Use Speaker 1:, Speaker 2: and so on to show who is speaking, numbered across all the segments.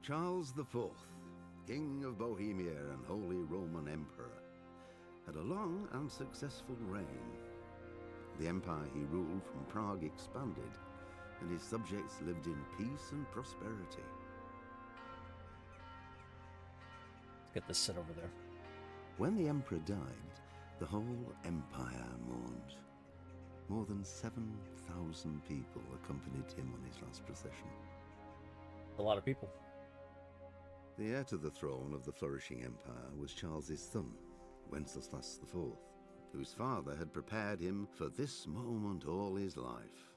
Speaker 1: Charles IV, King of Bohemia and Holy Roman Emperor, had a long and successful reign. The empire he ruled from Prague expanded, and his subjects lived in peace and prosperity.
Speaker 2: Let's get this set over there.
Speaker 1: When the emperor died, the whole empire mourned. More than 7,000 people accompanied him on his last procession.
Speaker 2: A lot of people.
Speaker 1: The heir to the throne of the flourishing empire was Charles's son, Wenceslas IV, whose father had prepared him for this moment all his life.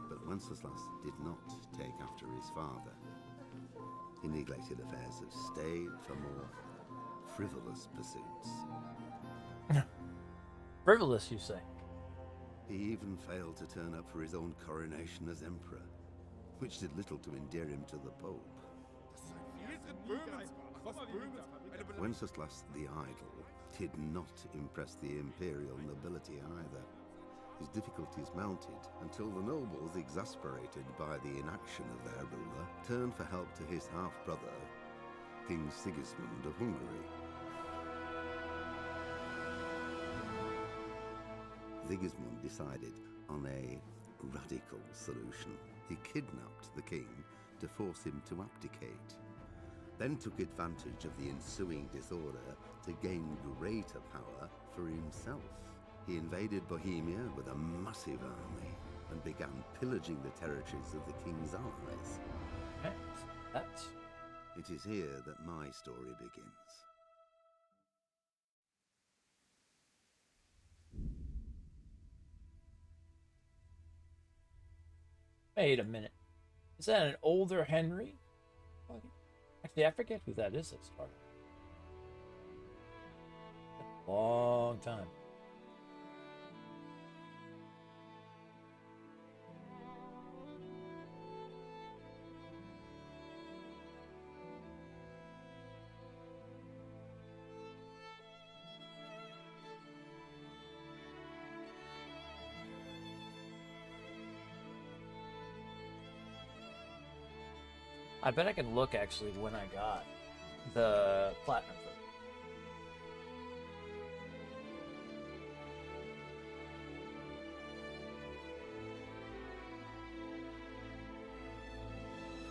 Speaker 1: But Wenceslas did not take after his father. He neglected affairs of state for more frivolous pursuits.
Speaker 2: Frivolous, you say?
Speaker 1: He even failed to turn up for his own coronation as emperor, which did little to endear him to the Pope. Wenceslas the Idle did not impress the imperial nobility either. His difficulties mounted until the nobles, exasperated by the inaction of their ruler, turned for help to his half-brother, King Sigismund of Hungary. Sigismund decided on a radical solution. He kidnapped the king to force him to abdicate, then took advantage of the ensuing disorder to gain greater power for himself. He invaded Bohemia with a massive army and began pillaging the territories of the king's allies.
Speaker 2: That's...
Speaker 1: It is here that my story begins.
Speaker 2: Wait a minute. Is that an older Henry? Actually, I forget who that is that started. A long time. I bet I can look actually when I got the platinum for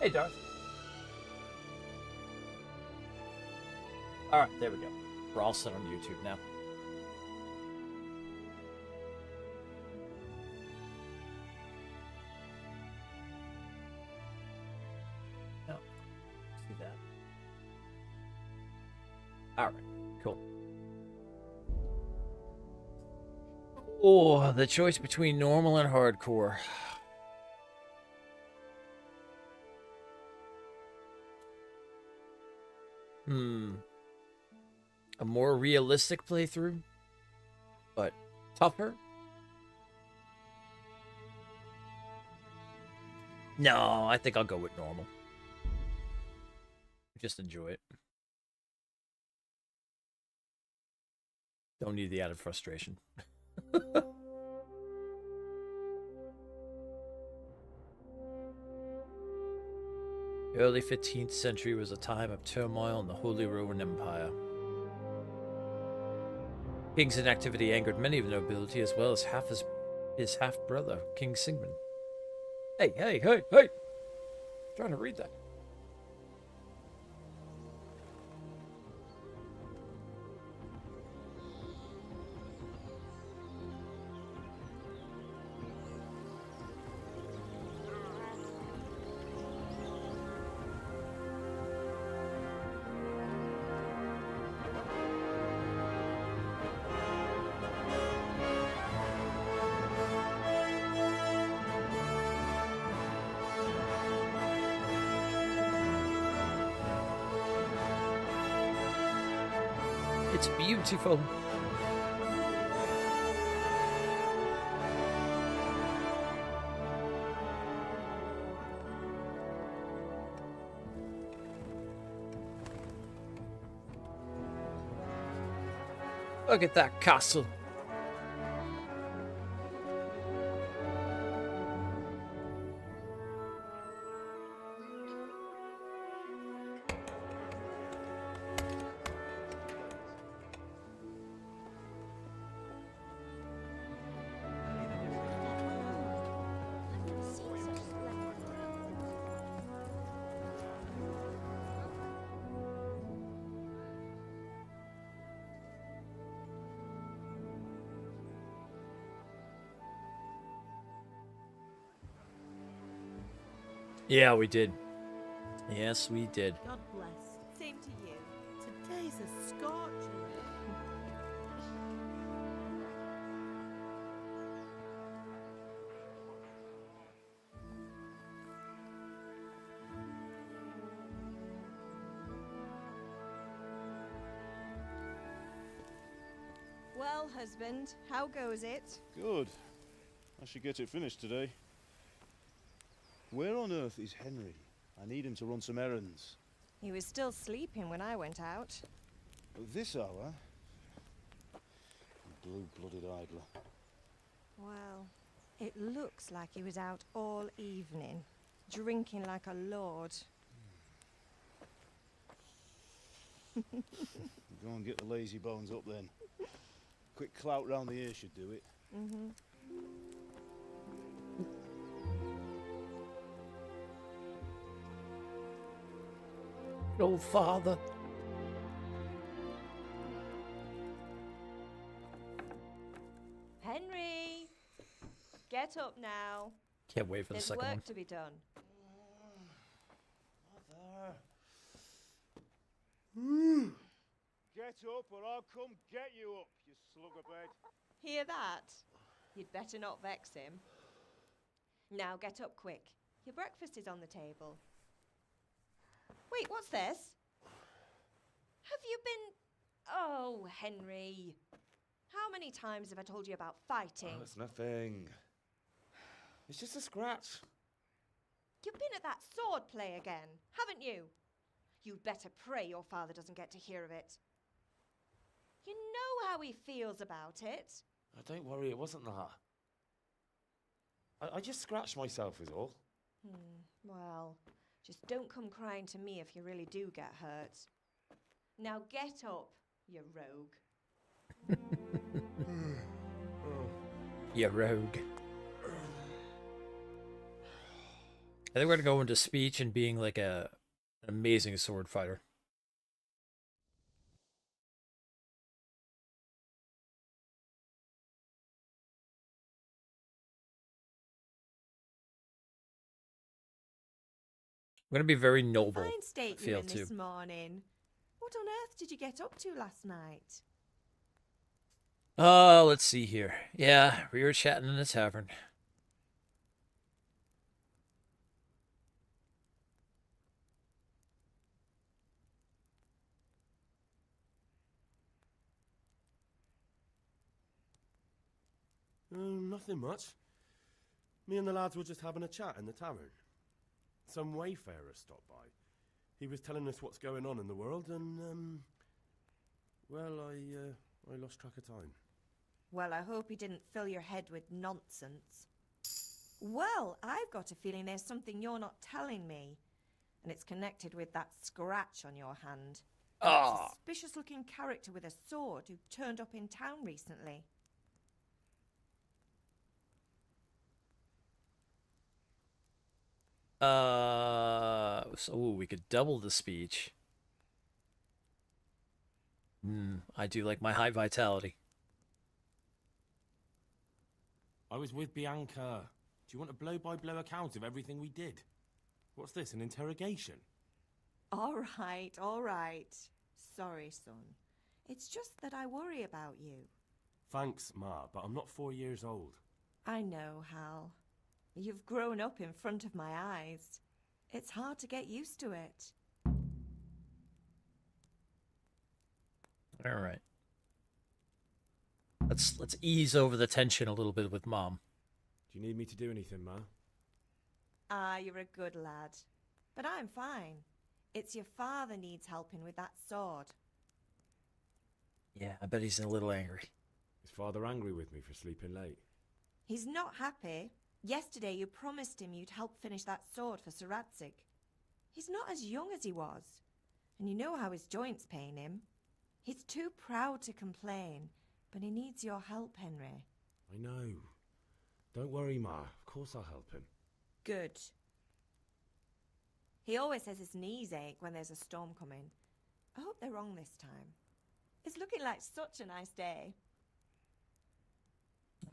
Speaker 2: it. Hey, Darth. Alright, there we go. We're all set on YouTube now. That. All right, cool. Oh, the choice between normal and hardcore. A more realistic playthrough, but tougher? No, I think I'll go with normal. Just enjoy it. Don't need the added frustration. Early 15th century was a time of turmoil in the Holy Roman Empire. King's inactivity angered many of the nobility as well as his half-brother, King Sigmund. Hey! I'm trying to read that. It's beautiful. Look at that castle. Yeah, we did. Yes, we did.
Speaker 3: God bless. Same to you. Today's a scorcher.
Speaker 4: Well, husband, how goes it?
Speaker 5: Good. I should get it finished today. Where on earth is Henry? I need him to run some errands.
Speaker 4: He was still sleeping when I went out.
Speaker 5: At this hour? Blue-blooded idler.
Speaker 4: Well, it looks like he was out all evening, drinking like a lord.
Speaker 5: Go and get the lazy bones up then. Quick clout round the ear should do it.
Speaker 4: Mm-hmm.
Speaker 2: Old father.
Speaker 4: Henry! Get up now.
Speaker 2: Can't wait for the
Speaker 4: There's
Speaker 2: second
Speaker 4: work
Speaker 2: one.
Speaker 4: to be done.
Speaker 5: Get up or I'll come get you up, you slug of bed.
Speaker 4: Hear that? You'd better not vex him. Now get up quick. Your breakfast is on the table. Wait, what's this? Have you been... Oh, Henry. How many times have I told you about fighting?
Speaker 6: Oh, it's nothing. It's just a scratch.
Speaker 4: You've been at that sword play again, haven't you? You'd better pray your father doesn't get to hear of it. You know how he feels about it.
Speaker 6: Oh, don't worry, it wasn't that. I just scratched myself is all.
Speaker 4: Well, just don't come crying to me if you really do get hurt. Now get up, you rogue.
Speaker 2: You rogue. I think we're gonna go into speech and being like an amazing sword fighter. I'm gonna be very noble.
Speaker 4: Fine state
Speaker 2: I
Speaker 4: you're
Speaker 2: feel
Speaker 4: in
Speaker 2: too.
Speaker 4: this morning. What on earth did you get up to last night?
Speaker 2: Let's see here. Yeah, we were chatting in the tavern.
Speaker 7: Nothing much. Me and the lads were just having a chat in the tavern. Some wayfarer stopped by. He was telling us what's going on in the world, and well, I lost track of time.
Speaker 4: Well, I hope he didn't fill your head with nonsense. Well, I've got a feeling there's something you're not telling me. And it's connected with that scratch on your hand.
Speaker 2: Ah.
Speaker 4: Suspicious-looking character with a sword who turned up in town recently.
Speaker 2: So we could double the speech. I do like my high vitality.
Speaker 7: I was with Bianca. Do you want a blow-by-blow account of everything we did? What's this, an interrogation?
Speaker 4: All right, all right. Sorry, son. It's just that I worry about you.
Speaker 7: Thanks, Ma, but I'm not 4 years old.
Speaker 4: I know, Hal. You've grown up in front of my eyes. It's hard to get used to it.
Speaker 2: All right. Let's ease over the tension a little bit with Mom.
Speaker 7: Do you need me to do anything, Ma?
Speaker 4: Ah, you're a good lad. But I'm fine. It's your father needs helping with that sword.
Speaker 2: Yeah, I bet he's a little angry.
Speaker 7: Is Father angry with me for sleeping late?
Speaker 4: He's not happy. Yesterday you promised him you'd help finish that sword for Sir Radzig. He's not as young as he was. And you know how his joints pain him. He's too proud to complain, but he needs your help, Henry.
Speaker 7: I know. Don't worry, Ma. Of course I'll help him.
Speaker 4: Good. He always says his knees ache when there's a storm coming. I hope they're wrong this time. It's looking like such a nice day.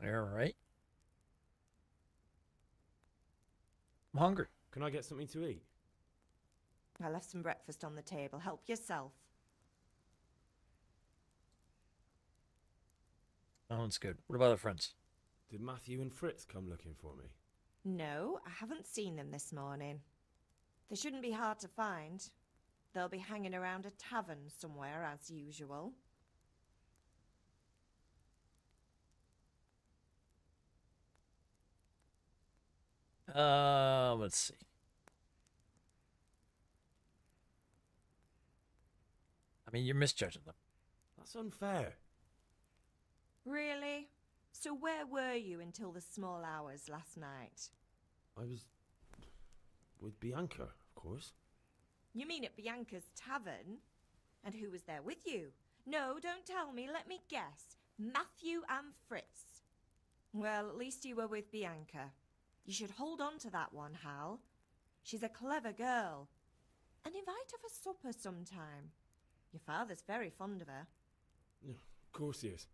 Speaker 2: All right. I'm hungry.
Speaker 6: Can I get something to eat?
Speaker 4: I left some breakfast on the table. Help yourself.
Speaker 2: That one's good. What about our friends?
Speaker 6: Did Matthew and Fritz come looking for me?
Speaker 4: No, I haven't seen them this morning. They shouldn't be hard to find. They'll be hanging around a tavern somewhere, as usual.
Speaker 2: Let's see. I mean, you're misjudging them.
Speaker 6: That's unfair.
Speaker 4: Really? So where were you until the small hours last night?
Speaker 6: I was with Bianca, of course.
Speaker 4: You mean at Bianca's tavern? And who was there with you? No, don't tell me. Let me guess. Matthew and Fritz. Well, at least you were with Bianca. You should hold on to that one, Hal. She's a clever girl. And invite her for supper sometime. Your father's very fond of her.
Speaker 6: Of course he is.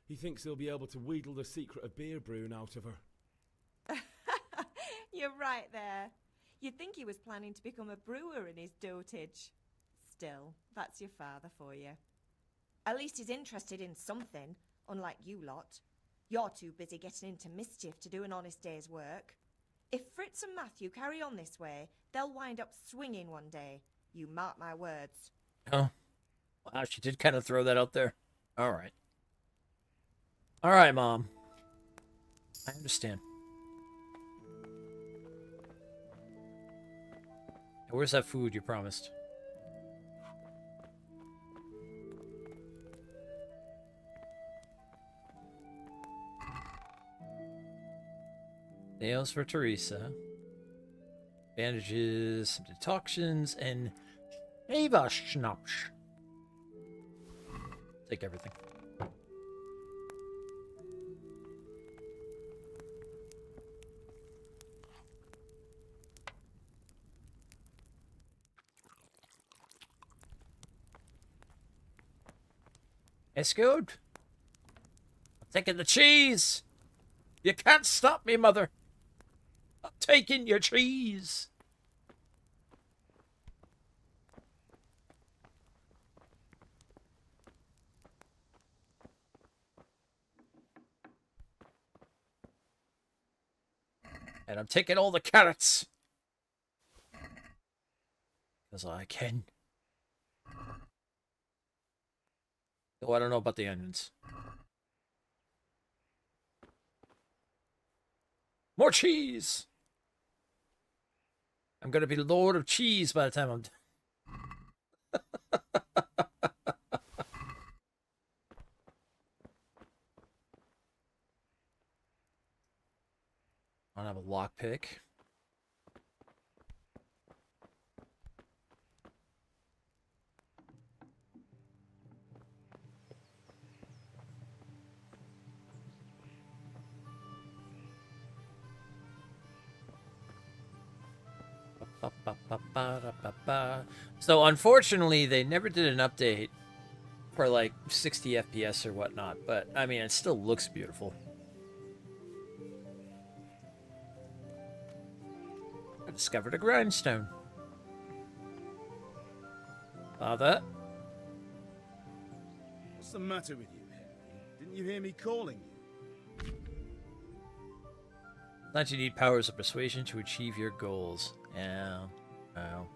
Speaker 6: He thinks he'll be able to wheedle the secret of beer brewing out of her.
Speaker 4: You're right there. You'd think he was planning to become a brewer in his dotage. Still, that's your father for you. At least he's interested in something, unlike you lot. You're too busy getting into mischief to do an honest day's work. If Fritz and Matthew carry on this way, they'll wind up swinging one day. You mark my words.
Speaker 2: Oh. Wow, she did kind of throw that out there. All right. All right, Mom. I understand. Where's that food you promised? Nails for Teresa. Bandages, some decoctions, and Ava Schnaps. Take everything. It's good. I'm taking the cheese. You can't stop me, Mother. I'm taking your cheese. And I'm taking all the carrots. Because I can. Oh, I don't know about the onions. More cheese! I'm gonna be Lord of Cheese by the time I'm done. I don't have a lockpick. So unfortunately, they never did an update for like 60 FPS or whatnot, but I mean, it still looks beautiful. I discovered a grindstone. Father?
Speaker 5: What's the matter with you, Henry? Didn't you hear me calling you?
Speaker 2: Sometimes you need powers of persuasion to achieve your goals. Yeah. Wow.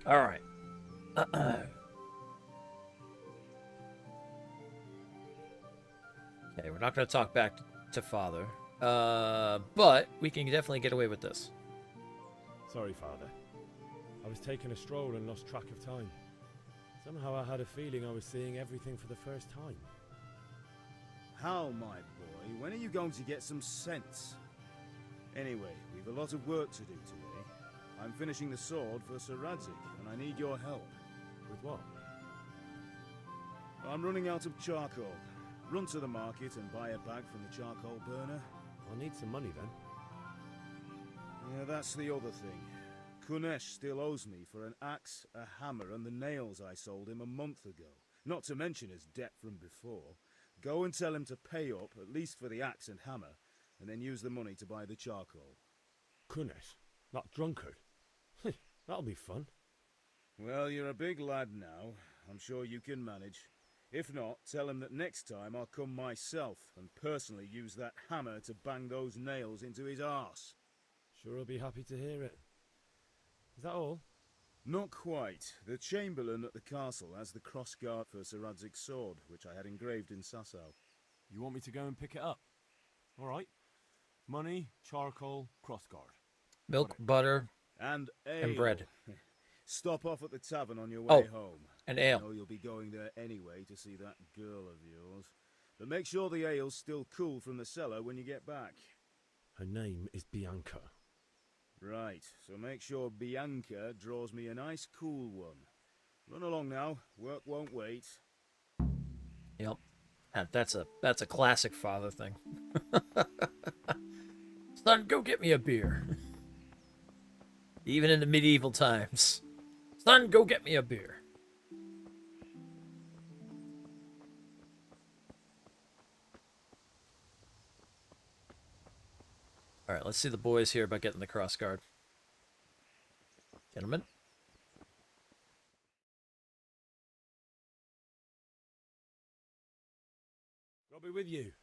Speaker 2: All right. Okay, we're not going to talk back to Father. But we can definitely get away with this.
Speaker 6: Sorry, Father. I was taking a stroll and lost track of time. Somehow I had a feeling I was seeing everything for the first time.
Speaker 5: How, my boy? When are you going to get some sense? Anyway, we've a lot of work to do today. I'm finishing the sword for Sir Radzik, and I need your help.
Speaker 6: With what?
Speaker 5: I'm running out of charcoal. Run to the market and buy a bag from the charcoal burner.
Speaker 6: I'll need some money then.
Speaker 5: Yeah, that's the other thing. Kunesh still owes me for an axe, a hammer, and the nails I sold him a month ago. Not to mention his debt from before. Go and tell him to pay up, at least for the axe and hammer, and then use the money to buy the charcoal.
Speaker 6: Kunesh? That drunkard? That'll be fun.
Speaker 5: Well, you're a big lad now. I'm sure you can manage. If not, tell him that next time I'll come myself and personally use that hammer to bang those nails into his arse.
Speaker 6: Sure I'll be happy to hear it. Is that all?
Speaker 5: Not quite. The Chamberlain at the castle has the crossguard for Sir Radzik's sword, which I had engraved in Sasau.
Speaker 6: You want me to go and pick it up? All right. Money, charcoal, crossguard.
Speaker 2: Milk, butter,
Speaker 5: And ale.
Speaker 2: and bread.
Speaker 5: Stop off at the tavern on your way home.
Speaker 2: And
Speaker 5: I
Speaker 2: ale.
Speaker 5: know you'll be going there anyway to see that girl of yours. But make sure the ale's still cool from the cellar when you get back.
Speaker 6: Her name is Bianca.
Speaker 5: Right, so make sure Bianca draws me a nice cool one. Run along now, work won't wait.
Speaker 2: Yep. That's a classic father thing. Son, go get me a beer. Even in the medieval times. Son, go get me a beer. All right, let's see the boys here about getting the crossguard. Gentlemen.
Speaker 6: I'll be with you.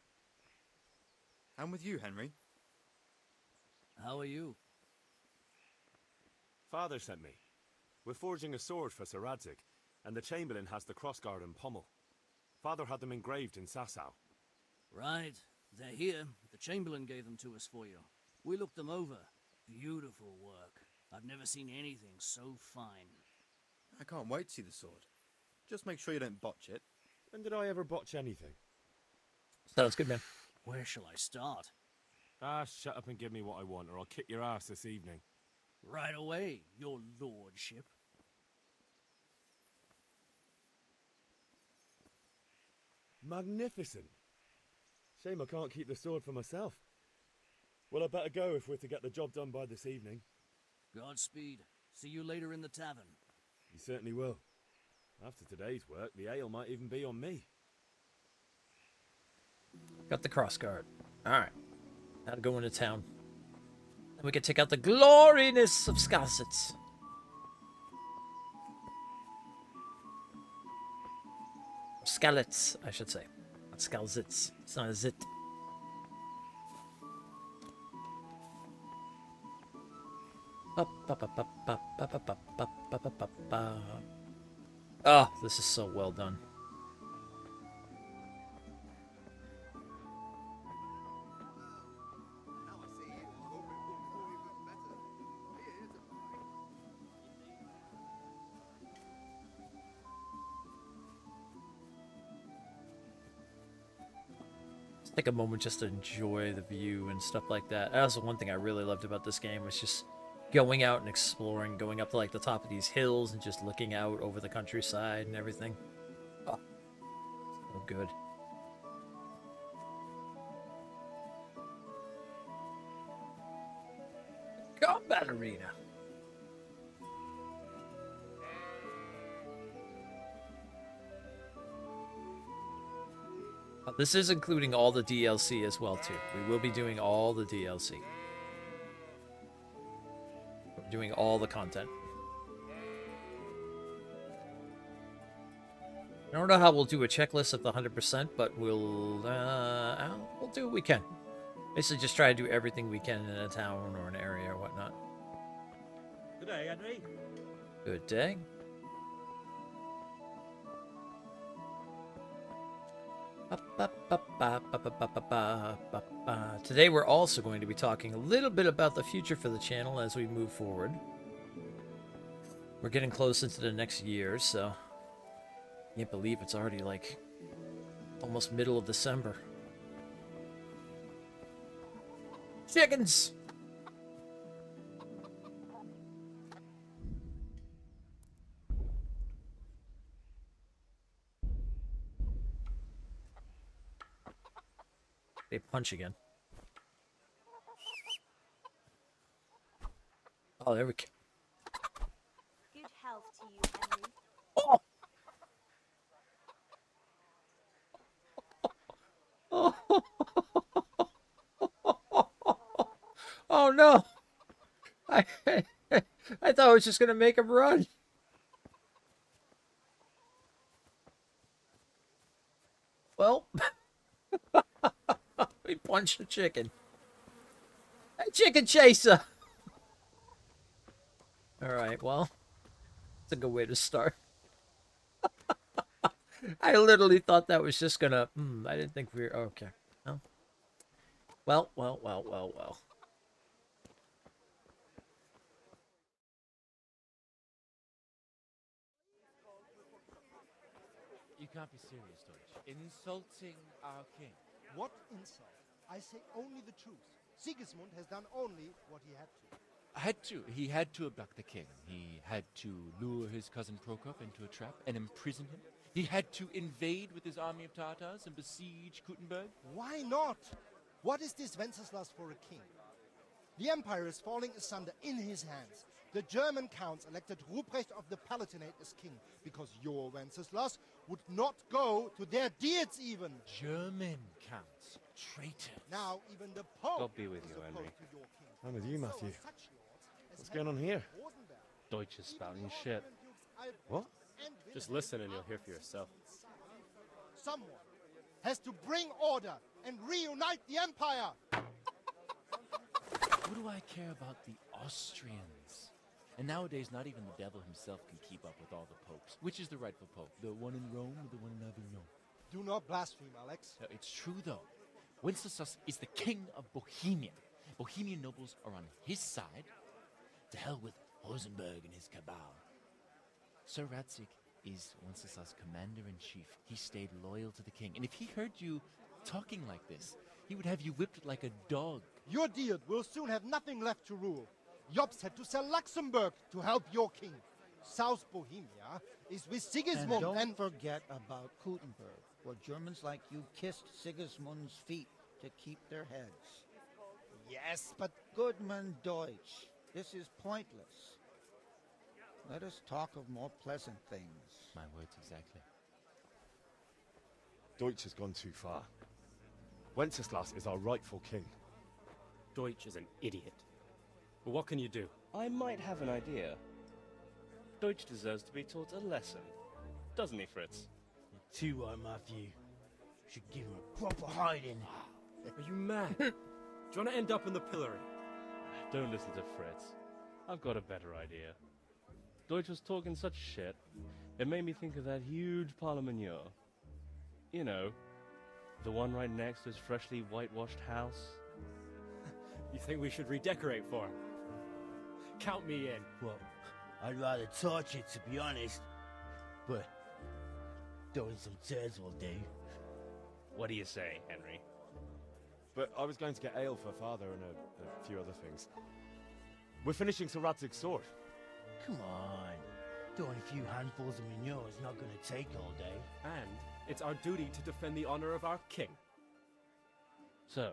Speaker 8: I'm with you, Henry.
Speaker 9: How are you?
Speaker 6: Father sent me. We're forging a sword for Sir Radzik, and the Chamberlain has the crossguard and pommel. Father had them engraved in Sasau.
Speaker 9: Right. They're here. The Chamberlain gave them to us for you. We looked them over. Beautiful work. I've never seen anything so fine.
Speaker 8: I can't wait to see the sword. Just make sure you don't botch it.
Speaker 6: When did I ever botch anything?
Speaker 2: Sounds good, man.
Speaker 9: Where shall I start?
Speaker 6: Shut up and give me what I want, or I'll kick your ass this evening.
Speaker 9: Right away, your lordship.
Speaker 6: Magnificent. Shame I can't keep the sword for myself. Well, I better go if we're to get the job done by this evening.
Speaker 9: Godspeed. See you later in the tavern.
Speaker 6: You certainly will. After today's work, the ale might even be on me.
Speaker 2: Got the crossguard. All right. Now to go into town. And we can take out the gloriness of Skalsitz. Skalitz, I should say. Not Skalsitz. It's not a zit. Oh, this is so well done. Take a moment just to enjoy the view and stuff like that. That was the one thing I really loved about this game, was just going out and exploring, going up to like the top of these hills and just looking out over the countryside and everything. Oh, so good. Combat arena. This is including all the DLC as well, too. We will be doing all the DLC. We're doing all the content. I don't know how we'll do a checklist of the 100%, but we'll do what we can. Basically, just try to do everything we can in a town or an area or whatnot.
Speaker 10: Good day, Henry.
Speaker 2: Good day. Today we're also going to be talking a little bit about the future for the channel as we move forward. We're getting close into the next year, so I can't believe it's already like almost middle of December. Chickens! They punch again. Oh, there we go.
Speaker 3: Good health to you, Henry.
Speaker 2: Oh! Oh no! I I thought I was just gonna make him run. Well, we punched the chicken. Hey, chicken chaser! Alright, well, it's a good way to start. I literally thought that was just gonna... I didn't think we were... Okay. Well.
Speaker 11: You can't be serious, Deutsch. Insulting our king.
Speaker 12: What insult? I say only the truth. Sigismund has done only what he had to.
Speaker 11: He had to abduct the king. He had to lure his cousin Prokop into a trap and imprison him. He had to invade with his army of Tartars and besiege Kuttenberg.
Speaker 12: Why not? What is this Wenceslas for a king? The empire is falling asunder in his hands. The German counts elected Ruprecht of the Palatinate as king because your Wenceslas would not go to their deeds even.
Speaker 11: German counts. Traitor.
Speaker 12: Now even the Pope
Speaker 6: God be with you,
Speaker 12: is
Speaker 6: Henry.
Speaker 12: opposed to your king.
Speaker 6: I'm with you,
Speaker 12: So
Speaker 6: Matthew.
Speaker 12: are such lords as
Speaker 6: What's going on
Speaker 12: Henry
Speaker 6: here?
Speaker 12: of Rosenberg.
Speaker 6: Deutsch is spouting shit. What? Just listen and you'll hear for yourself.
Speaker 12: Someone has to bring order and reunite the empire.
Speaker 11: What do I care about the Austrians? And nowadays, not even the devil himself can keep up with all the popes. Which is the rightful pope? The one in Rome or the one in Avignon?
Speaker 12: Do not blaspheme, Alex.
Speaker 11: No, it's true, though. Wenceslas is the king of Bohemia. Bohemian nobles are on his side. To hell with Rosenberg and his cabal. Sir Ratzik is Wenceslas' commander-in-chief. He stayed loyal to the king. And if he heard you talking like this, he would have you whipped like a dog.
Speaker 12: Your deed will soon have nothing left to rule. Jobst had to sell Luxembourg to help your king. South Bohemia is with Sigismund
Speaker 13: And don't forget about Kuttenberg, where Germans like you kissed Sigismund's feet to keep their heads.
Speaker 12: Yes, but...
Speaker 13: Goodman Deutsch, this is pointless. Let us talk of more pleasant things.
Speaker 11: My words exactly.
Speaker 6: Deutsch has gone too far. Wenceslas is our rightful king.
Speaker 14: Deutsch is an idiot. But what can you do?
Speaker 15: I might have an idea. Deutsch deserves to be taught a lesson. Doesn't he, Fritz?
Speaker 16: You're too right, Matthew. Should give him a proper hiding.
Speaker 14: Are you mad? Do you want to end up in the pillory?
Speaker 15: Don't listen to Fritz. I've got a better idea. Deutsch was talking such shit, it made me think of that huge parliament. You know, the one right next to his freshly whitewashed house.
Speaker 14: You think we should redecorate for him? Count me in.
Speaker 16: Well, I'd rather torch it, to be honest. But throwing some turds will do.
Speaker 15: What do you say, Henry?
Speaker 6: But I was going to get ale for father and a few other things. We're finishing Sir Radzig's sword.
Speaker 16: Come on. Throwing a few handfuls of manure is not going to take all day.
Speaker 14: And it's our duty to defend the honor of our king.
Speaker 15: So,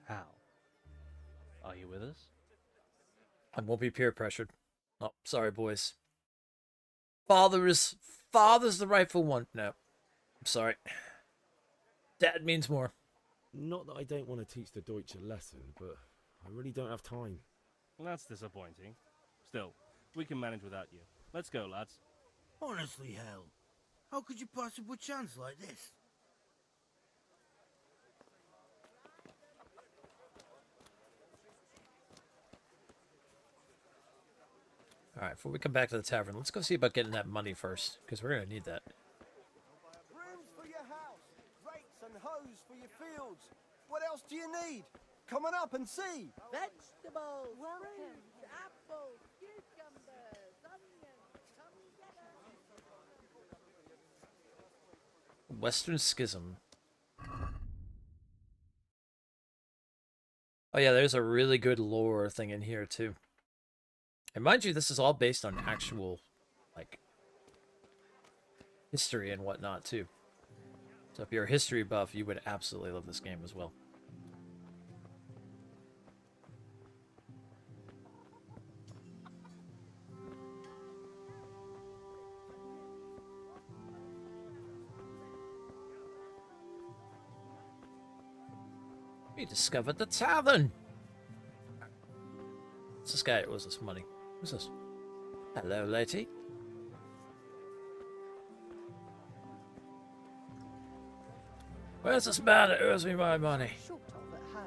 Speaker 15: Hal, are you with us?
Speaker 2: I won't be peer pressured. Oh, sorry, boys. Father's the rightful one. No, I'm sorry. Dad means more.
Speaker 6: Not that I don't want to teach the Deutsch a lesson, but I really don't have time.
Speaker 15: Well, that's disappointing. Still, we can manage without you. Let's go, lads.
Speaker 16: Honestly, Hal, how could you possibly chance like this?
Speaker 2: Alright, before we come back to the tavern, let's go see about getting that money first, because we're going to need that.
Speaker 17: Brooms for your house, rakes and hoes for your fields. What else do you need? Come on up and see.
Speaker 3: Vegetables, fruit, apples, cucumbers, onions, come get 'em.
Speaker 2: Western Schism. Oh yeah, there's a really good lore thing in here too. And mind you, this is all based on actual, like, history and whatnot too. So if you're a history buff, you would absolutely love this game as well. We discovered the tavern. It's this guy who owes us money. Who's this? Hello, lady. Where's this man that owes me my money?
Speaker 3: Short of at home.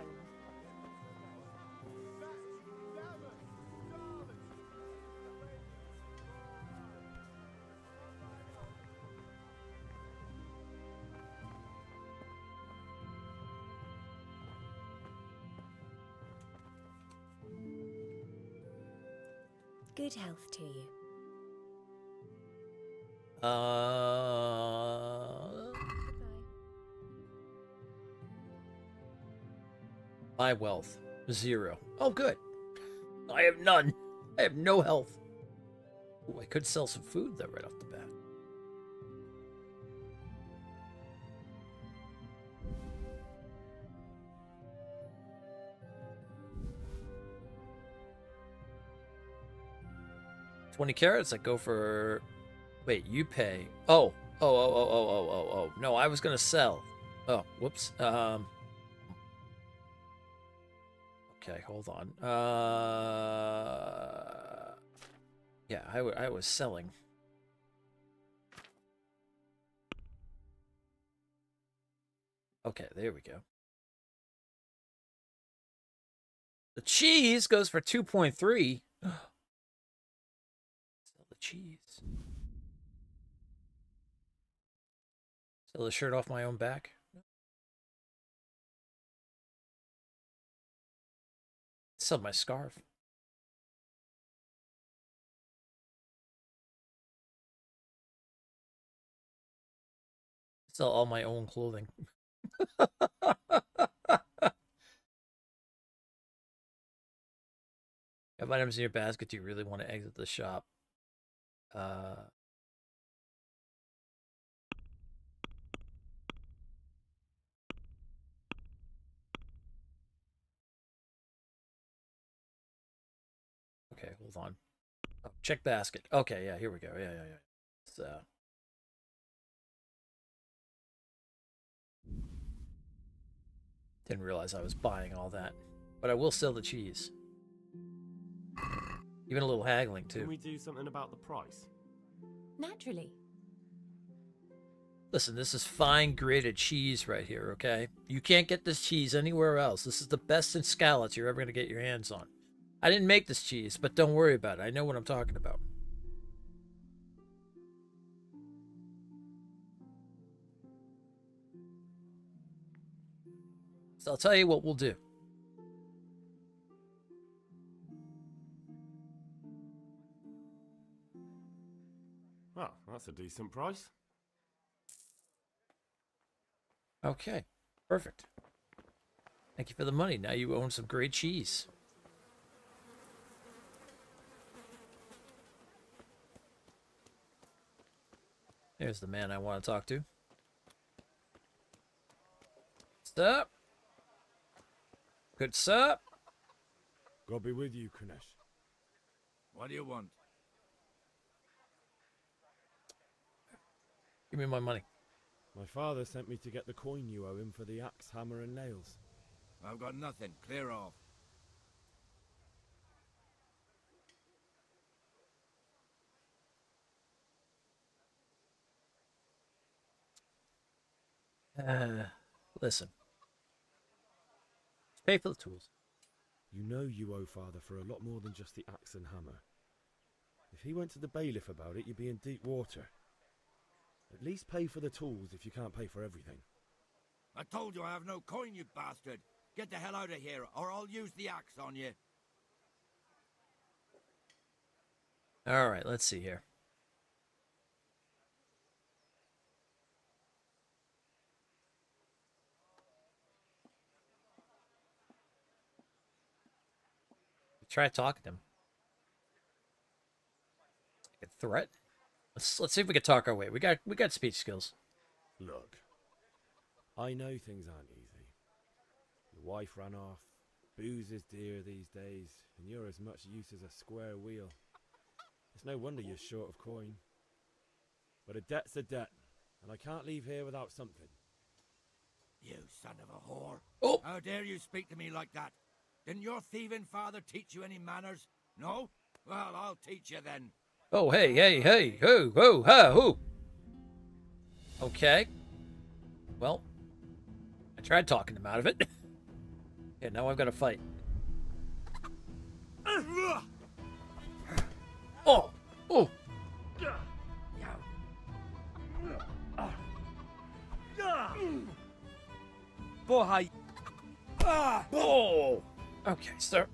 Speaker 18: 'Good health to you.
Speaker 2: My wealth, 0. Oh, good. I have none. I have no health. Ooh, I could sell some food, though, right off the bat. $20 I go for. Wait, you pay. Oh. No, I was gonna sell. Oh, whoops. Okay, hold on. Yeah, I was selling. Okay, there we go. The cheese goes for 2.3. Sell the cheese. Sell the shirt off my own back. Sell my scarf. Sell all my own clothing. Have items in your basket. Do you really want to exit the shop? Okay, hold on. Oh, check basket. Okay, yeah, here we go. Yeah. So. Didn't realize I was buying all that. But I will sell the cheese. Even a little haggling, too.
Speaker 7: Can we do something about the price?
Speaker 18: Naturally.
Speaker 2: Listen, this is fine grated cheese right here, okay? You can't get this cheese anywhere else. This is the best in scallops you're ever going to get your hands on. I didn't make this cheese, but don't worry about it. I know what I'm talking about. So I'll tell you what we'll do.
Speaker 7: Well, that's a decent price.
Speaker 2: Okay, perfect. Thank you for the money. Now you own some great cheese. There's the man I want to talk to. Stop. Good sup.
Speaker 6: God be with you, Kunesh.
Speaker 19: What do you want?
Speaker 2: Give me my money.
Speaker 6: My father sent me to get the coin you owe him for the axe, hammer, and nails.
Speaker 19: I've got nothing. Clear off.
Speaker 2: Listen. Pay for the tools.
Speaker 6: You know you owe father for a lot more than just the axe and hammer. If he went to the bailiff about it, you'd be in deep water. At least pay for the tools if you can't pay for everything.
Speaker 19: I told you I have no coin, you bastard. Get the hell out of here, or I'll use the axe on you.
Speaker 2: All right, let's see here. Try talking to him. Like a threat. Let's see if we can talk our way. We got speech skills.
Speaker 6: Look, I know things aren't easy. Your wife ran off. Booze is dear these days, and you're as much use as a square wheel. It's no wonder you're short of coin. But a debt's a debt, and I can't leave here without something.
Speaker 19: You son of a whore.
Speaker 2: Oh.
Speaker 19: How dare you speak to me like that? Didn't your thieving father teach you any manners? No? Well, I'll teach you then.
Speaker 2: Oh, hey, hey, hey, ho, ho, ha, ho. Okay. Well, I tried talking him out of it. Yeah, now I've got to fight. Oh, oh.
Speaker 10: Boy.
Speaker 2: Oh. Okay, sir.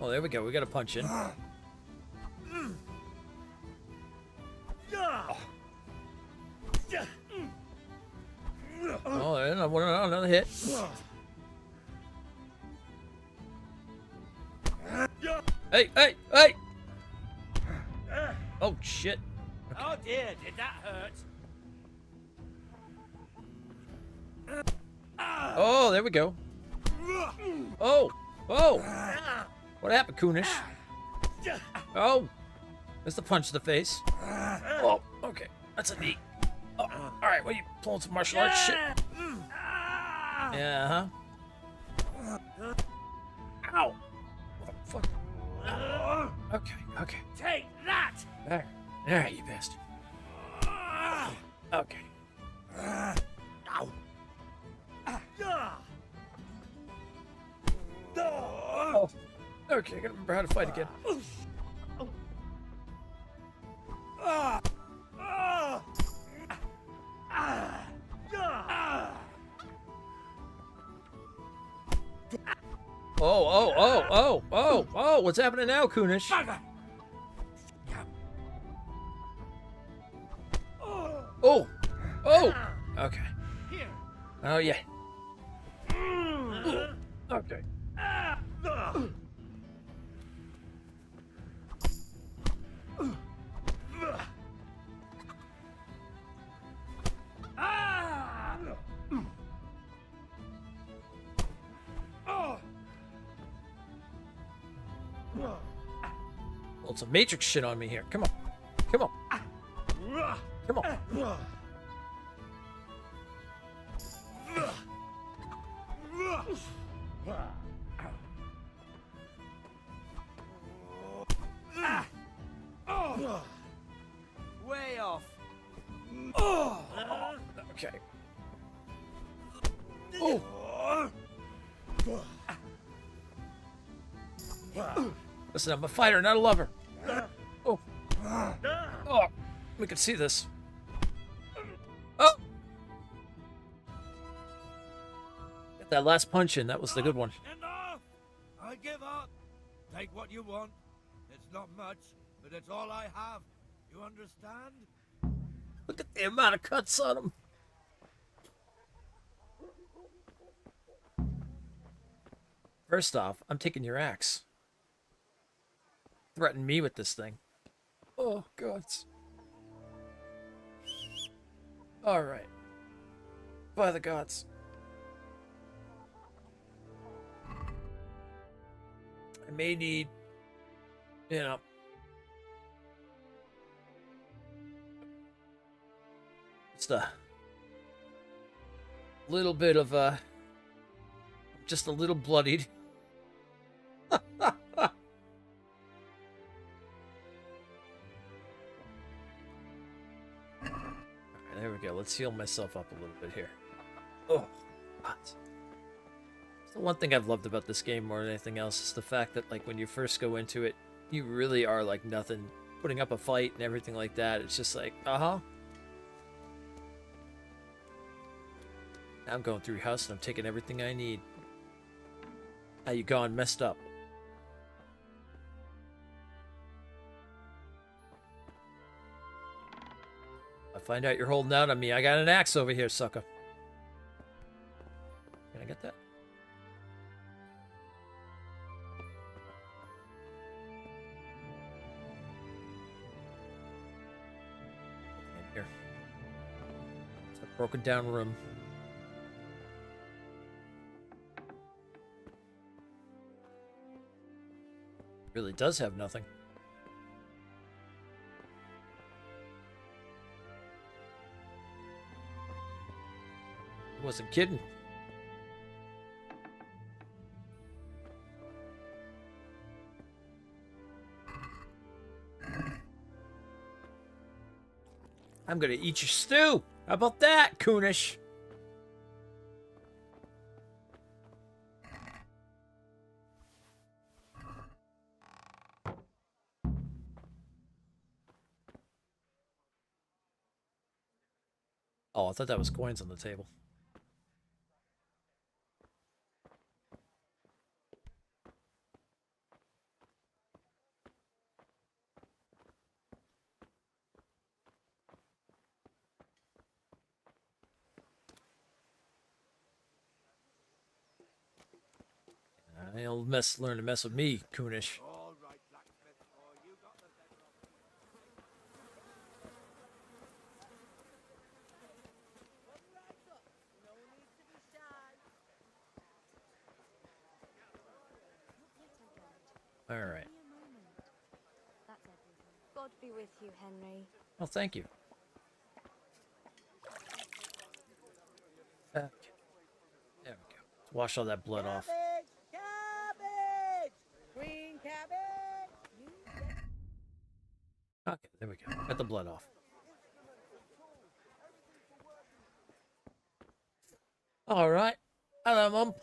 Speaker 2: Oh, there we go. We got to punch in. Oh, and another hit. Hey, hey, hey! Oh, shit.
Speaker 10: Okay. Oh dear, did that hurt?
Speaker 2: Oh, there we go. Oh, oh. What happened, Kunish? Oh, that's the punch to the face. Oh, okay. That's a knee. Oh, all right, what are you pulling some martial arts shit? Yeah, huh? Ow! What the fuck? Okay, okay.
Speaker 10: Take that!
Speaker 2: There, you bastard. Okay.
Speaker 10: Ow!
Speaker 2: Oh, okay, I gotta remember how to fight again. Oh, what's happening now, Kunish? Oh, okay. Oh, yeah. Okay. Well, some Matrix shit on me here. Come on. Come on. Come on.
Speaker 10: Way off.
Speaker 2: Okay. Oh. Listen, I'm a fighter, not a lover. Oh. Oh. We can see this. Oh. Get that last punch in. That was the good one.
Speaker 19: Enough! I give up. Take what you want. It's not much, but it's all I have. You understand?
Speaker 2: Look at the amount of cuts on him. First off, I'm taking your axe. Threaten me with this thing. Oh, God. Alright. By the gods. I may need, you know, just a little bit of just a little bloodied. There we go. Let's heal myself up a little bit here. Oh, hot. The one thing I've loved about this game more than anything else is the fact that, like, when you first go into it, you really are like nothing. Putting up a fight and everything like that, it's just like, now I'm going through your house and I'm taking everything I need. How you gone messed up? I find out you're holding out on me. I got an axe over here, sucker. Can I get that? In here. It's a broken down room. Really does have nothing. Wasn't kidding. I'm gonna eat your stew. How about that, Kunish? Oh, I thought that was coins on the table. He'll learn to mess with me, Kunish. All right.
Speaker 20: God be with you, Henry.
Speaker 2: Well, thank you. Okay. There we go. Wash all that blood off.
Speaker 10: Cabbage! Green cabbage!
Speaker 2: Okay, there we go. Got the blood off. All right. Hello, Mum.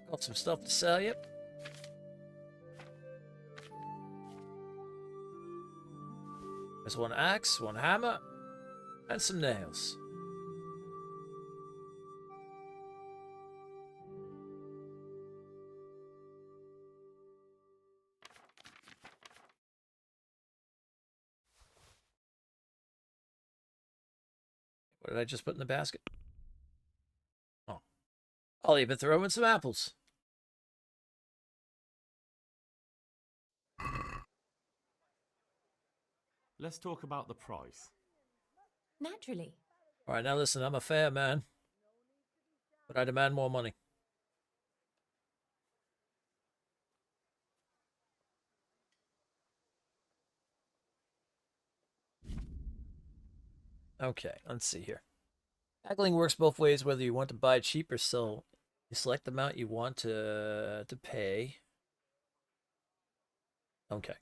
Speaker 2: Got some stuff to sell you. There's one axe, one hammer, and some nails. What did I just put in the basket? Oh. I'll even throw in some apples.
Speaker 6: Let's talk about the price.
Speaker 18: Naturally.
Speaker 2: All right, now listen, I'm a fair man, but I demand more money. Okay, let's see here. Haggling works both ways, whether you want to buy cheap or sell. You select the amount you want to pay. Okay.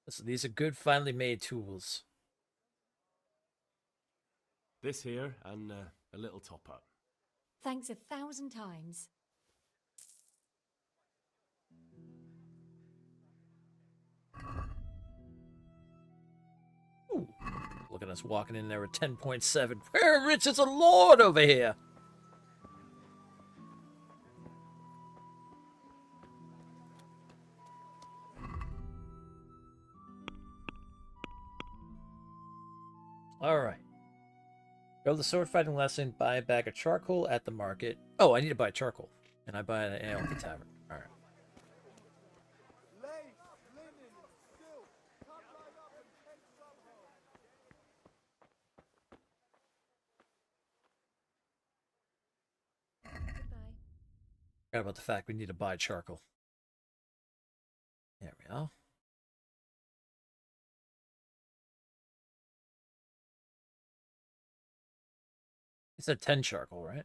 Speaker 2: So these are good, finely made tools.
Speaker 6: This here and a little top up.
Speaker 18: Thanks 1,000 times.
Speaker 2: Ooh. Look at us walking in there with 10.7. We're rich as a lord over here. All right. Go to the sword fighting lesson, buy a bag of charcoal at the market. Oh, I need to buy charcoal. And I buy an ale at the tavern. All right. Forgot about the fact we need to buy charcoal. There we go. It said 10 charcoal, right?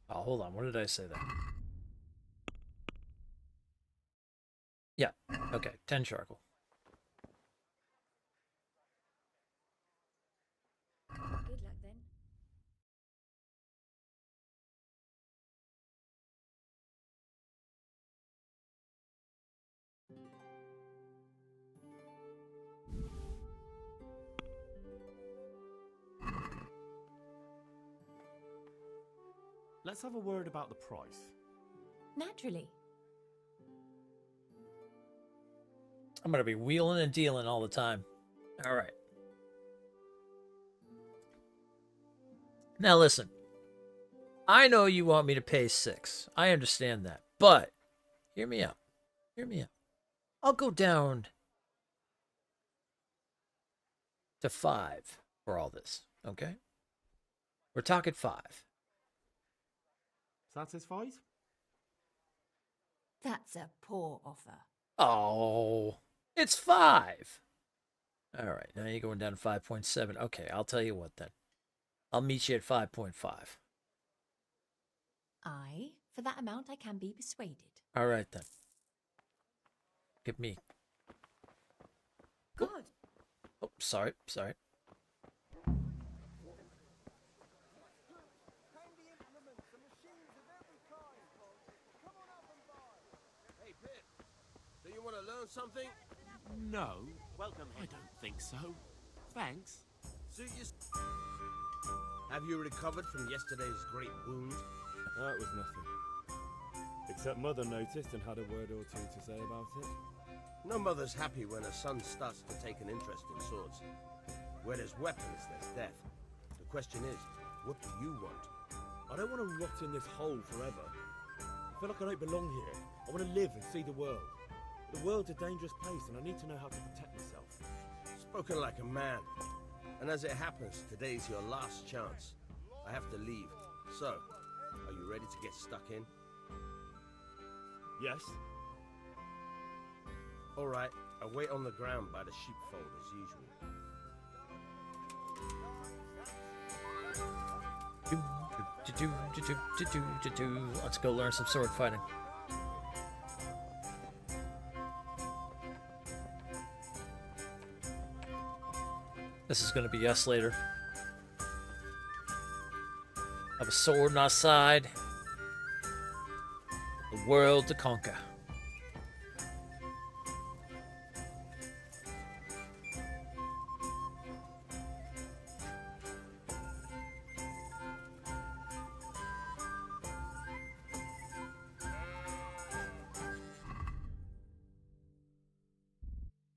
Speaker 2: Oh, hold on. What did I say there? Yeah. Okay. 10 charcoal.
Speaker 18: Good luck then.
Speaker 6: Let's have a word about the price.
Speaker 18: Naturally.
Speaker 2: I'm gonna be wheeling and dealing all the time. All right. Now listen. I know you want me to pay 6. I understand that. But hear me out. Hear me out. I'll go down to 5 for all this, okay? We're talking 5.
Speaker 6: Satisfied?
Speaker 18: That's a poor offer.
Speaker 2: Oh, it's 5. All right, now you're going down to 5.7. Okay, I'll tell you what then. I'll meet you at 5.5.
Speaker 18: For that amount I can be persuaded.
Speaker 2: All right then. Give me.
Speaker 3: God.
Speaker 2: Oh, sorry.
Speaker 7: Hey, Pip, do you want to learn something?
Speaker 21: No. Welcome. I don't think so. Thanks.
Speaker 7: Suit you. Have you recovered from yesterday's great wound?
Speaker 6: That was nothing. Except Mother noticed and had a word or two to say about it.
Speaker 7: No mother's happy when her son starts to take an interest in swords. Where there's weapons, there's death. The question is, what do you want?
Speaker 6: I don't want to rot in this hole forever. I feel like I don't belong here. I want to live and see the world. The world's a dangerous place and I need to know how to protect myself.
Speaker 7: Spoken like a man. And as it happens, today's your last chance. I have to leave. So, are you ready to get stuck in?
Speaker 6: Yes.
Speaker 7: All right, I'll wait on the ground by the sheepfold as usual.
Speaker 2: Let's go learn some sword fighting. This is going to be us later. Have a sword on our side. The world to conquer.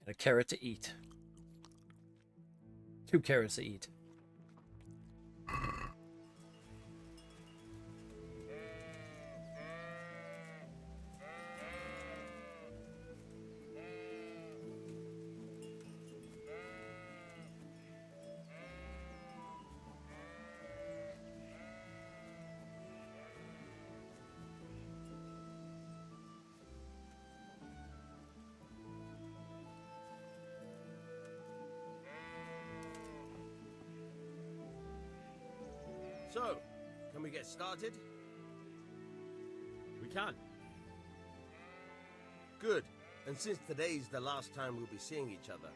Speaker 2: And a carrot to eat. 2 carrots to eat.
Speaker 7: So, can we get started?
Speaker 6: We can.
Speaker 7: Good. And since today's the last time we'll be seeing each other,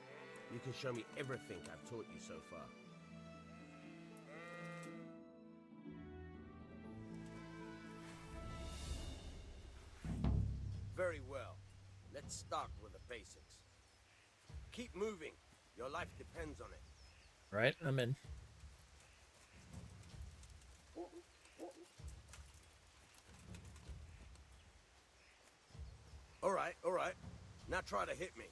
Speaker 7: you can show me everything I've taught you so far. Very well. Let's start with the basics. Keep moving. Your life depends on it.
Speaker 2: Right, I'm in.
Speaker 7: All right. Now try to hit me.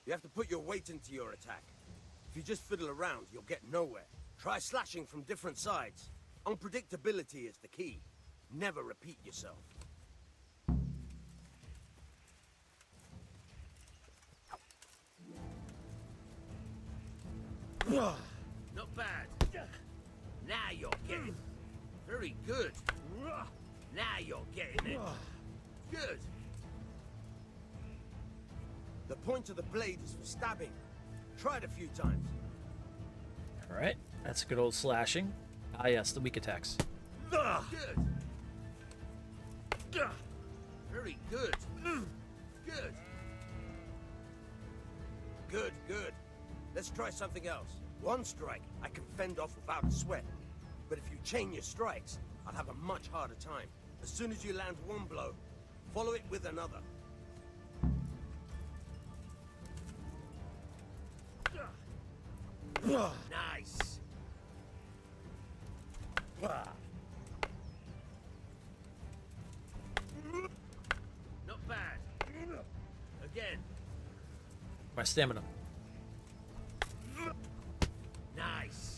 Speaker 7: You have to put your weight into your attack. If you just fiddle around, you'll get nowhere. Try slashing from different sides. Unpredictability is the key. Never repeat yourself. Not bad. Now you're getting it. Very good. Now you're getting it. Good. The point of the blade is for stabbing. Try it a few times.
Speaker 2: Alright, that's good old slashing. Ah yes, the weak attacks.
Speaker 7: Good. Very good. Good. Good. Let's try something else. One strike I can fend off without a sweat. But if you chain your strikes, I'll have a much harder time. As soon as you land one blow, follow it with another. Nice.
Speaker 2: stamina.
Speaker 19: Nice.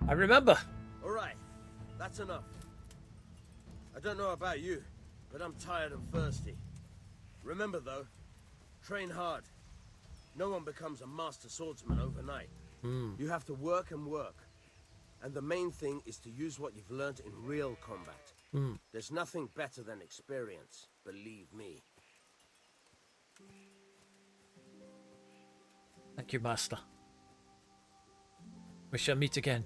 Speaker 2: I remember.
Speaker 7: All right, that's enough. I don't know about you, but I'm tired and thirsty. Remember though, train hard. No one becomes a master swordsman overnight. You have to work and work. And the main thing is to use what you've learned in real combat. There's nothing better than experience, believe me.
Speaker 2: Thank you, Master. We shall meet again.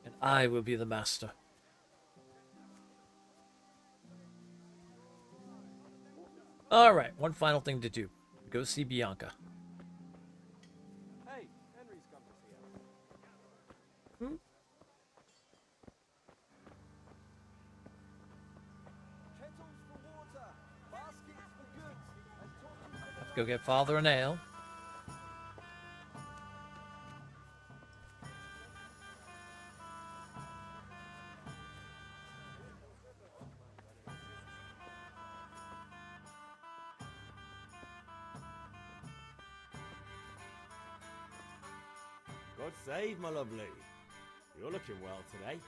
Speaker 2: And I will be the Master. Alright, one final thing to do. Go see Bianca.
Speaker 6: Hey, Henry's come to see us.
Speaker 17: Kettles for water, baskets for goods, and torches for
Speaker 2: Let's go get Father an ale.
Speaker 6: God save, my lovely. You're looking well today.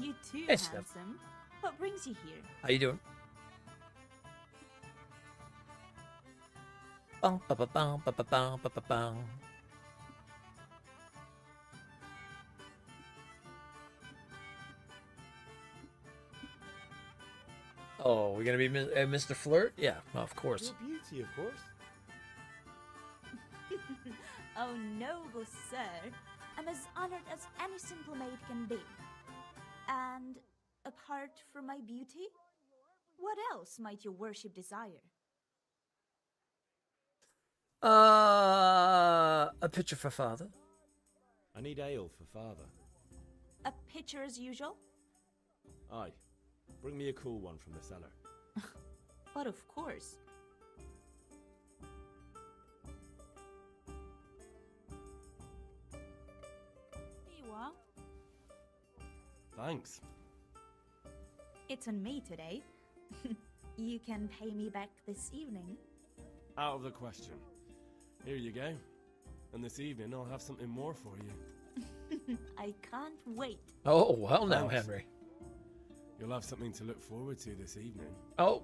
Speaker 1: You too,
Speaker 2: Hey, Steph.
Speaker 1: handsome. What brings you here?
Speaker 2: How you doing? Bum, ba, ba, bum, ba, ba, bum, ba, ba, bum. Oh, we're gonna be Mr. Flirt? Yeah, of course.
Speaker 6: Your beauty, of course.
Speaker 1: Oh, noble sir. I'm as honored as any simple maid can be. And apart from my beauty, what else might your worship desire?
Speaker 2: A picture for Father.
Speaker 6: I need ale for father.
Speaker 1: A pitcher as usual?
Speaker 6: Aye. Bring me a cool one from the cellar.
Speaker 1: But of course. Here you are.
Speaker 7: Thanks.
Speaker 1: It's on me today. You can pay me back this evening.
Speaker 7: Out of the question. Here you go. And this evening I'll have something more for you.
Speaker 1: I can't wait.
Speaker 2: Oh, well now,
Speaker 7: Thanks.
Speaker 2: Henry.
Speaker 7: You'll have something to look forward to this evening.
Speaker 2: Oh.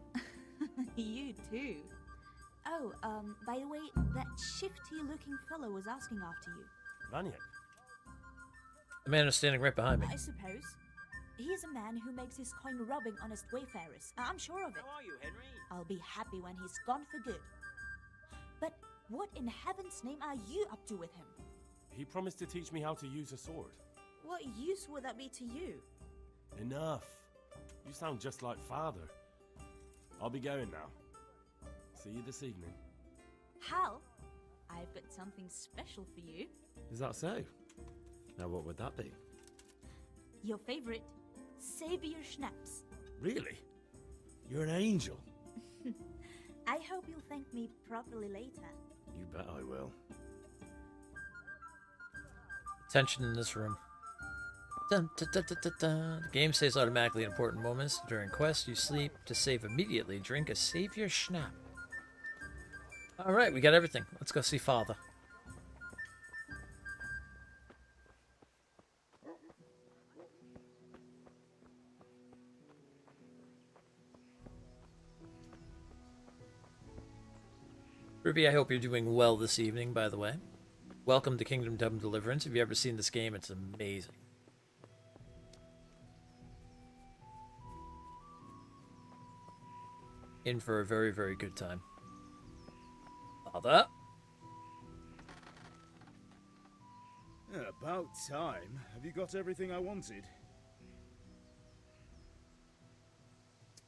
Speaker 1: You too. Oh, by the way, that shifty-looking fellow was asking after you.
Speaker 7: Vanya.
Speaker 2: The man is standing right behind me.
Speaker 1: I suppose. He's a man who makes his coin robbing honest wayfarers. I'm sure of it.
Speaker 21: How are you, Henry?
Speaker 1: I'll be happy when he's gone for good. But what in heaven's name are you up to with him?
Speaker 7: He promised to teach me how to use a sword.
Speaker 1: What use would that be to you?
Speaker 7: Enough. You sound just like father. I'll be going now. See you this evening.
Speaker 1: Hal, I've got something special for you.
Speaker 6: Is that so? Now what would that be?
Speaker 1: Your favorite, Savior Schnapps.
Speaker 6: Really? You're an angel.
Speaker 1: I hope you'll thank me properly later.
Speaker 6: You bet I will.
Speaker 2: Tension in this room. Dun, dun, dun, dun, dun, dun. The game saves automatically in important moments. During quests, you sleep. To save immediately, drink a Savior Schnapp. Alright, we got everything. Let's go see Father. Ruby, I hope you're doing well this evening, by the way. Welcome to Kingdom Come Deliverance. If you've ever seen this game, it's amazing. In for a very, very good time. Father?
Speaker 5: Yeah, about time. Have you got everything I wanted?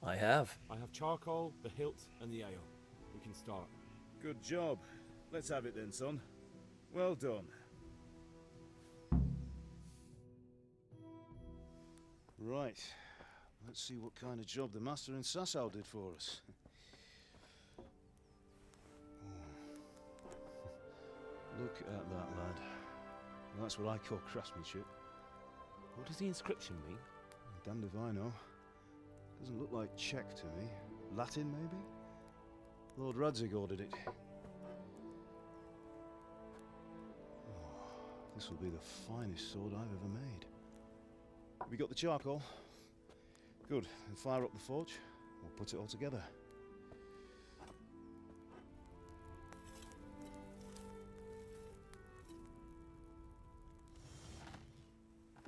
Speaker 2: I have.
Speaker 6: I have charcoal, the hilt, and the ale. We can start.
Speaker 5: Good job. Let's have it then, son. Well done. Right. Let's see what kind of job the master in Sasau did for us. Look at that, lad. That's what I call craftsmanship.
Speaker 6: What does the inscription mean?
Speaker 5: Damned if I know. Doesn't look like Czech to me. Latin, maybe? Lord Radzig ordered it. Oh, this will be the finest sword I've ever made. Have you got the charcoal? Good. Then fire up the forge. We'll put it all together.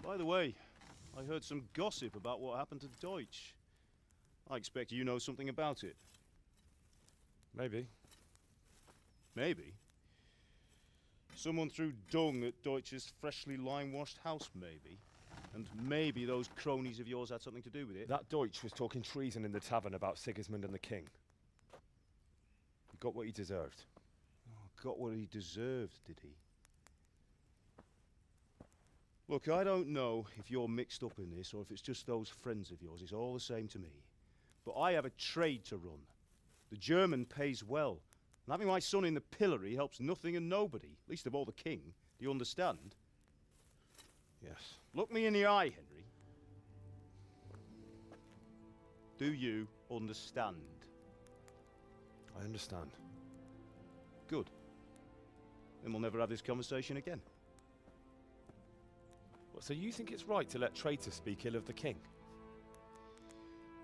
Speaker 5: By the way, I heard some gossip about what happened to Deutsch. I expect you know something about it.
Speaker 6: Maybe.
Speaker 5: Maybe? Someone threw dung at Deutsch's freshly lime-washed house, maybe? And maybe those cronies of yours had something to do with it?
Speaker 6: That Deutsch was talking treason in the tavern about Sigismund and the king. He got what he deserved.
Speaker 5: Oh, got what he deserved, did he? Look, I don't know if you're mixed up in this or if it's just those friends of yours. It's all the same to me. But I have a trade to run. The German pays well. And having my son in the pillory helps nothing and nobody, least of all the king. Do you understand?
Speaker 6: Yes.
Speaker 5: Look me in the eye, Henry. Do you understand?
Speaker 6: I understand.
Speaker 5: Good. Then we'll never have this conversation again.
Speaker 6: What, so you think it's right to let traitors speak ill of the king?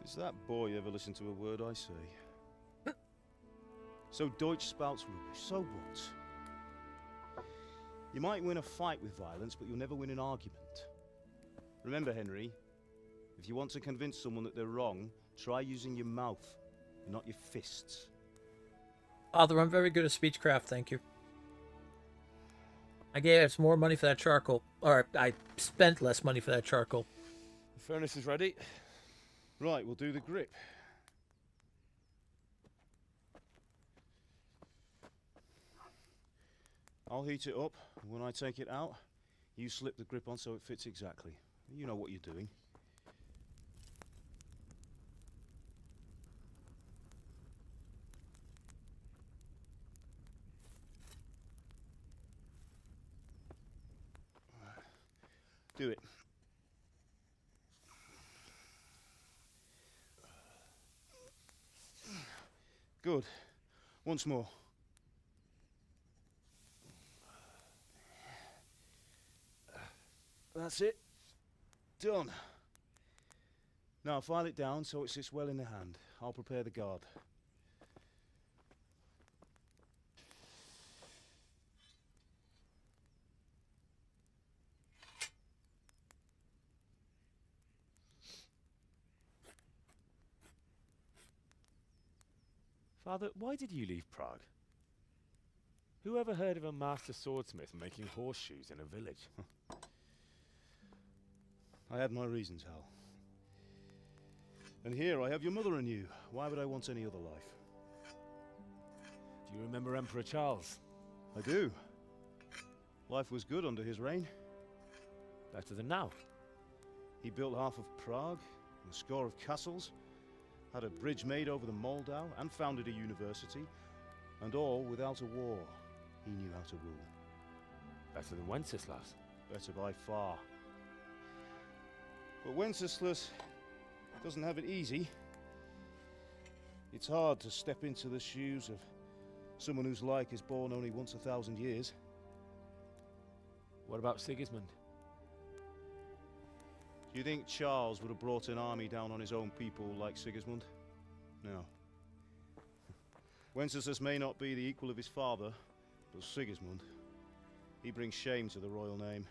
Speaker 5: Does that boy ever listen to a word I say? So Deutsch spouts rubbish, so what? You might win a fight with violence, but you'll never win an argument. Remember, Henry, if you want to convince someone that they're wrong, try using your mouth, not your fists.
Speaker 2: Father, I'm very good at speechcraft, thank you. I gave us more money for that charcoal. Or, I spent less money for that charcoal.
Speaker 6: The furnace is ready.
Speaker 5: Right, we'll do the grip. I'll heat it up, and when I take it out, you slip the grip on so it fits exactly. You know what you're doing. Do it. Good. Once more. That's it. Done. Now file it down so it sits well in the hand. I'll prepare the guard.
Speaker 6: Father, why did you leave Prague? Who ever heard of a master swordsmith making horseshoes in a village?
Speaker 5: I had my reasons, Hal. And here I have your mother and you. Why would I want any other life?
Speaker 6: Do you remember Emperor Charles?
Speaker 5: I do. Life was good under his reign.
Speaker 6: Better than now.
Speaker 5: He built half of Prague, and a score of castles, had a bridge made over the Moldau, and founded a university, and all without a war. He knew how to rule.
Speaker 6: Better than Wenceslas.
Speaker 5: Better by far. But Wenceslas doesn't have it easy. It's hard to step into the shoes of someone whose like is born only once 1,000 years.
Speaker 6: What about Sigismund?
Speaker 5: Do you think Charles would have brought an army down on his own people like Sigismund? No. Wenceslas may not be the equal of his father, but Sigismund, he brings shame to the royal name.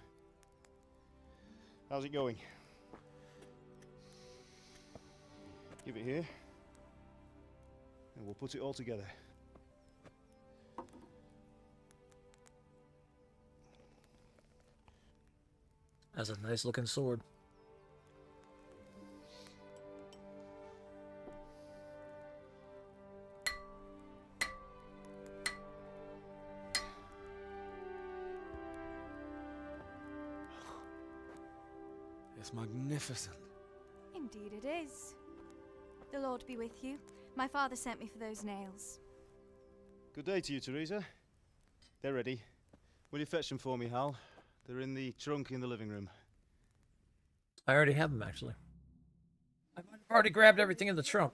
Speaker 5: How's it going? Give it here, and we'll put it all together.
Speaker 2: That's a nice looking sword.
Speaker 6: It's magnificent.
Speaker 4: Indeed it is. The Lord be with you. My father sent me for those nails.
Speaker 5: Good day to you, Teresa. They're ready. Will you fetch them for me, Hal? They're in the trunk in the living room.
Speaker 2: I already have them, actually. I might have Already grabbed everything in the trunk.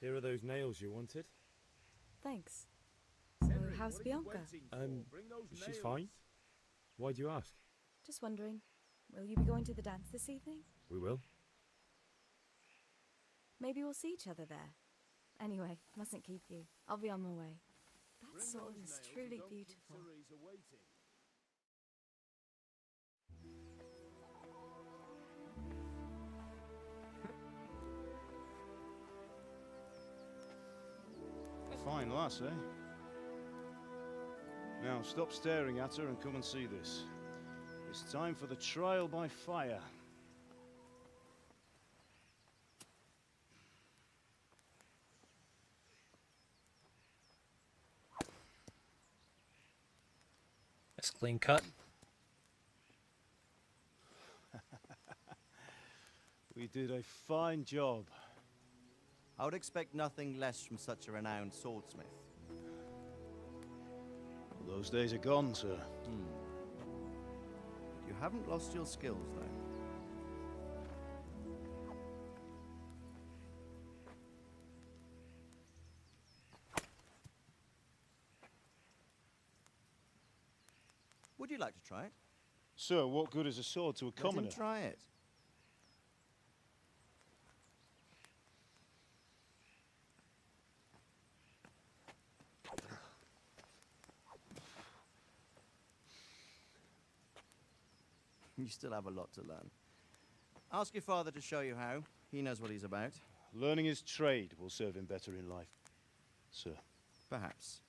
Speaker 6: Here are those nails you wanted.
Speaker 3: Thanks. So, how's Bianca?
Speaker 6: She's fine. Why do you ask?
Speaker 3: Just wondering, will you be going to the dance this evening?
Speaker 6: We will.
Speaker 3: Maybe we'll see each other there. Anyway, mustn't keep you. I'll be on my way. That sword is truly beautiful.
Speaker 5: Fine lass, eh? Now, stop staring at her and come and see this. It's time for the trial by fire.
Speaker 2: That's clean cut.
Speaker 5: We did a fine job.
Speaker 8: I would expect nothing less from such a renowned swordsmith.
Speaker 5: Well, those days are gone, sir.
Speaker 8: You haven't lost your skills, though. Would you like to try it?
Speaker 5: Sir, what good is a sword to a commoner?
Speaker 8: Let him try it. You still have a lot to learn. Ask your father to show you how. He knows what he's about.
Speaker 5: Learning his trade will serve him better in life, sir.
Speaker 8: Perhaps.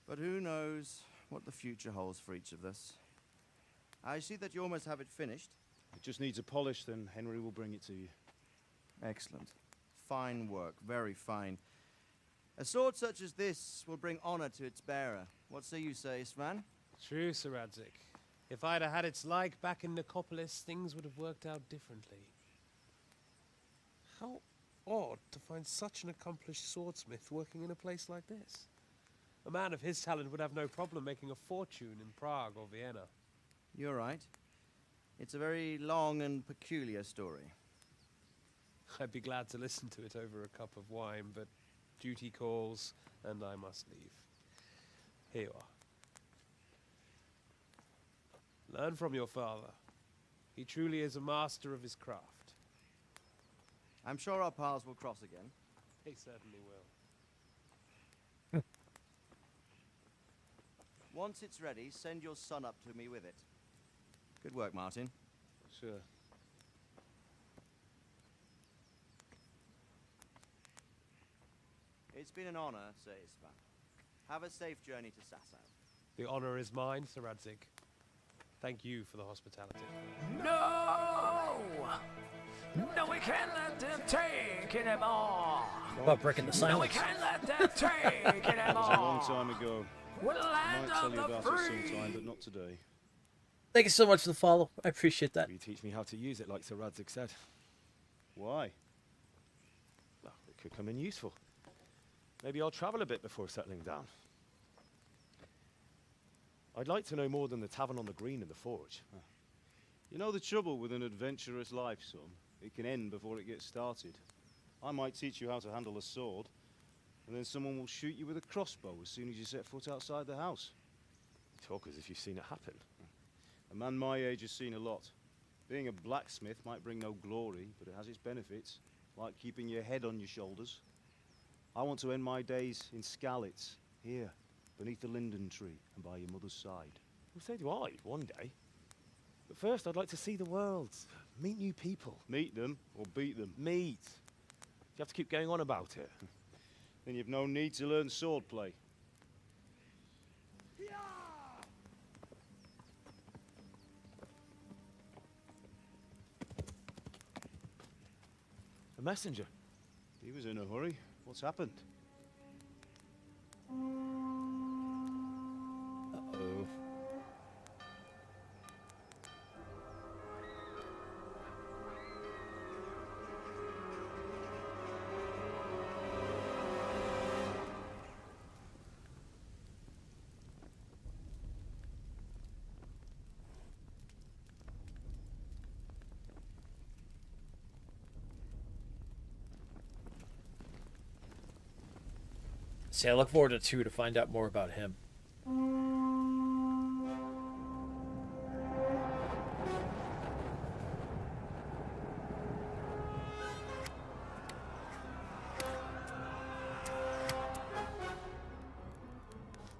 Speaker 8: But who knows what the future holds for each of us. I see that you almost have it finished.
Speaker 5: It just needs a polish, then Henry will bring it to you.
Speaker 8: Excellent. Fine work, very fine. A sword such as this will bring honor to its bearer. What say you, Svan?
Speaker 22: True, Sir Radzik. If I'd have had its like back in Nicopolis, things would have worked out differently. How odd to find such an accomplished swordsmith working in a place like this. A man of his talent would have no problem making a fortune in Prague or Vienna.
Speaker 8: You're right. It's a very long and peculiar story.
Speaker 22: I'd be glad to listen to it over a cup of wine, but duty calls, and I must leave. Here you are. Learn from your father. He truly is a master of his craft.
Speaker 8: I'm sure our paths will cross again.
Speaker 22: He certainly will.
Speaker 8: Once it's ready, send your son up to me with it. Good work, Martin.
Speaker 5: Sure.
Speaker 8: It's been an honor, Sir Isvan. Have a safe journey to Sasau.
Speaker 22: The honor is mine, Sir Radzik. Thank you for the hospitality.
Speaker 23: No! No, we can't let them take anymore!
Speaker 2: About breaking the silence.
Speaker 23: No, we can't let them take anymore!
Speaker 5: That was a long time ago.
Speaker 23: We'll
Speaker 5: I
Speaker 23: land
Speaker 5: might tell
Speaker 23: of
Speaker 5: you
Speaker 23: the
Speaker 5: about
Speaker 23: free!
Speaker 5: it sometime, but not today.
Speaker 2: Thank you so much for the follow. I appreciate that.
Speaker 6: You teach me how to use it like Sir Radzik said.
Speaker 5: Why?
Speaker 6: Well, it could come in useful. Maybe I'll travel a bit before settling down. I'd like to know more than the tavern on the green and the forge.
Speaker 5: You know the trouble with an adventurous life, son? It can end before it gets started. I might teach you how to handle a sword, and then someone will shoot you with a crossbow as soon as you set foot outside the house.
Speaker 6: You talk as if you've seen it happen.
Speaker 5: A man my age has seen a lot. Being a blacksmith might bring no glory, but it has its benefits, like keeping your head on your shoulders. I want to end my days in Skalitz, here, beneath the linden tree and by your mother's side.
Speaker 6: Well, so do I, one day. But first, I'd like to see the world, meet new people.
Speaker 5: Meet them or beat them?
Speaker 6: Meet. You have to keep going on about it.
Speaker 5: Then you've no need to learn swordplay.
Speaker 6: A messenger.
Speaker 5: He was in a hurry. What's happened?
Speaker 2: Uh-oh. See, I look forward to 2 to find out more about him.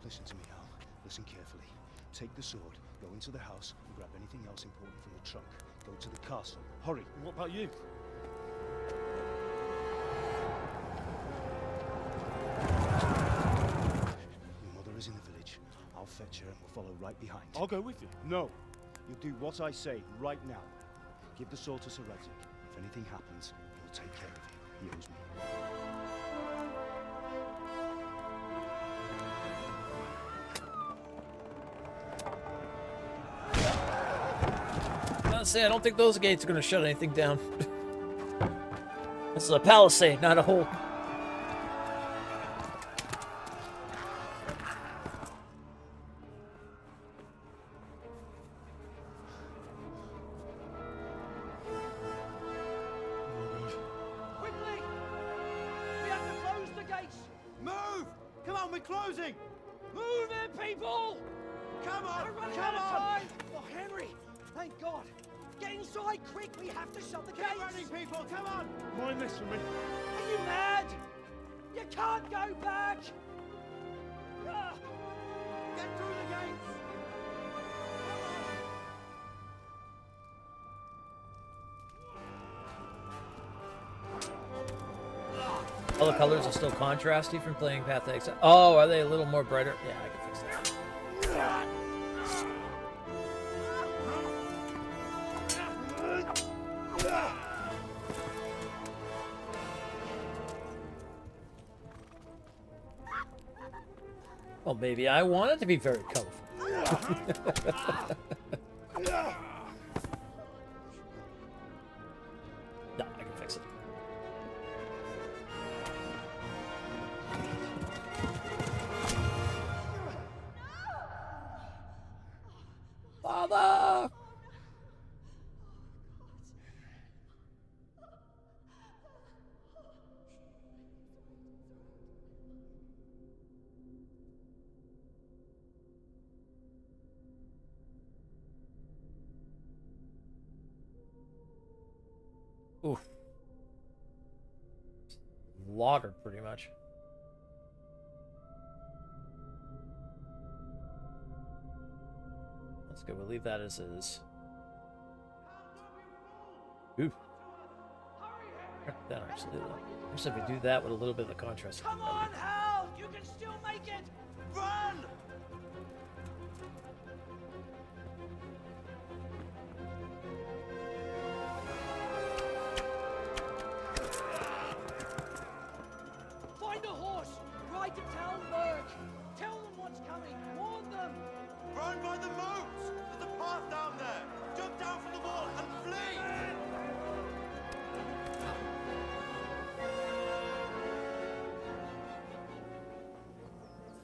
Speaker 5: Listen to me, Al. Listen carefully. Take the sword, go into the house, and grab anything else important from the trunk. Go to the castle. Hurry.
Speaker 7: And what about you?
Speaker 5: Your mother is in the village. I'll fetch her and we'll follow right behind.
Speaker 7: I'll go with you.
Speaker 5: No. You'll do what I say right now. Give the sword to Sir Radzik. If anything happens, he'll take care of you. He owes me.
Speaker 2: Honestly, I don't think those gates are going to shut anything down. This is a palisade, not a hole.
Speaker 17: Quickly! We have to close the gates! Move! Come on, we're closing! Move it, people! Come on! We're running out of time! Oh, Henry! Thank God! Get inside, quick! We have to shut the gates! Get running, people! Come on!
Speaker 7: Mind this for me.
Speaker 17: Are you mad? You can't go back! Ah! Get through the gates!
Speaker 2: All the colors are still contrasty from playing Path to Exile. Oh, are they a little more brighter? Yeah, I can fix that. Well, maybe I want it to be very colorful. No, I can fix it. Father! Oof. Slaughtered, pretty much. That's good. We'll leave that as is. Ooh. That actually. Just if we do that with a little bit of the contrast.
Speaker 17: Come on, Hal! You can still make it! Run! Find a horse! Ride to Talberg! Tell them what's coming! Warn them! Run by the moats! There's a path down there! Jump down from the wall and flee!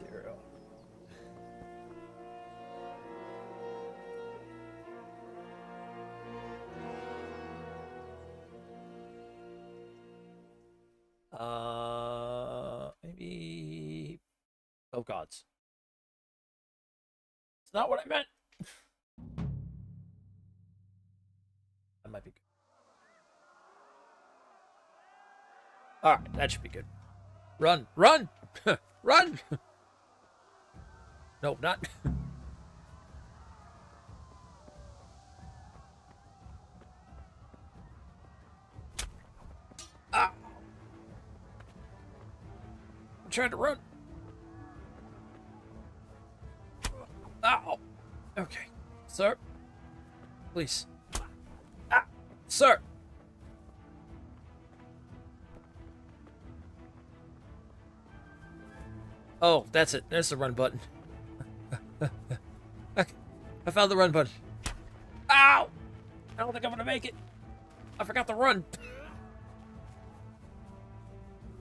Speaker 2: Zero. Maybe. Oh gods. It's not what I meant. That might be good. Alright, that should be good. Run! Run! Run! Nope, not. Ah! I'm trying to run. Ow! Okay. Sir? Please. Ah! Sir! Oh, that's it. There's the run button. Okay. I found the run button. Ow! I don't think I'm gonna make it. I forgot to run.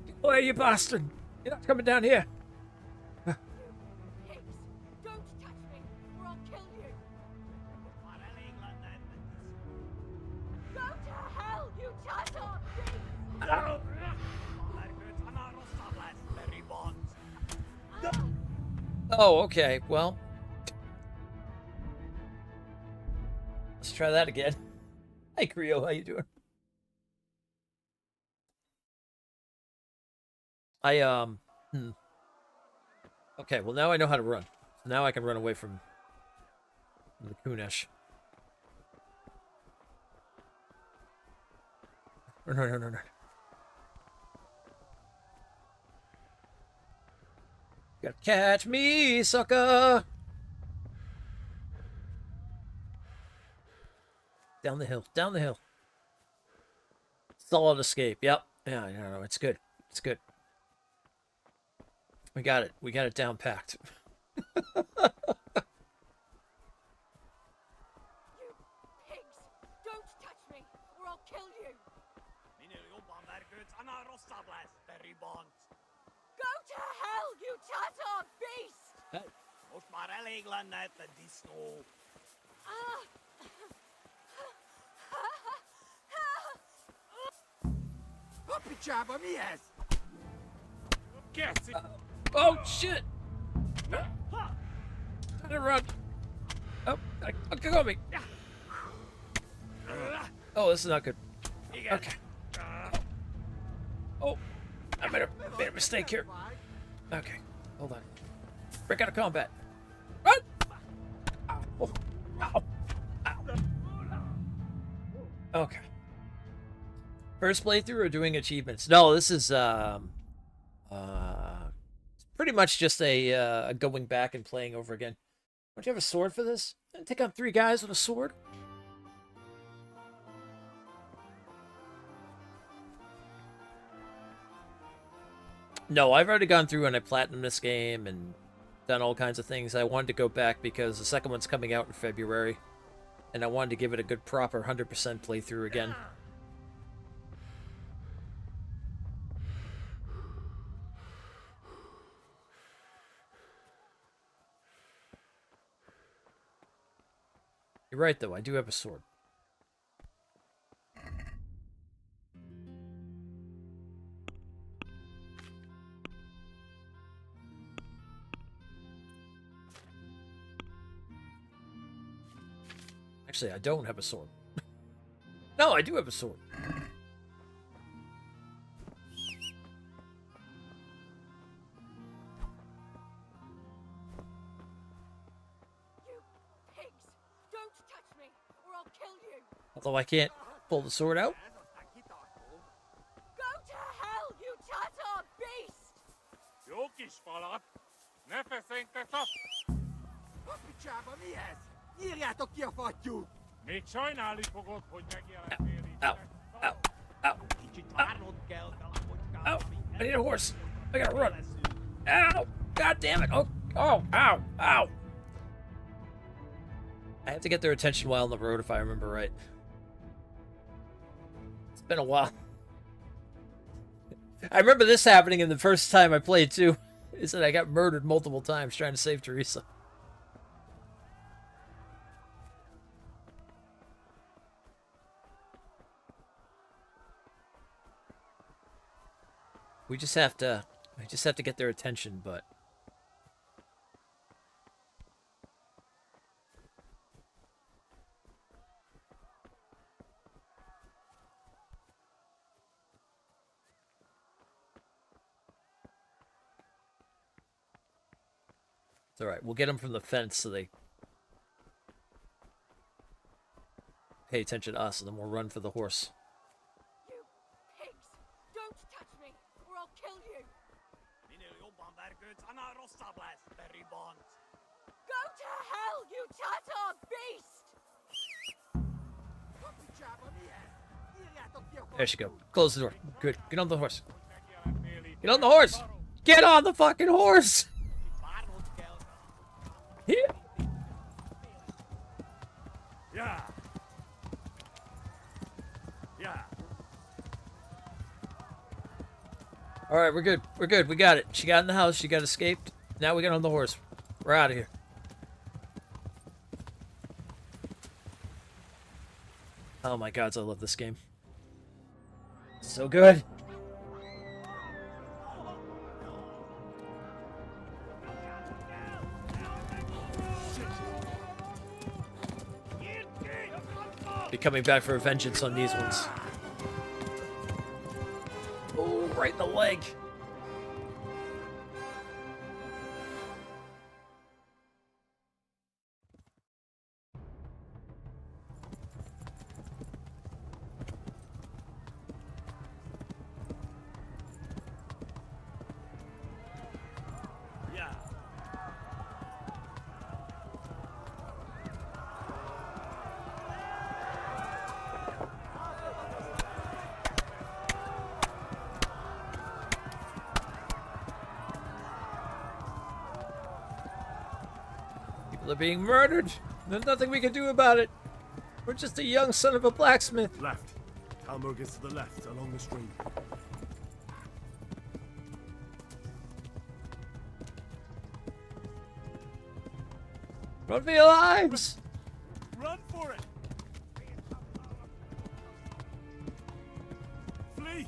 Speaker 2: Get away, you bastard! You're not coming down here.
Speaker 17: Pigs! Don't touch me, or I'll kill you! Go to hell, you Tatar!
Speaker 2: Ow! Oh, okay. Well, let's try that again. Hi, Creo. How you doing? Okay, well now I know how to run. So now I can run away from the Kunesh. Run, run, run, run, run. You gotta catch me, sucker! Down the hill, down the hill. Solid escape, yep. Yeah, no, it's good. It's good. We got it. We got it down packed.
Speaker 4: You pigs! Don't touch me, or I'll kill you! Go to hell, you Tatar beast!
Speaker 2: Oh, shit! I didn't run. Oh, go me. Oh, this is not good. Okay. Oh, I made a mistake here. Okay, hold on. Break out of combat. Run! Ow. Ow. Ow. Okay. First playthrough or doing achievements? No, this is pretty much just a going back and playing over again. Don't you have a sword for this? Take on 3 guys with a sword? No, I've already gone through and I platinumed this game and done all kinds of things. I wanted to go back because the second one's coming out in February, and I wanted to give it a good proper 100% playthrough again. You're right, though. I do have a sword. Actually, I don't have a sword. No, I do have a sword. Although I can't pull the sword out.
Speaker 4: Go to hell, you Tatar beast!
Speaker 19: Írjátok ki a fattyút! Még sajnálni fogod, hogy megjelentél itt.
Speaker 2: Ow. Ow. Ow.
Speaker 19: Kicsit várnod kell,
Speaker 2: Ow. I need a horse. I gotta run. Ow. God damn it. Oh. Oh. Ow. Ow. I have to get their attention while on the road if I remember right. It's been a while. I remember this happening in the first time I played too. Is that I got murdered multiple times trying to save Teresa. We just have to get their attention, but it's all right. We'll get them from the fence so they pay attention to us, and then we'll run for the horse.
Speaker 4: You pigs! Don't touch me, or I'll kill you! Go to hell, you Tatar beast!
Speaker 2: There she go. Close the door. Good. Get on the horse. Get on the horse! Get on the fucking horse! Here.
Speaker 19: Yeah. Yeah.
Speaker 2: All right, we're good. We're good. We got it. She got in the house. She got escaped. Now we get on the horse. We're out of here. Oh my God, I love this game. So good. Be coming back for vengeance on these ones. Oh, right in the leg. People are being murdered. There's nothing we can do about it. We're just a young son of a blacksmith.
Speaker 7: Left. Talmberg is to the left, along the stream.
Speaker 2: Run for your lives!
Speaker 7: Run for it! Flee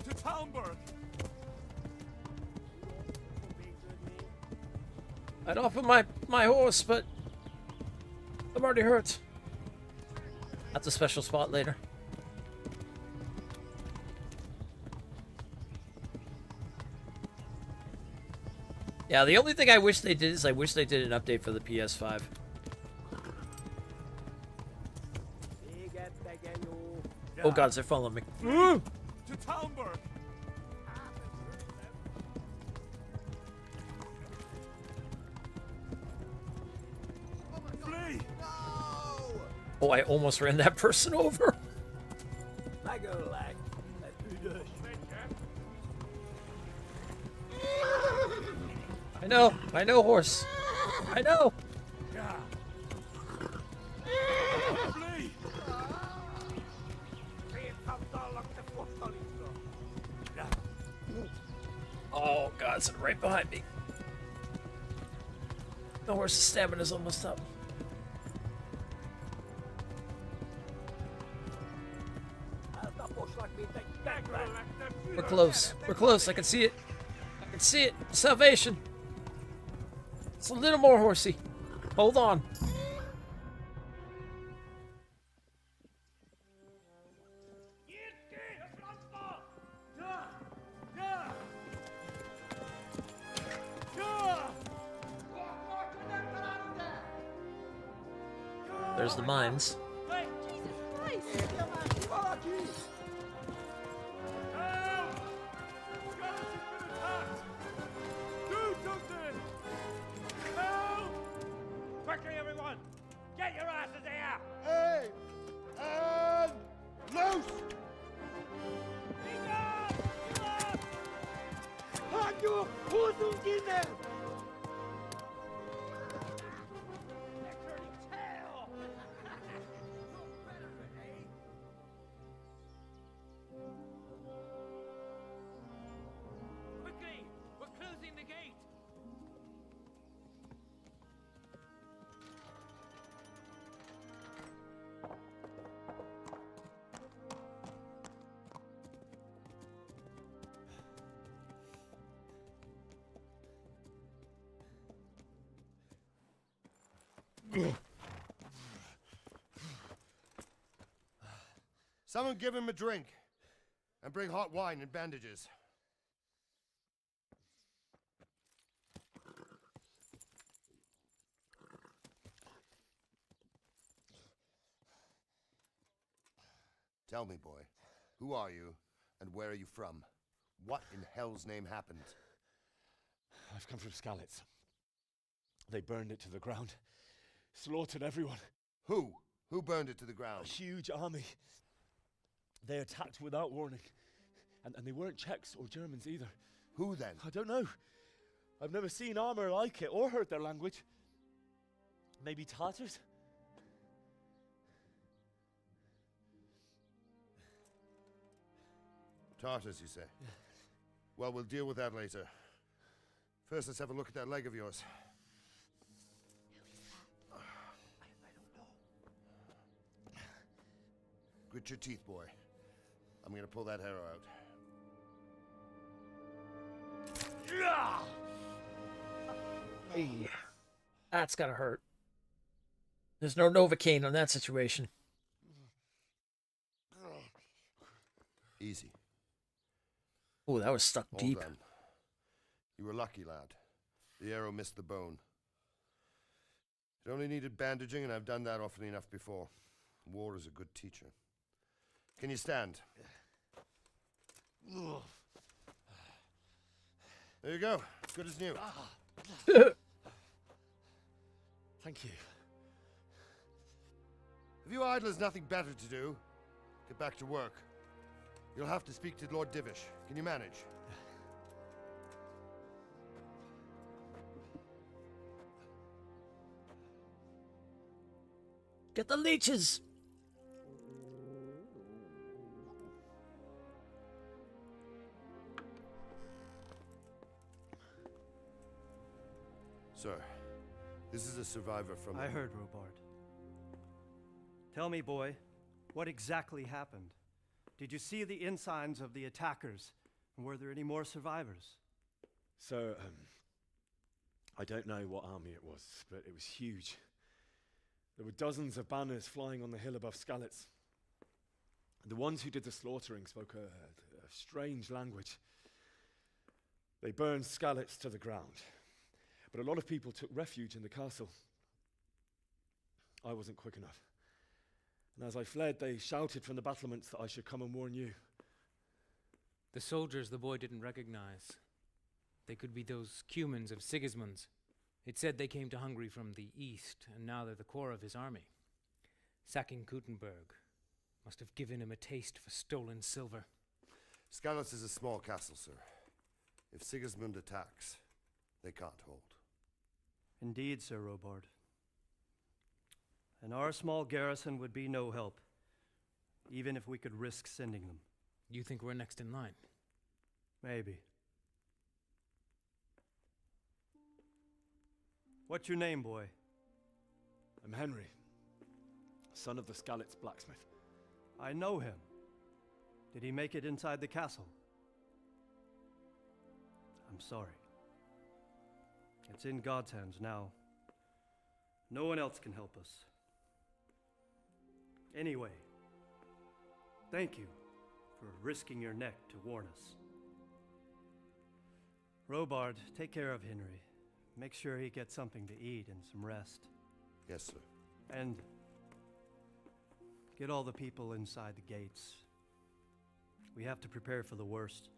Speaker 7: to Talmberg!
Speaker 2: I'd offer my horse, but I'm already hurt. That's a special spot later. Yeah, the only thing I wish they did is I wish they did an update for the PS5. Oh god, they're following me.
Speaker 7: To Talmberg! Flee!
Speaker 2: Oh, I almost ran that person over.
Speaker 23: I go like, let's do this.
Speaker 2: I know, horse. I know.
Speaker 7: Flee!
Speaker 2: Oh god, it's right behind me. The horse's stamina's almost up. We're close. We're close. I can see it. I can see it. Salvation. It's a little more horsey. Hold on. There's the mines.
Speaker 19: Quickly, everyone! Get your asses here!
Speaker 17: Hey! And loose! Halt your Hosen inne!
Speaker 21: Quickly! We're closing the gate!
Speaker 9: Someone give him a drink. And bring hot wine and bandages. Tell me, boy, who are you and where are you from? What in hell's name happened?
Speaker 6: I've come from Skalitz. They burned it to the ground. Slaughtered everyone.
Speaker 9: Who? Who burned it to the ground?
Speaker 6: A huge army. They attacked without warning. And they weren't Czechs or Germans either.
Speaker 9: Who then?
Speaker 6: I don't know. I've never seen armor like it or heard their language. Maybe Tatars?
Speaker 9: Tartars, you say? Yeah. Well, we'll deal with that later. First, let's have a look at that leg of yours. Grit your teeth, boy. I'm gonna pull that arrow out.
Speaker 2: Hey, that's gotta hurt. There's no Novocaine on that situation.
Speaker 9: Easy.
Speaker 2: Oh, that was stuck
Speaker 9: All
Speaker 2: deep.
Speaker 9: done. You were lucky, lad. The arrow missed the bone. It only needed bandaging, and I've done that often enough before. War is a good teacher. Can you stand? There you go. Good as new.
Speaker 6: Thank you.
Speaker 9: If you idlers nothing better to do, get back to work. You'll have to speak to Lord Divish. Can you manage?
Speaker 2: Get the leeches!
Speaker 9: Sir, this is a survivor from...
Speaker 11: I heard, Robard. Tell me, boy, what exactly happened? Did you see the ensigns of the attackers? And were there any more survivors?
Speaker 6: So, I don't know what army it was, but it was huge. There were dozens of banners flying on the hill above Skalitz. The ones who did the slaughtering spoke a strange language. They burned Skalitz to the ground, but a lot of people took refuge in the castle. I wasn't quick enough. And as I fled, they shouted from the battlements that I should come and warn you.
Speaker 12: The soldiers the boy didn't recognize. They could be those Cumans of Sigismund's. It said they came to Hungary from the east, and now they're the core of his army. Sacking Gutenberg must have given him a taste for stolen silver.
Speaker 9: Skalitz is a small castle, sir. If Sigismund attacks, they can't hold.
Speaker 11: Indeed, Sir Robard. And our small garrison would be no help, even if we could risk sending them.
Speaker 12: You think we're next in line?
Speaker 11: Maybe. What's your name, boy?
Speaker 6: I'm Henry, son of the Skalitz blacksmith.
Speaker 11: I know him. Did he make it inside the castle? I'm sorry. It's in God's hands now. No one else can help us. Anyway, thank you for risking your neck to warn us. Robard, take care of Henry. Make sure he gets something to eat and some rest.
Speaker 9: Yes, sir.
Speaker 11: And get all the people inside the gates. We have to prepare for the worst.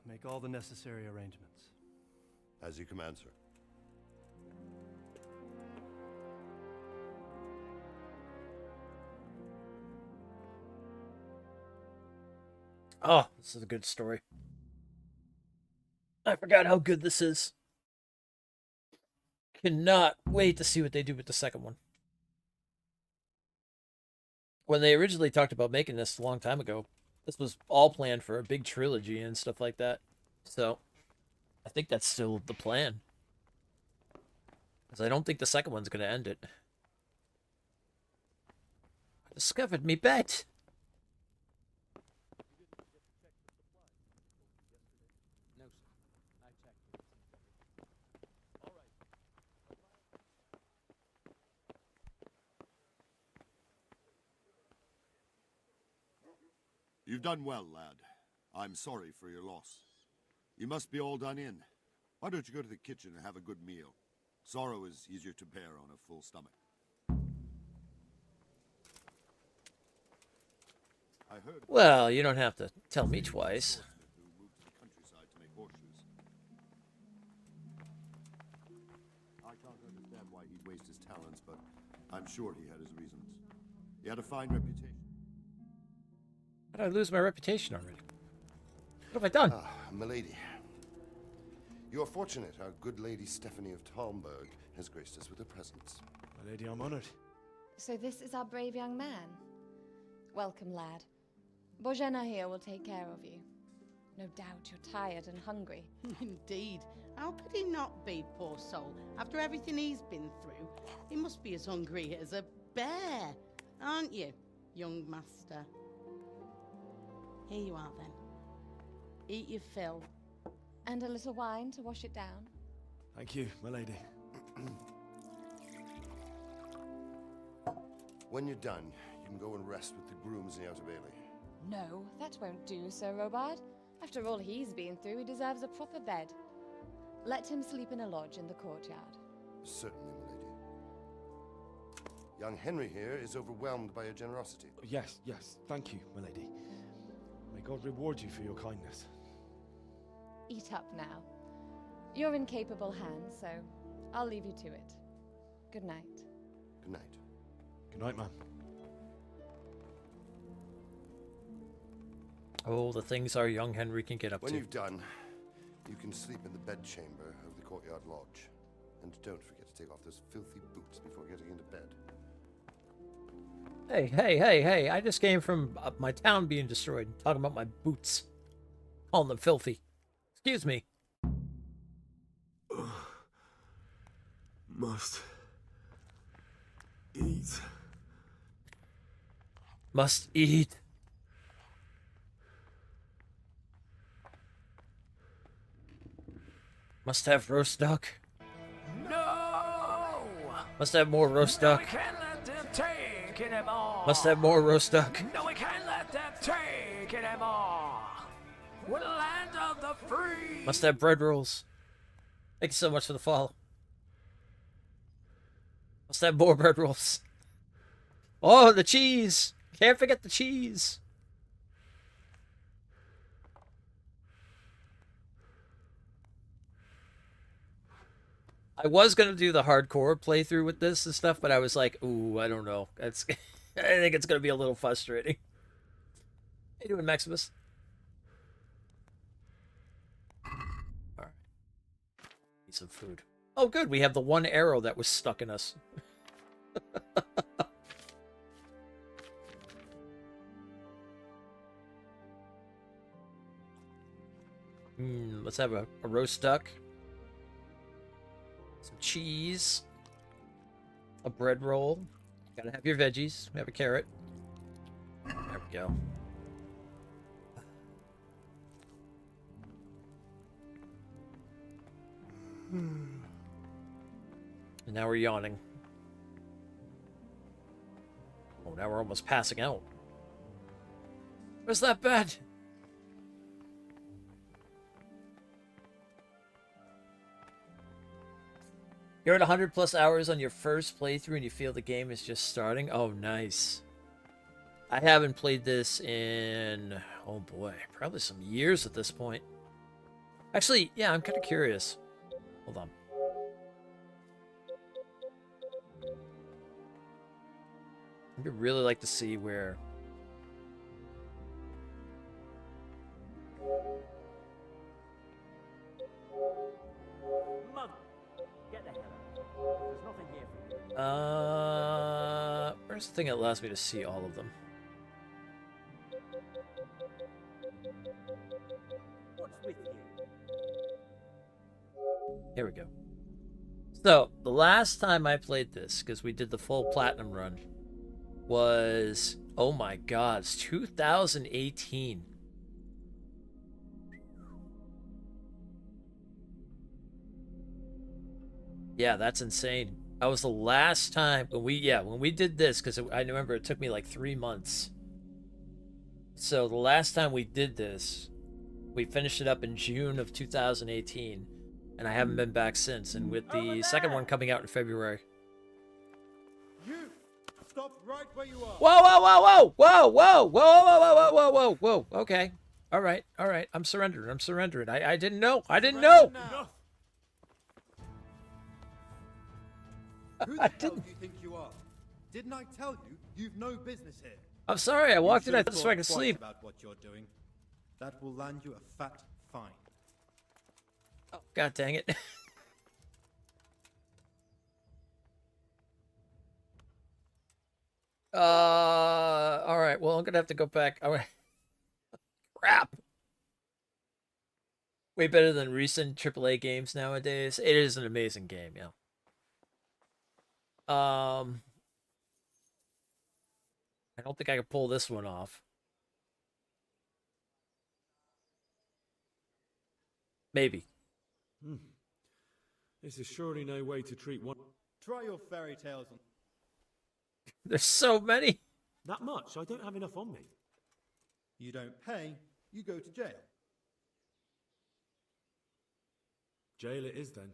Speaker 11: Make all the necessary arrangements.
Speaker 9: As you command, sir.
Speaker 2: Oh, this is a good story. I forgot how good this is. Cannot wait to see what they do with the second one. When they originally talked about making this a long time ago, this was all planned for a big trilogy and stuff like that. So, I think that's still the plan. Because I don't think the second one's going to end it. I discovered me bet.
Speaker 12: No, sir. I checked.
Speaker 13: You've done well, lad. I'm sorry for your loss. You must be all done in. Why don't you go to the kitchen and have a good meal? Sorrow is easier to bear on a full stomach. I heard.
Speaker 2: Well, you don't have to tell me twice.
Speaker 13: Who moved to the countryside to make horseshoes. I can't understand why he'd waste his talents, but I'm sure he had his reasons. He had a fine reputation.
Speaker 2: How did I lose my reputation already? What have I done?
Speaker 9: Ah, milady. You're fortunate our good lady Stephanie of Talmberg has graced us with her presence.
Speaker 6: My lady, I'm honored.
Speaker 20: So this is our brave young man. Welcome, lad. Bozhena here will take care of you. No doubt you're tired and hungry.
Speaker 10: Indeed. How could he not be, poor soul? After everything he's been through, he must be as hungry as a bear, aren't you, young master? Here you are, then. Eat your fill.
Speaker 20: And a little wine to wash it down.
Speaker 6: Thank you, my lady.
Speaker 9: When you're done, you can go and rest with the grooms in the Outer Bailey.
Speaker 20: No, that won't do, Sir Robard. After all he's been through, he deserves a proper bed. Let him sleep in a lodge in the courtyard.
Speaker 9: Certainly, milady. Young Henry here is overwhelmed by your generosity.
Speaker 6: Yes, yes, thank you, milady. May God reward you for your kindness.
Speaker 20: Eat up now. You're in capable hands, so I'll leave you to it. Good night.
Speaker 9: Good night.
Speaker 6: Good night, ma'am.
Speaker 2: Oh, the things our young Henry can get up
Speaker 9: When
Speaker 2: to.
Speaker 9: you've done, you can sleep in the bedchamber of the courtyard lodge. And don't forget to take off those filthy boots before getting into bed.
Speaker 2: Hey, hey, hey, hey, I just came from my town being destroyed. Talking about my boots. Calling them filthy. Excuse me.
Speaker 22: Must eat.
Speaker 2: Must eat. Must have roast duck.
Speaker 23: No!
Speaker 2: Must have more roast duck.
Speaker 23: We can't let them take it anymore.
Speaker 2: Must have more roast duck.
Speaker 23: No, we can't let them take it anymore. We're the land of the free.
Speaker 2: Must have bread rolls. Thank you so much for the follow. Must have more bread rolls. Oh, the cheese. Can't forget the cheese. I was going to do the hardcore playthrough with this and stuff, but I was like, ooh, I don't know. That's, I think it's going to be a little frustrating. How you doing, Maximus? All right. Need some food. Oh, good. We have the one arrow that was stuck in us. Let's have a roast duck. Some cheese. A bread roll. Gotta have your veggies. We have a carrot. There we go. And now we're yawning. Oh, now we're almost passing out. Where's that bed? You're at 100 plus hours on your first playthrough and you feel the game is just starting? Oh, nice. I haven't played this in, oh boy, probably some years at this point. Actually, yeah, I'm kind of curious. Hold on. I'd really like to see where...
Speaker 17: Mother, get the hell out. There's nothing here for you.
Speaker 2: Where's the thing that allows me to see all of them?
Speaker 17: What's with you?
Speaker 2: Here we go. So, the last time I played this, because we did the full platinum run, was, oh my god, it's 2018. Yeah, that's insane. That was the last time when we did this, because I remember it took me like 3 months. So the last time we did this, we finished it up in June of 2018, and I haven't been back since. And with the second one coming out in February.
Speaker 5: You stop right where you are.
Speaker 2: Whoa, whoa, whoa, whoa, whoa, whoa, whoa, whoa, whoa, whoa, whoa, whoa. Okay, all right. I'm surrendering. I didn't know.
Speaker 14: Who the hell do you think you are? Didn't I tell you you've no business here?
Speaker 2: I'm sorry. I walked in. I thought
Speaker 14: You've
Speaker 2: so I could
Speaker 14: thought
Speaker 2: sleep.
Speaker 14: twice about what you're doing. That will land you a fat fine.
Speaker 2: Oh, god dang it. All right. Well, I'm gonna have to go back. Crap. Way better than recent AAA games nowadays. It is an amazing game, yeah. I don't think I can pull this one off. Maybe.
Speaker 6: This is surely no way to treat one.
Speaker 14: Try your fairy tales on.
Speaker 2: There's so many.
Speaker 7: That much? I don't have enough on me.
Speaker 14: You don't pay, you go to jail.
Speaker 7: Jail it is then.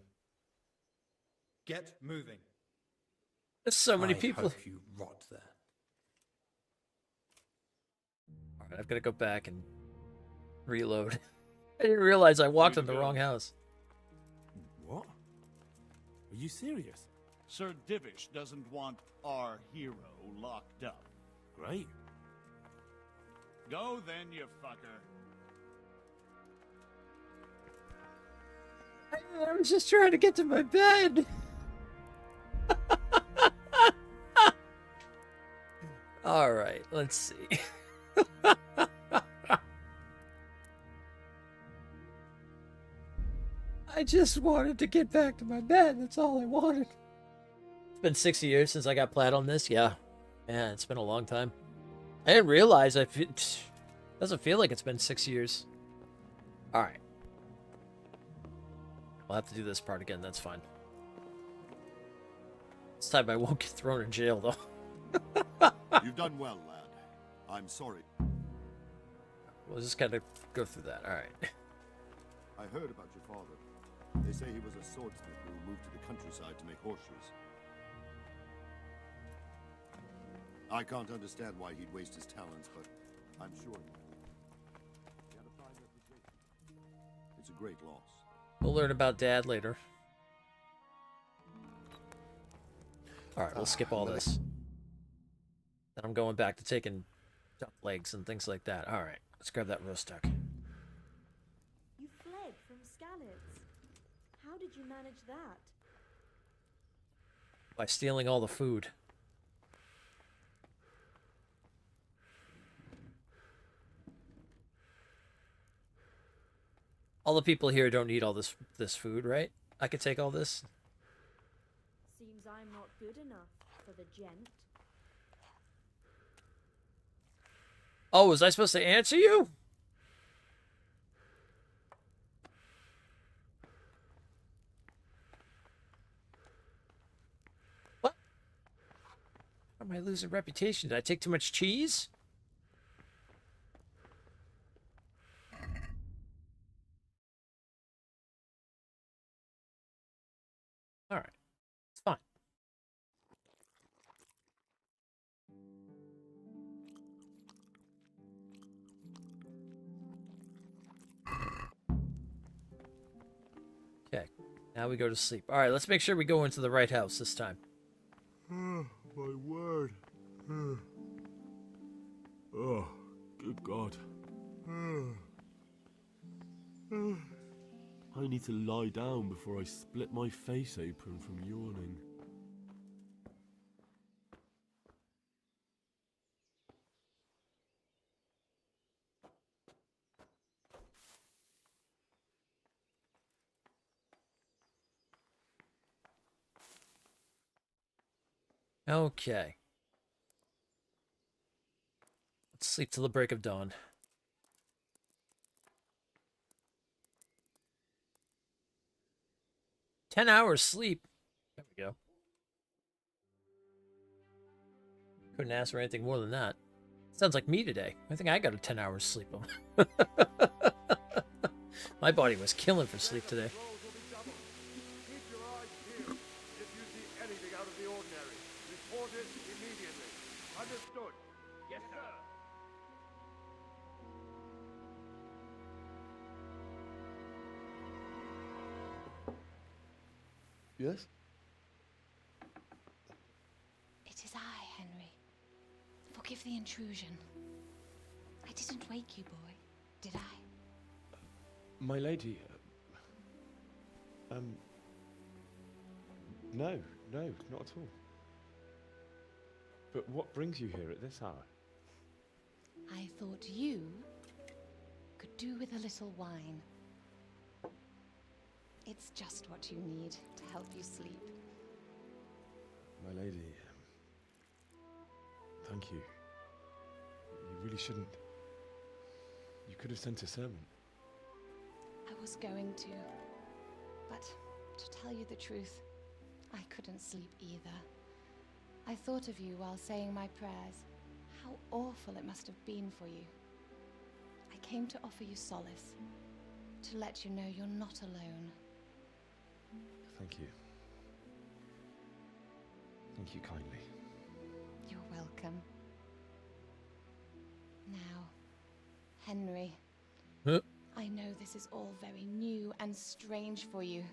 Speaker 14: Get moving.
Speaker 2: There's so many
Speaker 14: I
Speaker 2: people.
Speaker 14: hope you rot there.
Speaker 2: Alright, I've got to go back and reload. I didn't realize I walked in the wrong house.
Speaker 7: What? Are you serious?
Speaker 15: Sir Divish doesn't want our hero locked up.
Speaker 7: Great.
Speaker 15: Go then, you fucker.
Speaker 2: I was just trying to get to my bed. All right, let's see. I just wanted to get back to my bed. That's all I wanted. It's been 6 years since I got plat on this. Yeah, it's been a long time. I didn't realize doesn't feel like it's been 6 years. All right. I'll have to do this part again. That's fine. This time I won't get thrown in jail, though.
Speaker 13: You've done well, lad. I'm sorry.
Speaker 2: We'll just kind of go through that. All right.
Speaker 13: I heard about your father. They say he was a swordsmith who moved to the countryside to make horseshoes. I can't understand why he'd waste his talents, but I'm sure he had a fine reputation. It's a great loss.
Speaker 2: We'll learn about Dad later. Alright, we'll skip all this. Then I'm going back to taking duck legs and things like that. Alright, let's grab that roast duck.
Speaker 16: You fled from Skalitz. How did you manage that?
Speaker 2: By stealing all the food. All the people here don't need all this food, right? I could take all this.
Speaker 16: Seems I'm not good enough for the gent.
Speaker 2: Oh, was I supposed to answer you? What? Am I losing reputation? Did I take too much cheese? All right, it's fine. Okay, now we go to sleep. All right, let's make sure we go into the right house this time.
Speaker 7: My word. Oh, good God. I need to lie down before I split my face open from yawning.
Speaker 2: Okay. Let's sleep till the break of dawn. "10 hours sleep." There we go. Couldn't ask for anything more than that. Sounds like me today. I think I got a 10 hours sleep. My body was killing for sleep today.
Speaker 9: Keep your eyes peeled. If you see anything out of the ordinary, report it immediately. Understood? Yes, sir.
Speaker 18: Yes?
Speaker 20: It is I, Henry. Forgive the intrusion. I didn't wake you, boy, did I?
Speaker 6: My lady, no, not at all. But what brings you here at this hour?
Speaker 20: I thought you could do with a little wine. It's just what you need to help you sleep.
Speaker 6: My lady, thank you. You really shouldn't. You could have sent a servant.
Speaker 20: I was going to, but to tell you the truth, I couldn't sleep either. I thought of you while saying my prayers. How how awful it must have been for you. I came to offer you solace, to let you know you're not alone.
Speaker 1: Thank you. Thank you kindly.
Speaker 20: You're welcome. Now, Henry, I know this is all very new and strange for you,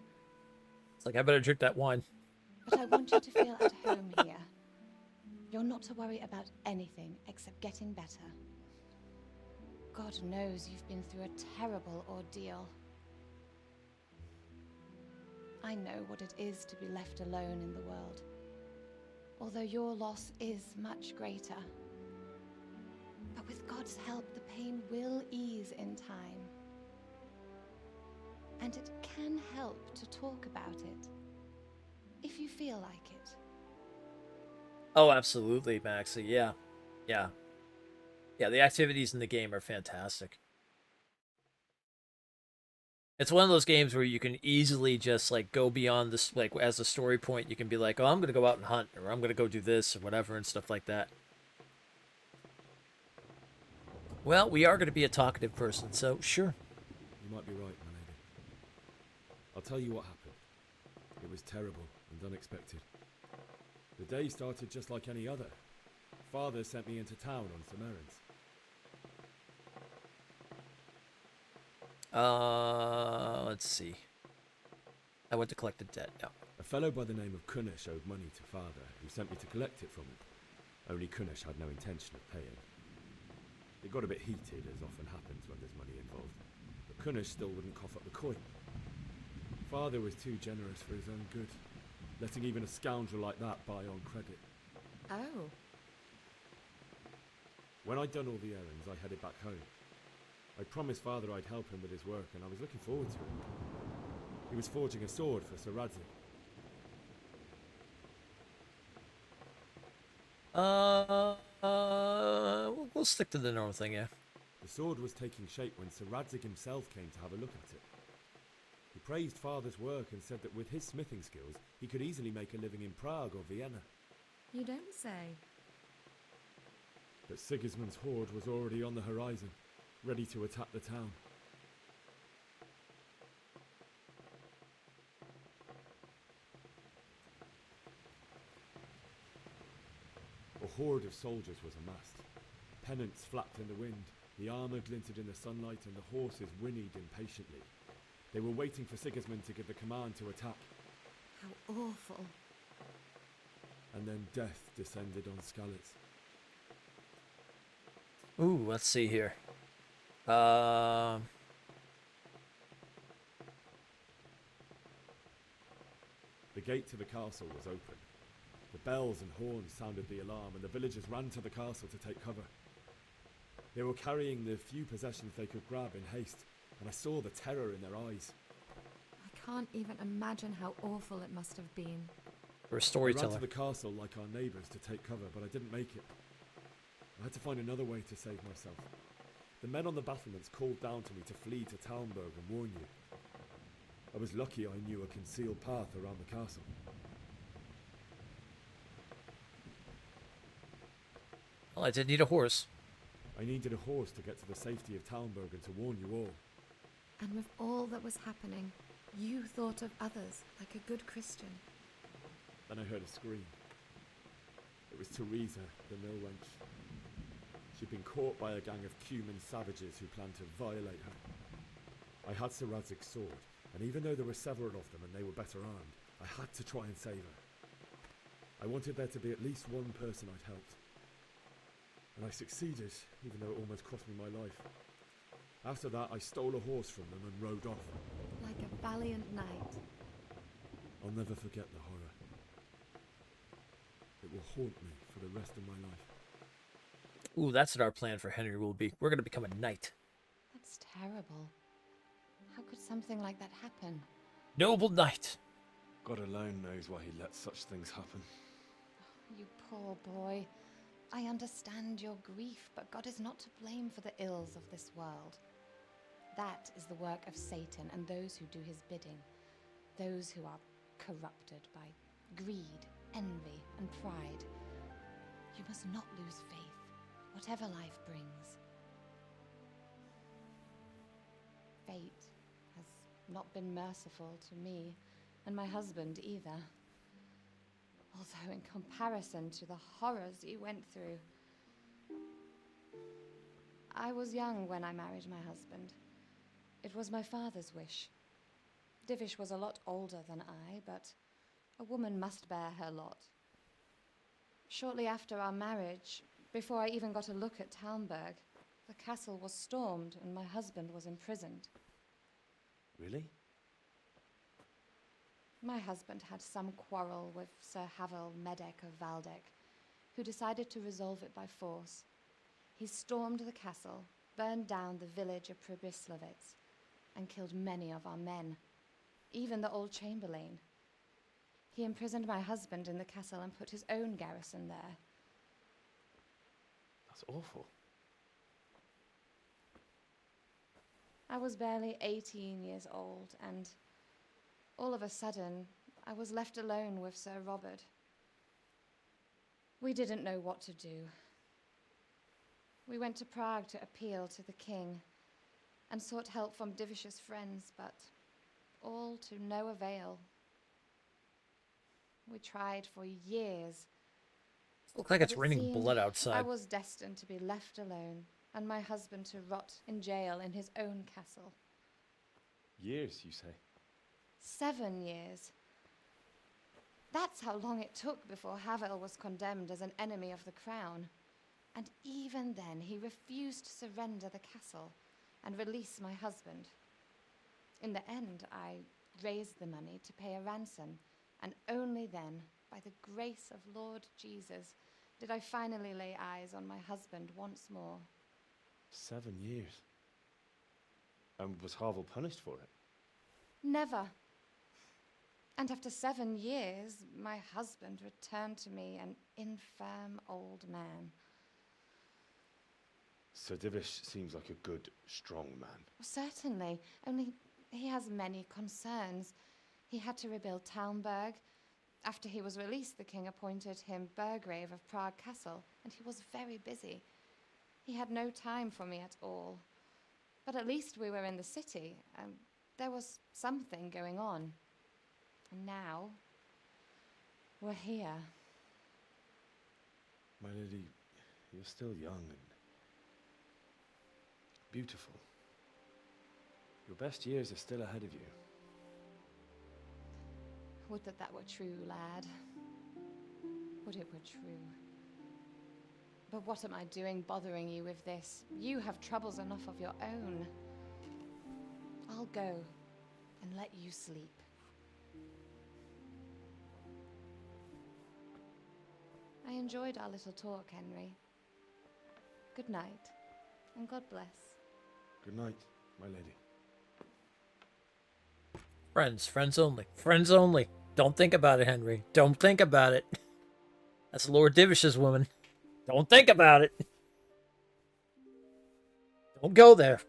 Speaker 2: It's like, I better drink that wine.
Speaker 20: but I want you to feel at home here. You're not to worry about anything except getting better. God knows you've been through a terrible ordeal. I know what it is to be left alone in the world, although your loss is much greater. But with God's help, the pain will ease in time. And it can help to talk about it, if you feel like it.
Speaker 2: Oh, absolutely, Maxie. Yeah. Yeah. Yeah, the activities in the game are fantastic. It's one of those games where you can easily just, like, go beyond this, like, as a story point, you can be like, oh, I'm going to go out and hunt, or I'm going to go do this, or whatever, and stuff like that. Well, we are going to be a talkative person, so sure.
Speaker 6: You might be right, my lady. I'll tell you what happened. It was terrible and unexpected. The day started just like any other. Father sent me into town on some errands.
Speaker 2: Let's see. I went to collect the debt. No.
Speaker 6: A fellow by the name of Kunish owed money to Father, who sent me to collect it from him. Only Kunish had no intention of paying. It got a bit heated, as often happens when there's money involved, but Kunish still wouldn't cough up the coin. Father was too generous for his own good, letting even a scoundrel like that buy on credit.
Speaker 20: Oh.
Speaker 6: When I'd done all the errands, I headed back home. I promised Father I'd help him with his work, and I was looking forward to it. He was forging a sword for Sir Radzik.
Speaker 2: We'll stick to the normal thing, yeah.
Speaker 6: The sword was taking shape when Sir Radzik himself came to have a look at it. He praised Father's work and said that with his smithing skills, he could easily make a living in Prague or Vienna.
Speaker 3: You don't say.
Speaker 6: But Sigismund's horde was already on the horizon, ready to attack the town. A horde of soldiers was amassed. Pennants flapped in the wind, the armour glinted in the sunlight, and the horses whinnied impatiently. They were waiting for Sigismund to give the command to attack.
Speaker 3: How awful.
Speaker 6: And then death descended on Skalitz.
Speaker 2: Ooh, let's see here.
Speaker 6: The gate to the castle was open. The bells and horns sounded the alarm, and the villagers ran to the castle to take cover. They were carrying the few possessions they could grab in haste, and I saw the terror in their eyes.
Speaker 3: I can't even imagine how awful it must have been.
Speaker 2: For a storyteller.
Speaker 6: I ran to the castle like our neighbours to take cover, but I didn't make it. I had to find another way to save myself. The men on the battlements called down to me to flee to Talmberg and warn you. I was lucky I knew a concealed path around the castle.
Speaker 2: Well, I did need a horse.
Speaker 6: I needed a horse to get to the safety of Talmberg and to warn you all.
Speaker 3: And with all that was happening, you thought of others like a good Christian.
Speaker 6: Then I heard a scream. It was Teresa, the mill wench. She'd been caught by a gang of Cuman savages who planned to violate her. I had Sir Radzig's sword, and even though there were several of them and they were better armed, I had to try and save her. I wanted there to be at least one person I'd helped. And I succeeded, even though it almost cost me my life. After that, I stole a horse from them and rode off.
Speaker 3: Like a valiant knight.
Speaker 6: I'll never forget the horror. It will haunt me for the rest of my life.
Speaker 2: Ooh, that's what our plan for Henry will be. We're going to become a knight.
Speaker 20: That's terrible. How could something like that happen?
Speaker 2: Noble knight.
Speaker 1: God alone knows why he lets such things happen.
Speaker 20: You poor boy. I understand your grief, but God is not to blame for the ills of this world. That is the work of Satan and those who do his bidding. Those who are corrupted by greed, envy, and pride. You must not lose faith whatever life brings. Fate has not been merciful to me and my husband either. Although in comparison to the horrors you went through. I was young when I married my husband. It was my father's wish. Divish was a lot older than I, but a woman must bear her lot. Shortly after our marriage, before I even got a look at Talmberg, the castle was stormed and my husband was imprisoned.
Speaker 6: Really?
Speaker 20: My husband had some quarrel with Sir Havel Medek of Valdek, who decided to resolve it by force. He stormed the castle, burned down the village of Pribyslavitz, and killed many of our men, even the old chamberlain. He imprisoned my husband in the castle and put his own garrison there.
Speaker 6: That's awful.
Speaker 20: I was barely 18 years old, and all of a sudden, I was left alone with Sir Robert. We didn't know what to do. We went to Prague to appeal to the king and sought help from Divish's friends, but all to no avail. We tried for years.
Speaker 2: Looks like
Speaker 20: but
Speaker 2: it's
Speaker 20: it
Speaker 2: raining
Speaker 20: seemed
Speaker 2: blood outside.
Speaker 20: I was destined to be left alone, and my husband to rot in jail in his own castle.
Speaker 1: Years, you say?
Speaker 20: 7 years. That's how long it took before Havel was condemned as an enemy of the crown. And even then, he refused to surrender the castle and release my husband. In the end, I raised the money to pay a ransom, and only then, by the grace of Lord Jesus, did I finally lay eyes on my husband once more.
Speaker 1: 7 years. And was Havel punished for it?
Speaker 20: Never. And after 7 years, my husband returned to me an infirm old man.
Speaker 1: Sir Divish seems like a good, strong man.
Speaker 20: Certainly, only he has many concerns. He had to rebuild Talmberg. After he was released, the king appointed him Burgrave of Prague Castle, and he was very busy. He had no time for me at all. But at least we were in the city, and there was something going on. And now, we're here.
Speaker 1: My lady, you're still young and beautiful. Your best years are still ahead of you.
Speaker 20: Would that that were true, lad. Would it were true. But what am I doing bothering you with this? You have troubles enough of your own. I'll go and let you sleep. I enjoyed our little talk, Henry. Good night, and God bless.
Speaker 1: Good night, my lady.
Speaker 2: Friends, friends only. Friends only. Don't think about it, Henry. Don't think about it. That's Lord Divish's woman. Don't think about it. Don't go there.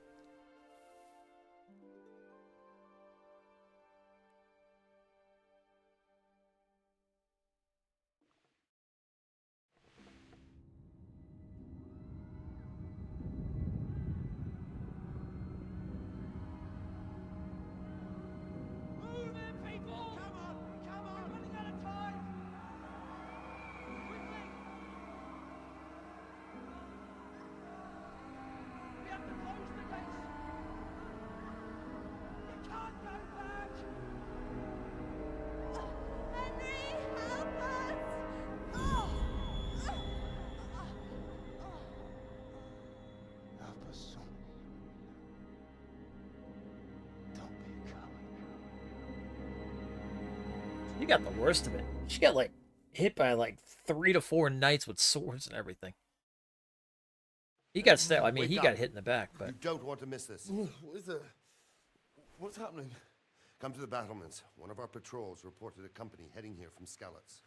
Speaker 2: You got the worst of it. She got like hit by like 3 to 4 knights with swords and everything. He got stabbed. I mean,
Speaker 9: Wake
Speaker 2: he
Speaker 9: up.
Speaker 2: got hit in the back, but
Speaker 9: You don't want to miss this.
Speaker 5: What is it? What's happening?
Speaker 9: Come to the battlements. One of our patrols reported a company heading here from Skalitz.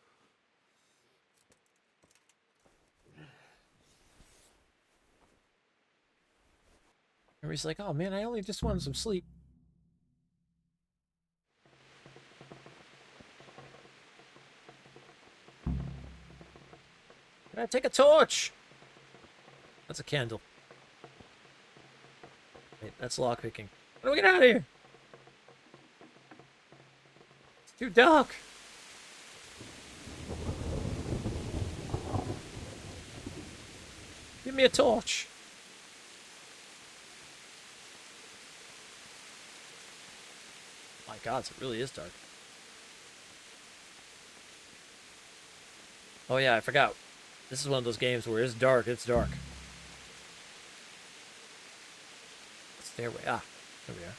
Speaker 2: Henry's like, "Oh man, I only just wanted some sleep." Can I take a torch? That's a candle. Wait, that's lockpicking. How do we get out of here? It's too dark. Give me a torch. My God, it really is dark. Oh yeah, I forgot. This is one of those games where it's dark, it's dark. Stairway. Ah, there we are.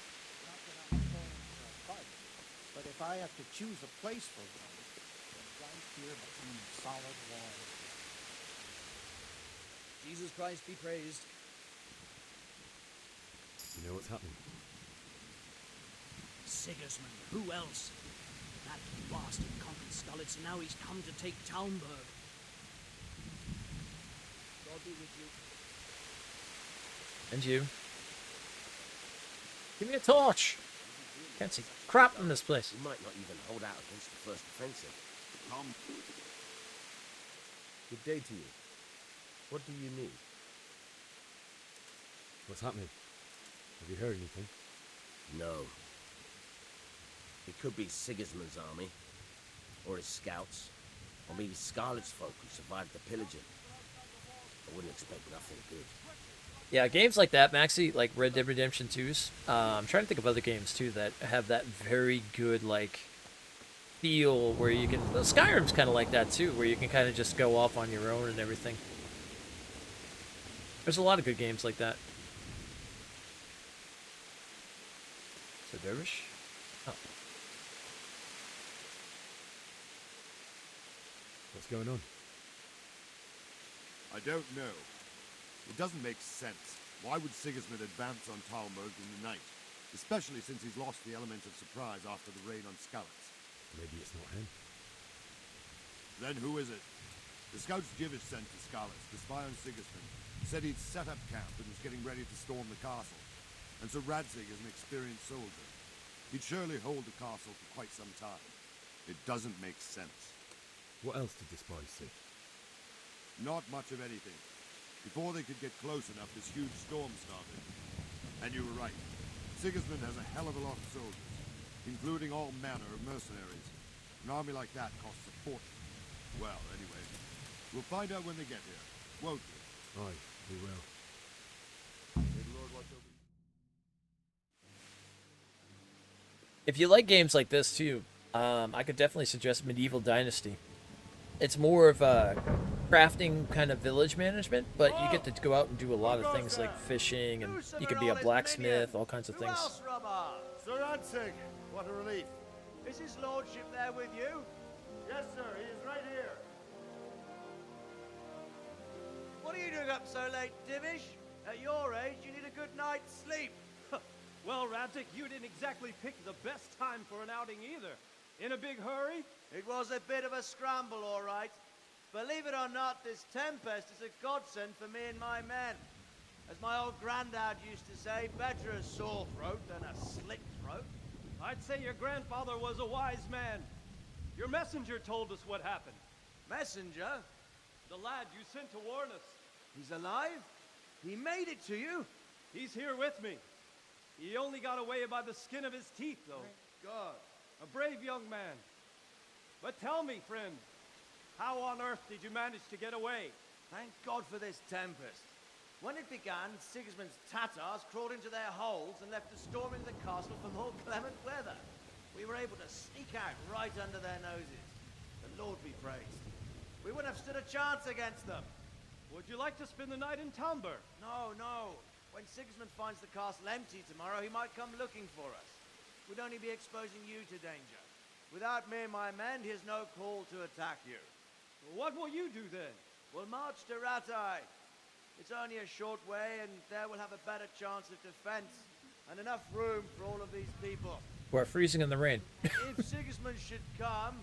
Speaker 17: But if I have to choose a place for one, it's right here between solid walls. Jesus Christ be praised.
Speaker 6: You know what's happening?
Speaker 4: Sigismund, who else? That bastard conquered Skalitz, and now he's come to take Talmberg.
Speaker 17: God be with you.
Speaker 2: And you. Give me a torch. Can't see crap in this place.
Speaker 8: We might not even hold out against the first offensive.
Speaker 13: Come.
Speaker 8: Good day to you. What do you need?
Speaker 6: What's happening? Have you heard anything?
Speaker 8: No. It could be Sigismund's army, or his scouts, or maybe Scarlet's folk who survived the pillaging. I wouldn't expect nothing good.
Speaker 2: Yeah, games like that, Maxi, like Red Dead Redemption 2's. I'm trying to think of other games too that have that very good like feel where you can. Well, Skyrim's kind of like that too, where you can kind of just go off on your own and everything. There's a lot of good games like that. So Dervish? Oh.
Speaker 6: What's going on?
Speaker 13: I don't know. It doesn't make sense. Why would Sigismund advance on Talmberg in the night? Especially since he's lost the element of surprise after the raid on Skalitz.
Speaker 6: Maybe it's not him.
Speaker 13: Then who is it? The scouts Jivish sent to Skalitz to spy on Sigismund said he'd set up camp and was getting ready to storm the castle. And so Radzig is an experienced soldier. He'd surely hold the castle for quite some time. It doesn't make sense.
Speaker 6: What else did the spies see?
Speaker 13: Not much of anything. Before they could get close enough, this huge storm started. And you were right. Sigismund has a hell of a lot of soldiers, including all manner of mercenaries. An army like that costs a fortune. Well, anyway, we'll find out when they get here, won't we?
Speaker 6: Aye, we will.
Speaker 13: May the Lord watch over you.
Speaker 2: If you like games like this too, I could definitely suggest Medieval Dynasty. It's more of a crafting kind of village management, but you get to go out and do a lot of things like fishing, and you could be a blacksmith, all kinds of things.
Speaker 5: Sir Radzig, what a relief.
Speaker 17: Is his lordship there with you?
Speaker 5: Yes, sir, he is right here.
Speaker 17: What are you doing up so late, Divish? At your age, you need a good night's sleep.
Speaker 22: Well, Radzig, you didn't exactly pick the best time for an outing either. In a big hurry?
Speaker 17: It was a bit of a scramble, all right. Believe it or not, this tempest is a godsend for me and my men. As my old granddad used to say, better a sore throat than a slit throat.
Speaker 22: I'd say your grandfather was a wise man. Your messenger told us what happened.
Speaker 17: Messenger?
Speaker 22: The lad you sent to warn us.
Speaker 17: He's alive? He made it to you?
Speaker 22: He's here with me. He only got away by the skin of his teeth, though.
Speaker 17: Thank God.
Speaker 22: A brave young man. But tell me, friend, how on earth did you manage to get away?
Speaker 17: Thank God for this tempest. When it began, Sigismund's Tatars crawled into their holes and left us storming the castle for more clement weather. We were able to sneak out right under their noses. The Lord be praised. We wouldn't have stood a chance against them.
Speaker 22: Would you like to spend the night in Talmberg?
Speaker 17: No, no. When Sigismund finds the castle empty tomorrow, he might come looking for us. We'd only be exposing you to danger. Without me and my men, he has no call to attack you.
Speaker 22: What will you do then?
Speaker 17: We'll march to Ratai. It's only a short way, and there we'll have a better chance of defense and enough room for all of these people.
Speaker 2: We're freezing in the rain.
Speaker 17: If Sigismund should come,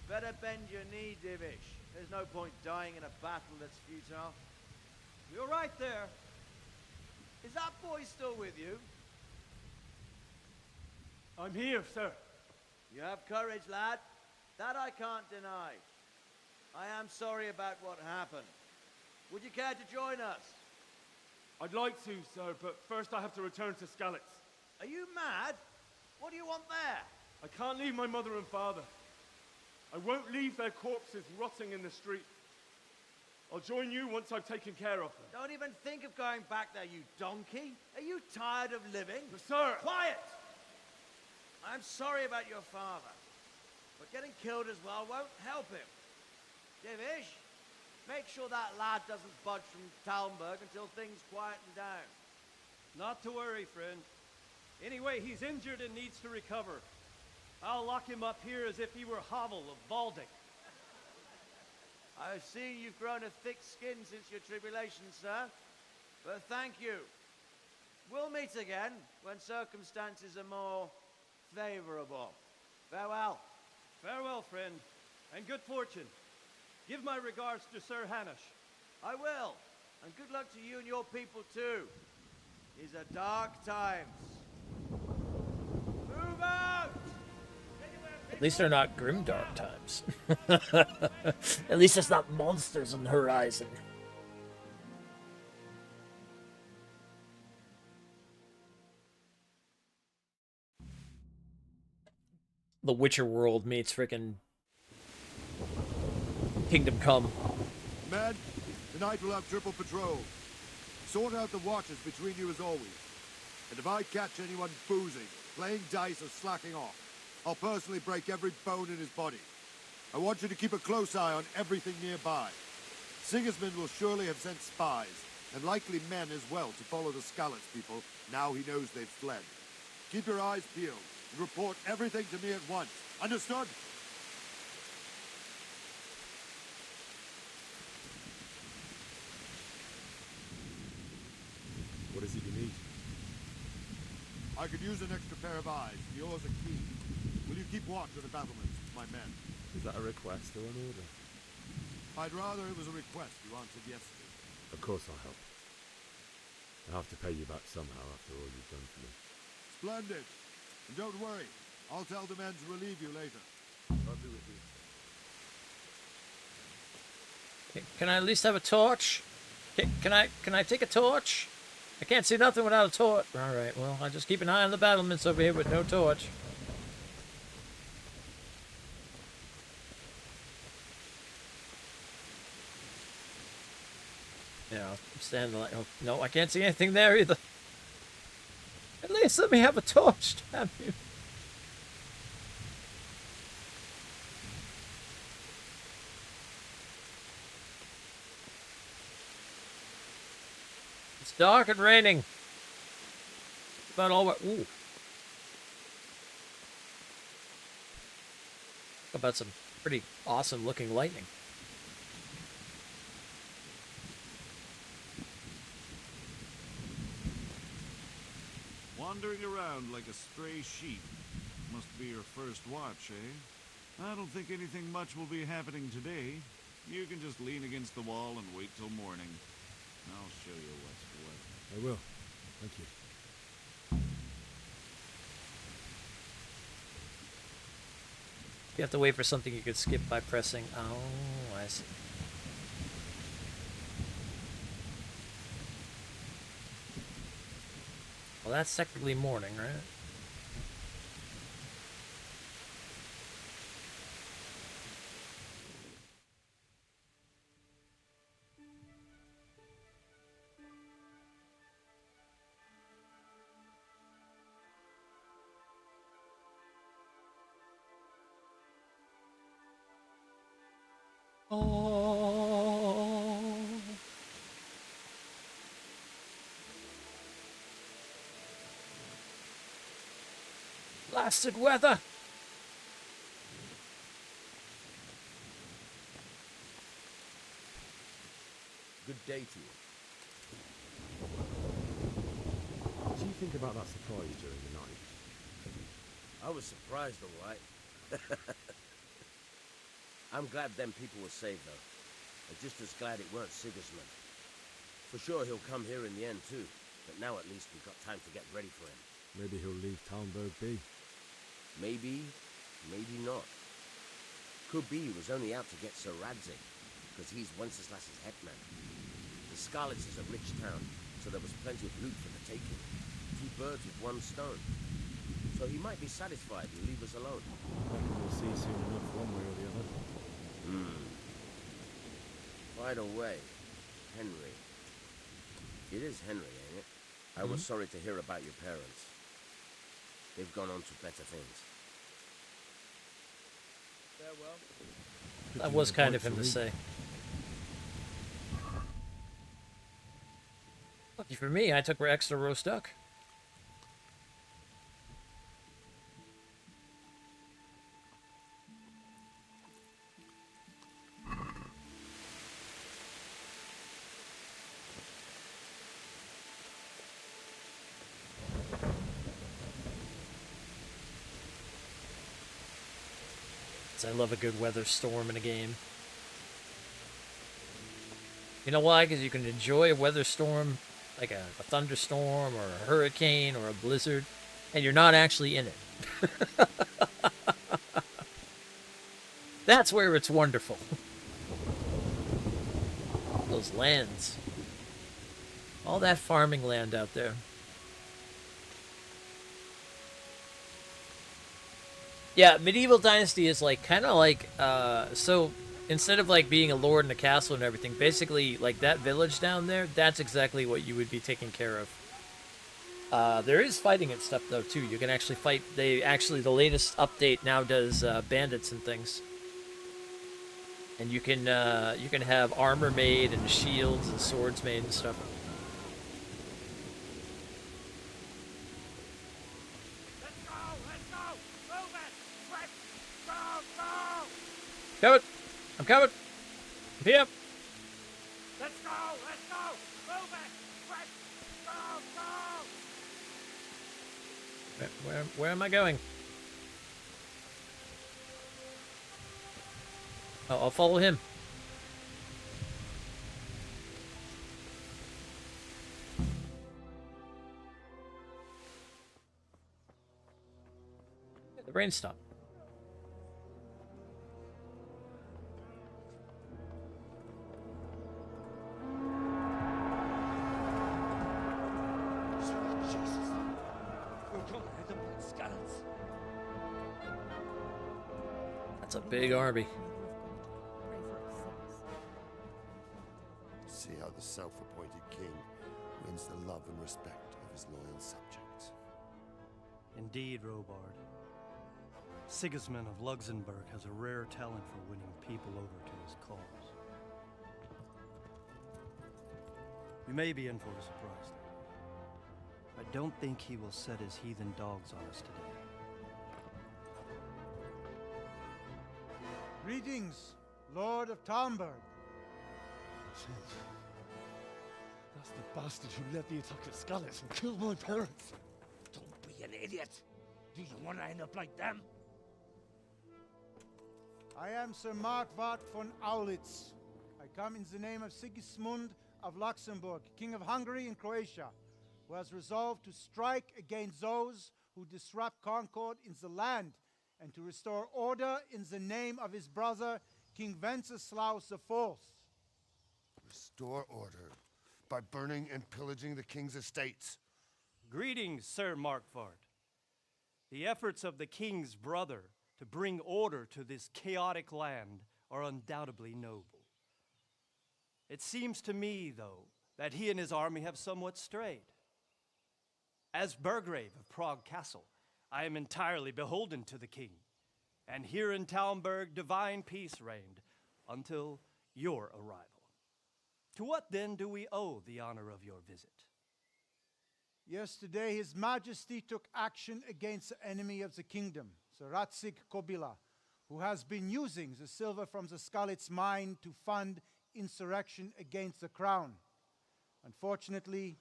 Speaker 17: better bend your knee, Divish. There's no point dying in a battle that's futile.
Speaker 22: You're right there.
Speaker 17: Is that boy still with you?
Speaker 22: I'm here, sir.
Speaker 17: You have courage, lad. That I can't deny. I am sorry about what happened. Would you care to join us?
Speaker 1: I'd like to, sir, but first I have to return to Skalitz.
Speaker 17: Are you mad? What do you want there?
Speaker 1: I can't leave my mother and father. I won't leave their corpses rotting in the street. I'll join you once I've taken care of them.
Speaker 17: Don't even think of going back there, you donkey. Are you tired of living?
Speaker 1: But sir!
Speaker 17: Quiet! I'm sorry about your father, but getting killed as well won't help him. Divish, make sure that lad doesn't budge from Talmberg until things quieten down.
Speaker 11: Not to worry, friend. Anyway, he's injured and needs to recover. I'll lock him up here as if he were Havel of Baldic.
Speaker 17: I've seen you've grown a thick skin since your tribulation, sir. But thank you. We'll meet again when circumstances are more favorable. Farewell.
Speaker 11: Farewell, friend, and good fortune. Give my regards to Sir Hanush.
Speaker 17: I will. And good luck to you and your people, too. These are dark times. Move out!
Speaker 2: At least they're not grimdark times. At least it's not monsters on the horizon. The Witcher world meets frickin' Kingdom Come.
Speaker 13: Men, tonight we'll have triple patrol. Sort out the watches between you as always. And if I catch anyone boozing, playing dice, or slacking off, I'll personally break every bone in his body. I want you to keep a close eye on everything nearby. Sigismund will surely have sent spies, and likely men as well, to follow the Skalitz people now he knows they've fled. Keep your eyes peeled, and report everything to me at once. Understood?
Speaker 6: What is it you need?
Speaker 13: I could use an extra pair of eyes. Yours are keen. Will you keep watch of the battlements, my men?
Speaker 6: Is that a request or an order?
Speaker 13: I'd rather it was a request you answered yes to.
Speaker 6: Of course I'll help. I'll have to pay you back somehow after all you've done for me.
Speaker 13: Splendid. And don't worry. I'll tell the men to relieve you later. I'll be with you.
Speaker 2: Can I at least have a torch? Can I take a torch? I can't see nothing without a torch. Alright, well, I'll just keep an eye on the battlements over here with no torch. Yeah, I'm standing like, oh, no, I can't see anything there either. At least let me have a torch, damn you. It's dark and raining. About all what? Ooh. About some pretty awesome looking lightning.
Speaker 15: Wandering around like a stray sheep. Must be your first watch, eh? I don't think anything much will be happening today. You can just lean against the wall and wait till morning. I'll show you what's what.
Speaker 6: I will. Thank you.
Speaker 2: You have to wait for something you could skip by pressing. Oh, I see. Well, that's technically morning, right? Oh. Blasted weather.
Speaker 8: Good day to you.
Speaker 6: What do you think about that surprise during the night?
Speaker 8: I was surprised, all right. I'm glad them people were saved, though. I'm just as glad it weren't Sigismund. For sure he'll come here in the end, too. But now at least we've got time to get ready for him.
Speaker 6: Maybe he'll leave Talmberg be.
Speaker 8: Maybe, maybe not. Could be he was only out to get Sir Radzig, because he's Wenceslas's hetman. The Skalitz is a rich town, so there was plenty of loot for the taking. 2 birds with 1 stone. So he might be satisfied and leave us alone.
Speaker 6: I reckon we'll see soon enough, one way or the other.
Speaker 8: By the way, Henry. It is Henry, ain't it? I was sorry to hear about your parents. They've gone on to better things.
Speaker 2: That was kind of him to say. Lucky for me, I took extra roast duck. I love a good weather storm in a game. You know why? Because you can enjoy a weather storm, like a thunderstorm or a hurricane or a blizzard, and you're not actually in it. That's where it's wonderful. Those lands. All that farming land out there. Yeah, Medieval Dynasty is like kind of like so instead of like being a lord in a castle and everything, basically like that village down there, that's exactly what you would be taking care of. There is fighting and stuff though too. You can actually fight. The latest update now does bandits and things, and you can have armor made and shields and swords made and stuff. Coming! I'm coming! I'm here!
Speaker 23: Let's go! Move it! Quick! Go!
Speaker 2: Where am I going? Oh, I'll follow him. The rain stopped. That's a big army.
Speaker 9: See how the self-appointed king wins the love and respect of his loyal subjects.
Speaker 11: Indeed, Robard. Sigismund of Luxembourg has a rare talent for winning people over to his cause. We may be in for a surprise, though. I don't think he will set his heathen dogs on us today.
Speaker 18: Greetings, Lord of Talmberg.
Speaker 1: That's the bastard who led the attack at Skalitz and killed my parents.
Speaker 23: Don't be an idiot. Do you want to end up like them?
Speaker 18: I am Sir Markwart von Aulitz. I come in the name of Sigismund of Luxembourg, King of Hungary and Croatia, who has resolved to strike against those who disrupt concord in the land and to restore order in the name of his brother, King Wenceslaus IV.
Speaker 9: Restore order by burning and pillaging the king's estates.
Speaker 11: Greetings, Sir Markwart. The efforts of the king's brother to bring order to this chaotic land are undoubtedly noble. It seems to me, though, that he and his army have somewhat strayed. As Burgrave of Prague Castle, I am entirely beholden to the king, and here in Talmberg divine peace reigned until your arrival. To what then do we owe the honor of your visit?
Speaker 18: Yesterday, His Majesty took action against the enemy of the kingdom, Sir Ratsig Kobila, who has been using the silver from the Skalitz mine to fund insurrection against the crown. Unfortunately,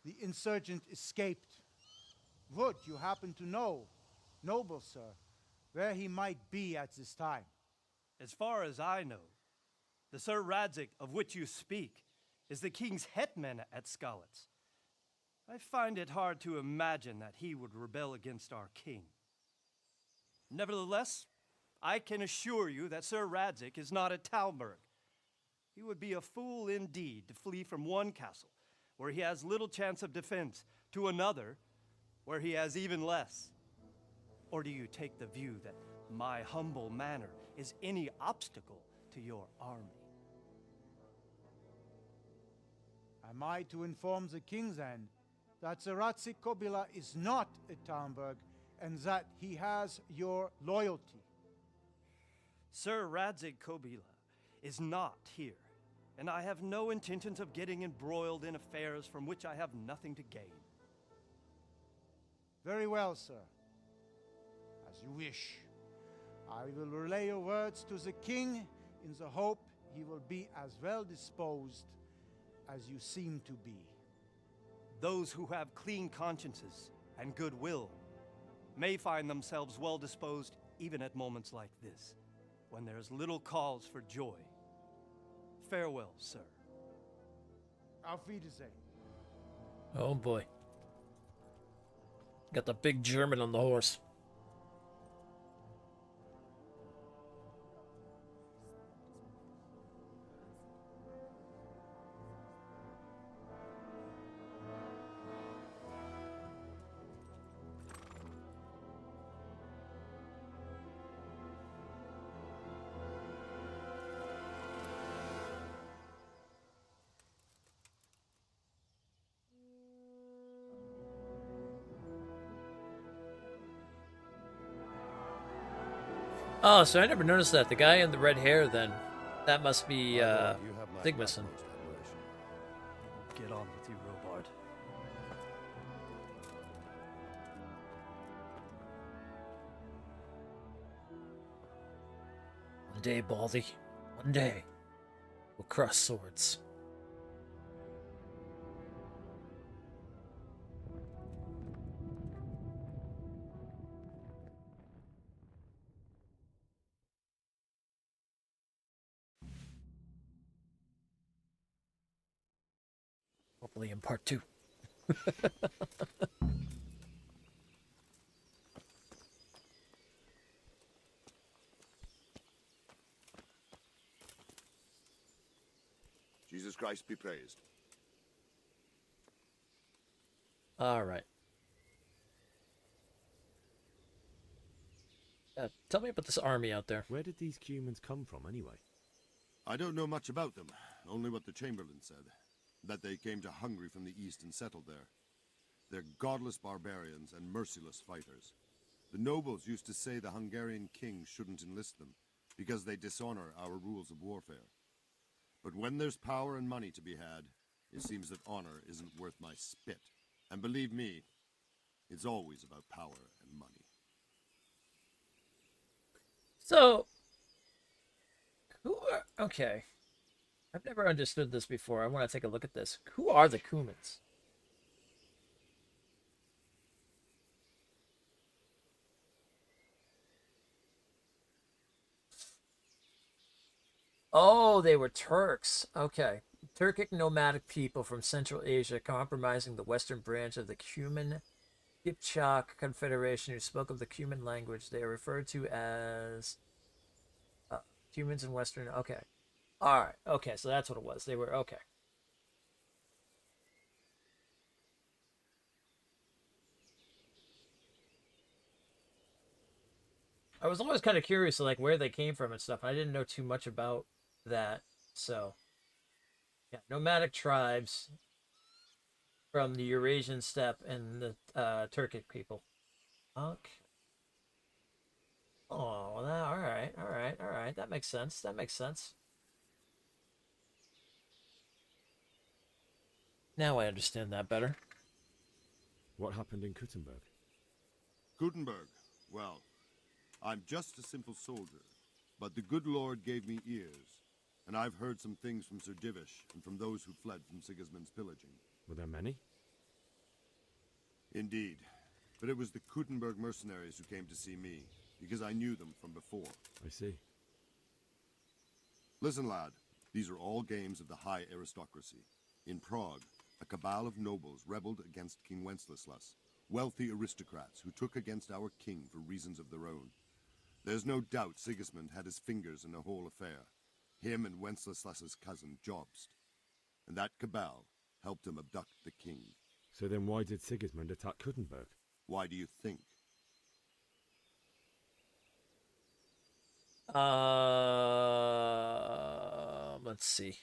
Speaker 18: the insurgent escaped. Would you happen to know, noble sir, where he might be at this time?
Speaker 11: As far as I know, the Sir Radzik of which you speak is the king's hetman at Skalitz. I find it hard to imagine that he would rebel against our king. Nevertheless, I can assure you that Sir Radzik is not at Talmberg. He would be a fool indeed to flee from one castle where he has little chance of defense, to another, where he has even less? Or do you take the view that my humble manner is any obstacle to your army?
Speaker 18: Am I to inform the king then that the Ratzik Kobila is not at Talmberg and that he has your loyalty?
Speaker 11: Sir Radzik Kobila is not here, and I have no intentions of getting embroiled in affairs from which I have nothing to gain.
Speaker 18: Very well, sir. As you wish. I will relay your words to the king in the hope he will be as well disposed as you seem to be.
Speaker 11: Those who have clean consciences and goodwill may find themselves well disposed even at moments like this, when there is little cause for joy. Farewell, sir.
Speaker 18: Auf Wiedersehen.
Speaker 2: Oh boy. Got the big German on the horse. Oh, so I never noticed that. The guy in the red hair, then. That must be, Sigmason.
Speaker 11: Get on with you, Robard.
Speaker 2: One day, Baldy. One day. We'll cross swords. Hopefully in part 2.
Speaker 13: Jesus Christ be praised.
Speaker 2: All right. Tell me about this army out there.
Speaker 6: Where did these humans come from, anyway?
Speaker 13: I don't know much about them, only what the Chamberlain said. That they came to Hungary from the east and settled there. They're godless barbarians and merciless fighters. The nobles used to say the Hungarian king shouldn't enlist them, because they dishonor our rules of warfare. But when there's power and money to be had, it seems that honor isn't worth my spit. And believe me, it's always about power and money.
Speaker 2: So, okay. I've never understood this before. I want to take a look at this. Who are the Cumans? Oh, they were Turks. Okay. Turkic nomadic people from Central Asia comprising the western branch of the Cuman Kipchak Confederation who spoke of the Cuman language. They are referred to as Cumans in Western... Okay. Alright. Okay, so that's what it was. They were... Okay. I was always kind of curious, like, where they came from and stuff. I didn't know too much about that, so... Yeah, nomadic tribes from the Eurasian steppe and the Turkic people. Okay. Oh, well, all right. That makes sense. That makes sense. Now I understand that better.
Speaker 6: What happened in Kuttenberg?
Speaker 13: Gutenberg, well, I'm just a simple soldier, but the good Lord gave me ears, and I've heard some things from Sir Divish and from those who fled from Sigismund's pillaging.
Speaker 6: Were there many?
Speaker 13: Indeed, but it was the Kuttenberg mercenaries who came to see me, because I knew them from before.
Speaker 6: I see.
Speaker 13: Listen, lad, these are all games of the high aristocracy. In Prague, a cabal of nobles rebelled against King Wenceslas, wealthy aristocrats who took against our king for reasons of their own. There's no doubt Sigismund had his fingers in the whole affair, him and Wenceslas's cousin Jobst. And that cabal helped him abduct the king.
Speaker 6: So then why did Sigismund attack Kuttenberg?
Speaker 13: Why do you think?
Speaker 2: Let's see.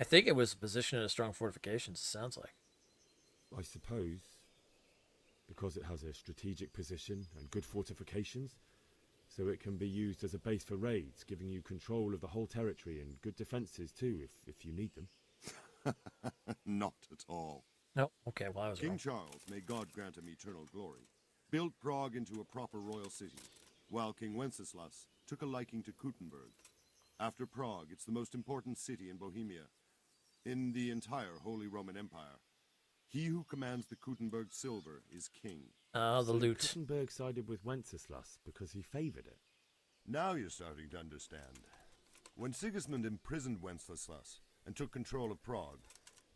Speaker 2: I think it was positioned in strong fortifications, it sounds like.
Speaker 6: I suppose because it has a strategic position and good fortifications, so it can be used as a base for raids, giving you control of the whole territory and good defenses too, if you need them.
Speaker 13: Not at all.
Speaker 2: No, okay, well I was
Speaker 13: King
Speaker 2: wrong.
Speaker 13: Charles, may God grant him eternal glory, built Prague into a proper royal city, while King Wenceslas took a liking to Kuttenberg. After Prague, it's the most important city in Bohemia, in the entire Holy Roman Empire. He who commands the Kuttenberg silver is king.
Speaker 2: The loot.
Speaker 6: Kuttenberg sided with Wenceslas because he favored it.
Speaker 13: Now you're starting to understand. When Sigismund imprisoned Wenceslas and took control of Prague,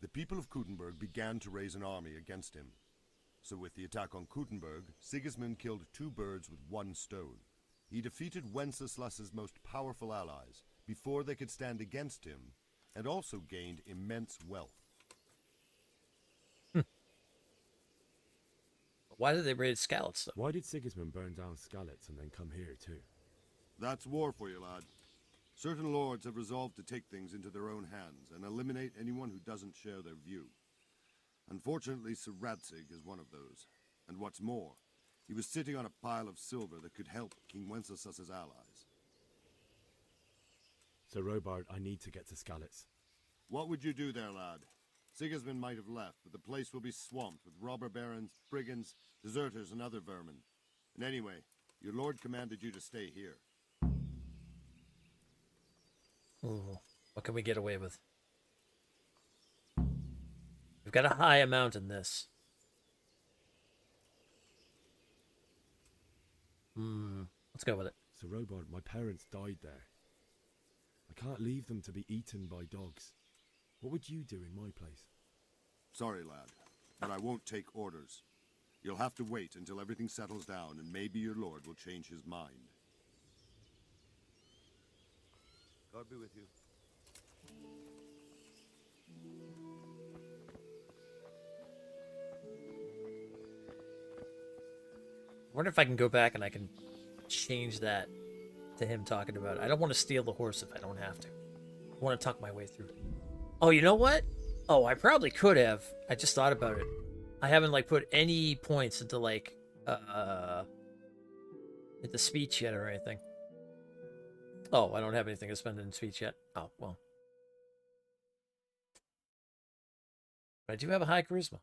Speaker 13: the people of Kuttenberg began to raise an army against him. So with the attack on Kuttenberg, Sigismund killed two birds with one stone. He defeated Wenceslas's most powerful allies before they could stand against him, and also gained immense wealth.
Speaker 2: Why did they raid Skalitz, though?
Speaker 6: Why did Sigismund burn down Skalitz and then come here too?
Speaker 13: That's war for you, lad. Certain lords have resolved to take things into their own hands and eliminate anyone who doesn't share their view. Unfortunately, Sir Radzig is one of those. And what's more, he was sitting on a pile of silver that could help King Wenceslas's allies.
Speaker 6: So Robard, I need to get to Skalitz.
Speaker 13: What would you do there, lad? Sigismund might have left, but the place will be swamped with robber barons, brigands, deserters, and other vermin. And anyway, your lord commanded you to stay here.
Speaker 2: Ooh, what can we get away with? We've got a high amount in this. Let's go with it.
Speaker 6: So Robard, my parents died there. I can't leave them to be eaten by dogs. What would you do in my place?
Speaker 13: Sorry, lad, but I won't take orders. You'll have to wait until everything settles down, and maybe your lord will change his mind. God be with you.
Speaker 2: I wonder if I can go back and I can change that to him talking about it. I don't want to steal the horse if I don't have to. I want to talk my way through it. Oh, you know what? Oh, I probably could have. I just thought about it. I haven't like put any points into like into speech yet or anything. Oh, I don't have anything to spend in speech yet. Oh, well. But I do have a high charisma.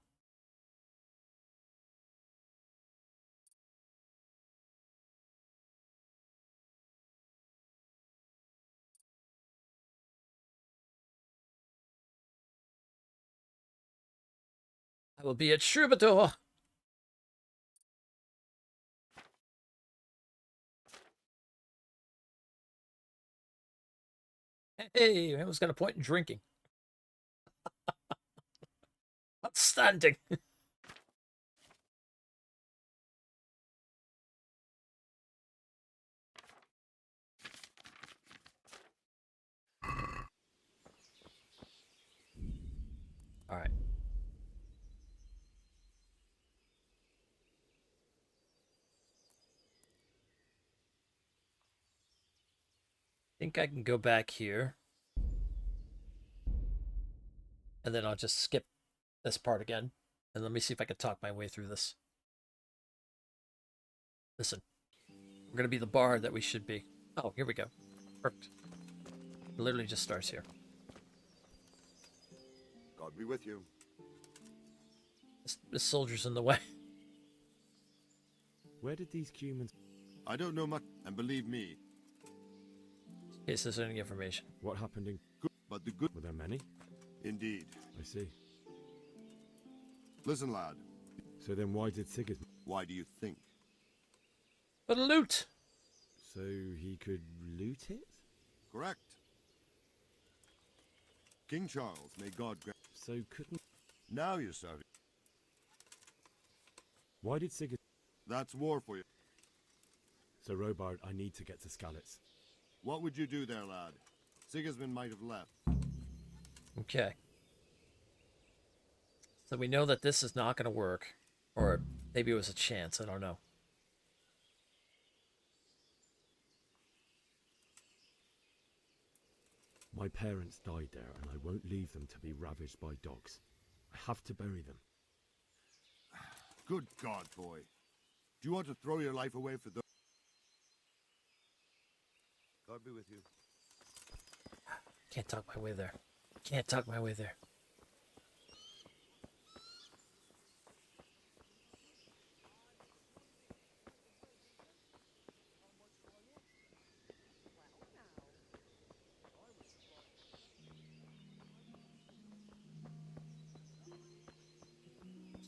Speaker 2: I will be a troubadour. Hey, I was got a point in drinking. Outstanding. All right. I think I can go back here. And then I'll just skip this part again. And let me see if I can talk my way through this. Listen. We're going to be the bard that we should be. Oh, here we go. Perfect. It literally just starts here.
Speaker 13: God be with you.
Speaker 2: This soldier's in the way.
Speaker 6: Where did these humans...
Speaker 13: I don't know much, and believe me.
Speaker 2: In case there's any information.
Speaker 6: What happened in...
Speaker 13: But the good...
Speaker 6: Were there many?
Speaker 13: Indeed.
Speaker 6: I see.
Speaker 13: Listen, lad.
Speaker 6: So then why did Sigismund...
Speaker 13: Why do you think?
Speaker 2: But loot!
Speaker 6: So he could loot it?
Speaker 13: Correct. King Charles, may God grant...
Speaker 6: So couldn't...
Speaker 13: Now you're starting.
Speaker 6: Why did Sigurd...
Speaker 13: That's war for you.
Speaker 6: Sir Robard, I need to get to Skalitz.
Speaker 13: What would you do there, lad? Sigismund might have left.
Speaker 2: Okay. So we know that this is not going to work. Or maybe it was a chance, I don't know.
Speaker 6: My parents died there, and I won't leave them to be ravaged by dogs. I have to bury them.
Speaker 13: Good God, boy. Do you want to throw your life away for those? God be with you.
Speaker 2: Can't talk my way there. Can't talk my way there.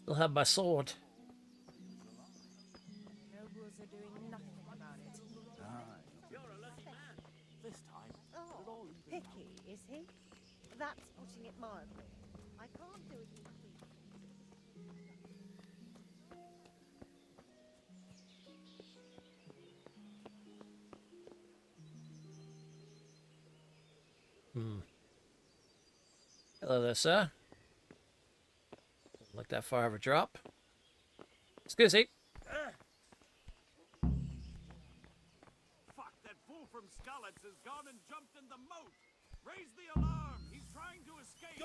Speaker 2: Still have my sword.
Speaker 16: Nobles are doing nothing about it.
Speaker 17: You're a lucky man. This time,
Speaker 12: Oh, picky, is he? That's putting it mildly. I can't do it in peace.
Speaker 2: Hello there, sir. Doesn't look that far of a drop. Excuse me.
Speaker 19: Fuck, that fool from Skalitz has gone and jumped in the moat. Raise the alarm. He's trying to escape. You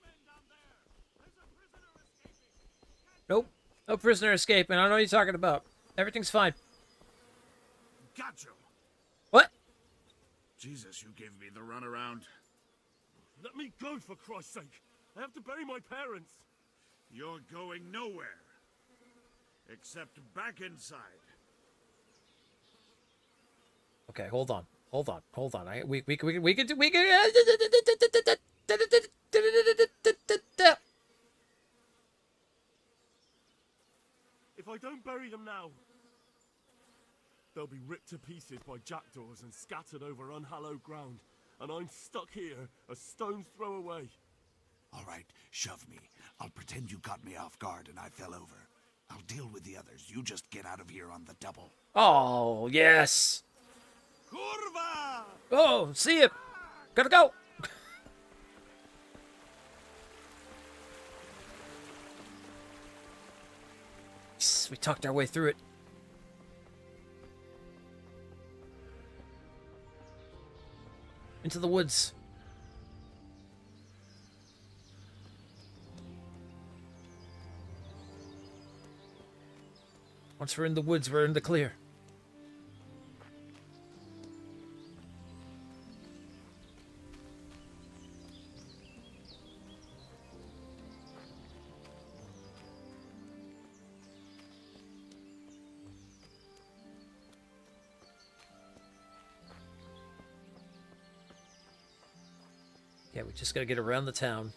Speaker 19: men down there. There's a prisoner escaping.
Speaker 2: Nope. No prisoner escaping. I don't know what you're talking about. Everything's fine.
Speaker 19: Gotcha.
Speaker 2: What?
Speaker 19: Jesus, you gave me the runaround. Let me go, for Christ's sake. I have to bury my parents. You're going nowhere. Except back inside.
Speaker 2: Okay, hold on. Hold on. Hold on. We can do.
Speaker 1: If I don't bury them now, they'll be ripped to pieces by jackdaws and scattered over unhallowed ground, and I'm stuck here, a stone's throw away.
Speaker 21: All right, shove me. I'll pretend you caught me off guard and I fell over. I'll deal with the others. You just get out of here on the double.
Speaker 2: Oh, yes.
Speaker 19: Kurva!
Speaker 2: Oh, see it. Gotta go. Yes, we talked our way through it. Into the woods. Once we're in the woods, we're in the clear. Yeah, we just gotta get around the town.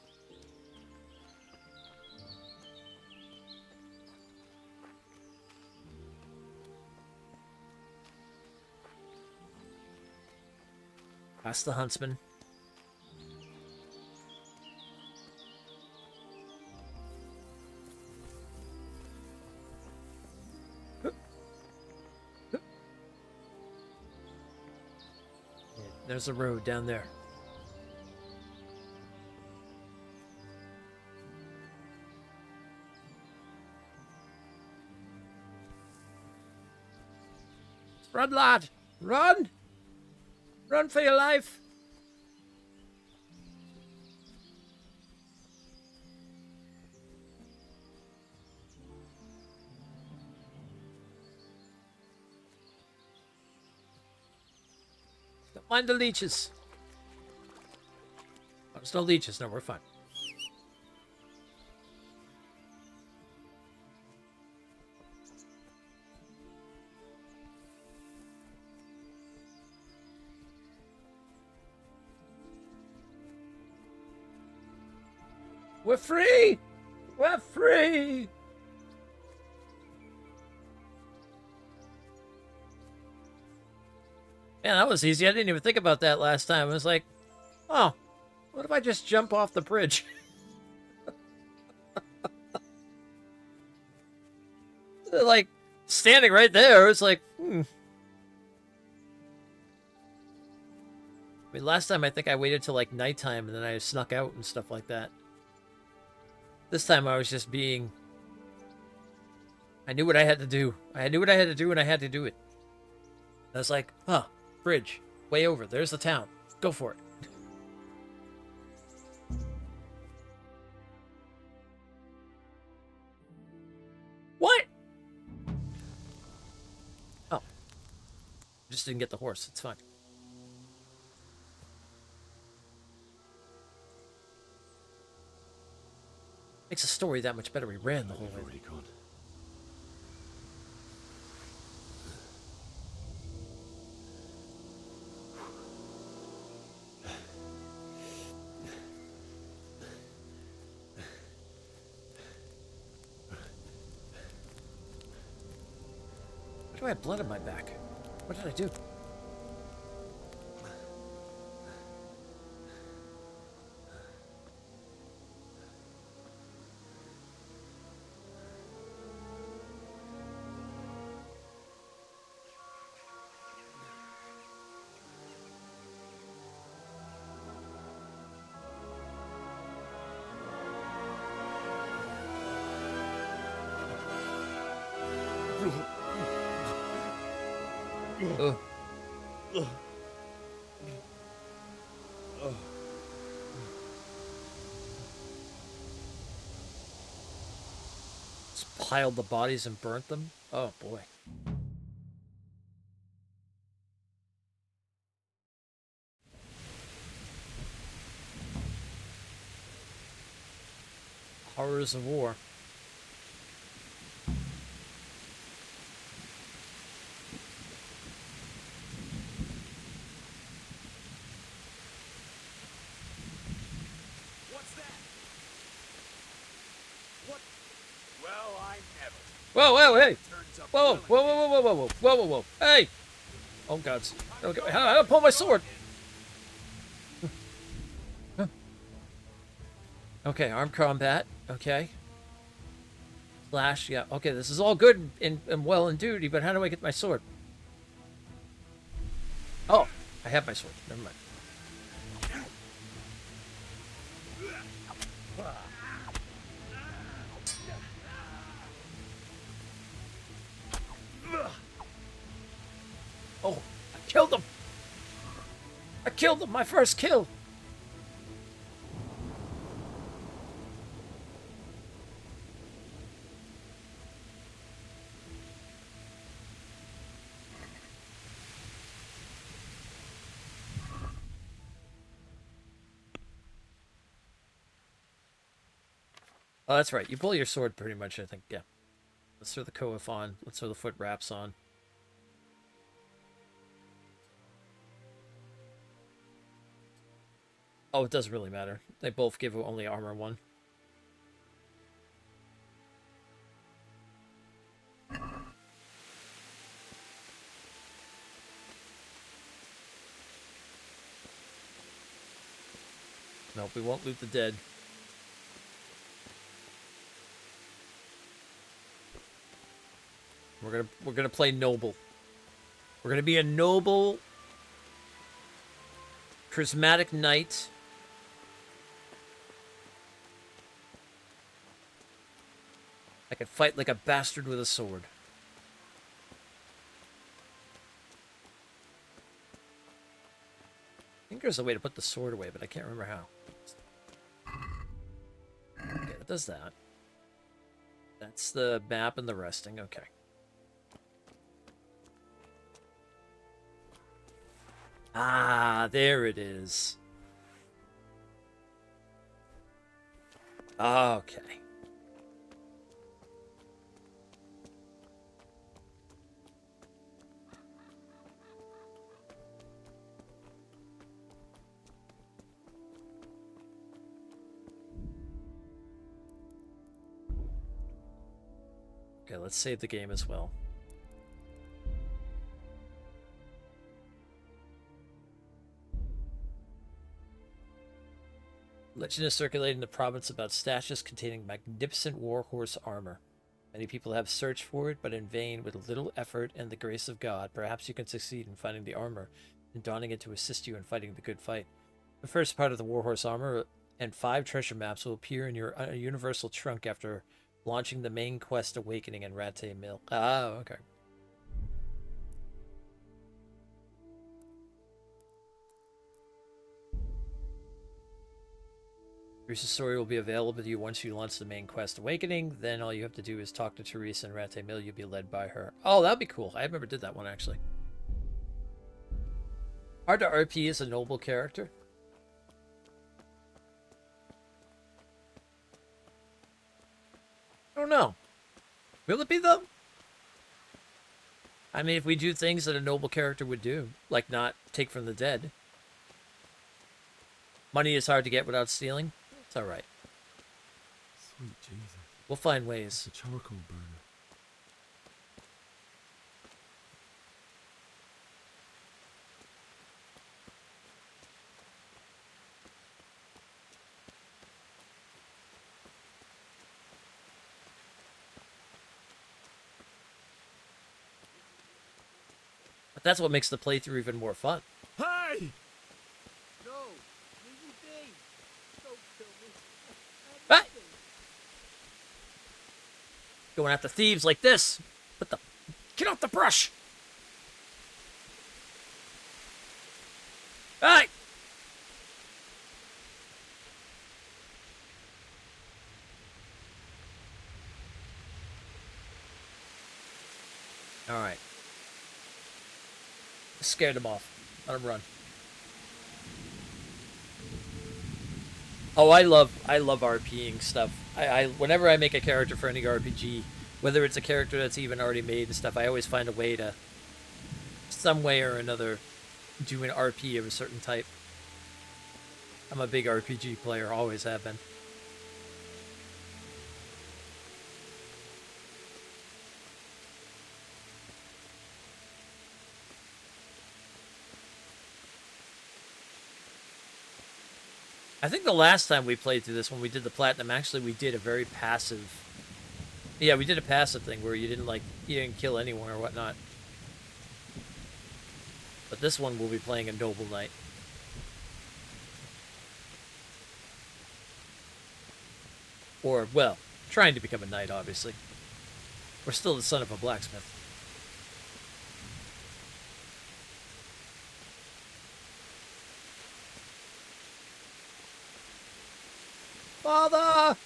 Speaker 2: Past the huntsman. There's a road down there. Run, lad! Run! Run for your life! Don't mind the leeches. Oh, there's no leeches. No, we're fine. We're free! We're free! Man, that was easy. I didn't even think about that last time. I was like, oh, what if I just jump off the bridge? They're like standing right there. It's like, I mean, last time I think I waited till like nighttime and then I snuck out and stuff like that. This time I was just being... I knew what I had to do. I knew what I had to do and I had to do it. I was like, huh, bridge, way over. There's the town. Go for it. What? Oh. Just didn't get the horse. It's fine. Makes the story that much better. We ran the whole way. Why do I have blood on my back? What did I do? Ugh. Just piled the bodies and burnt them? Oh boy. Horrors of war. Whoa, whoa, hey! Whoa, whoa, whoa, whoa, whoa, whoa, whoa, whoa, whoa, whoa, hey! Oh, gods. Okay, how do I pull my sword? Okay, armed combat. Okay. Slash, yeah. Okay, this is all good and well and duty, but how do I get my sword? Oh, I have my sword. Never mind. Oh, I killed him! I killed him! My first kill! Oh, that's right. You pull your sword pretty much, I think. Yeah. Let's throw the coif on. Let's throw the foot wraps on. Oh, it doesn't really matter. They both give only armor 1. Nope, we won't loot the dead. We're gonna play noble. We're gonna be a noble, charismatic knight. I can fight like a bastard with a sword. I think there's a way to put the sword away, but I can't remember how. Okay, it does that. That's the map and the resting. Okay. Ah, there it is. Okay. Okay, let's save the game as well. Legend is circulating in the province about stashes containing magnificent warhorse armor. Many people have searched for it, but in vain, with little effort and the grace of God. Perhaps you can succeed in finding the armor and donning it to assist you in fighting the good fight. The first part of the Warhorse armor and 5 treasure maps will appear in your universal trunk after launching the main quest Awakening in Rattay Mill. Ah, okay. Teresa's story will be available to you once you launch the main quest Awakening. Then all you have to do is talk to Teresa in Rattay Mill. You'll be led by her. Oh, that'd be cool. I never did that one, actually. Hard to RP as a noble character. I don't know. Will it be, though? I mean, if we do things that a noble character would do, like not take from the dead. Money is hard to get without stealing. It's all right.
Speaker 6: Sweet Jesus.
Speaker 2: We'll find ways.
Speaker 6: The charcoal burner.
Speaker 2: But that's what makes the playthrough even more fun.
Speaker 17: Hey!
Speaker 8: No, leave me be. Don't kill me.
Speaker 2: Hey! Going after thieves like this. What the? Get off the brush! Hey! All right. Scared them off. Let them run. Oh, I love RPing stuff. I whenever I make a character for any RPG, whether it's a character that's even already made and stuff, I always find a way to, some way or another, do an RP of a certain type. I'm a big RPG player, always have been. I think the last time we played through this, when we did the Platinum, actually we did a very passive... Yeah, we did a passive thing where you didn't kill anyone or whatnot. But this one we'll be playing a Noble Knight. Or, well, trying to become a knight, obviously. We're still the son of a blacksmith. Father!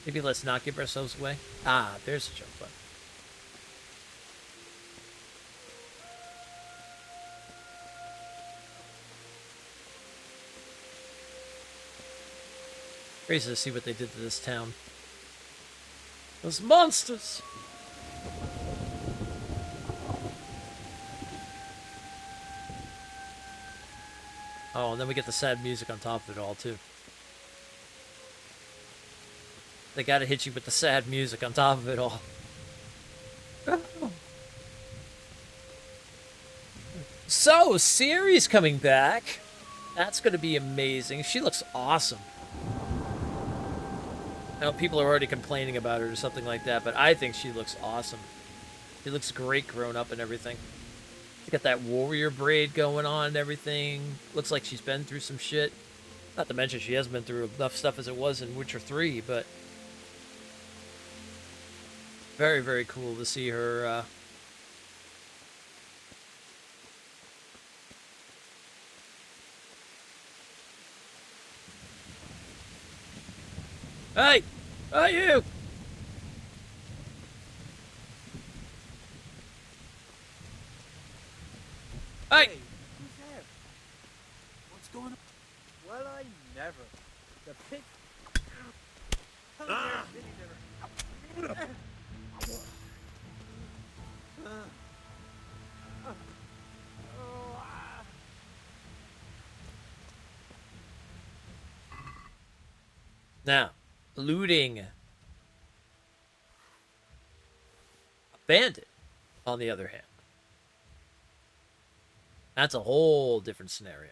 Speaker 2: Maybe let's not give ourselves away. Ah, there's a jump button. Crazy to see what they did to this town. Those monsters! Oh, and then we get the sad music on top of it all, too. They gotta hit you with the sad music on top of it all. So, Ciri's coming back. That's gonna be amazing. She looks awesome. I know people are already complaining about her or something like that, but I think she looks awesome. She looks great grown up and everything. She got that warrior braid going on and everything. Looks like she's been through some shit. Not to mention she hasn't been through enough stuff as it was in Witcher 3, but... Very, very cool to see her, Hey! Hey, you! Hey!
Speaker 17: Who's there? What's going on? Well, I never. The pit.
Speaker 19: Ah!
Speaker 2: Now, looting a bandit, on the other hand. That's a whole different scenario.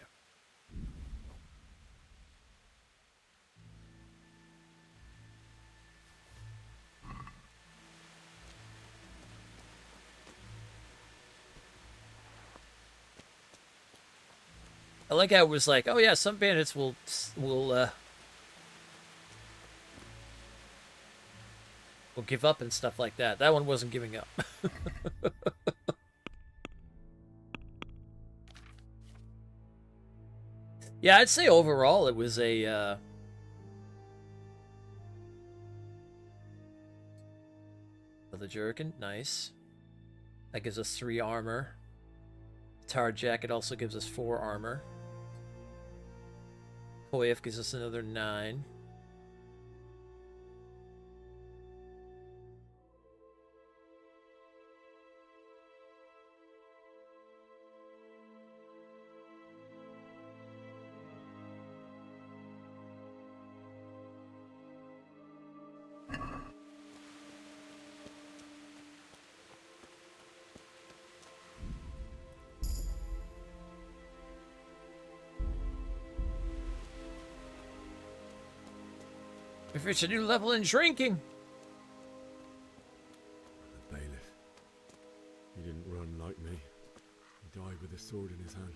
Speaker 2: I like how it was like, oh yeah, some bandits will give up and stuff like that. That one wasn't giving up. Yeah, I'd say overall it was a the jerkin, nice. That gives us 3 armor. Tar jacket also gives us 4 armor. Koyev gives us another 9. If it's a new level in drinking.
Speaker 6: The bailiff. He didn't run like me. He died with a sword in his hand.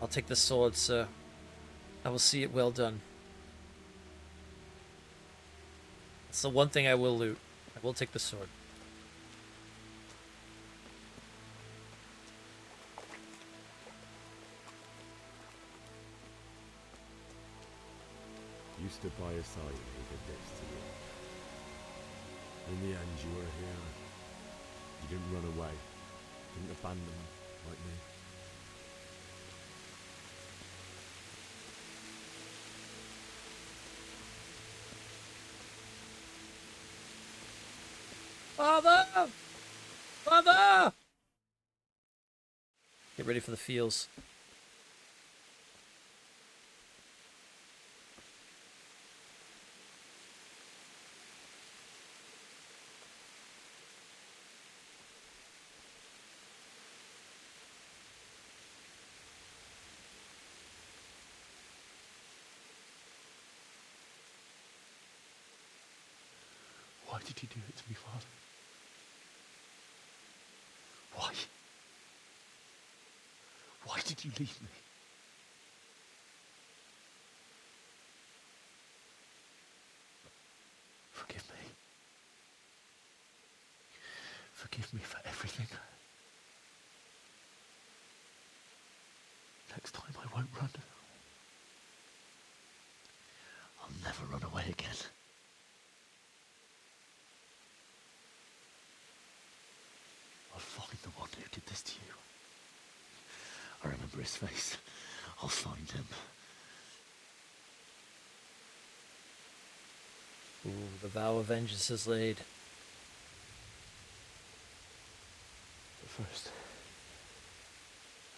Speaker 2: I'll take the sword, sir. I will see it well done. It's the one thing I will loot. I will take the sword.
Speaker 6: You stood by his side and he did this to you. In the end, you were a hero. You didn't run away. You didn't abandon him like me.
Speaker 2: Father! Father! Get ready for the feels.
Speaker 1: Why did you do it to me, Father? Why? Why did you leave me? Forgive me. Forgive me for everything. Next time I won't run. I'll never run away again. I'll find the one who did this to you. I remember his face. I'll find him.
Speaker 2: Ooh, the vow of vengeance is laid.
Speaker 1: But first,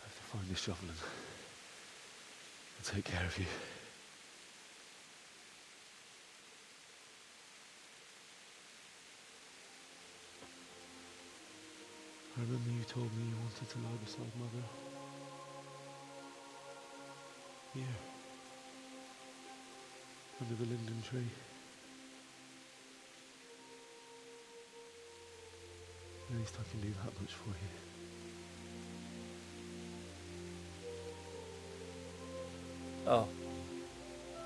Speaker 1: I have to find this shovel and take care of you. I remember you told me you wanted to lie beside Mother. Here. Under the linden tree. At least I can do that much for you.
Speaker 2: Oh.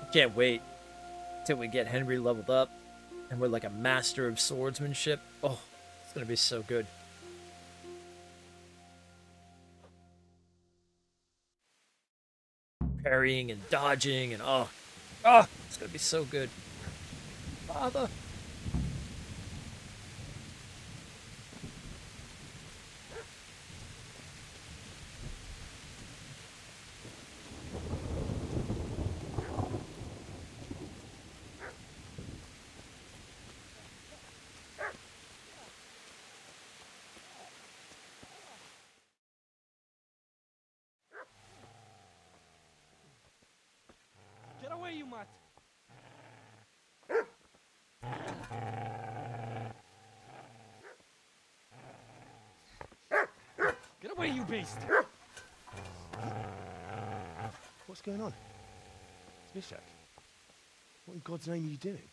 Speaker 2: I can't wait till we get Henry leveled up and we're like a master of swordsmanship. Oh, it's gonna be so good. Parrying and dodging and oh, it's gonna be so good. Father.
Speaker 17: Get away, you mutt! Get away, you beast!
Speaker 7: What's going on? It's Mishak. What in God's name are you doing?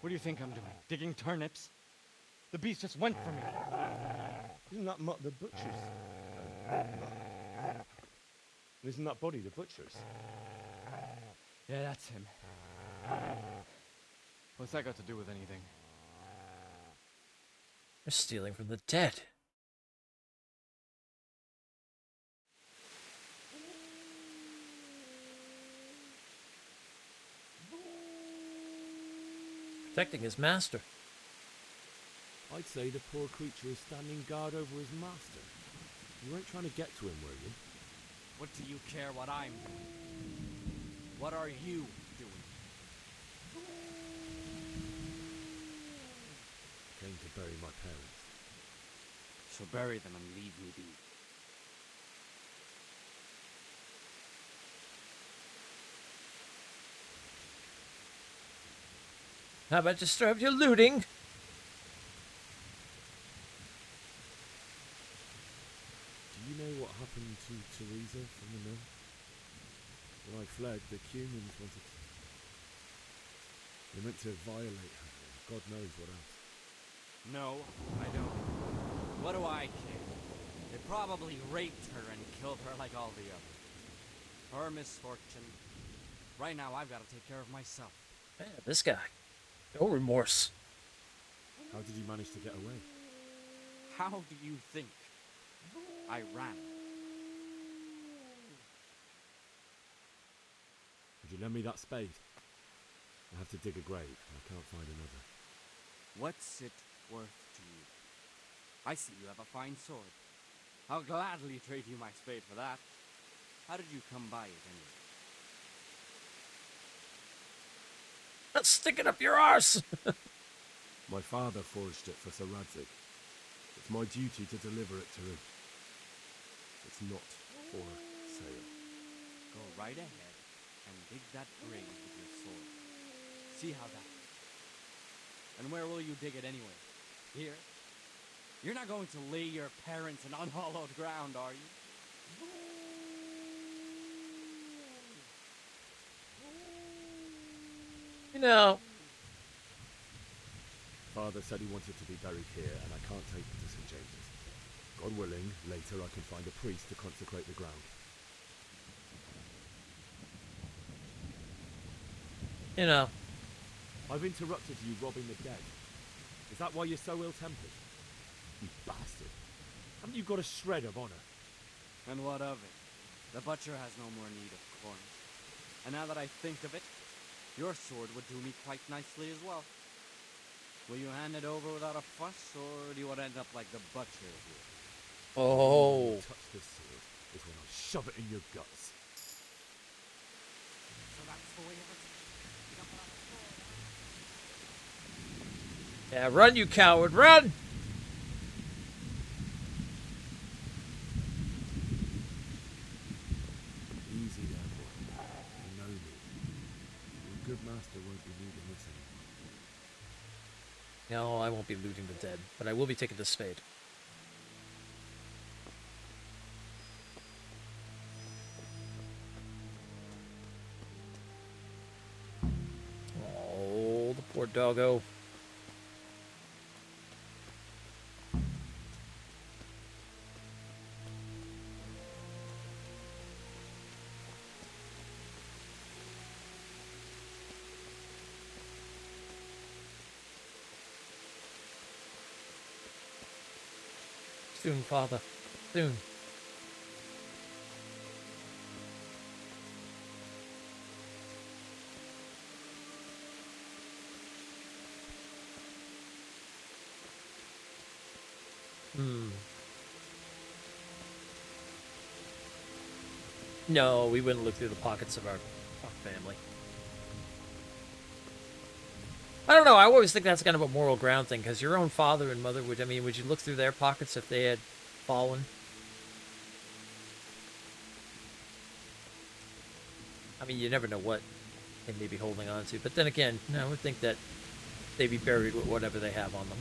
Speaker 17: What do you think I'm doing? Digging turnips? The beast just went for me.
Speaker 7: Isn't that mutt the butcher's? Isn't that body the butcher's?
Speaker 17: Yeah, that's him. What's that got to do with anything?
Speaker 2: They're stealing from the dead. Protecting his master.
Speaker 6: I'd say the poor creature is standing guard over his master. You weren't trying to get to him, were you?
Speaker 4: What do you care what I'm doing? What are you doing?
Speaker 6: Came to bury my parents.
Speaker 4: So bury them and leave me be.
Speaker 2: Have I disturbed your looting?
Speaker 6: Do you know what happened to Teresa from the mill? When I fled, the Cumans wanted to... They meant to violate her, and God knows what else.
Speaker 4: No, I don't. What do I care? They probably raped her and killed her like all the others. Her misfortune. Right now, I've got to take care of myself.
Speaker 2: Man, this guy. No remorse.
Speaker 6: How did you manage to get away?
Speaker 4: How do you think? I ran.
Speaker 6: Would you lend me that spade? I have to dig a grave, and I can't find another.
Speaker 4: What's it worth to you? I see you have a fine sword. I'll gladly trade you my spade for that. How did you come by it anyway?
Speaker 2: Not sticking up your arse!
Speaker 7: My father forged it for Sir Radzik. It's my duty to deliver it to him. It's not for sale.
Speaker 4: Go right ahead and dig that grave with your sword. See how that is. And where will you dig it anyway? Here? You're not going to lay your parents in unhallowed ground, are you?
Speaker 2: You know.
Speaker 6: Father said he wanted to be buried here, and I can't take him to St. James's. God willing, later I can find a priest to consecrate the ground.
Speaker 2: You know.
Speaker 6: I've interrupted you robbing the dead. Is that why you're so ill-tempered? You bastard. Haven't you got a shred of honor?
Speaker 4: And what of it? The butcher has no more need of corn. And now that I think of it, your sword would do me quite nicely as well. Will you hand it over without a fuss, or do you want to end up like the butcher here?
Speaker 2: Oh.
Speaker 6: When you touch this sword is when I shove it in your guts.
Speaker 4: So that's the way of it.
Speaker 2: Yeah, run, you coward, run!
Speaker 6: Easy there, boy. You know me. Your good master won't be needing this anymore.
Speaker 2: No, I won't be looting the dead, but I will be taking the spade. Oh, the poor doggo. Soon, father. Soon. No, we wouldn't look through the pockets of our family. I don't know. I always think that's kind of a moral ground thing, because your own father and mother would. I mean, would you look through their pockets if they had fallen? I mean, you never know what they may be holding on to. But then again, I would think that they'd be buried with whatever they have on them.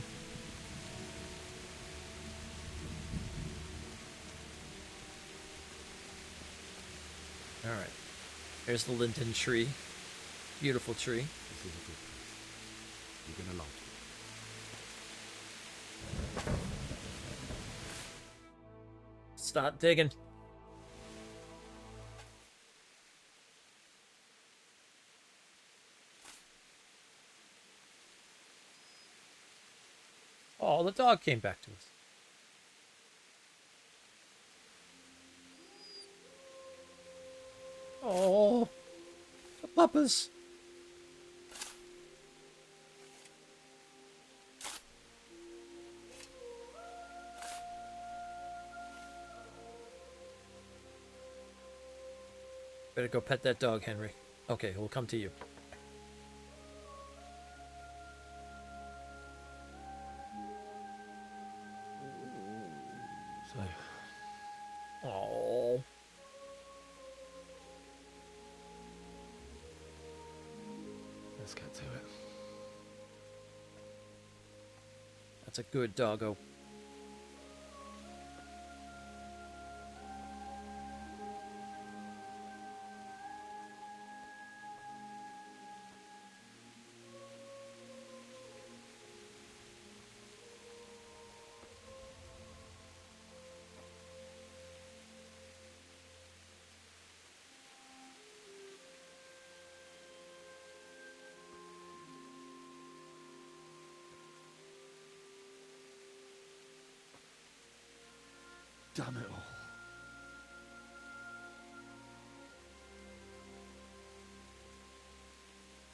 Speaker 2: All right. There's the linden tree. Beautiful tree.
Speaker 6: This is a good place. You're gonna like it.
Speaker 2: Start digging. Oh, the dog came back to us. Oh, the puppas. Better go pet that dog, Henry. Okay, we'll come to you.
Speaker 6: So,
Speaker 2: Oh.
Speaker 6: let's get to it.
Speaker 2: That's a good doggo.
Speaker 19: Damn it all.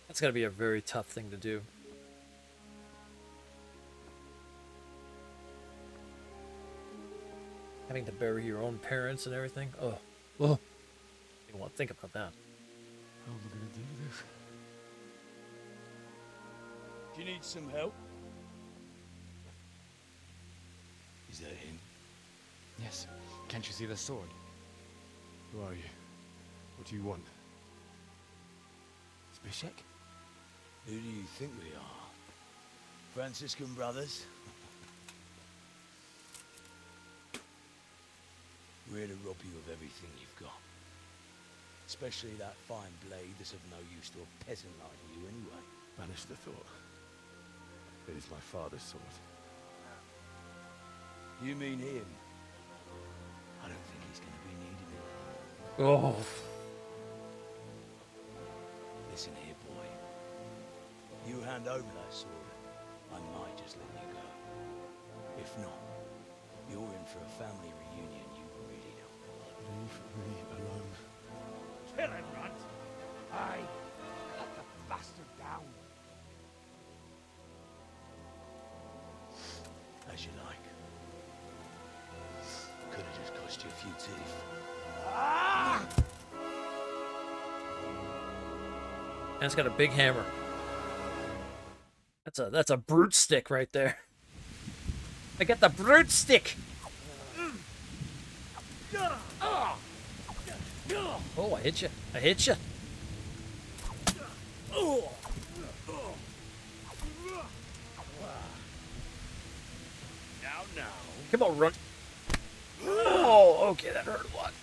Speaker 2: That's gotta be a very tough thing to do. Having to bury your own parents and everything. Oh, oh. You don't want to think about that.
Speaker 19: How am I gonna do this?
Speaker 17: Do you need some help? Is that him?
Speaker 3: Yes. Can't you see the sword?
Speaker 6: Who are you? What do you want?
Speaker 3: Zbyszek?
Speaker 17: Who do you think we are? Franciscan brothers? We're here to rob you of everything you've got. Especially that fine blade that's of no use to a peasant like you anyway.
Speaker 6: Banish the thought. It is my father's sword.
Speaker 17: You mean him? I don't think he's going to be needing it.
Speaker 2: Oh.
Speaker 17: Listen here, boy. You hand over that sword, I might just let you go. If not, you're in for a family reunion you really don't want.
Speaker 6: Leave me alone.
Speaker 17: Kill him, Runt! Aye. Cut the bastard down. As you like. Could have just cost you a few teeth. Ah!
Speaker 2: And it's got a big hammer. That's a brute stick right there. I got the brute stick. Oh, I hit you. I hit you.
Speaker 17: Now.
Speaker 2: Come on, run. Oh, okay, that hurt a lot.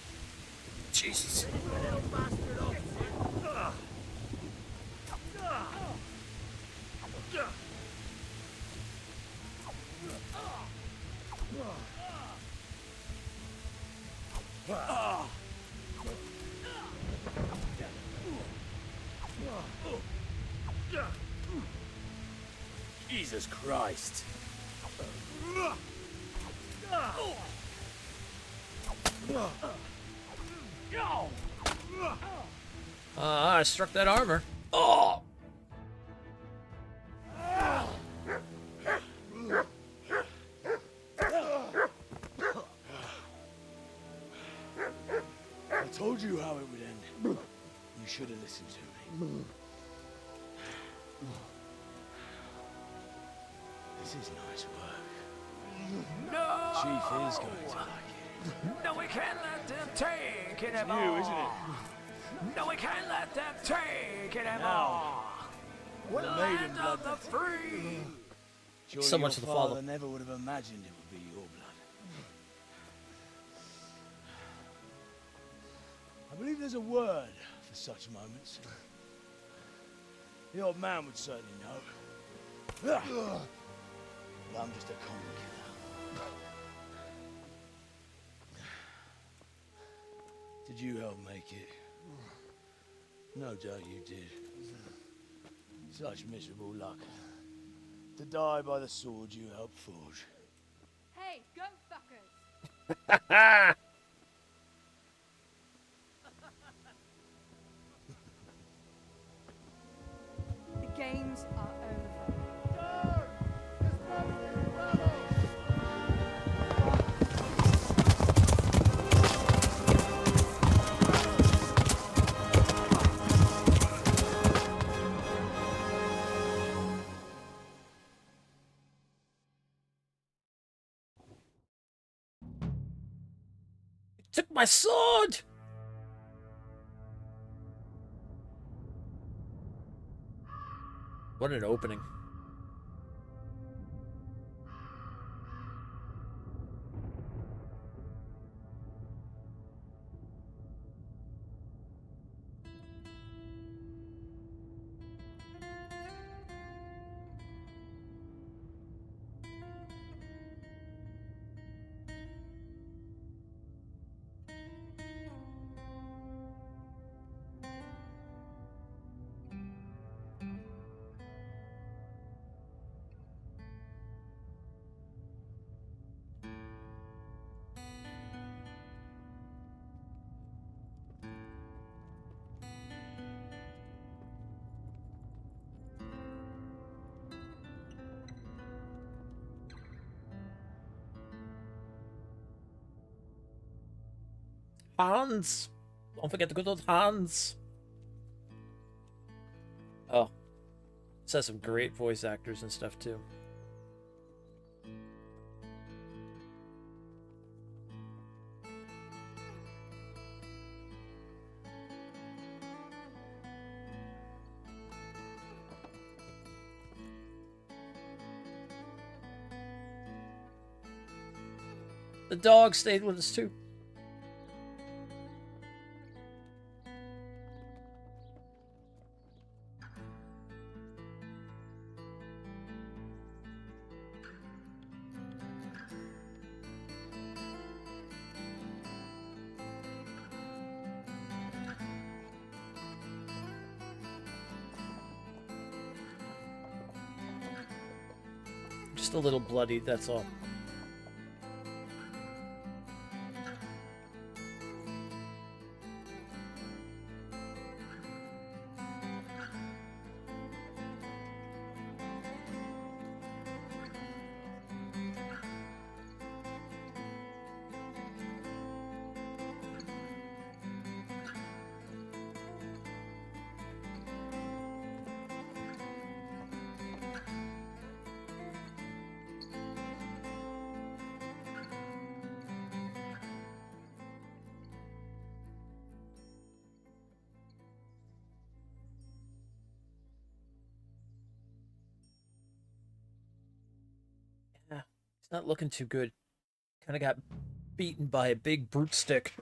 Speaker 2: Jesus.
Speaker 17: Jesus Christ.
Speaker 2: I struck that armor. Oh!
Speaker 10: told you how it would end. You should have listened to me. This is nice work.
Speaker 23: No!
Speaker 10: Chief is going to like it.
Speaker 23: No, we can't let them take it
Speaker 10: It's
Speaker 23: anymore.
Speaker 10: you, isn't it?
Speaker 23: No, we can't let them take it anymore.
Speaker 10: Now,
Speaker 23: We're
Speaker 10: the
Speaker 23: the
Speaker 10: maiden
Speaker 23: land
Speaker 10: blood
Speaker 23: of the free.
Speaker 10: Surely
Speaker 2: So much
Speaker 10: your
Speaker 2: for the father.
Speaker 10: father never would have imagined it would be your blood. I believe there's a word for such moments. The old man would certainly know. But I'm just a common killer. Did you help make it? No doubt you did. Such miserable luck. To die by the sword you helped forge.
Speaker 14: Hey, go fuckers! The games are over.
Speaker 2: Took my sword! What an opening. Hans! Don't forget the good old Hans! Oh. This has some great voice actors and stuff too. The dog stayed with us too. Just a little bloody, that's all. Not looking too good. Kind of got beaten by a big brute stick.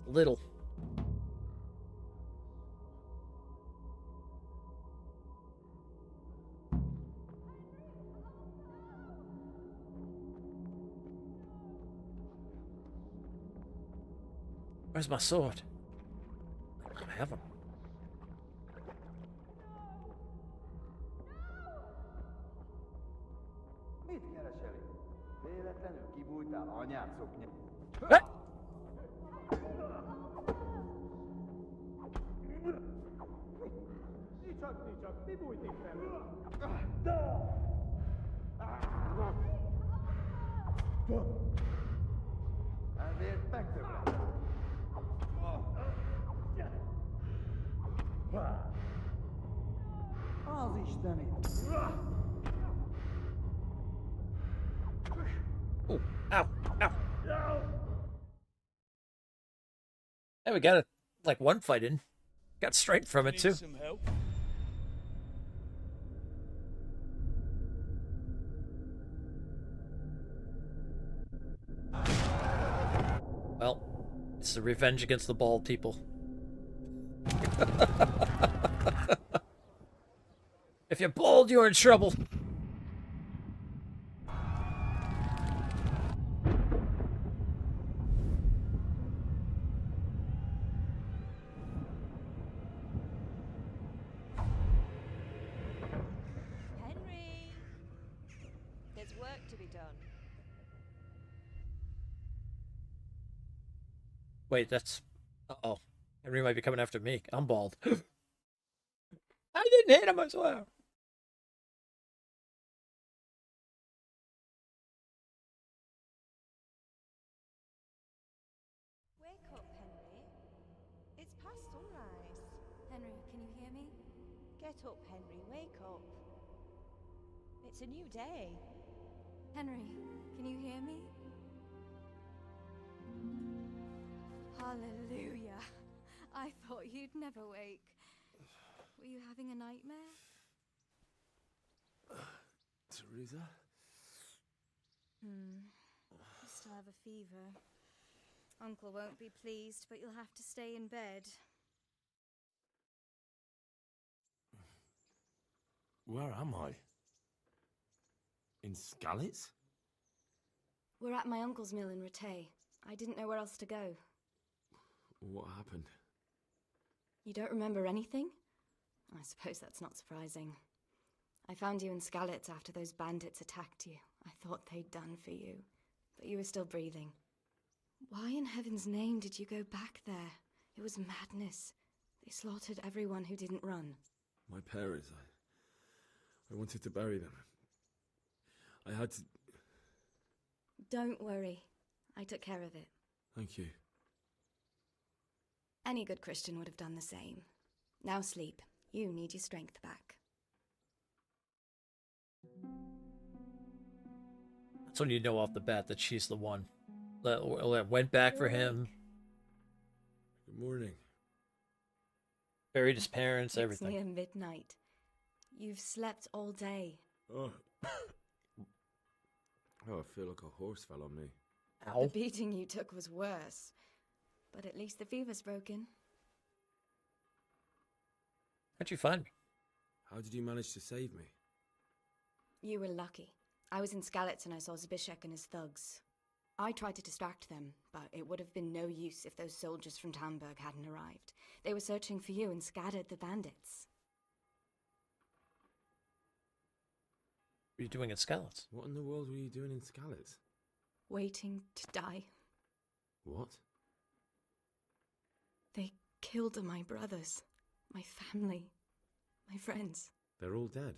Speaker 2: Little. Where's my sword? I have him.
Speaker 20: Mit keresel itt? Véletlenül kibújtál anyád szoknya? Nicsak, mi bújt itt felül? vet bättre. Az işten it.
Speaker 2: Ooh, ow, ow. Hey, we got like one fight in. Got strength from it too.
Speaker 10: Some help?
Speaker 2: Well, it's the revenge against the bald people. If you're bald, you're in trouble.
Speaker 12: Henry! There's work to be done.
Speaker 2: Wait, that's... Uh-oh. Henry might be coming after me. I'm bald. I didn't hit him, I swear.
Speaker 12: Wake up, Henry. It's past sunrise.
Speaker 16: Henry, can you hear me?
Speaker 12: Get up, Henry. Wake up. It's a new day.
Speaker 16: Henry, can you hear me? Hallelujah. I thought you'd never wake. Were you having a nightmare?
Speaker 6: Teresa?
Speaker 16: You still have a fever. Uncle won't be pleased, but you'll have to stay in bed.
Speaker 7: Where am I? In Skalitz?
Speaker 16: We're at my uncle's mill in Rattay. I didn't know where else to go.
Speaker 6: What happened?
Speaker 16: You don't remember anything? I suppose that's not surprising. I found you in Skalitz after those bandits attacked you. I thought they'd done for you, but you were still breathing. Why in heaven's name did you go back there? It was madness. They slaughtered everyone who didn't run.
Speaker 6: My parents, I wanted to bury them. I had to...
Speaker 16: Don't worry. I took care of it.
Speaker 6: Thank you.
Speaker 16: Any good Christian would have done the same. Now sleep. You need your strength back.
Speaker 2: That's when you know off the bat that she's the one that went back for him.
Speaker 6: Good morning.
Speaker 2: Buried his parents, everything.
Speaker 16: It's near midnight. You've slept all day.
Speaker 6: Oh. Oh, I feel like a horse fell on me.
Speaker 2: Ow.
Speaker 16: The beating you took was worse. But at least the fever's broken.
Speaker 2: How'd you find me?
Speaker 6: How did you manage to save me?
Speaker 16: You were lucky. I was in Skalitz and I saw Zbyszek and his thugs. I tried to distract them, but it would have been no use if those soldiers from Tamburg hadn't arrived. They were searching for you and scattered the bandits.
Speaker 2: What are you doing in Skalitz?
Speaker 6: What in the world were you doing in Skalitz?
Speaker 16: Waiting to die.
Speaker 6: What?
Speaker 16: They killed my brothers, my family, my friends.
Speaker 6: They're all dead.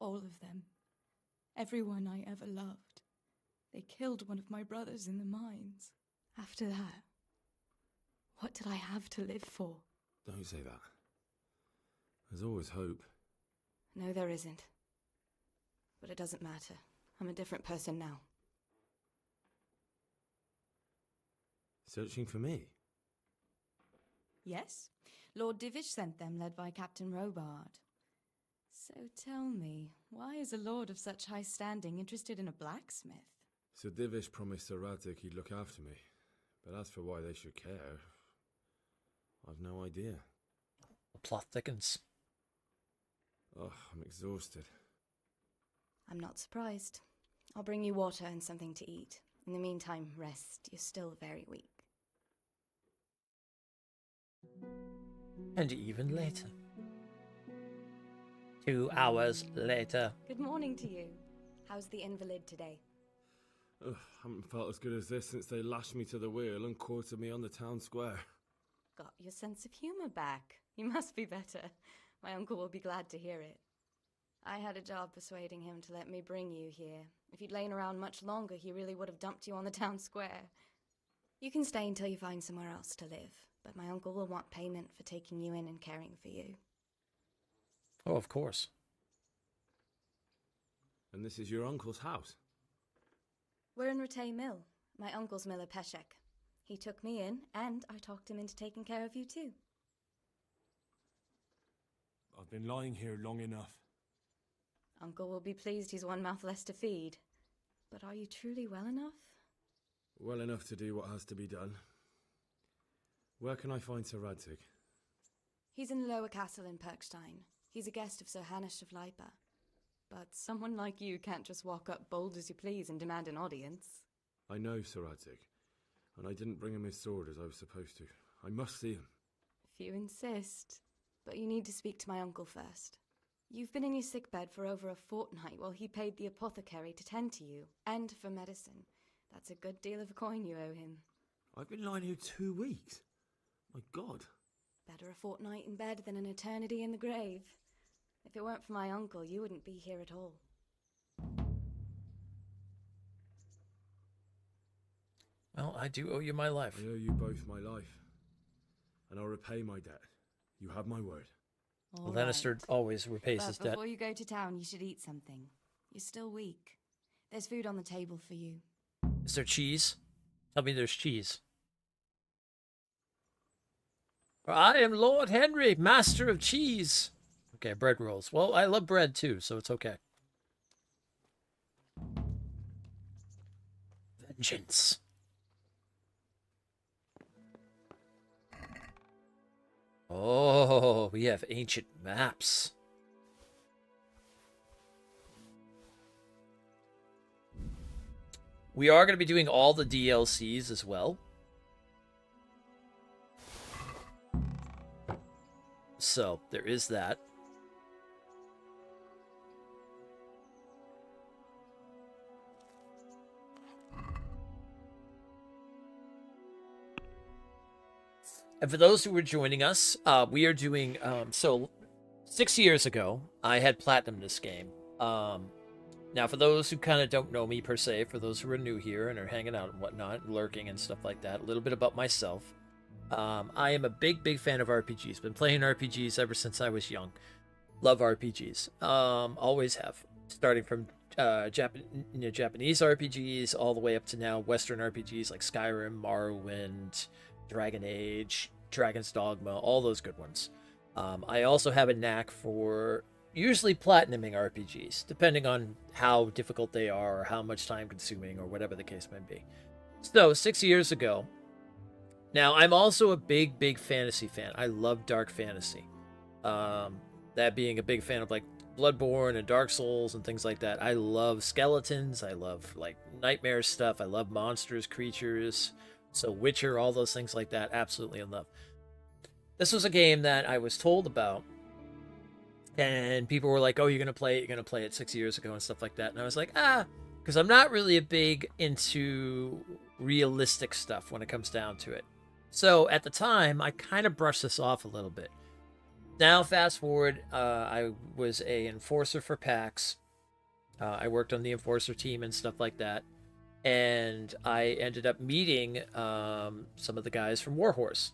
Speaker 16: All of them. Everyone I ever loved. They killed one of my brothers in the mines. After that, what did I have to live for?
Speaker 6: Don't say that. There's always hope.
Speaker 16: No, there isn't. But it doesn't matter. I'm a different person now.
Speaker 6: Searching for me?
Speaker 16: Yes. Lord Divish sent them, led by Captain Robard. So tell me, why is a lord of such high standing interested in a blacksmith?
Speaker 6: Sir Divish promised Sir Radzik he'd look after me. But as for why they should care, I've no idea.
Speaker 2: The plot thickens.
Speaker 6: Oh, I'm exhausted.
Speaker 16: I'm not surprised. I'll bring you water and something to eat. In the meantime, rest. You're still very weak.
Speaker 2: And even later. 2 hours later.
Speaker 16: Good morning to you. How's the invalid today?
Speaker 6: Ugh, haven't felt as good as this since they lashed me to the wheel and quartered me on the town square.
Speaker 16: Got your sense of humour back. You must be better. My uncle will be glad to hear it. I had a job persuading him to let me bring you here. If you'd lain around much longer, he really would have dumped you on the town square. You can stay until you find somewhere else to live, but my uncle will want payment for taking you in and caring for you.
Speaker 2: Oh, of course.
Speaker 6: And this is your uncle's house?
Speaker 16: We're in Rattay Mill, my uncle's mill at Peshek. He took me in, and I talked him into taking care of you too.
Speaker 7: I've been lying here long enough.
Speaker 16: Uncle will be pleased he's one mouth less to feed. But are you truly well enough?
Speaker 6: Well enough to do what has to be done. Where can I find Sir Radzig?
Speaker 16: He's in the lower castle in Perkstein. He's a guest of Sir Hanush of Leipa. But someone like you can't just walk up bold as you please and demand an audience.
Speaker 6: I know Sir Radzig, and I didn't bring him his sword as I was supposed to. I must see him.
Speaker 16: If you insist. But you need to speak to my uncle first. You've been in your sickbed for over a fortnight while he paid the apothecary to tend to you, and for medicine. That's a good deal of coin you owe him.
Speaker 6: I've been lying here 2 weeks. My God.
Speaker 16: Better a fortnight in bed than an eternity in the grave. If it weren't for my uncle, you wouldn't be here at all.
Speaker 2: Well, I do owe you my life.
Speaker 6: I owe you both my life. And I'll repay my debt. You have my word.
Speaker 16: All
Speaker 2: Lannister
Speaker 16: right.
Speaker 2: always repays his
Speaker 16: But
Speaker 2: debt.
Speaker 16: before you go to town, you should eat something. You're still weak. There's food on the table for you.
Speaker 2: Is there cheese? Tell me there's cheese. I am Lord Henry, master of cheese. Okay, bread rolls. Well, I love bread too, so it's okay. Vengeance. Oh, we have ancient maps. We are going to be doing all the DLCs as well. So, there is that. And for those who are joining us, we are doing, so 6 years ago, I had platinum this game. Now, for those who kind of don't know me per se, for those who are new here and are hanging out and whatnot, lurking and stuff like that, a little bit about myself. I am a big fan of RPGs. Been playing RPGs ever since I was young. Love RPGs. Always have. Starting from Japanese RPGs all the way up to now Western RPGs like Skyrim, Morrowind, Dragon Age, Dragon's Dogma, all those good ones. I also have a knack for usually platinuming RPGs, depending on how difficult they are or how much time consuming or whatever the case may be. So, 6 years ago, now I'm also a big fantasy fan. I love dark fantasy. That being a big fan of like Bloodborne and Dark Souls and things like that. I love skeletons. I love like nightmare stuff. I love monsters, creatures. So Witcher, all those things like that, absolutely in love. This was a game that I was told about, and people were like, oh, you're going to play it 6 years ago and stuff like that. And I was like, because I'm not really a big into realistic stuff when it comes down to it. So at the time, I kind of brushed this off a little bit. Now, fast forward, I was a enforcer for PAX. I worked on the enforcer team and stuff like that. And I ended up meeting some of the guys from Warhorse.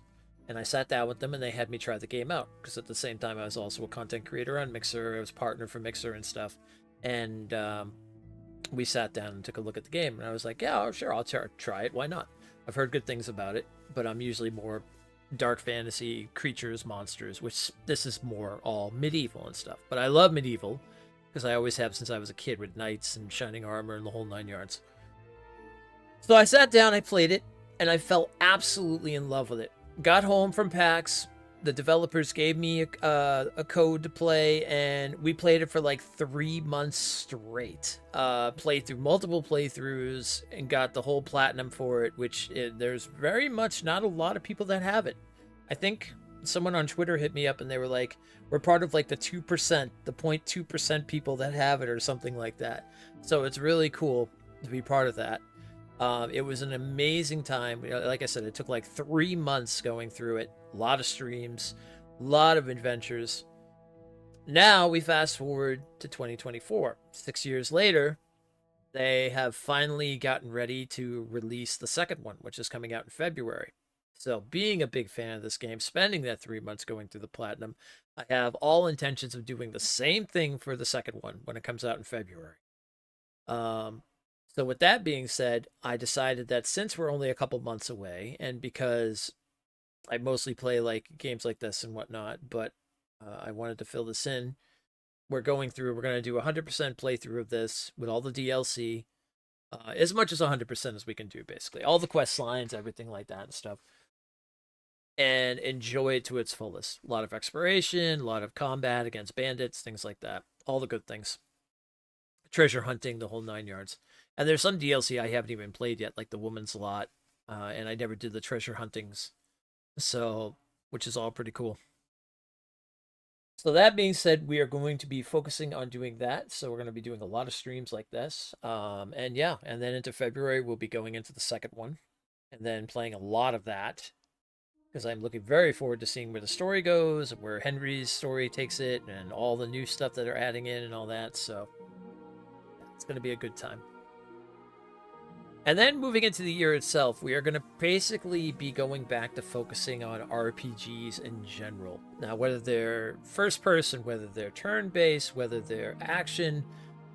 Speaker 2: And I sat down with them and they had me try the game out. Because at the same time, I was also a content creator on Mixer. I was partner for Mixer and stuff. And we sat down and took a look at the game. And I was like, yeah, sure, I'll try it. Why not? I've heard good things about it. But I'm usually more dark fantasy, creatures, monsters. Which this is more all medieval and stuff. But I love medieval. Because I always have since I was a kid with knights and shining armor and the whole 9 yards. So I sat down, I played it, and I fell absolutely in love with it. Got home from PAX, the developers gave me a code to play, and we played it for like 3 months straight. Played through multiple playthroughs and got the whole platinum for it, which there's very much not a lot of people that have it. I think someone on Twitter hit me up and they were like, we're part of like the 2%, the 0.2% people that have it or something like that. So it's really cool to be part of that. It was an amazing time. Like I said, it took like 3 months going through it. A lot of streams, a lot of adventures. now we fast forward to 2024. 6 years later, they have finally gotten ready to release the second one, which is coming out in February. So, being a big fan of this game, spending that 3 months going through the platinum, I have all intentions of doing the same thing for the second one when it comes out in February. So with that being said, I decided that since we're only a couple months away, and because I mostly play like games like this and whatnot, but I wanted to fill this in, we're going to do a 100% playthrough of this with all the DLC, as much as 100% as we can do, basically. All the quest lines, everything like that and stuff. And enjoy it to its fullest. A lot of exploration, a lot of combat against bandits, things like that. All the good things. Treasure hunting, the whole 9 yards. And there's some DLC I haven't even played yet, like the Woman's Lot, and I never did the treasure huntings, so, which is all pretty cool. So that being said, we are going to be focusing on doing that. So we're going to be doing a lot of streams like this. And yeah, and then into February, we'll be going into the second one and then playing a lot of that because I'm looking very forward to seeing where the story goes and where Henry's story takes it and all the new stuff that they're adding in and all that. So it's going to be a good time. And then moving into the year itself, we are going to basically be going back to focusing on RPGs in general. Now, whether they're first person, whether they're turn-based, whether they're action,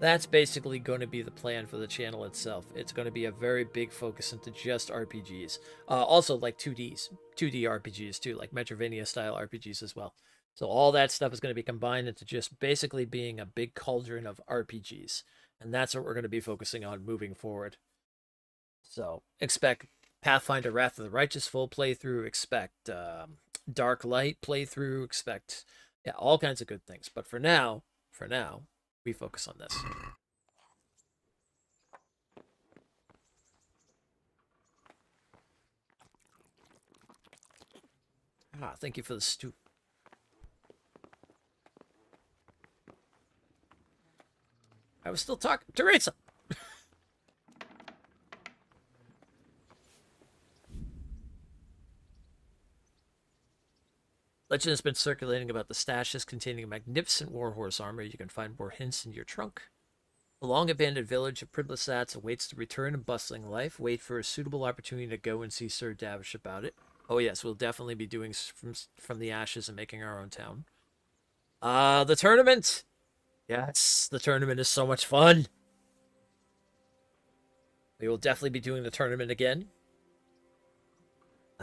Speaker 2: that's basically going to be the plan for the channel itself. It's going to be a very big focus into just RPGs. Also, like 2D RPGs too, like Metroidvania-style RPGs as well. So all that stuff is going to be combined into just basically being a big cauldron of RPGs. And that's what we're going to be focusing on moving forward. So expect Pathfinder Wrath of the Righteous full playthrough, expect Dark Light playthrough, expect all kinds of good things. But for now, we focus on this. Thank you for the stew. I was still talking. Teresa! Legend has been circulating about the stashes containing magnificent warhorse armor. You can find more hints in your trunk. The long-abandoned village of Pridlesats awaits the return of bustling life. Wait for a suitable opportunity to go and see Sir Davish about it. Oh yes, we'll definitely be doing from the ashes and making our own town. The tournament! Yes, the tournament is so much fun! We will definitely be doing the tournament again.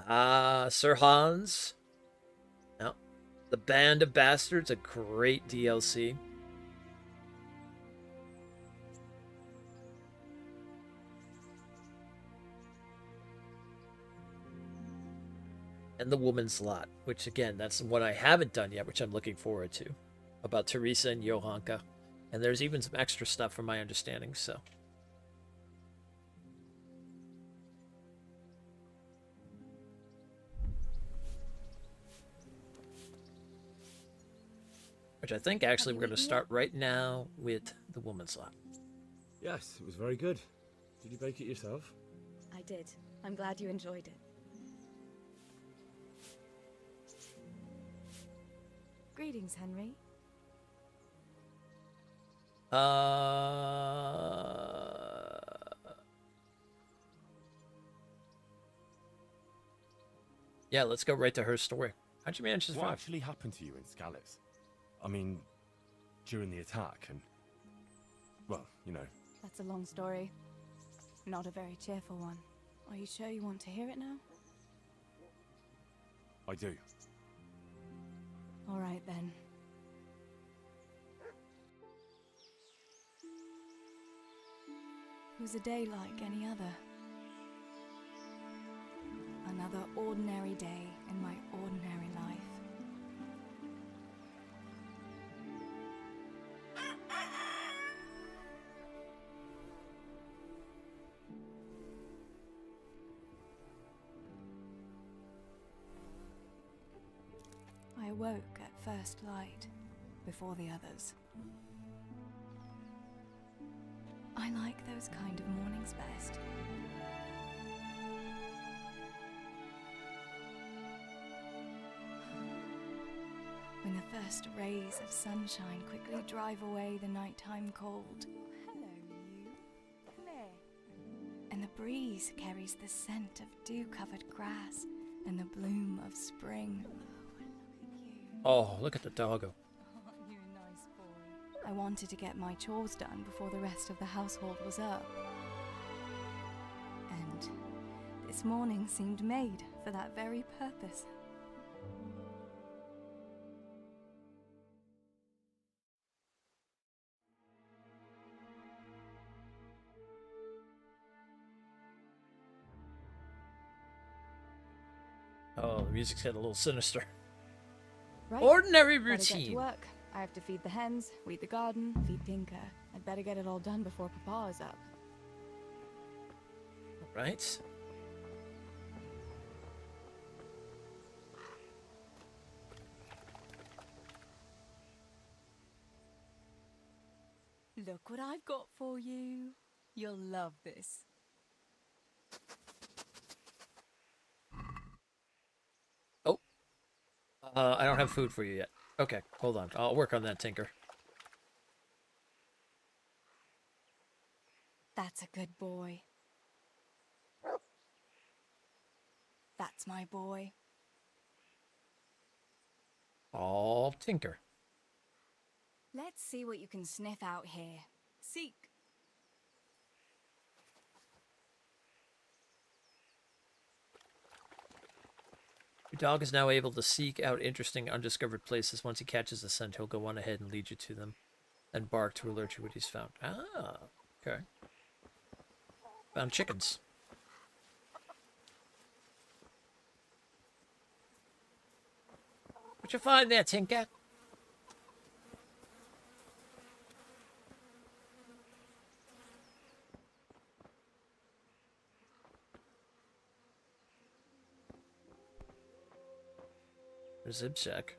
Speaker 2: Sir Hans. No. The Band of Bastards, a great DLC. And the Woman's Lot, which again, that's what I haven't done yet, which I'm looking forward to. About Teresa and Johanka. And there's even some extra stuff from my understanding, so. Which I think actually we're going to start right now with the Woman's Lot.
Speaker 6: Yes, it was very good. Did you bake it yourself?
Speaker 16: I did. I'm glad you enjoyed it. Greetings, Henry.
Speaker 2: Yeah, let's go right to her story. How'd you manage to survive?
Speaker 7: What actually happened to you in Scallis? I mean, during the attack and... well, you know.
Speaker 16: That's a long story. Not a very cheerful one. Are you sure you want to hear it now?
Speaker 7: I do.
Speaker 16: All right, then. It was a day like any other. Another ordinary day in my ordinary life. I awoke at first light, before the others. I like those kind of mornings best. When the first rays of sunshine quickly drive away the nighttime cold.
Speaker 14: Hello, you. Come here.
Speaker 16: And the breeze carries the scent of dew-covered grass and the bloom of spring.
Speaker 2: Oh, look at the doggo.
Speaker 14: Aren't you a nice boy?
Speaker 16: I wanted to get my chores done before the rest of the household was up. And this morning seemed made for that very purpose.
Speaker 2: Oh, the music's getting a little sinister.
Speaker 16: Right.
Speaker 2: Ordinary
Speaker 16: Better get to
Speaker 2: routine.
Speaker 16: work. I have to feed the hens, weed the garden, feed Tinker. I'd better get it all done before Papa is up.
Speaker 2: Right.
Speaker 14: Look what I've got for you. You'll love this.
Speaker 2: Oh. I don't have food for you yet. Okay, hold on. I'll work on that, Tinker.
Speaker 16: That's a good boy. That's my boy.
Speaker 2: Oh, Tinker.
Speaker 16: Let's see what you can sniff out here.
Speaker 14: Seek.
Speaker 2: Your dog is now able to seek out interesting, undiscovered places. Once he catches a scent, he'll go on ahead and lead you to them, and bark to alert you what he's found. Ah, okay. Found chickens. What you find there, Tinker? Zibsack.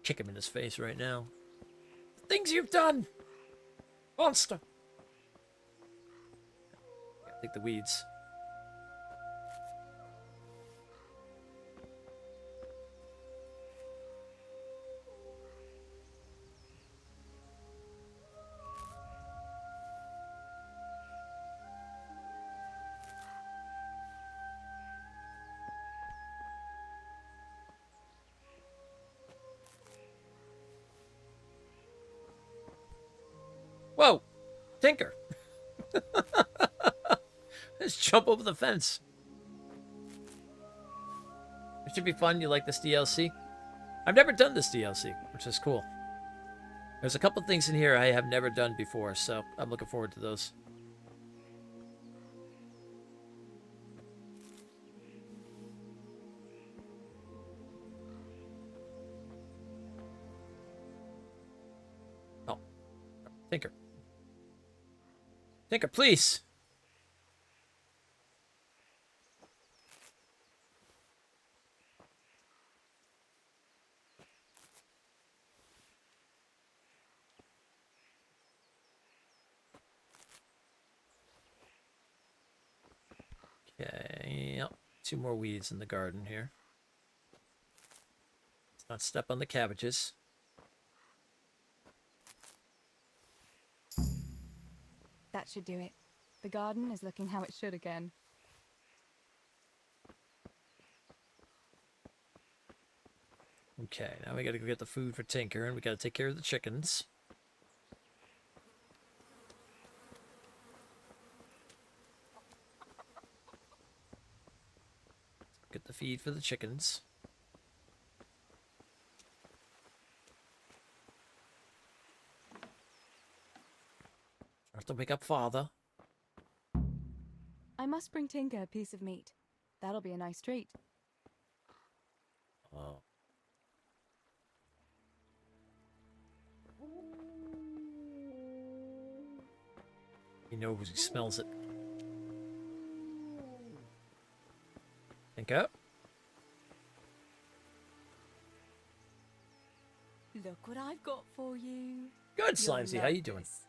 Speaker 2: Kick him in his face right now. The things you've done! Monster! Gotta take the weeds. Whoa! Tinker! Let's jump over the fence. It should be fun. You like this DLC? I've never done this DLC, which is cool. There's a couple things in here I have never done before, so I'm looking forward to those. Oh. Tinker. Tinker, please! Okay, yep. 2 more weeds in the garden here. Let's not step on the cabbages.
Speaker 16: That should do it. The garden is looking how it should again.
Speaker 2: Okay, now we gotta go get the food for Tinker, and we gotta take care of the chickens. Get the feed for the chickens. I have to wake up Father.
Speaker 16: I must bring Tinker a piece of meat. That'll be a nice treat.
Speaker 2: Oh. He knows, he smells it. Tinker.
Speaker 14: Look what I've got for you.
Speaker 2: Good,
Speaker 14: You'll
Speaker 2: Slimesy. How
Speaker 14: love
Speaker 2: you doing?
Speaker 14: this.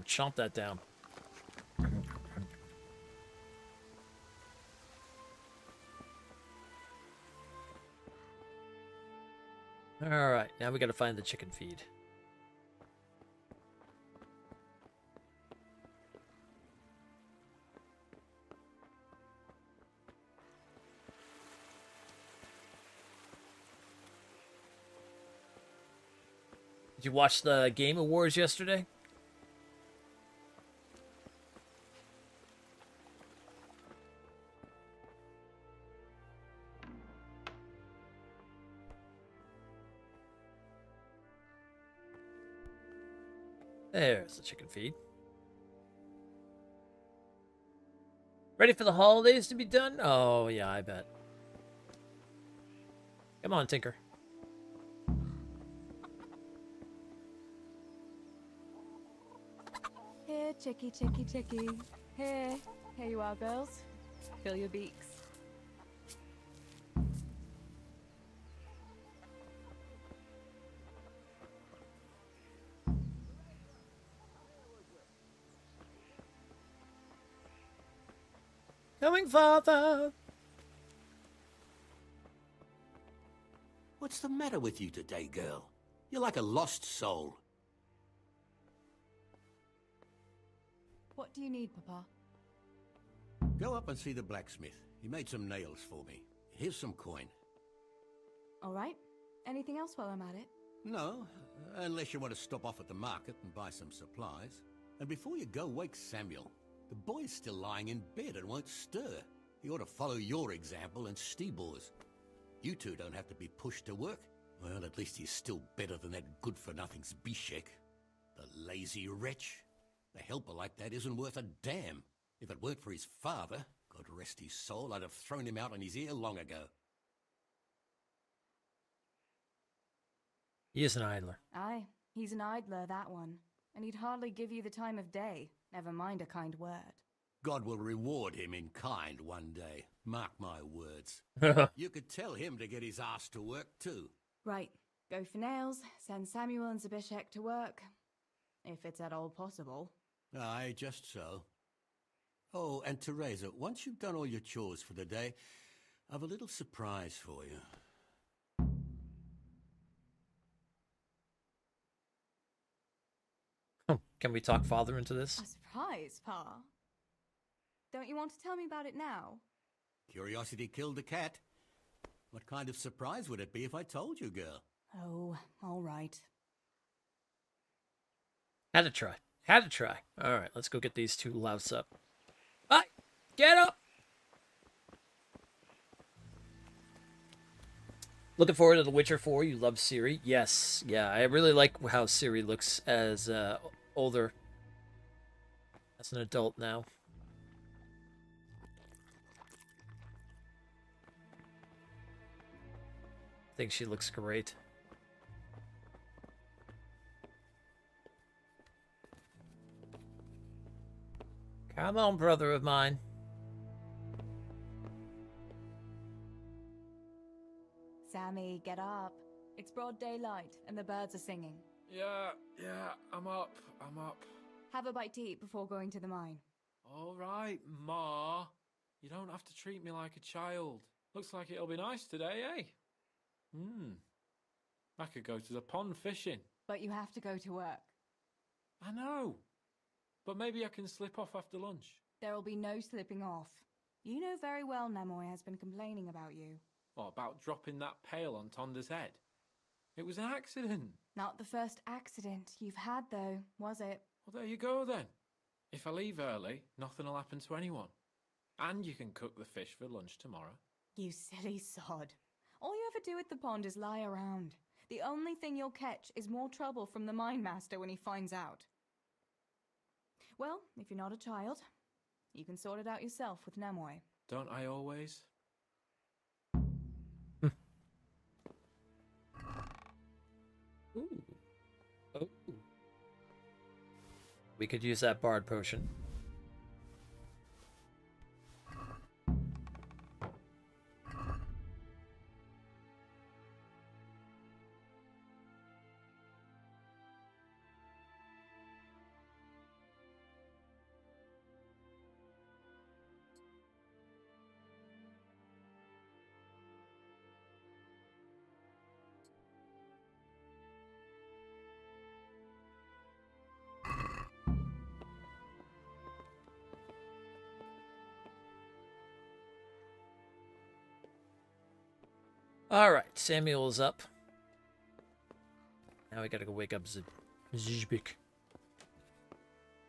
Speaker 2: Chomp that down. Alright, now we gotta find the chicken feed. Did you watch the Game Awards yesterday? There's the chicken feed. Ready for the holidays to be done? Oh, yeah, I bet. Come on, Tinker.
Speaker 14: Here, chickie, chickie, chickie. Here you are, girls. Fill your beaks.
Speaker 2: Coming, father.
Speaker 8: What's the matter with you today, girl? You're like a lost soul.
Speaker 14: What do you need, Papa?
Speaker 8: Go up and see the blacksmith. He made some nails for me. Here's some coin.
Speaker 14: All right. Anything else while I'm at it?
Speaker 8: No, unless you want to stop off at the market and buy some supplies. And before you go, wake Samuel. The boy's still lying in bed and won't stir. He ought to follow your example and Stebor's. You two don't have to be pushed to work. Well, at least he's still better than that good-for-nothing Zbyszek. The lazy wretch. A helper like that isn't worth a damn. If it weren't for his father, God rest his soul, I'd have thrown him out on his ear long ago.
Speaker 2: He is an idler.
Speaker 14: Aye, he's an idler, that one. And he'd hardly give you the time of day, never mind a kind word.
Speaker 8: God will reward him in kind one day. Mark my words. You could tell him to get his ass to work, too.
Speaker 14: Right, go for nails, send Samuel and Zbyszek to work. If it's at all possible.
Speaker 8: Aye, just so. Oh, and Teresa, once you've done all your chores for the day, I've a little surprise for you.
Speaker 2: Can we talk father into this?
Speaker 14: A surprise, Pa? Don't you want to tell me about it now?
Speaker 8: Curiosity killed the cat. What kind of surprise would it be if I told you, girl?
Speaker 14: Oh, all right.
Speaker 2: Had to try. Had to try. Alright, let's go get these two louts up. Hi! Get up! Looking forward to The Witcher 4. You love Ciri? Yes. Yeah, I really like how Ciri looks as older. As an adult now. I think she looks great. Come on, brother of mine.
Speaker 14: Sammy, get up. It's broad daylight, and the birds are singing.
Speaker 23: Yeah, I'm up.
Speaker 14: Have a bite to eat before going to the mine.
Speaker 23: All right, Ma. You don't have to treat me like a child. Looks like it'll be nice today, eh? I could go to the pond fishing.
Speaker 14: But you have to go to work.
Speaker 23: I know. But maybe I can slip off after lunch.
Speaker 14: There'll be no slipping off. You know very well Nemoy has been complaining about you.
Speaker 23: What about dropping that pail on Tonda's head? It was an accident.
Speaker 14: Not the first accident you've had, though, was it?
Speaker 23: Well, there you go, then. If I leave early, nothing will happen to anyone. And you can cook the fish for lunch tomorrow.
Speaker 14: You silly sod. All you ever do at the pond is lie around. The only thing you'll catch is more trouble from the mine master when he finds out. Well, if you're not a child, you can sort it out yourself with Nemoy.
Speaker 23: Don't I always?
Speaker 2: Ooh. Oh. We could use that bard potion. Alright, Samuel is up. Now we gotta go wake up Zizbik.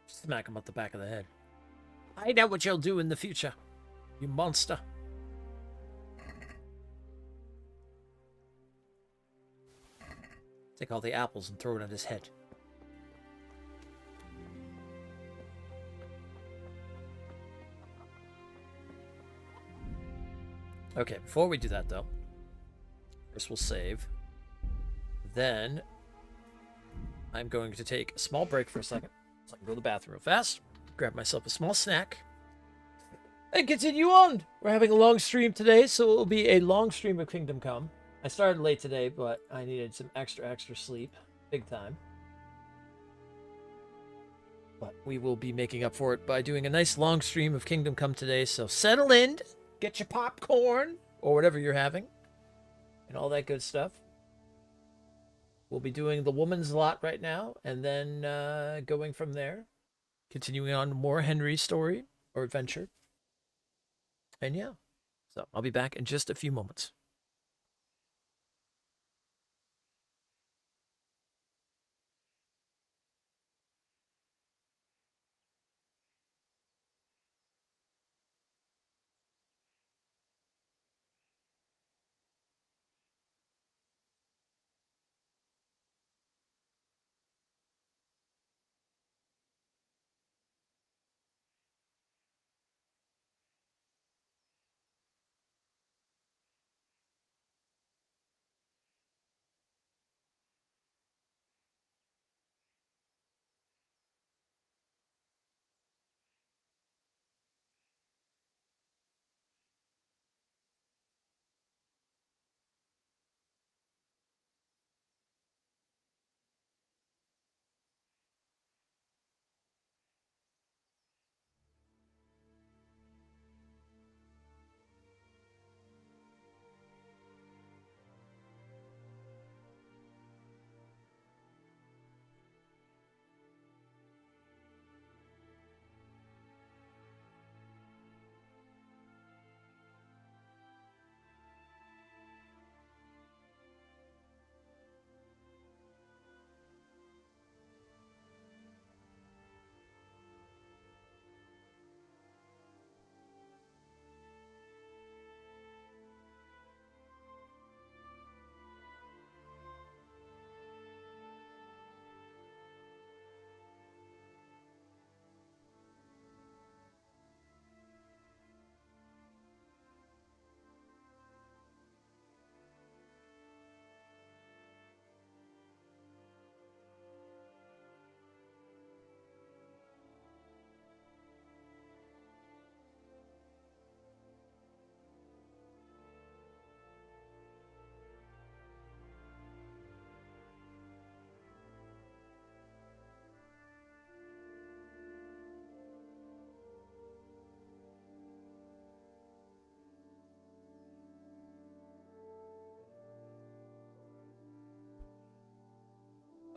Speaker 2: Smack him up the back of the head. I know what you'll do in the future, you monster. Take all the apples and throw it at his head. Okay, before we do that though, first we'll save. Then I'm going to take a small break for a second so I can go to the bathroom real fast, grab myself a small snack, and continue on. We're having a long stream today, so it will be a long stream of Kingdom Come. I started late today, but I needed some extra sleep. Big time. But we will be making up for it by doing a nice long stream of Kingdom Come today, so settle in, get your popcorn, or whatever you're having, and all that good stuff. We'll be doing the woman's lot right now, and then going from there, continuing on more Henry's story or adventure. And yeah, so I'll be back in just a few moments.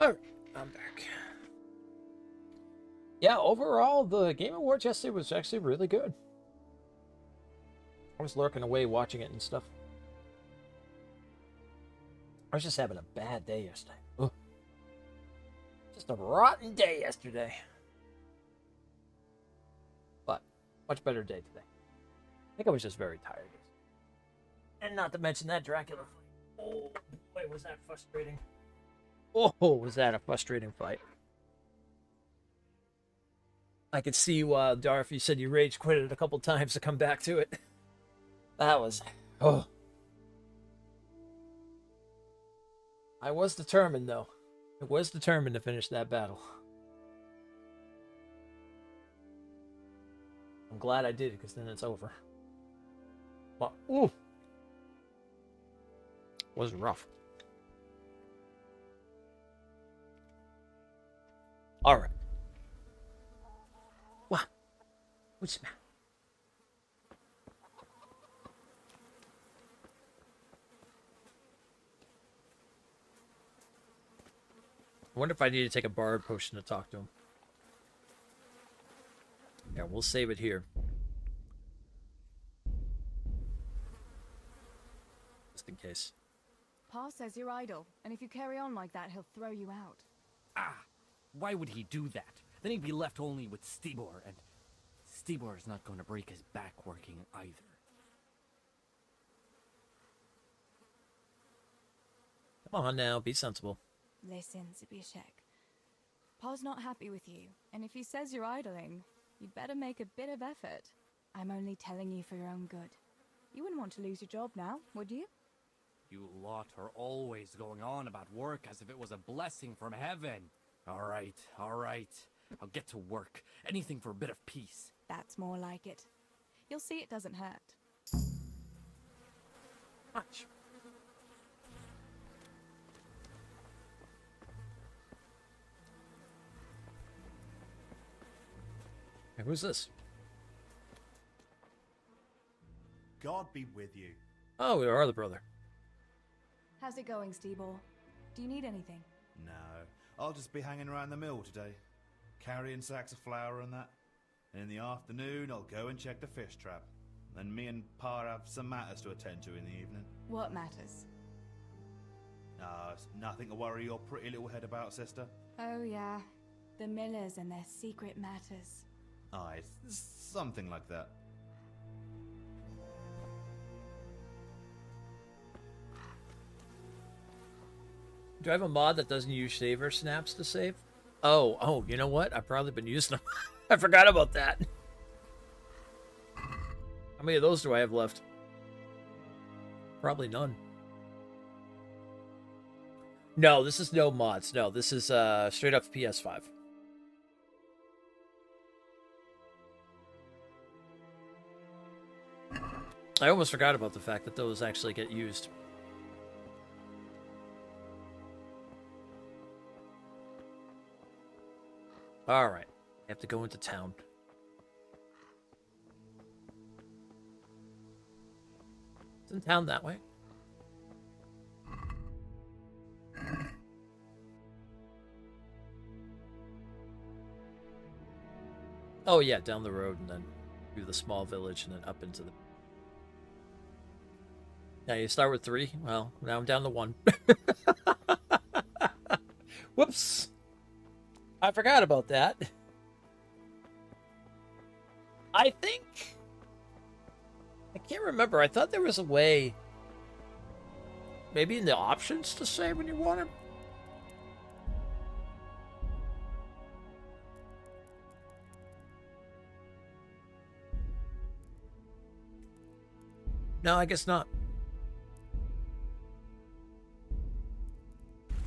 Speaker 2: Alright, I'm back. Yeah, overall, the Game Awards yesterday was actually really good. I was lurking away watching it and stuff. I was just having a bad day yesterday. Ugh. Just a rotten day yesterday. But, much better day today. I think I was just very tired. And not to mention that Dracula fight. Oh, boy, was that frustrating. Oh, was that a frustrating fight. I could see why Darth, you said you rage quitted a couple times to come back to it. That was... oh. I was determined, though. I was determined to finish that battle. I'm glad I did, because then it's over. But, ooh. Was rough. Alright. What? What's the matter? I wonder if I need to take a bard potion to talk to him. Yeah, we'll save it here. just in case.
Speaker 14: Pa says you're idle, and if you carry on like that, he'll throw you out.
Speaker 4: Ah! Why would he do that? Then he'd be left only with Stibor, and Stibor is not going to break his back working either.
Speaker 2: Come on now, be sensible.
Speaker 14: Listen, Zbyszek. Pa's not happy with you, and if he says you're idling, you'd better make a bit of effort. I'm only telling you for your own good. You wouldn't want to lose your job now, would you?
Speaker 4: You lot are always going on about work as if it was a blessing from heaven. All right. I'll get to work. Anything for a bit of peace.
Speaker 14: That's more like it. You'll see it doesn't hurt.
Speaker 4: Much.
Speaker 2: Hey, who's this?
Speaker 5: God be with you.
Speaker 2: Oh, we are the brother.
Speaker 14: How's it going, Stibor? Do you need anything?
Speaker 5: No, I'll just be hanging around the mill today, carrying sacks of flour and that. And in the afternoon, I'll go and check the fish trap. Then me and Pa have some matters to attend to in the evening.
Speaker 14: What matters?
Speaker 5: It's nothing to worry your pretty little head about, sister.
Speaker 14: Oh, yeah. The Millers and their secret matters.
Speaker 5: Aye, it's something like that.
Speaker 2: Do I have a mod that doesn't use saver snaps to save? Oh, you know what? I've probably been using them. I forgot about that. How many of those do I have left? Probably none. No, this is no mods. No, this is straight up PS5. I almost forgot about the fact that those actually get used. Alright, I have to go into town. It's in town that way. Oh yeah, down the road and then through the small village and then up into the... Now you start with 3. Well, now I'm down to 1. Whoops! I forgot about that. I can't remember. I thought there was a way, maybe in the options, to say when you want it. No, I guess not.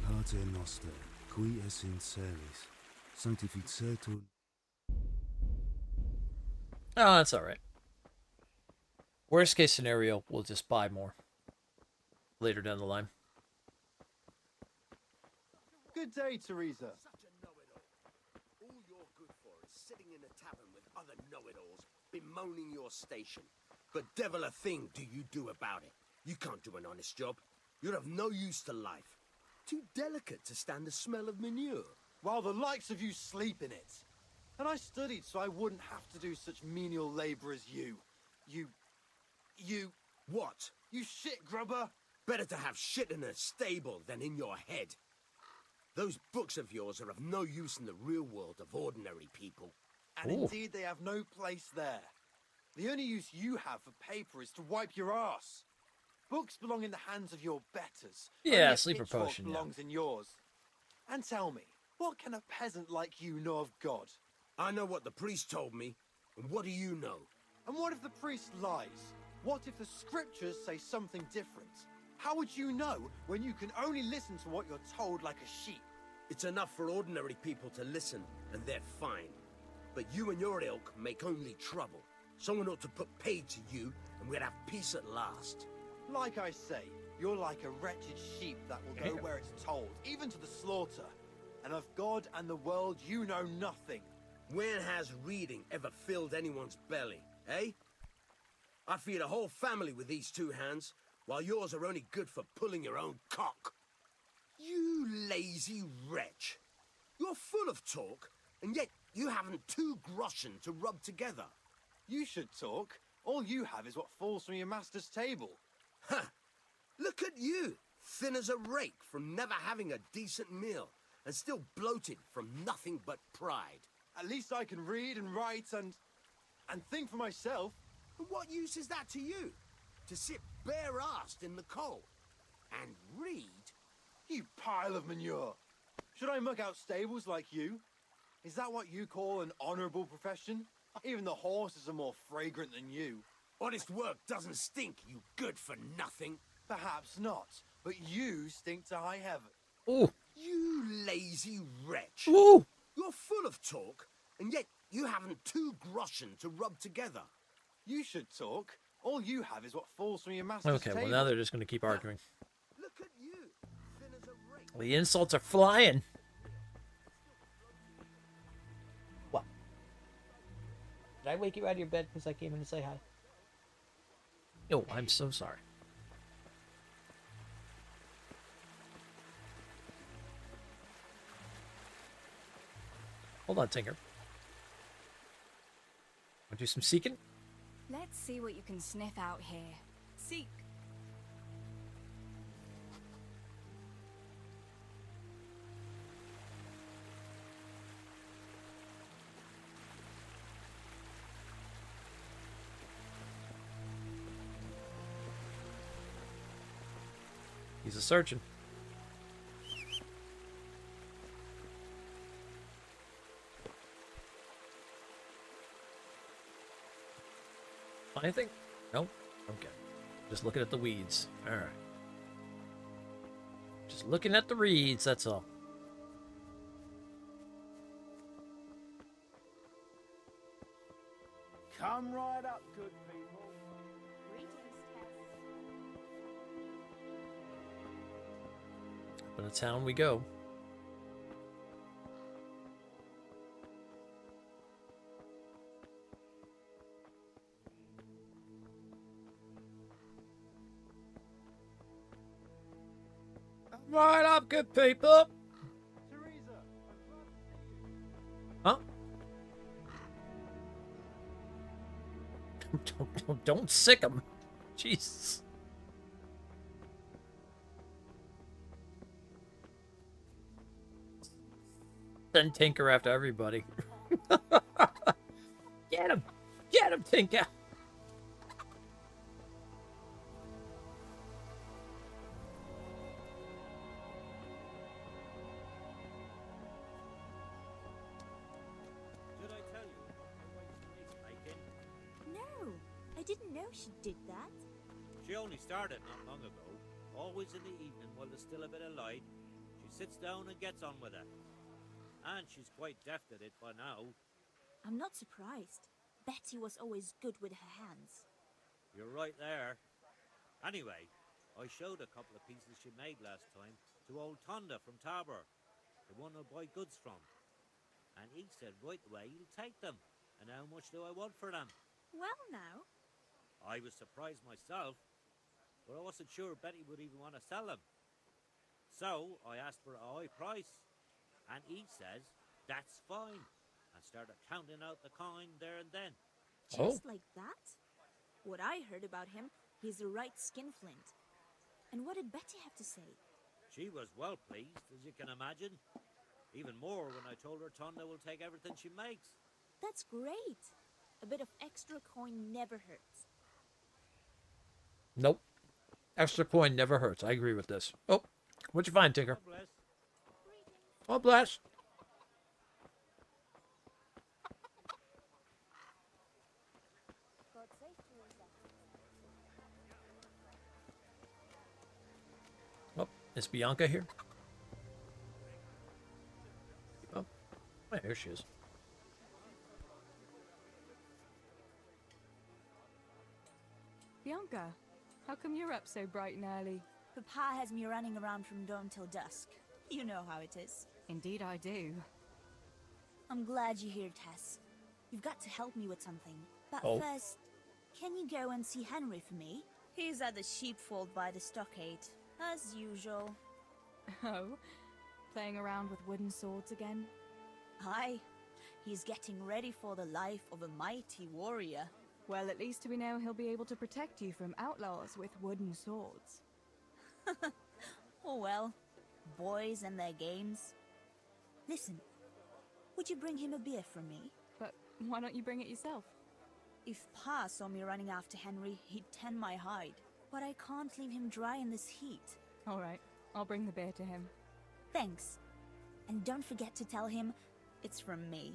Speaker 15: Pater noster, qui es in celis, sanctificetur.
Speaker 2: Oh, that's alright. Worst case scenario, we'll just buy more later down the line.
Speaker 17: Good day, Teresa.
Speaker 8: Such a know-it-all. All you're good for is sitting in a tavern with other know-it-alls, bemoaning your station. But devil a thing do you do about it. You can't do an honest job. You're of no use to life. Too delicate to stand the smell of manure.
Speaker 17: While the likes of you sleep in it. And I studied so I wouldn't have to do such menial labor as you. You...
Speaker 8: What?
Speaker 17: You shit grubber!
Speaker 8: Better to have shit in a stable than in your head. Those books of yours are of no use in the real world of ordinary people.
Speaker 17: And indeed they have no place there. The only use you have for paper is to wipe your ass. Books belong in the hands of your betters.
Speaker 2: Yeah,
Speaker 17: Only a
Speaker 2: sleeper
Speaker 17: pitchfork
Speaker 2: potion, yeah.
Speaker 17: belongs in yours. And tell me, what can a peasant like you know of God?
Speaker 8: I know what the priest told me, and what do you know?
Speaker 17: And what if the priest lies? What if the scriptures say something different? How would you know when you can only listen to what you're told like a sheep?
Speaker 8: It's enough for ordinary people to listen, and they're fine. But you and your ilk make only trouble. Someone ought to put paid to you, and we'd have peace at last.
Speaker 17: Like I say, you're like a wretched sheep that will go where it's told, even to the slaughter. And of God and the world you know nothing.
Speaker 8: When has reading ever filled anyone's belly, eh? I feed a whole family with these 2 hands, while yours are only good for pulling your own cock. You lazy wretch. You're full of talk, and yet you haven't 2 groschen to rub together.
Speaker 17: You should talk. All you have is what falls from your master's table.
Speaker 8: Ha! Look at you, thin as a rake from never having a decent meal, and still bloated from nothing but pride.
Speaker 17: At least I can read and write and think for myself.
Speaker 8: And what use is that to you? To sit bare-assed in the cold and read?
Speaker 17: You pile of manure. Should I muck out stables like you? Is that what you call an honorable profession? Even the horses are more fragrant than you.
Speaker 8: Honest work doesn't stink, you good-for-nothing.
Speaker 17: Perhaps not, but you stink to high heaven.
Speaker 2: Ooh.
Speaker 8: You lazy wretch.
Speaker 2: Ooh.
Speaker 8: You're full of talk, and yet you haven't 2 groschen to rub together.
Speaker 17: You should talk. All you have is what falls from your master's
Speaker 2: Okay,
Speaker 17: table.
Speaker 2: well now they're just going to keep arguing.
Speaker 8: Look at you, thin as a rake.
Speaker 2: The insults are flying. What? Did I wake you out of your bed because I came in to say hi? Oh, I'm so sorry. Hold on, Tinker. Want to do some seeking?
Speaker 14: Let's see what you can sniff out here. Seek.
Speaker 2: He's a searching. Anything? Nope. Okay. Just looking at the weeds. Alright. Just looking at the reeds, that's all.
Speaker 10: Come right up, good people.
Speaker 2: Up in a town we go. Right up, good people.
Speaker 17: Teresa,
Speaker 2: Huh? Don't sick him. Jesus. Send Tinker after everybody. Get him! Get him, Tinker!
Speaker 9: Did I tell you about my wife's lace making?
Speaker 18: No, I didn't know she did that.
Speaker 9: She only started not long ago. Always in the evening while there's still a bit of light. She sits down and gets on with it. And she's quite deft at it by now.
Speaker 18: I'm not surprised. Betty was always good with her hands.
Speaker 9: You're right there. Anyway, I showed a couple of pieces she made last time to old Tonda from Tabor, the one I buy goods from. And he said right away he'll take them. And how much do I want for them?
Speaker 18: Well now.
Speaker 9: I was surprised myself, but I wasn't sure Betty would even want to sell them. So I asked for a high price, and he says that's fine, and started counting out the coin there and then.
Speaker 18: Just like that? What I heard about him, he's a right skinflint. And what did Betty have to say?
Speaker 9: She was well pleased, as you can imagine. Even more when I told her Tonda will take everything she makes.
Speaker 18: That's great. A bit of extra coin never hurts.
Speaker 2: Nope. Extra coin never hurts. I agree with this. Oh, what'd you find, Tinker?
Speaker 9: God bless.
Speaker 2: Oh, bless.
Speaker 18: God save Teresa.
Speaker 2: Oh, is Bianca here? Oh, here she is.
Speaker 14: Bianca, how come you're up so bright and early?
Speaker 18: Papa has me running around from dawn till dusk. You know how it is.
Speaker 14: Indeed I do.
Speaker 18: I'm glad you're here, Tess. You've got to help me with something. But
Speaker 2: Oh.
Speaker 18: first, can you go and see Henry for me? He's at the sheepfold by the stockade, as usual.
Speaker 14: Oh? Playing around with wooden swords again?
Speaker 18: Aye. He's getting ready for the life of a mighty warrior.
Speaker 14: Well, at least we know he'll be able to protect you from outlaws with wooden swords.
Speaker 18: Oh well, boys and their games. Listen, would you bring him a beer from me?
Speaker 14: But why don't you bring it yourself?
Speaker 18: If Pa saw me running after Henry, he'd tan my hide. But I can't leave him dry in this heat.
Speaker 14: All right, I'll bring the beer to him.
Speaker 18: Thanks. And don't forget to tell him it's from me.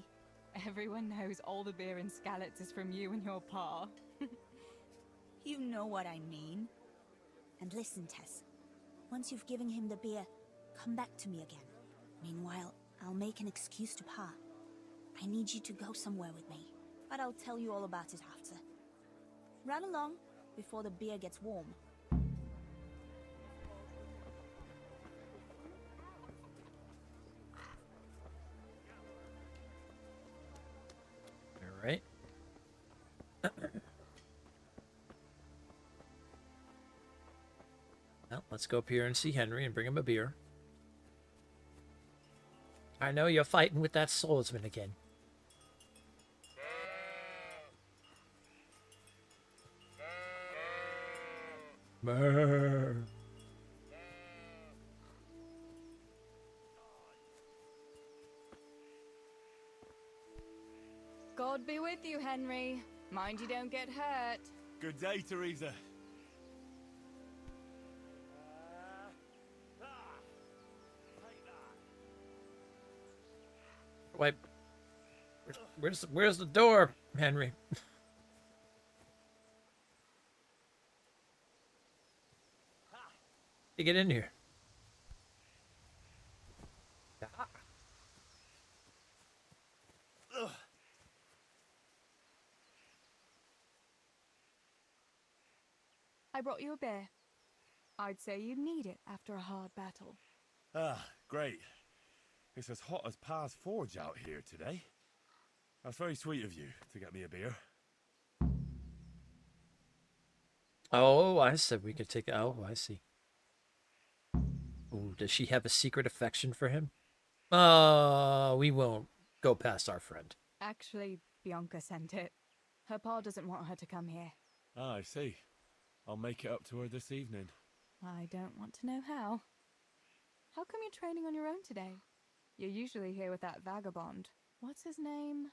Speaker 14: Everyone knows all the beer in Skalitz is from you and your pa.
Speaker 18: You know what I mean. And listen, Tess. Once you've given him the beer, come back to me again. Meanwhile, I'll make an excuse to Pa. I need you to go somewhere with me, but I'll tell you all about it after. Run along before the beer gets warm.
Speaker 2: All right. Well, let's go up here and see Henry and bring him a beer. I know you're fighting with that swordsman again. Brr.
Speaker 14: God be with you, Henry. Mind you don't get hurt.
Speaker 1: Good day, Teresa.
Speaker 2: Wait. Where's the door, Henry? You get in here.
Speaker 14: I brought you a beer. I'd say you'd need it after a hard battle.
Speaker 1: Ah, great. It's as hot as Pa's Forge out here today. That's very sweet of you to get me a beer.
Speaker 2: Oh, I said we could take. Oh, I see. Ooh, does she have a secret affection for him? We won't go past our friend.
Speaker 14: Actually, Bianca sent it. Her pa doesn't want her to come here.
Speaker 1: Ah, I see. I'll make it up to her this evening.
Speaker 14: I don't want to know how. How come you're training on your own today? You're usually here with that vagabond. What's his name?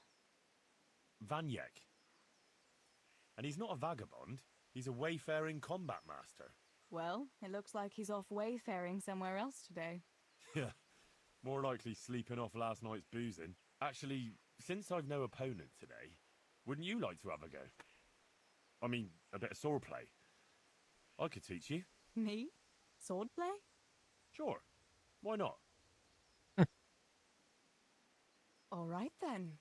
Speaker 1: Vanyek. And he's not a vagabond. He's a wayfaring combat master.
Speaker 14: Well, it looks like he's off wayfaring somewhere else today.
Speaker 1: Yeah, more likely sleeping off last night's boozing. Actually, since I've no opponent today, wouldn't you like to have a go? I mean, a bit of swordplay. I could teach you.
Speaker 14: Me? Swordplay?
Speaker 1: Sure. Why not?
Speaker 14: All right then.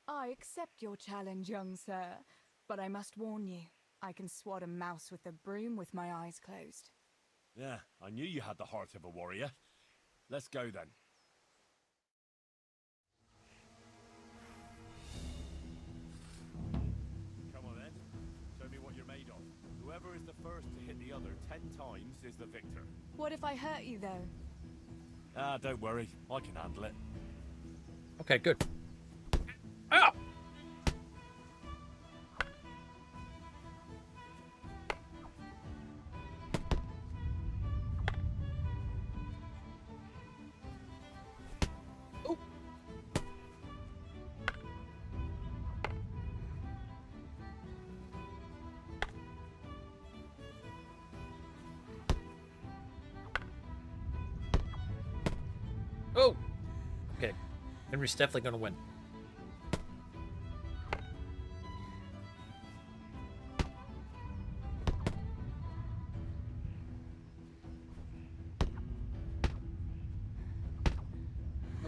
Speaker 14: I accept your challenge, young sir, but I must warn you, I can swat a mouse with a broom with my eyes closed.
Speaker 1: Yeah, I knew you had the heart of a warrior. Let's go then. Come on then. Show me what you're made of. Whoever is the first to hit the other 10 times is the victor.
Speaker 14: What if I hurt you, though?
Speaker 1: Ah, don't worry. I can handle it.
Speaker 2: Okay, good. Ow! Oh. Oh. Okay. Henry's definitely gonna win.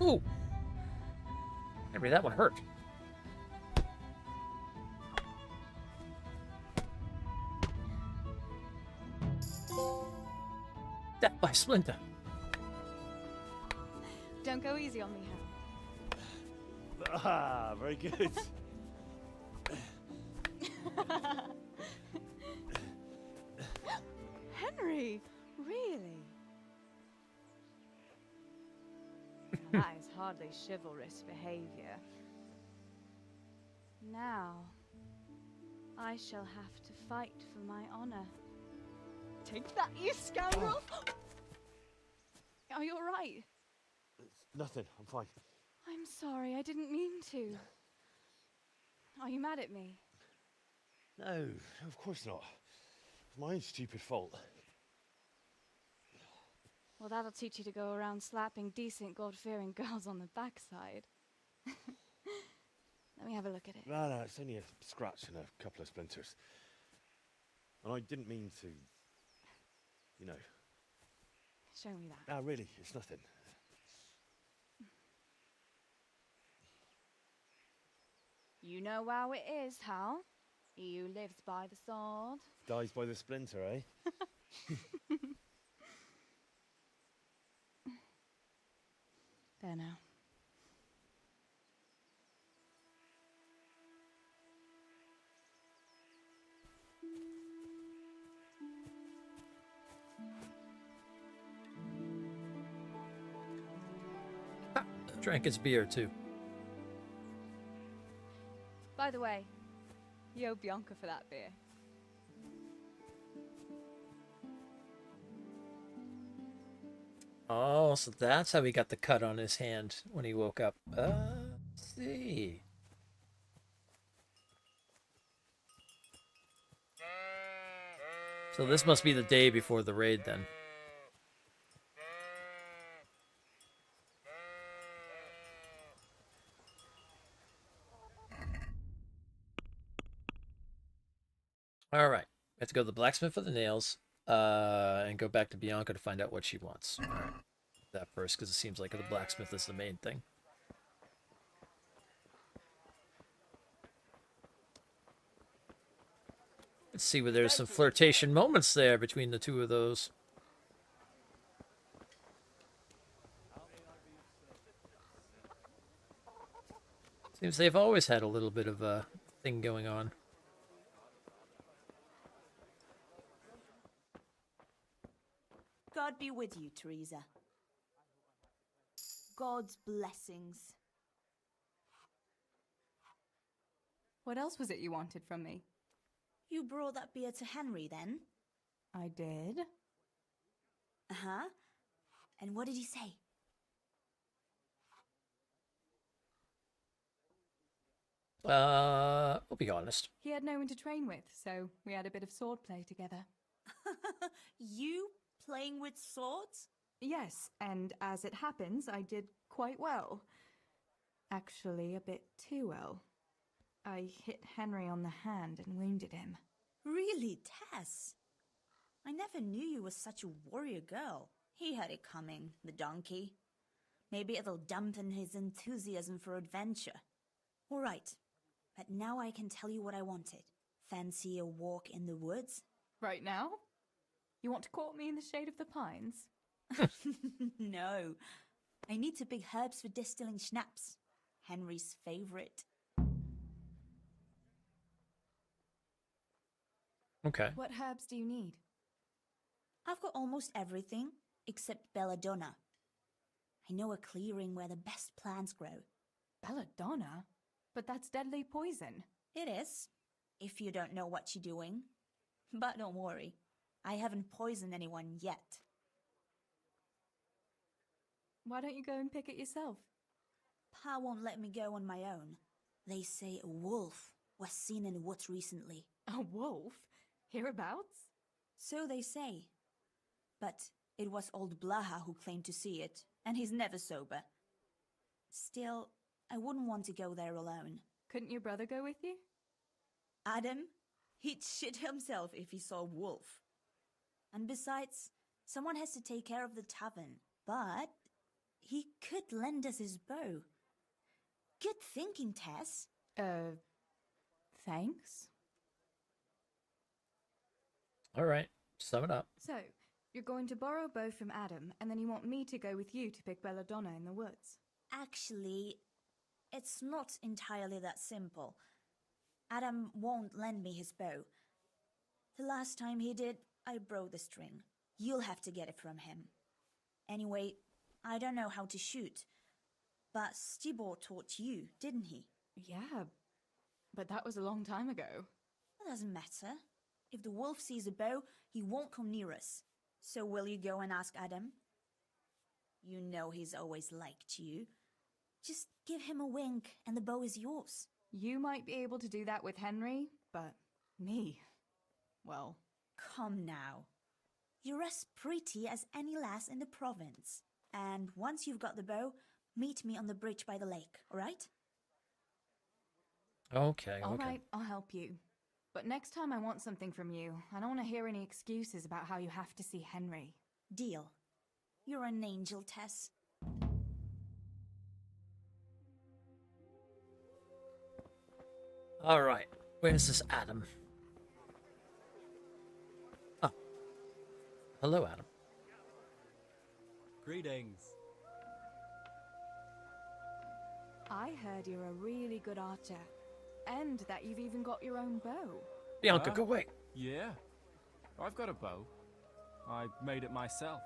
Speaker 2: Ooh! Henry, that one hurt. Death by Splinter.
Speaker 14: Don't go easy on me,
Speaker 1: Ah, very good.
Speaker 14: Henry, really? Now, that is hardly chivalrous behavior. Now, I shall have to fight for my honor. Take that, you scoundrel! Are you alright?
Speaker 6: Nothing, I'm fine.
Speaker 14: I'm sorry, I didn't mean to. Are you mad at me?
Speaker 6: No, of course not. It's my own stupid fault.
Speaker 14: Well, that'll teach you to go around slapping decent, God-fearing girls on the backside. Let me have a look at it.
Speaker 6: No, it's only a scratch and a couple of splinters. And I didn't mean to, you know.
Speaker 14: Show me that.
Speaker 6: No, really, it's nothing.
Speaker 14: You know how it is, Hal. He who lives by the sword
Speaker 6: Dies by the splinter, eh?
Speaker 14: There now.
Speaker 2: Drank his beer too.
Speaker 14: By the way, you owe Bianca for that beer.
Speaker 2: Oh, so that's how he got the cut on his hand when he woke up. Let's see. So this must be the day before the raid then. All right, we have to go to the blacksmith for the nails, and go back to Bianca to find out what she wants. All right, that first, because it seems like the blacksmith is the main thing. Let's see where there's some flirtation moments there between the two of those. Seems they've always had a little bit of a thing going on.
Speaker 18: God be with you, Teresa. God's blessings.
Speaker 14: What else was it you wanted from me?
Speaker 18: You brought that beer to Henry, then?
Speaker 14: I did.
Speaker 18: Uh-huh. And what did he say?
Speaker 2: I'll be honest.
Speaker 14: He had no one to train with, so we had a bit of swordplay together.
Speaker 18: You playing with swords?
Speaker 14: Yes, and as it happens, I did quite well. Actually, a bit too well. I hit Henry on the hand and wounded him.
Speaker 18: Really, Tess? I never knew you were such a warrior girl. He had it coming, the donkey. Maybe it'll dampen his enthusiasm for adventure. All right, but now I can tell you what I wanted. Fancy a walk in the woods?
Speaker 14: Right now? You want to court me in the shade of the pines?
Speaker 18: No. I need to pick herbs for distilling schnapps. Henry's favorite.
Speaker 2: Okay.
Speaker 14: What herbs do you need?
Speaker 18: I've got almost everything except belladonna. I know a clearing where the best plants grow.
Speaker 14: Belladonna? But that's deadly poison.
Speaker 18: It is, if you don't know what you're doing. But don't worry, I haven't poisoned anyone yet.
Speaker 14: Why don't you go and pick it yourself?
Speaker 18: Pa won't let me go on my own. They say a wolf was seen in the woods recently.
Speaker 14: A wolf? Hereabouts?
Speaker 18: So they say. But it was old Blaha who claimed to see it, and he's never sober. Still, I wouldn't want to go there alone.
Speaker 14: Couldn't your brother go with you?
Speaker 18: Adam? He'd shit himself if he saw a wolf. And besides, someone has to take care of the tavern. But he could lend us his bow. Good thinking, Tess.
Speaker 14: Thanks.
Speaker 2: All right, sum it up.
Speaker 14: So, you're going to borrow a bow from Adam, and then you want me to go with you to pick belladonna in the woods.
Speaker 18: Actually, it's not entirely that simple. Adam won't lend me his bow. The last time he did, I broke the string. You'll have to get it from him. Anyway, I don't know how to shoot. But Stibor taught you, didn't he?
Speaker 14: Yeah, but that was a long time ago.
Speaker 18: It doesn't matter. If the wolf sees a bow, he won't come near us. So will you go and ask Adam? You know he's always liked you. Just give him a wink and the bow is yours.
Speaker 14: You might be able to do that with Henry, but me, well...
Speaker 18: Come now. You're as pretty as any lass in the province. And once you've got the bow, meet me on the bridge by the lake, all right?
Speaker 2: Okay,
Speaker 14: All right, I'll help you. But next time I want something from you. I don't want to hear any excuses about how you have to see Henry.
Speaker 18: Deal. You're an angel, Tess.
Speaker 2: All right, where's this Adam? Oh. Hello, Adam.
Speaker 11: Greetings.
Speaker 14: I heard you're a really good archer. And that you've even got your own bow.
Speaker 2: Bianca, go away.
Speaker 11: Yeah. I've got a bow. I made it myself.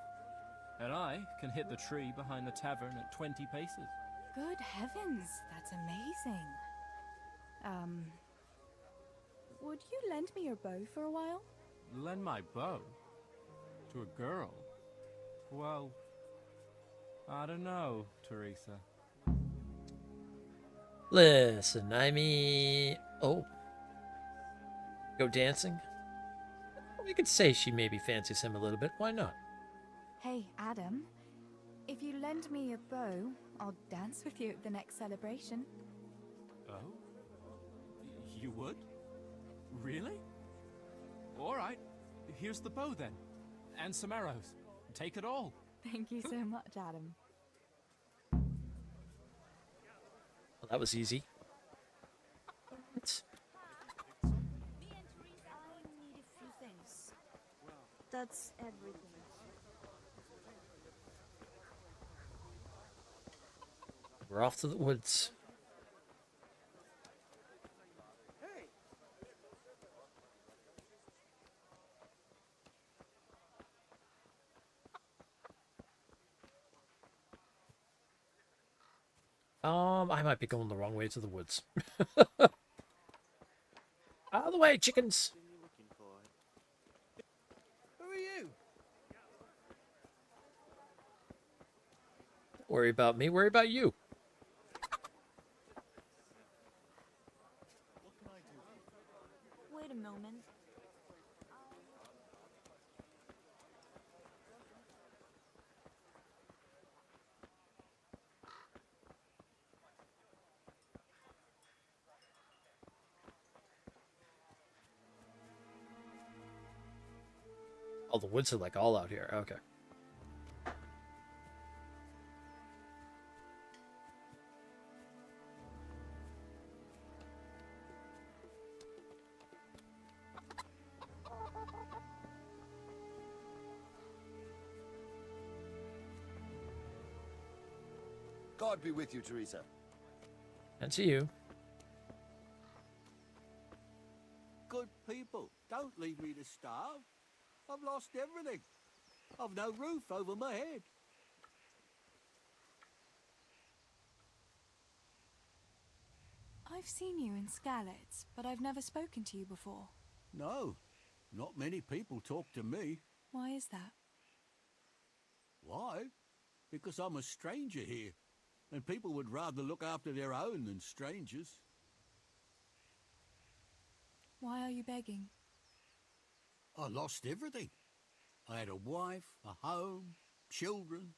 Speaker 11: And I can hit the tree behind the tavern at 20 paces.
Speaker 14: Good heavens, that's amazing. Would you lend me your bow for a while?
Speaker 11: Lend my bow? To a girl? Well, I don't know, Teresa.
Speaker 2: Listen, I mean... Oh. Go dancing? You could say she maybe fancies him a little bit. Why not?
Speaker 14: Hey, Adam. If you lend me your bow, I'll dance with you at the next celebration.
Speaker 11: Oh? You would? Really? All right. Here's the bow then. And some arrows. Take it all.
Speaker 14: Thank you so much, Adam.
Speaker 2: Well, that was easy.
Speaker 18: Me and Teresa, I need a few things. That's everything.
Speaker 2: We're off to the woods. I might be going the wrong way to the woods. Out of the way, chickens!
Speaker 10: Who are you?
Speaker 2: Don't worry about me, worry about you.
Speaker 18: Wait a moment.
Speaker 2: Oh, the woods are like all out here. Okay.
Speaker 8: God be with you, Teresa.
Speaker 2: And to you.
Speaker 10: Good people, don't leave me to starve. I've lost everything. I've no roof over my head.
Speaker 14: I've seen you in Skalitz, but I've never spoken to you before.
Speaker 10: No, not many people talk to me.
Speaker 14: Why is that?
Speaker 10: Why? Because I'm a stranger here, and people would rather look after their own than strangers.
Speaker 14: Why are you begging?
Speaker 10: I lost everything. I had a wife, a home, children.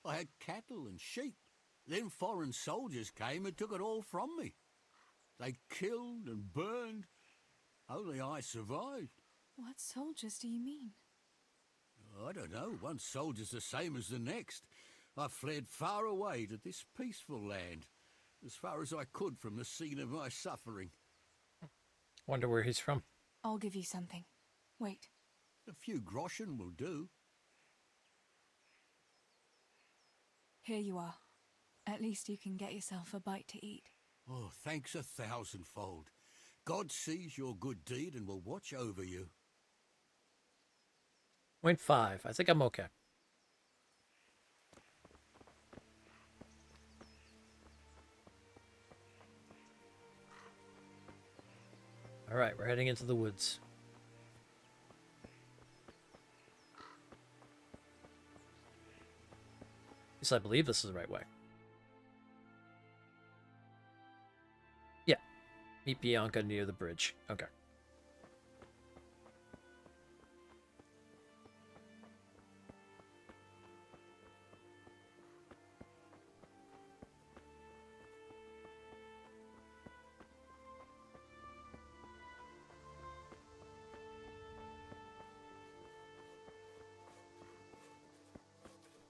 Speaker 10: I had cattle and sheep. Then foreign soldiers came and took it all from me. They killed and burned. Only I survived.
Speaker 14: What soldiers do you mean?
Speaker 10: I don't know. One soldier's the same as the next. I fled far away to this peaceful land, as far as I could from the scene of my suffering.
Speaker 2: Wonder where he's from.
Speaker 14: I'll give you something. Wait.
Speaker 10: A few groschen will do.
Speaker 14: Here you are. At least you can get yourself a bite to eat.
Speaker 10: Oh, thanks 1,000-fold. God sees your good deed and will watch over you.
Speaker 2: 0.5. I think I'm okay. Alright, we're heading into the woods. At least I believe this is the right way. Yeah. Meet Bianca near the bridge. Okay.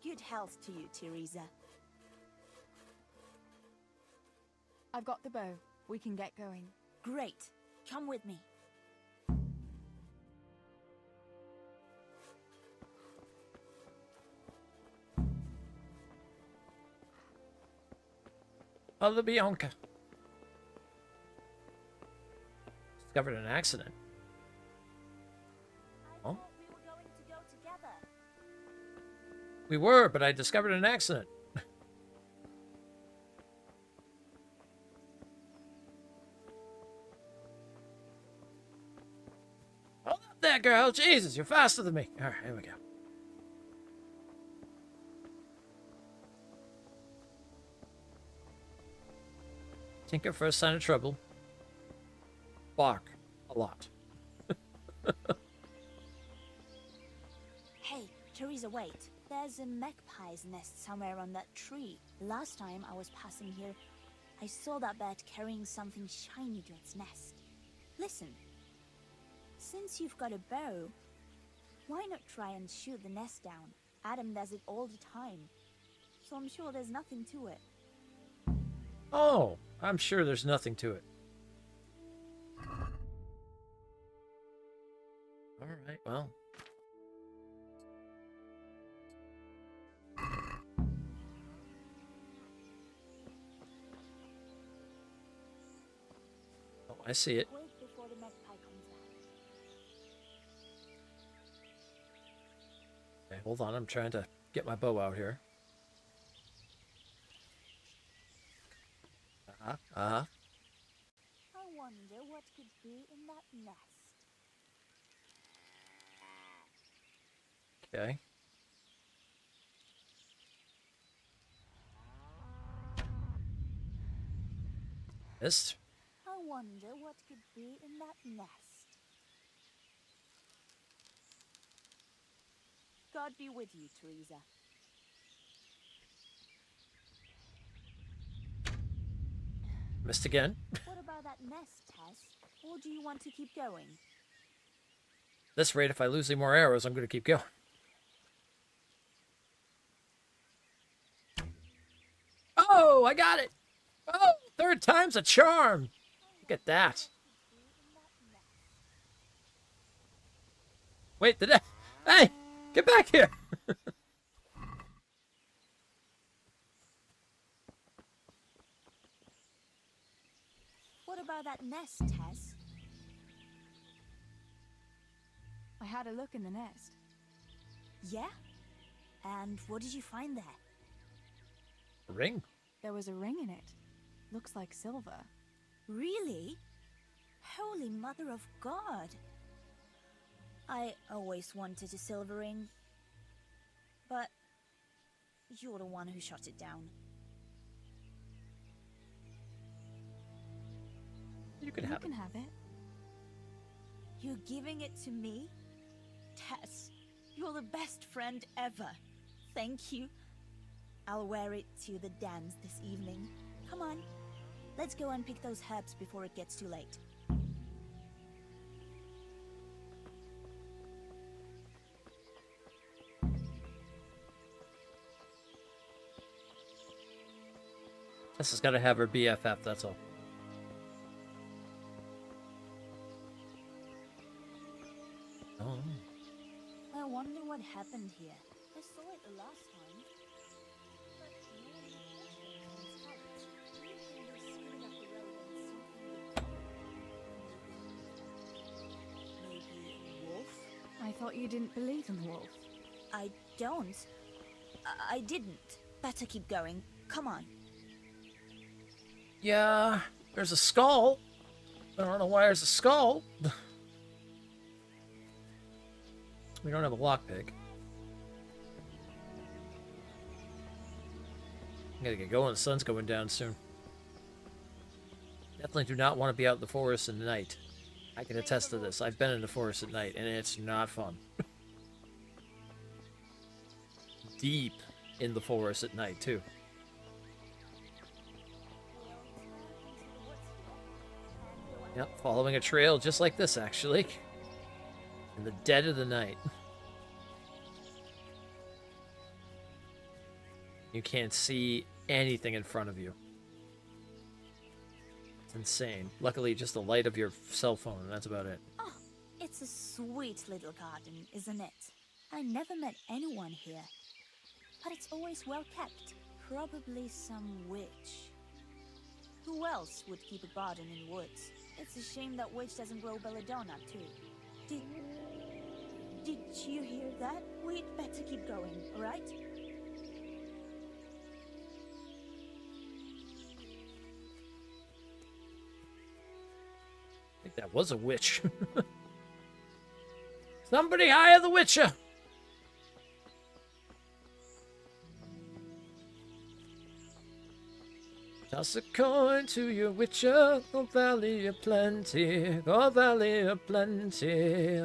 Speaker 18: Good health to you, Teresa.
Speaker 14: I've got the bow. We can get going.
Speaker 18: Great. Come with me.
Speaker 2: Other Bianca. Discovered an accident. Oh? We were, but I discovered an accident. Hold up there, girl. Jesus, you're faster than me. All right, here we go. Tinker, first sign of trouble. Bark a lot.
Speaker 18: Hey, Teresa, wait. There's a magpie's nest somewhere on that tree. Last time I was passing here, I saw that bird carrying something shiny to its nest. Listen, since you've got a bow, why not try and shoot the nest down? Adam does it all the time, so I'm sure there's nothing to it.
Speaker 2: Oh, I'm sure there's nothing to it. All right, well. Oh, I see it.
Speaker 18: Wait before the magpie comes back.
Speaker 2: Okay, hold on. I'm trying to get my bow out here. Uh-huh.
Speaker 18: I wonder what could be in that nest.
Speaker 2: Okay. Missed.
Speaker 18: I wonder what could be in that nest. God be with you, Teresa.
Speaker 2: Missed again.
Speaker 18: What about that nest, Tess? Or do you want to keep going?
Speaker 2: At this rate, if I lose any more arrows, I'm going to keep going. Oh, I got it. Oh, third time's a charm. Look at that. Wait, did I... Hey, get back here.
Speaker 18: What about that nest, Tess?
Speaker 14: I had a look in the nest.
Speaker 18: Yeah? And what did you find there?
Speaker 2: A ring?
Speaker 14: There was a ring in it. Looks like silver.
Speaker 18: Really? Holy Mother of God! I always wanted a silver ring. But you're the one who shot it down.
Speaker 2: You can have
Speaker 14: it.
Speaker 18: You're giving it to me? Tess, you're the best friend ever. Thank you. I'll wear it to the dance this evening. Come on, let's go and pick those herbs before it gets too late.
Speaker 2: Tessa's got to have her BFF, that's all. Oh.
Speaker 18: I wonder what happened here. I saw it the last time. Maybe a wolf?
Speaker 14: I thought you didn't believe in the wolf.
Speaker 18: I don't. I didn't. Better keep going. Come on.
Speaker 2: Yeah, there's a skull. I don't know why there's a skull. We don't have a lockpick. I gotta get going. The sun's going down soon. Definitely do not want to be out in the forest at night. I can attest to this. I've been in the forest at night, and it's not fun. Deep in the forest at night, too. Yep, following a trail just like this, actually. In the dead of the night. You can't see anything in front of you. It's insane. Luckily, just the light of your cell phone, and that's about it.
Speaker 18: Oh, it's a sweet little garden, isn't it? I never met anyone here. But it's always well kept. Probably some witch. Who else would keep a garden in the woods? It's a shame that witch doesn't grow belladonna, too. Did you hear that? We'd better keep going, alright?
Speaker 2: I think that was a witch. Somebody hire the Witcher! Toss a coin to your Witcher, oh valley of plenty, oh valley of plenty.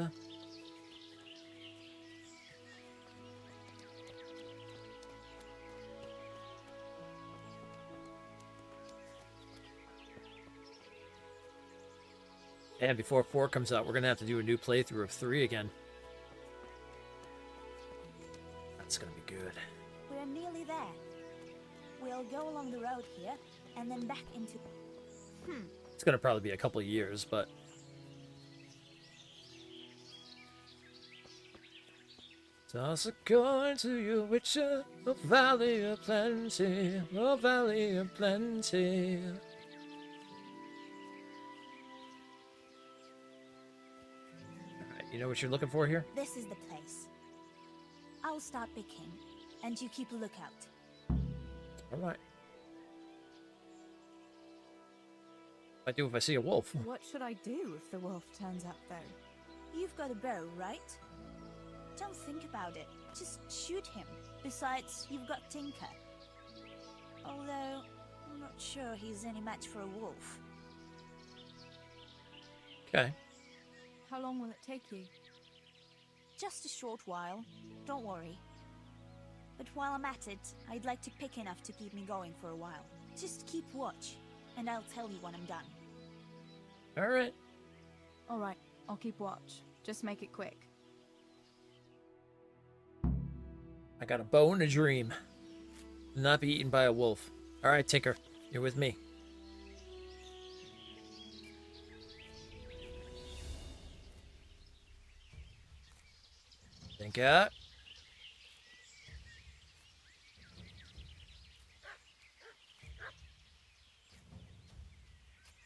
Speaker 2: Alright, and before 4 comes out, we're gonna have to do a new playthrough of 3 again. That's gonna be good.
Speaker 18: We're nearly there. We'll go along the road here, and then back into...
Speaker 2: It's gonna probably be a couple of years, but... Toss a coin to your Witcher, oh valley of plenty, oh valley of plenty. Alright, you know what you're looking for here?
Speaker 18: This is the place. I'll start picking, and you keep a lookout.
Speaker 2: Alright. What do I do if I see a wolf?
Speaker 14: What should I do if the wolf turns up, though?
Speaker 18: You've got a bow, right? Don't think about it. Just shoot him. Besides, you've got Tinker. Although, I'm not sure he's any match for a wolf.
Speaker 2: Okay.
Speaker 14: How long will it take you?
Speaker 18: Just a short while. Don't worry. But while I'm at it, I'd like to pick enough to keep me going for a while. Just keep watch, and I'll tell you when I'm done.
Speaker 2: Alright.
Speaker 14: Alright, I'll keep watch. Just make it quick.
Speaker 2: I got a bow and a dream. Not be eaten by a wolf. Alright, Tinker. You're with me. Tinker.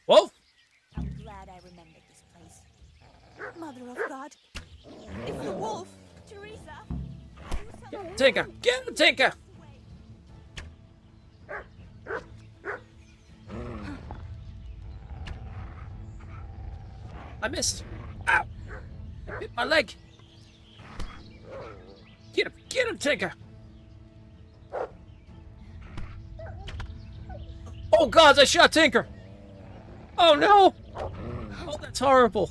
Speaker 2: Wolf!
Speaker 18: I'm glad I remembered this place. Mother of God! It's the wolf! Teresa!
Speaker 2: Get him, Tinker! Get him, Tinker! I missed. Ow! I hit my leg. Get him, Tinker! Oh God, I shot Tinker! Oh no! Oh, that's horrible.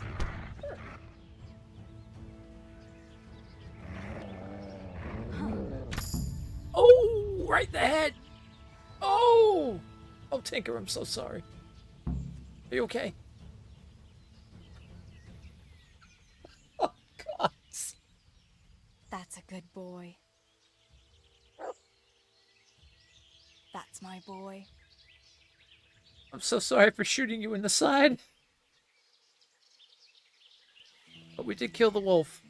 Speaker 2: Oh, right in the head. Oh! Oh, Tinker, I'm so sorry. Are you okay? Oh, God.
Speaker 14: That's a good boy. That's my boy.
Speaker 2: I'm so sorry for shooting you in the side. But we did kill the wolf.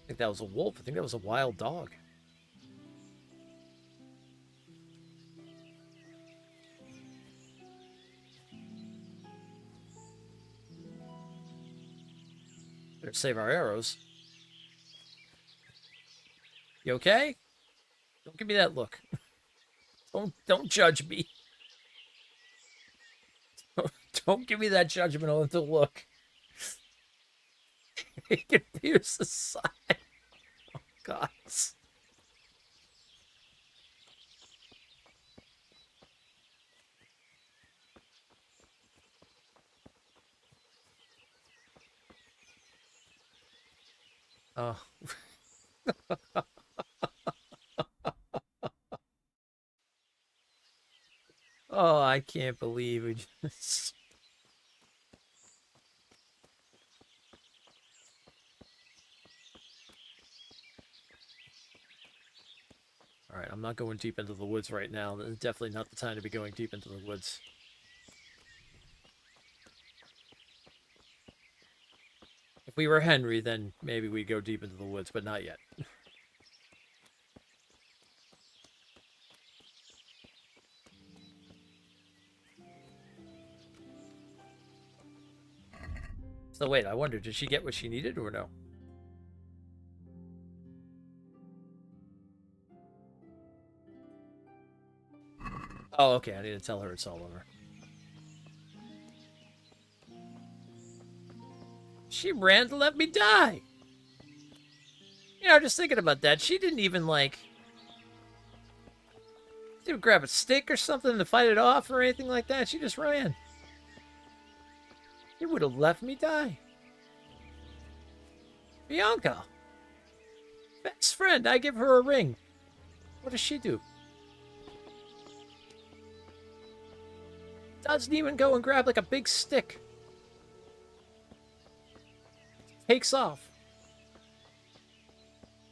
Speaker 2: I think that was a wolf. I think that was a wild dog. Better save our arrows. You okay? Don't give me that look. Don't judge me. Don't give me that judgmental to look. He can pierce the side. Oh, God. Oh. Oh, I can't believe we just... Alright, I'm not going deep into the woods right now. This is definitely not the time to be going deep into the woods. If we were Henry, then maybe we'd go deep into the woods, but not yet. So wait, I wonder, did she get what she needed or no? Oh, okay, I need to tell her it's all over. She ran to let me die! You know, just thinking about that, she didn't even, like... She didn't grab a stick or something to fight it off or anything like that. She just ran. She would have left me die. Bianca! Best friend, I give her a ring. What does she do? Doesn't even go and grab like a big stick. Takes off.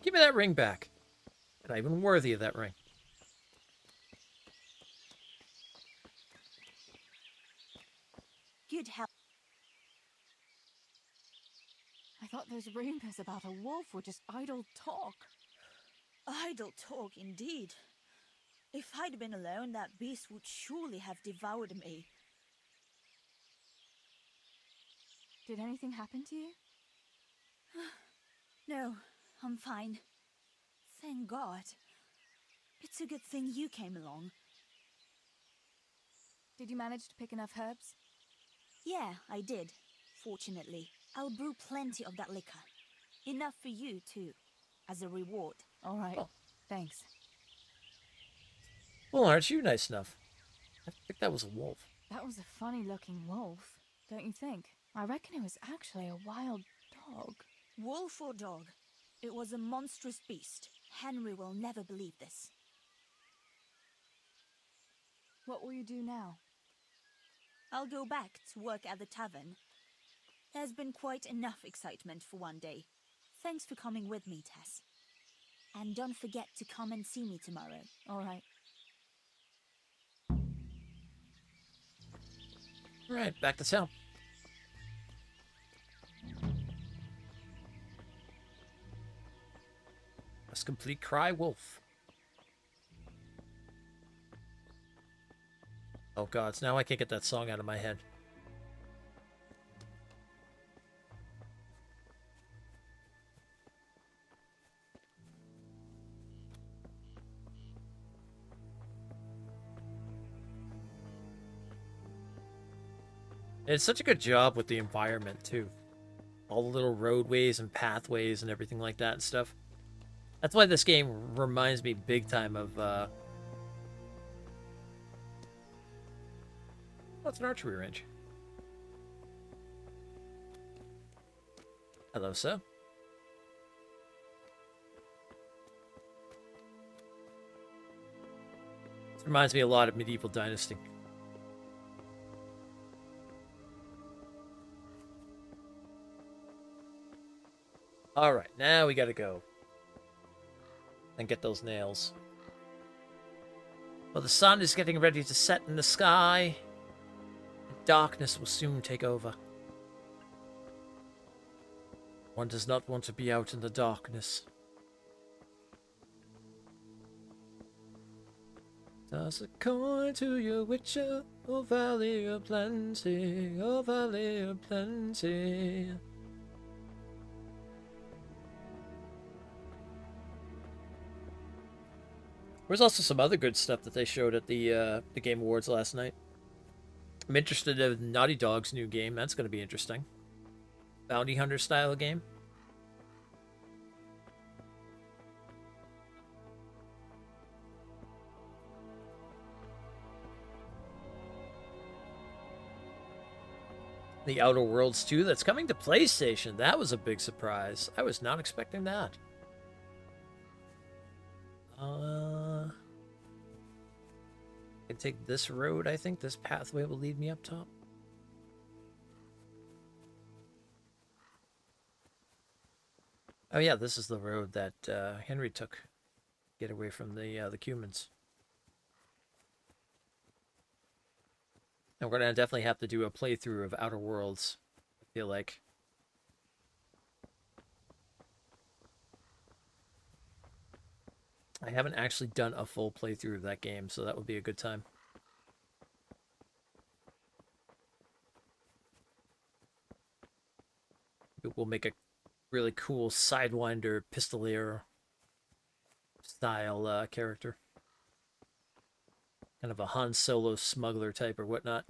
Speaker 2: Give me that ring back. I'm not even worthy of that ring.
Speaker 18: Good help.
Speaker 14: I thought those rumors about a wolf were just idle talk.
Speaker 18: Idle talk, indeed. If I'd been alone, that beast would surely have devoured me.
Speaker 14: Did anything happen to you?
Speaker 18: No, I'm fine. Thank God. It's a good thing you came along.
Speaker 14: Did you manage to pick enough herbs?
Speaker 18: Yeah, I did. Fortunately, I'll brew plenty of that liquor. Enough for you, too, as a reward.
Speaker 14: All right.
Speaker 2: Oh.
Speaker 14: Thanks.
Speaker 2: Well, aren't you nice enough? I think that was a wolf.
Speaker 14: That was a funny-looking wolf, don't you think? I reckon it was actually a wild dog.
Speaker 18: Wolf or dog, it was a monstrous beast. Henry will never believe this.
Speaker 14: What will you do now?
Speaker 18: I'll go back to work at the tavern. There's been quite enough excitement for one day. Thanks for coming with me, Tess. And don't forget to come and see me tomorrow.
Speaker 14: All right.
Speaker 2: All right, back to town. Let's complete Cry Wolf. Oh God, now I can't get that song out of my head. It's such a good job with the environment, too. All the little roadways and pathways and everything like that and stuff. That's why this game reminds me big time of, What's an archery range? Hello, sir. This reminds me a lot of Medieval Dynasty. Alright, now we gotta go and get those nails. Well, the sun is getting ready to set in the sky, and darkness will soon take over. One does not want to be out in the darkness. Toss a coin to your witcher, oh valley of plenty, oh valley of plenty. There's also some other good stuff that they showed at the Game Awards last night. I'm interested in Naughty Dog's new game. That's going to be interesting. Bounty Hunter style game. The Outer Worlds 2 that's coming to PlayStation. That was a big surprise. I was not expecting that. I can take this road, I think. This pathway will lead me up top. Oh yeah, this is the road that Henry took to get away from the Cumans. And we're gonna definitely have to do a playthrough of Outer Worlds, I feel like. I haven't actually done a full playthrough of that game, so that would be a good time. We'll make a really cool Sidewinder Pistolier style character. Kind of a Han Solo smuggler type or whatnot.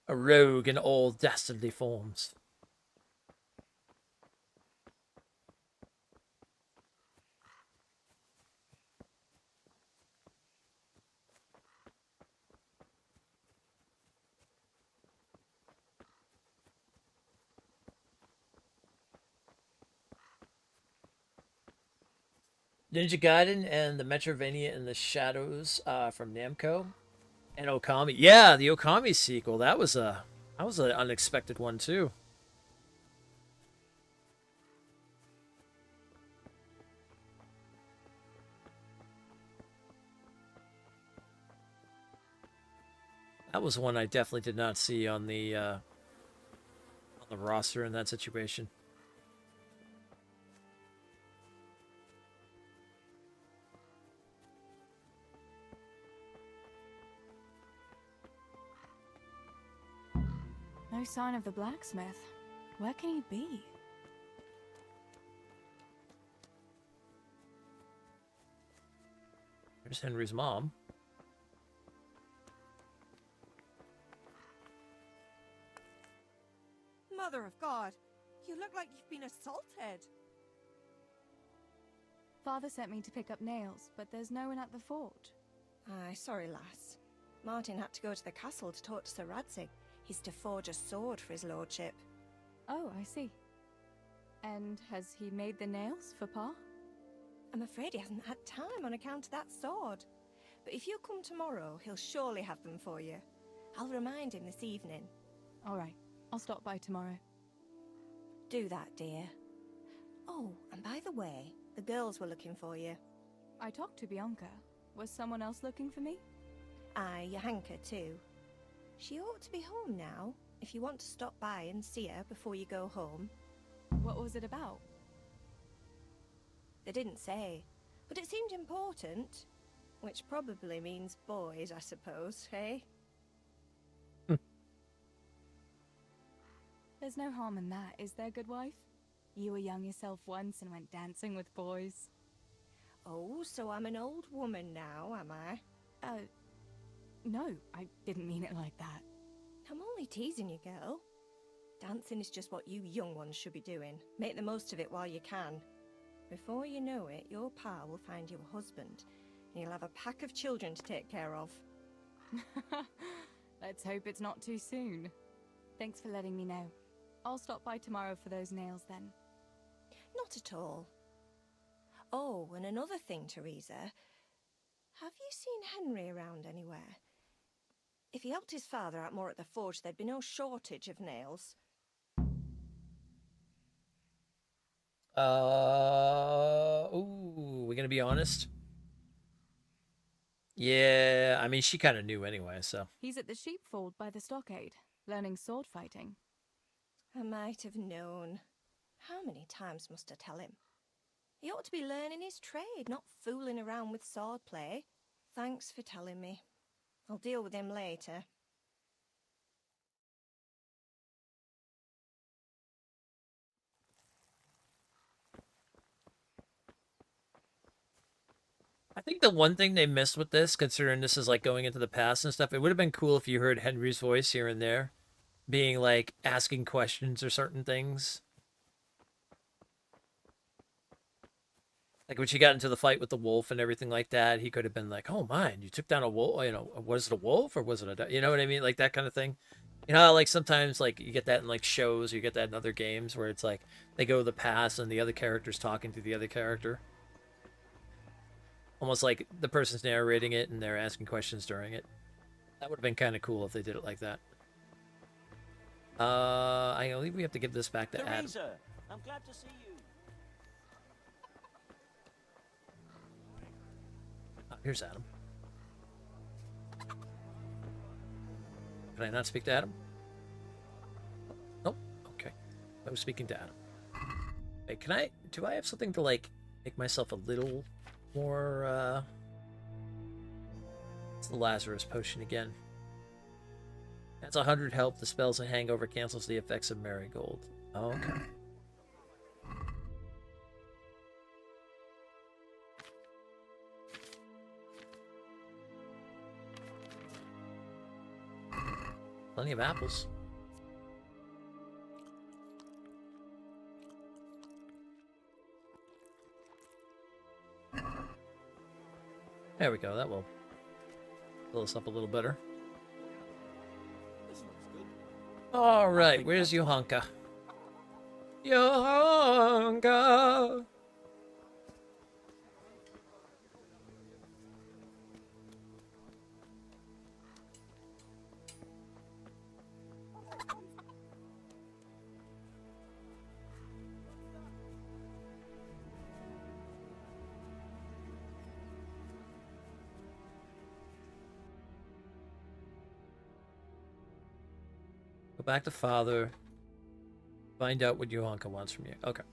Speaker 2: A rogue in all dastardly forms. Ninja Gaiden and the Metroidvania in the Shadows from Namco. And Okami. Yeah, the Okami sequel. That was an unexpected one too. That was one I definitely did not see on the roster in that situation.
Speaker 14: No sign of the blacksmith. Where can he be?
Speaker 2: There's Henry's mom.
Speaker 12: Mother of God, you look like you've been assaulted.
Speaker 14: Father sent me to pick up nails, but there's no one at the fort.
Speaker 12: Aye, sorry, lass. Martin had to go to the castle to talk to Sir Radzig. He's to forge a sword for his lordship.
Speaker 14: Oh, I see. And has he made the nails for Pa?
Speaker 12: I'm afraid he hasn't had time on account of that sword. But if you come tomorrow, he'll surely have them for you. I'll remind him this evening.
Speaker 14: All right, I'll stop by tomorrow.
Speaker 12: Do that, dear. Oh, and by the way, the girls were looking for you.
Speaker 14: I talked to Bianca. Was someone else looking for me?
Speaker 12: Aye, Johanka too. She ought to be home now, if you want to stop by and see her before you go home.
Speaker 14: What was it about?
Speaker 12: They didn't say, but it seemed important. Which probably means boys, I suppose, eh?
Speaker 14: There's no harm in that, is there, good wife? You were young yourself once and went dancing with boys.
Speaker 12: Oh, so I'm an old woman now, am I?
Speaker 14: No, I didn't mean it like that.
Speaker 12: I'm only teasing you, girl. Dancing is just what you young ones should be doing. Make the most of it while you can. Before you know it, your pa will find you a husband, and you'll have a pack of children to take care of.
Speaker 14: Let's hope it's not too soon. Thanks for letting me know. I'll stop by tomorrow for those nails then.
Speaker 12: Not at all. Oh, and another thing, Teresa. Have you seen Henry around anywhere? If he helped his father out more at the forge, there'd be no shortage of nails.
Speaker 2: Ooh, we're gonna be honest. Yeah, I mean, she kind of knew anyway, so.
Speaker 14: He's at the sheepfold by the stockade, learning sword fighting.
Speaker 12: I might have known. How many times must I tell him? He ought to be learning his trade, not fooling around with swordplay. Thanks for telling me. I'll deal with him later.
Speaker 2: I think the one thing they missed with this, considering this is like going into the past and stuff, it would have been cool if you heard Henry's voice here and there, being like asking questions or certain things. Like when she got into the fight with the wolf and everything like that, he could have been like, "Oh man, you took down a wolf. You know, was it a wolf or was it a? You know what I mean? Like that kind of thing. You know, how, like sometimes like you get that in like shows, or you get that in other games where it's like they go to the past and the other character's talking to the other character, almost like the person's narrating it and they're asking questions during it. That would have been kind of cool if they did it like that. I believe we have to give this back to Adam.
Speaker 9: Teresa, I'm glad to see you.
Speaker 2: Here's Adam. Can I not speak to Adam? Nope. Okay. I was speaking to Adam. Hey, do I have something to, like, make myself a little more, It's the Lazarus potion again. That's 100 health. The spell's a hangover, cancels the effects of Marigold. Oh, okay. Plenty of apples. There we go. That will fill us up a little better. All right. Where's Johanka? Johanka! Go back to father. Find out what Johanka wants from you. Okay.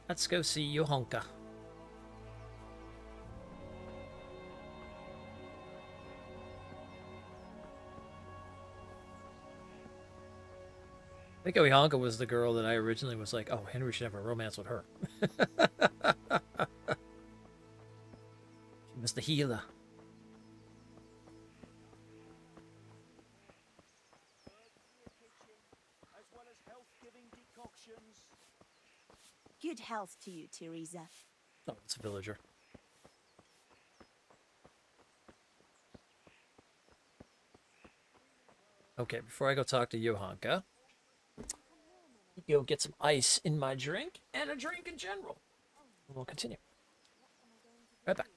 Speaker 2: Let's go see Johanka. I think Johanka was the girl that I originally was like, oh, Henry should have a romance with her. She was the healer.
Speaker 18: Good health to you, Teresa.
Speaker 2: Oh, it's a villager. Okay, before I go talk to Johanka, go get some ice in my drink and a drink in general. And we'll continue. Right back.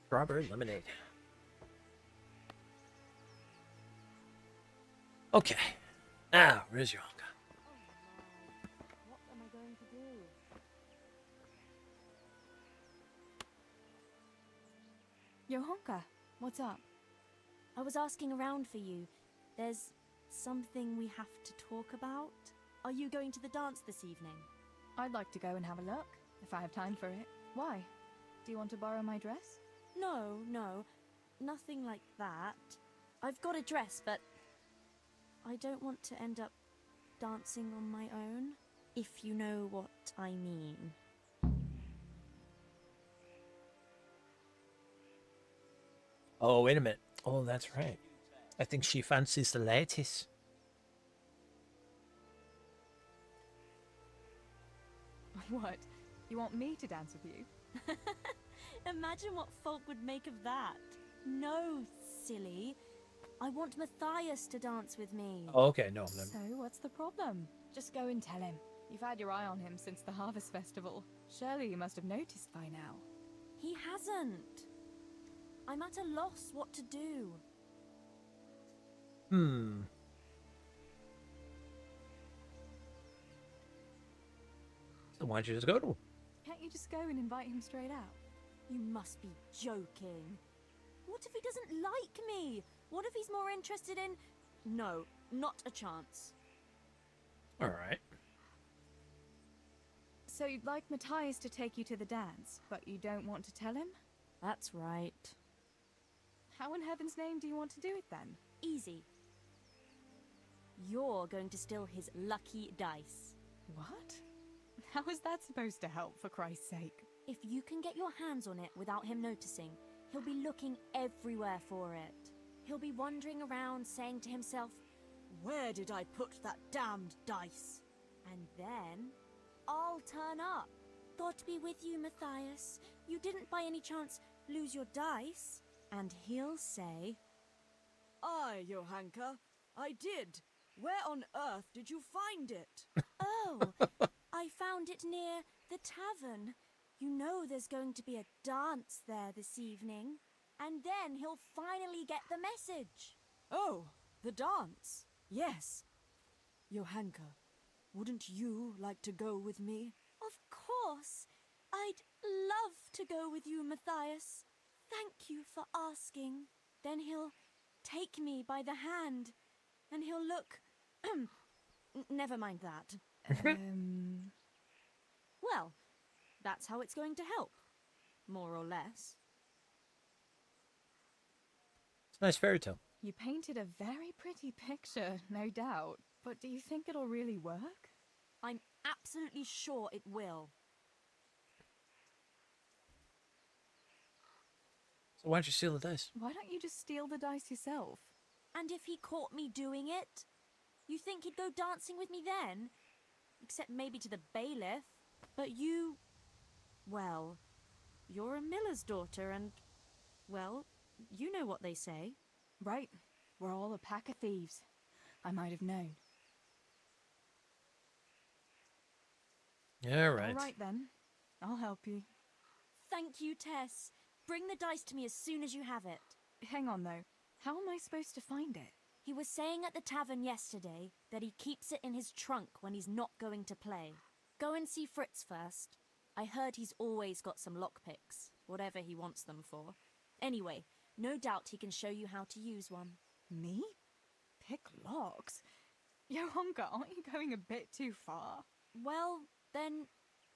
Speaker 2: Strawberry lemonade. Okay. Now, where's Johanka?
Speaker 14: What am I going to do? Johanka, what's up?
Speaker 18: I was asking around for you. There's something we have to talk about. Are you going to the dance this evening?
Speaker 14: I'd like to go and have a look, if I have time for it. Why? Do you want to borrow my dress?
Speaker 18: No, nothing like that. I've got a dress, but I don't want to end up dancing on my own, if you know what I mean.
Speaker 2: Oh, wait a minute. Oh, that's right. I think she fancies the ladies.
Speaker 14: What? You want me to dance with you?
Speaker 18: Imagine what folk would make of that. No, silly.
Speaker 13: I want Matthias to dance with me.
Speaker 2: Oh, okay, no.
Speaker 14: So, what's the problem? Just go and tell him. You've had your eye on him since the Harvest Festival. Surely you must have noticed by now.
Speaker 13: He hasn't. I'm at a loss what to do.
Speaker 2: So why don't you just go to him?
Speaker 14: Can't you just go and invite him straight out?
Speaker 13: You must be joking. What if he doesn't like me? What if he's more interested in... No, not a chance.
Speaker 2: Alright.
Speaker 14: So you'd like Matthias to take you to the dance, but you don't want to tell him?
Speaker 13: That's right.
Speaker 14: How in heaven's name do you want to do it then?
Speaker 13: Easy. You're going to steal his lucky dice.
Speaker 14: What? How is that supposed to help, for Christ's sake?
Speaker 13: If you can get your hands on it without him noticing, he'll be looking everywhere for it. He'll be wandering around saying to himself, "Where did I put that damned dice?" And then I'll turn up. God be with you, Matthias. You didn't by any chance lose your dice? And he'll say,
Speaker 21: "Aye, Johanka, I did. Where on earth did you find it?"
Speaker 13: "Oh, I found it near the tavern. You know there's going to be a dance there this evening." And then he'll finally get the message.
Speaker 21: "Oh, the dance. Yes. Johanka, wouldn't you like to go with me?"
Speaker 13: "Of course. I'd love to go with you, Matthias. Thank you for asking." Then he'll take me by the hand, and he'll look... Never mind that. Well, that's how it's going to help. More or less.
Speaker 2: It's a nice fairy tale.
Speaker 14: You painted a very pretty picture, no doubt. But do you think it'll really work?
Speaker 13: I'm absolutely sure it will.
Speaker 2: So why don't you steal the dice?
Speaker 14: Why don't you just steal the dice yourself?
Speaker 13: And if he caught me doing it? You think he'd go dancing with me then? Except maybe to the bailiff. But you... Well, you're a miller's daughter and... Well, you know what they say.
Speaker 14: Right. We're all a pack of thieves. I might have known.
Speaker 2: Yeah, right.
Speaker 14: All right then. I'll help you.
Speaker 13: Thank you, Tess. Bring the dice to me as soon as you have it.
Speaker 14: Hang on though. How am I supposed to find it?
Speaker 13: He was saying at the tavern yesterday that he keeps it in his trunk when he's not going to play. Go and see Fritz first. I heard he's always got some lockpicks, whatever he wants them for. Anyway, no doubt he can show you how to use one.
Speaker 14: Me? Pick locks? Johanka, aren't you going a bit too far?
Speaker 13: Well, then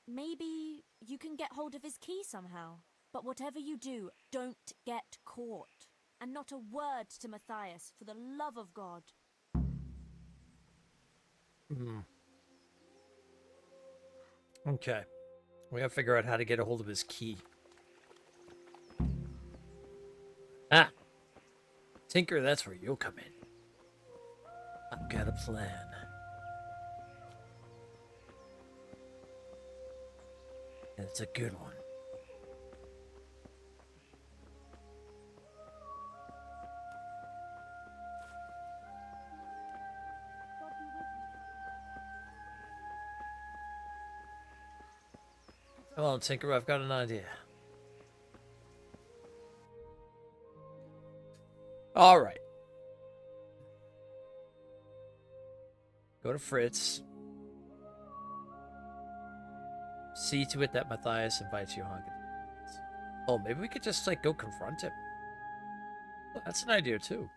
Speaker 13: maybe you can get hold of his key somehow. But whatever you do, don't get caught. And not a word to Matthias, for the love of God.
Speaker 2: Okay. We gotta figure out how to get a hold of his key. Ah! Tinker, that's where you'll come in. I've got a plan. And it's a good one. Come on, Tinker, I've got an idea. Alright. Go to Fritz. See to it that Matthias invites Johanka. Oh, maybe we could just, like, go confront him. Oh, that's an idea, too.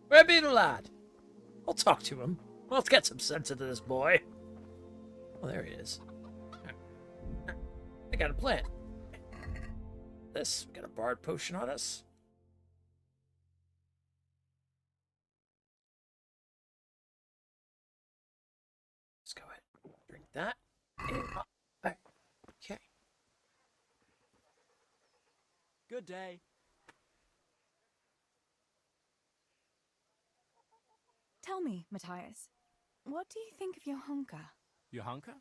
Speaker 2: Where be the lad? I'll talk to him. Let's get some sense into this boy. Oh, there he is. I got a plan. We got a bard potion on us. Let's go ahead and drink that. Okay.
Speaker 17: Good day.
Speaker 14: Tell me, Matthias, what do you think of Johanka?
Speaker 11: Johanka?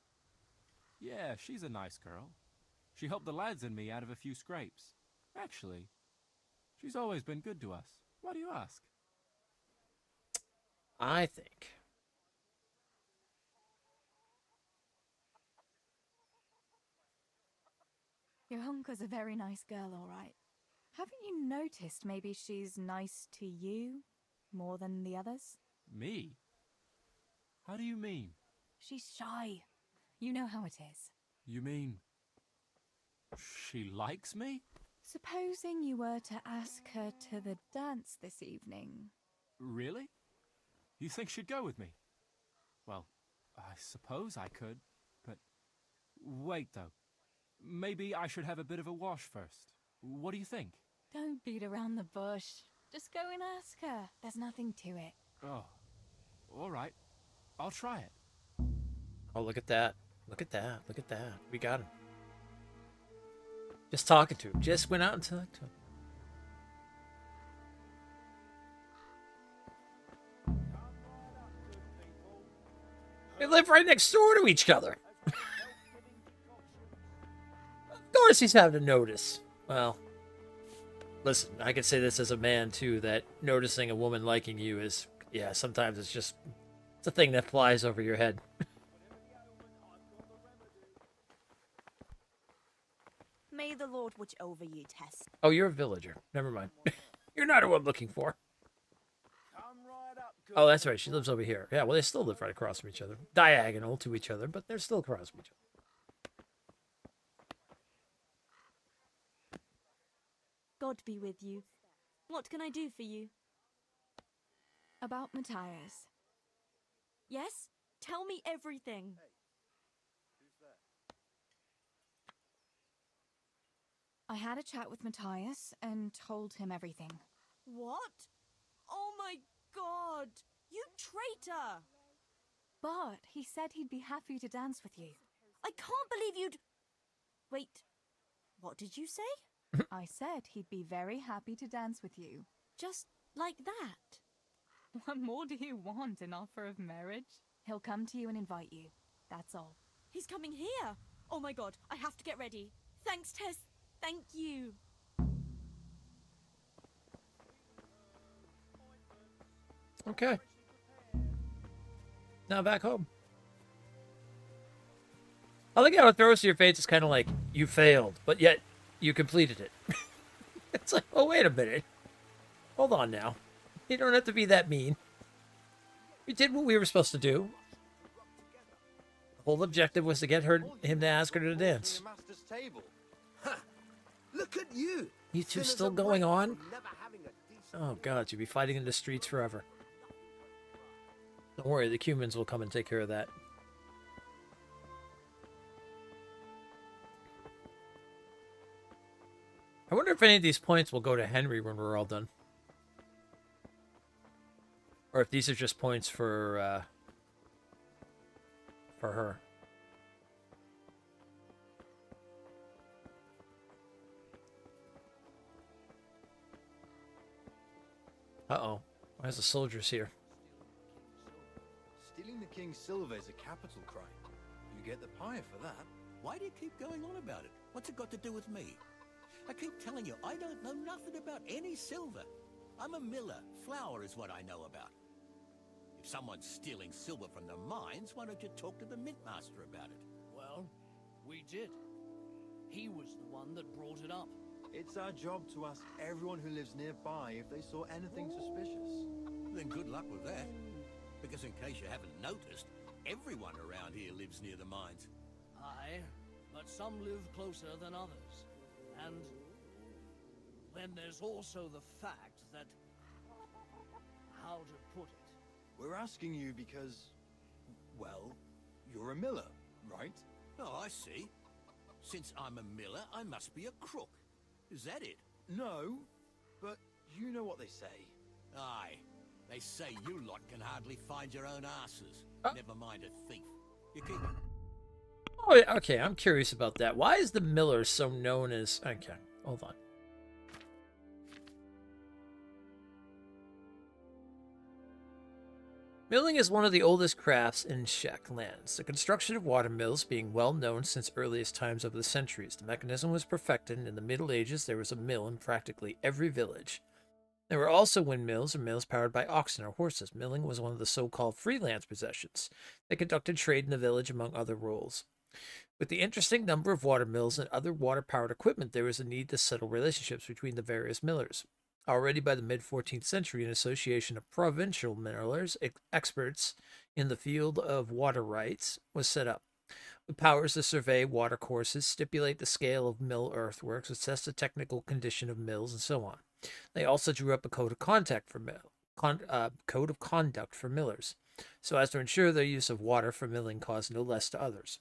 Speaker 11: Yeah, she's a nice girl. She helped the lads and me out of a few scrapes. Actually, She's always been good to us. Why do you ask?
Speaker 2: I think.
Speaker 14: Your Hunka's a very nice girl, all right. Haven't you noticed maybe she's nice to you more than the others?
Speaker 11: Me? How do you mean?
Speaker 14: She's shy. You know how it is.
Speaker 11: You mean she likes me?
Speaker 14: Supposing you were to ask her to the dance this evening.
Speaker 11: Really? You think she'd go with me? Well, I suppose I could, but wait though. Maybe I should have a bit of a wash first. What do you think?
Speaker 14: Don't beat around the bush. Just go and ask her. There's nothing to it.
Speaker 11: Oh, all right. I'll try it.
Speaker 2: Oh, look at that. Look at that. Look at that. We got him. Just talking to him. Just went out and talked to him. They live right next door to each other. Of course he's having to notice. Well, listen, I can say this as a man, too, that noticing a woman liking you is, yeah, sometimes it's a thing that flies over your head.
Speaker 18: May the Lord watch over you, Tess.
Speaker 2: Oh, you're a villager. Never mind. You're not who I'm looking for. Oh, that's right. She lives over here. Yeah, well, they still live right across from each other. Diagonal to each other, but they're still across from each other.
Speaker 13: God be with you. What can I do for you?
Speaker 14: About Matthias.
Speaker 13: Yes? Tell me everything.
Speaker 14: I had a chat with Matthias and told him everything.
Speaker 13: What? Oh my God! You traitor!
Speaker 14: But he said he'd be happy to dance with you.
Speaker 13: I can't believe you'd... Wait, what did you say?
Speaker 14: I said he'd be very happy to dance with you.
Speaker 13: Just like that?
Speaker 14: What more do you want, an offer of marriage? He'll come to you and invite you. That's all.
Speaker 13: He's coming here! Oh my God, I have to get ready. Thanks, Tess. Thank you.
Speaker 2: Okay. Now back home. I think how it throws to your face is kind of like, you failed, but yet you completed it. It's like, oh, wait a minute. Hold on now. You don't have to be that mean. We did what we were supposed to do. The whole objective was to get him to ask her to dance.
Speaker 8: Look at you!
Speaker 2: You two still going on? Oh, God, you'll be fighting in the streets forever. Don't worry, the humans will come and take care of that. I wonder if any of these points will go to Henry when we're all done. Or if these are just points for her. Uh-oh. Why is the soldiers here?
Speaker 3: Stealing the king's silver is a capital crime. You get the pyre for that.
Speaker 10: Why do you keep going on about it? What's it got to do with me? I keep telling you, I don't know nothing about any silver. I'm a miller. Flour is what I know about. If someone's stealing silver from the mines, why don't you talk to the mint master about it?
Speaker 19: Well, we did. He was the one that brought it up.
Speaker 3: It's our job to ask everyone who lives nearby if they saw anything suspicious.
Speaker 10: Then good luck with that. Because in case you haven't noticed, everyone around here lives near the mines.
Speaker 19: Aye, but some live closer than others. And then there's also the fact that... how to put it?
Speaker 3: We're asking you because, well, you're a miller, right?
Speaker 10: Oh, I see. Since I'm a miller, I must be a crook. Is that it?
Speaker 3: No, but you know what they say.
Speaker 10: Aye. They say you lot can hardly find your own asses. Never mind a thief. You keep...
Speaker 2: Oh, okay, I'm curious about that. Why is the miller so known as... Okay, hold on. Milling is one of the oldest crafts in Czech lands, the construction of water mills being well known since earliest times over the centuries. The mechanism was perfected, and in the Middle Ages there was a mill in practically every village. There were also windmills or mills powered by oxen or horses. Milling was one of the so-called freelance professions. They conducted trade in the village among other roles. With the interesting number of water mills and other water-powered equipment, there was a need to settle relationships between the various millers. Already by the mid-14th century, an association of provincial millers, experts in the field of water rights, was set up, with powers to survey water courses, stipulate the scale of mill earthworks, assess the technical condition of mills, and so on. They also drew up a code of conduct for millers, so as to ensure their use of water for milling caused no less to others.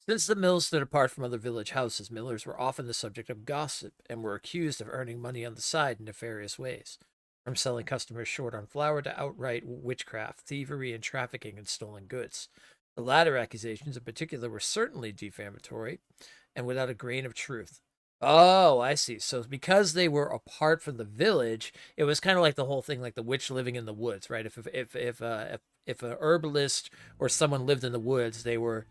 Speaker 2: Since the mills stood apart from other village houses, millers were often the subject of gossip and were accused of earning money on the side in nefarious ways, from selling customers short on flour to outright witchcraft, thievery, and trafficking in stolen goods. The latter accusations in particular were certainly defamatory and without a grain of truth. Oh, I see. So because they were apart from the village, it was kind of like the whole thing, like the witch living in the woods, right? If an herbalist or someone lived in the woods, they were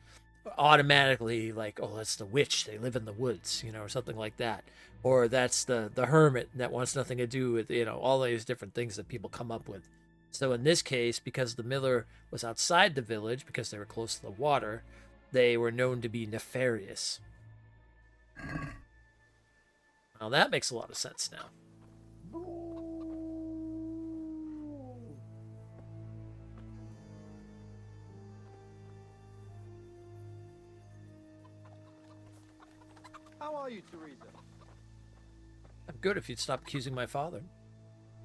Speaker 2: automatically like, oh, that's the witch, they live in the woods, or something like that, or that's the hermit that wants nothing to do with all these different things that people come up with. So in this case, because the miller was outside the village, because they were close to the water, they were known to be nefarious. Now that makes a lot of sense now.
Speaker 3: How are you, Teresa?
Speaker 2: I'm good if you'd stop accusing my father.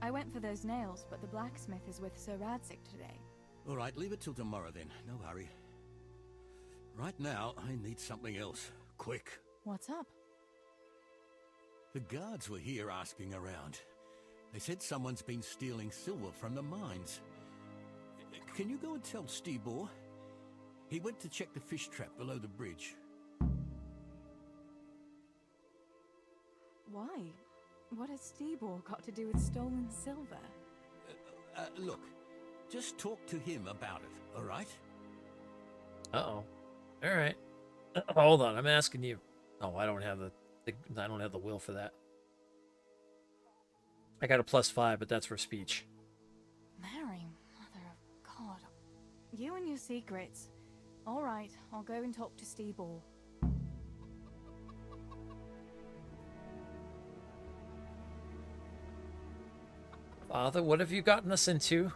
Speaker 14: I went for those nails, but the blacksmith is with Sir Radzik today.
Speaker 10: All right, leave it till tomorrow then. No hurry. Right now, I need something else. Quick.
Speaker 14: What's up?
Speaker 10: The guards were here asking around. They said someone's been stealing silver from the mines. Can you go and tell Stibor? He went to check the fish trap below the bridge.
Speaker 14: Why? What has Stibor got to do with stolen silver?
Speaker 10: Look, just talk to him about it, all right?
Speaker 2: Uh-oh. All right. Hold on, I'm asking you. Oh, I don't have the will for that. I got a +5, but that's for speech.
Speaker 14: Mary, Mother of God. You and your secrets. All right, I'll go and talk to Stibor.
Speaker 2: Father, what have you gotten us into?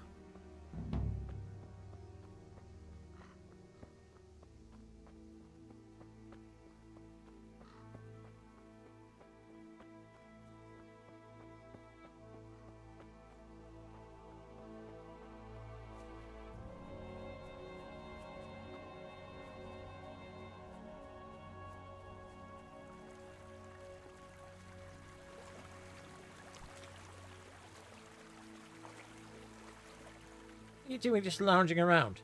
Speaker 2: What are you doing just lounging around?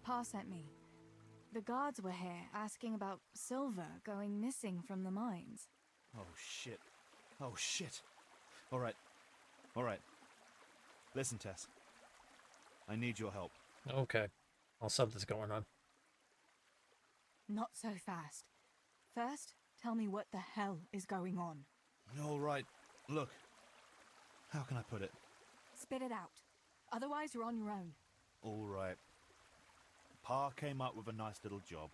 Speaker 14: Pa sent me. The guards were here asking about silver going missing from the mines.
Speaker 5: Oh, shit. Oh, shit. All right. All right. Listen, Tess. I need your help.
Speaker 2: Okay. Well, something's going on.
Speaker 14: Not so fast. First, tell me what the hell is going on.
Speaker 5: All right. Look. How can I put it?
Speaker 14: Spit it out. Otherwise, you're on your own.
Speaker 5: All right. Pa came up with a nice little job.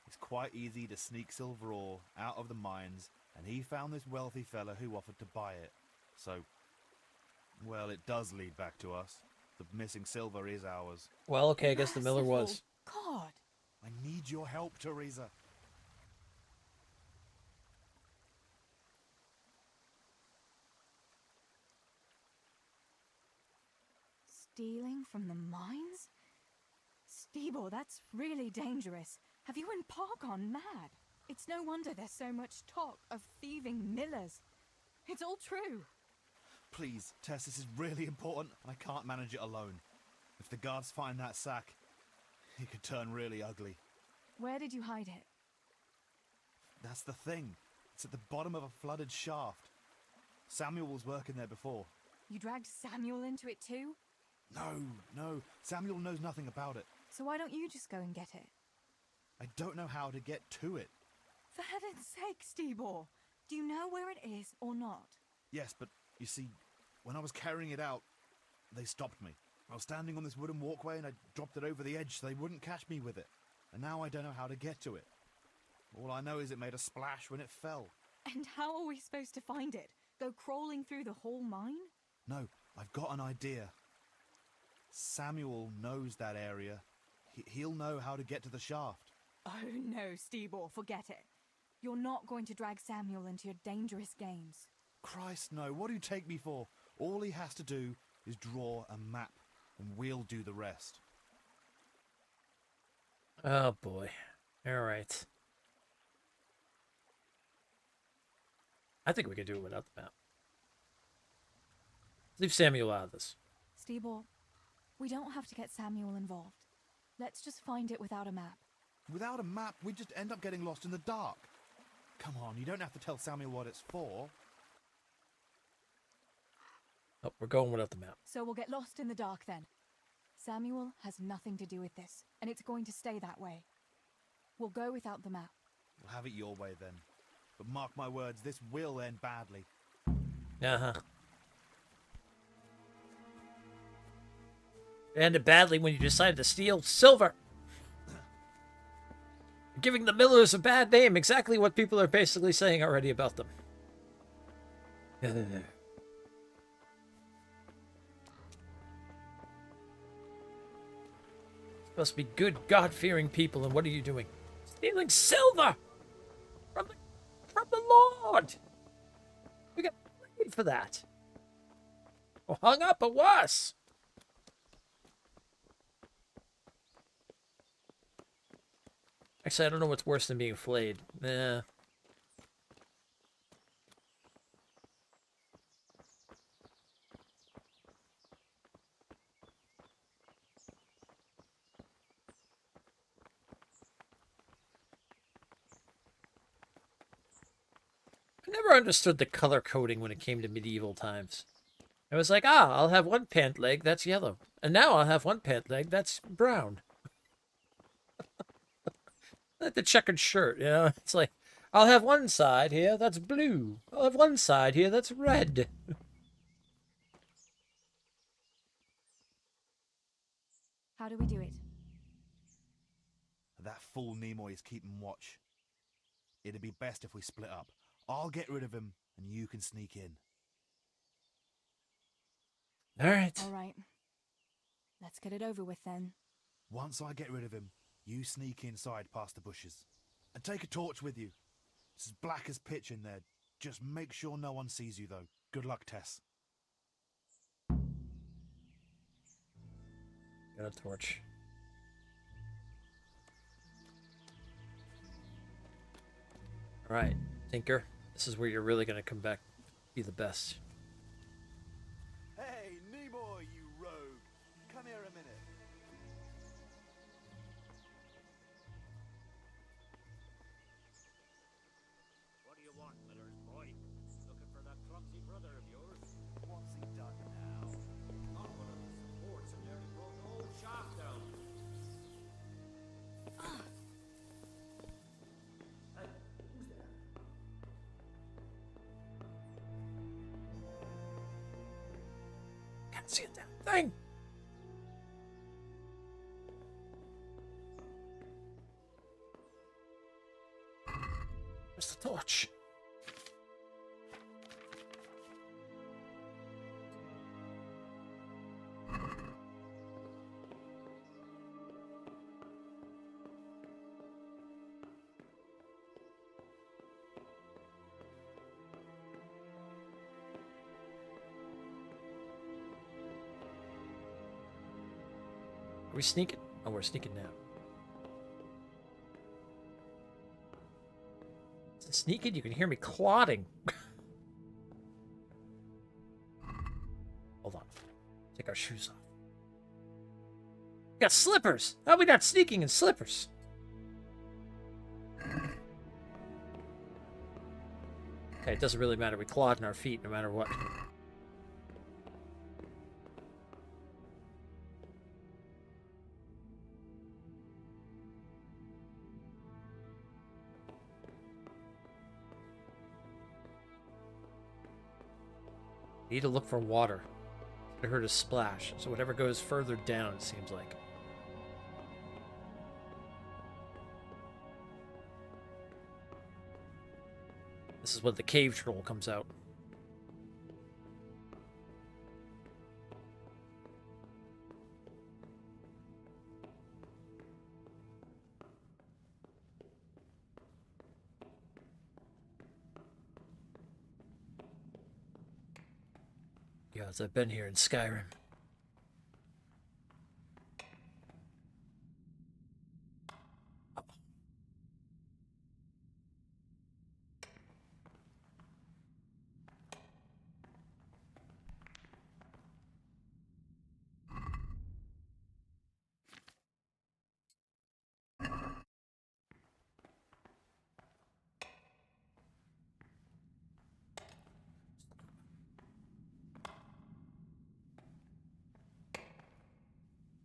Speaker 5: It's quite easy to sneak silver ore out of the mines, and he found this wealthy fella who offered to buy it. So, well, it does lead back to us. The missing silver is ours.
Speaker 2: Well, okay, I guess the miller was.
Speaker 14: God!
Speaker 5: I need your help, Teresa.
Speaker 14: Stealing from the mines? Stibor, that's really dangerous. Have you and Pa gone mad? It's no wonder there's so much talk of thieving millers. It's all true.
Speaker 5: Please, Tess, this is really important, and I can't manage it alone. If the guards find that sack, it could turn really ugly.
Speaker 14: Where did you hide it?
Speaker 5: That's the thing. It's at the bottom of a flooded shaft. Samuel was working there before.
Speaker 14: You dragged Samuel into it too?
Speaker 5: No. Samuel knows nothing about it.
Speaker 14: So why don't you just go and get it?
Speaker 5: I don't know how to get to it.
Speaker 14: For heaven's sake, Stibor! Do you know where it is or not?
Speaker 5: Yes, but you see, when I was carrying it out, they stopped me. I was standing on this wooden walkway and I dropped it over the edge so they wouldn't catch me with it. And now I don't know how to get to it. All I know is it made a splash when it fell.
Speaker 14: And how are we supposed to find it? Go crawling through the whole mine?
Speaker 5: No, I've got an idea. Samuel knows that area. He'll know how to get to the shaft.
Speaker 14: Oh no, Stibor, forget it. You're not going to drag Samuel into your dangerous games.
Speaker 5: Christ, no. What do you take me for? All he has to do is draw a map, and we'll do the rest.
Speaker 2: Oh boy. Alright. I think we can do it without the map. Leave Samuel out of this.
Speaker 14: Stibor, we don't have to get Samuel involved. Let's just find it without a map.
Speaker 5: Without a map, we'd just end up getting lost in the dark. Come on, you don't have to tell Samuel what it's for.
Speaker 2: Oh, we're going without the map.
Speaker 14: So we'll get lost in the dark then. Samuel has nothing to do with this, and it's going to stay that way. We'll go without the map.
Speaker 5: We'll have it your way then. But mark my words, this will end badly.
Speaker 2: Uh-huh. It ended badly when you decided to steal silver. Giving the Millers a bad name. Exactly what people are basically saying already about them. Supposed to be good, God-fearing people, and what are you doing? Stealing silver from the Lord. We got paid for that. Or hung up, or worse. Actually, I don't know what's worse than being flayed. Nah. I never understood the color coding when it came to medieval times. I was like, I'll have one pant leg that's yellow. And now I'll have one pant leg that's brown. Like the checkered shirt, you know? It's like, I'll have one side here that's blue. I'll have one side here that's red.
Speaker 14: How do we do it?
Speaker 5: That fool Nimoy is keeping watch. It'd be best if we split up. I'll get rid of him, and you can sneak in.
Speaker 2: All right.
Speaker 14: All right. Let's get it over with then.
Speaker 5: Once I get rid of him, you sneak inside past the bushes. And take a torch with you. It's as black as pitch in there. Just make sure no one sees you, though. Good luck, Tess.
Speaker 2: Got a torch. All right, Tinker. This is where you're really going to come back, be the best.
Speaker 3: Hey, Nimoy, you rogue! Come here a minute.
Speaker 9: What do you want, Miller's boy? Looking for that clumsy brother of yours?
Speaker 3: What's he done now?
Speaker 9: Not one of the supports and nearly brought the whole shaft down.
Speaker 2: Can't see a damn thing. Where's the torch? Are we sneaking? Oh, we're sneaking now. Is it sneaking? You can hear me clotting. Hold on. Take our shoes off. We got slippers! How are we not sneaking in slippers? Okay, it doesn't really matter. We clawed in our feet no matter what. Need to look for water. I heard a splash, so whatever goes further down, it seems like. This is when the cave troll comes out. Gods, I've been here in Skyrim.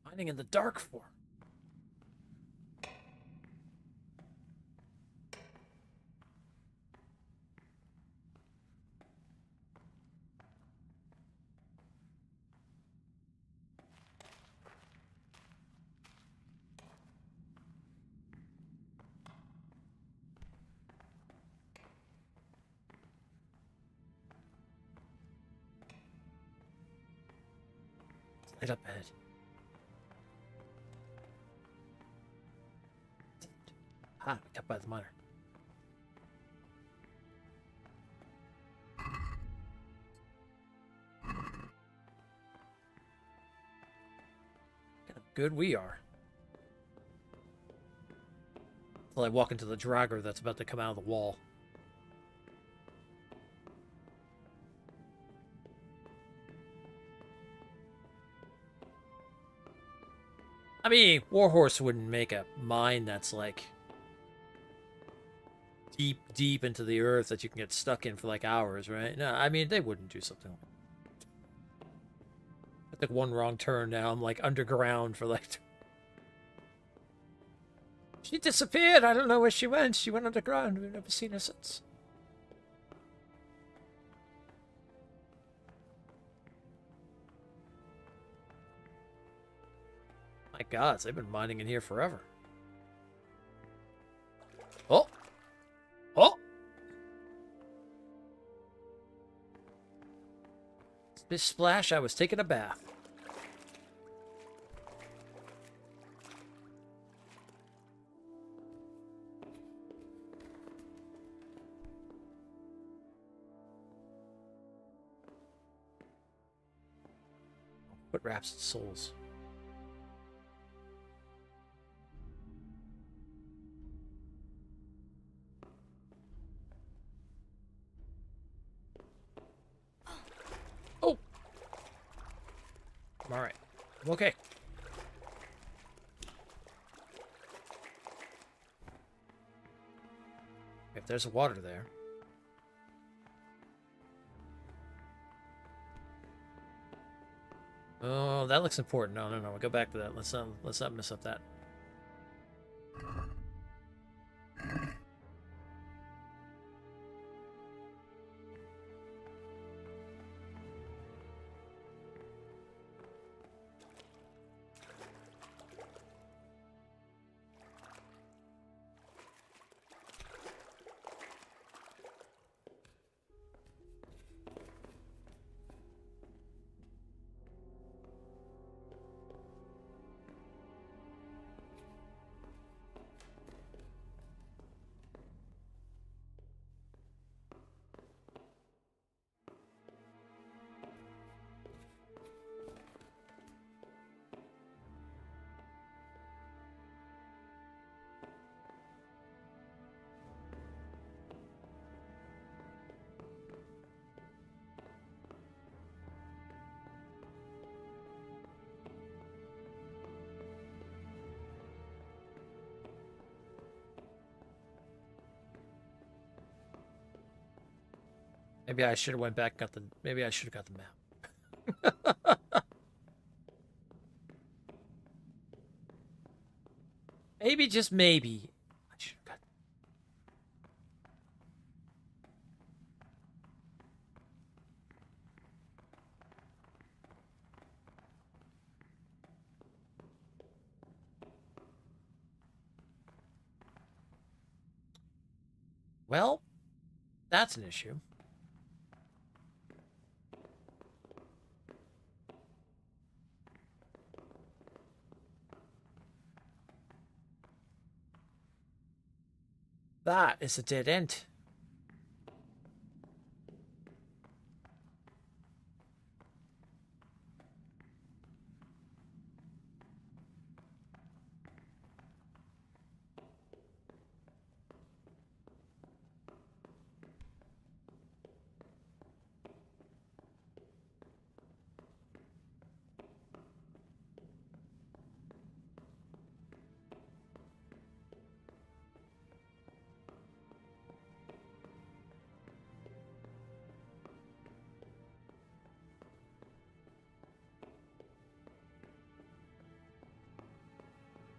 Speaker 2: Mining in the dark for. Light up ahead. Ah, kept by the miner. Look how good we are. Until I walk into the dragger that's about to come out of the wall. I mean, Warhorse wouldn't make a mine that's like deep, deep into the earth that you can get stuck in for like hours, right? No, I mean, they wouldn't do something like that. I took one wrong turn now. I'm like underground for like... She disappeared. I don't know where she went. She went underground. We've never seen her since. My God, they've been mining in here forever. Oh! Oh! This splash, I was taking a bath. What wraps its souls? Oh! I'm alright. I'm okay. If there's water there. Oh, that looks important. No, we'll go back to that. Let's not mess up that. Maybe I should have went back and got the... Maybe I should have got the map. Maybe, just maybe. I should have got... Well, that's an issue. That is a dead end.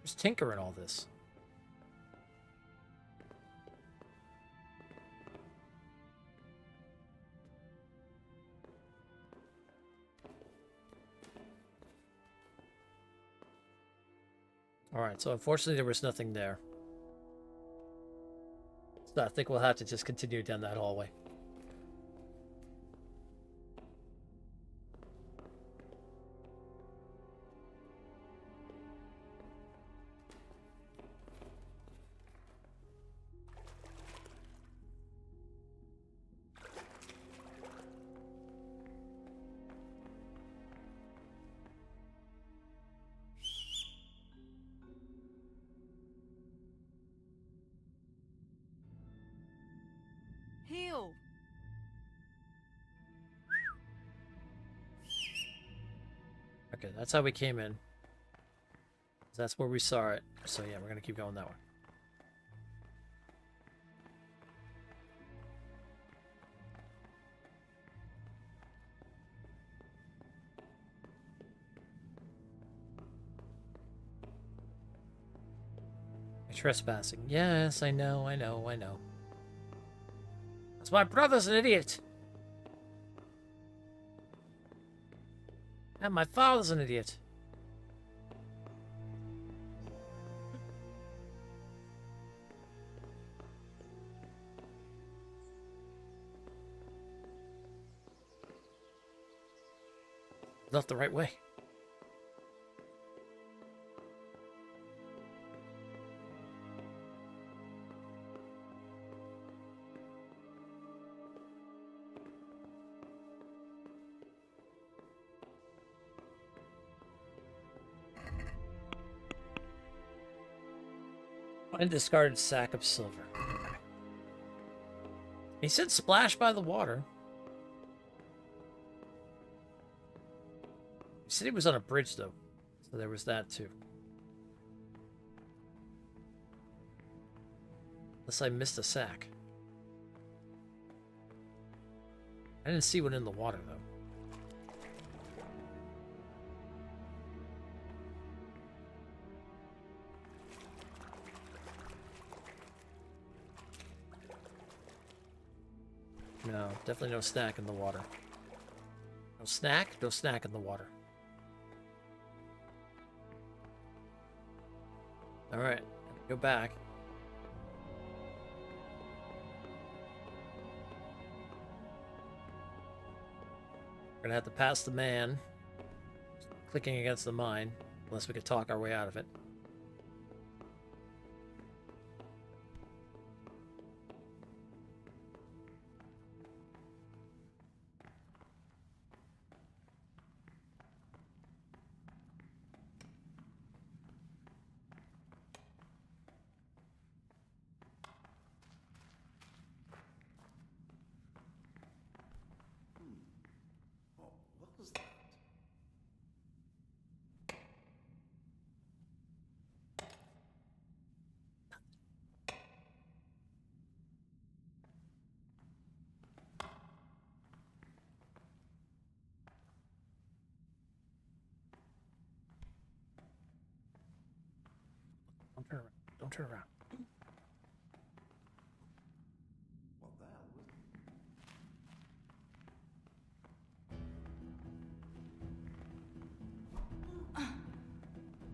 Speaker 2: There's Tinker in all this. Alright, so unfortunately there was nothing there. So I think we'll have to just continue down that hallway.
Speaker 21: Heal!
Speaker 2: Okay, that's how we came in. That's where we saw it. So yeah, we're gonna keep going that way. Trespassing. Yes, I know. That's my brother's an idiot. And my father's an idiot. Not the right way. Find a discarded sack of silver. He said splash by the water. He said he was on a bridge, though. So there was that, too. Unless I missed a sack. I didn't see one in the water, though. No, definitely no snack in the water. No snack? No snack in the water. Alright, go back. We're gonna have to pass the man. Clicking against the mine. Unless we could talk our way out of it.
Speaker 5: What was that?
Speaker 2: Don't turn around. Don't turn around.
Speaker 5: What the hell was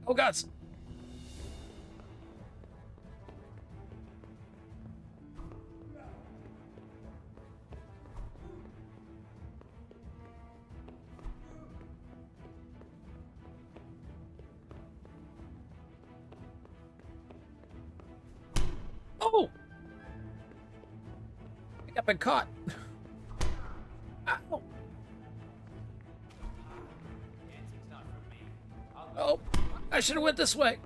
Speaker 2: Oh, gods! I've been caught. Ow. Oh, I should have went this way.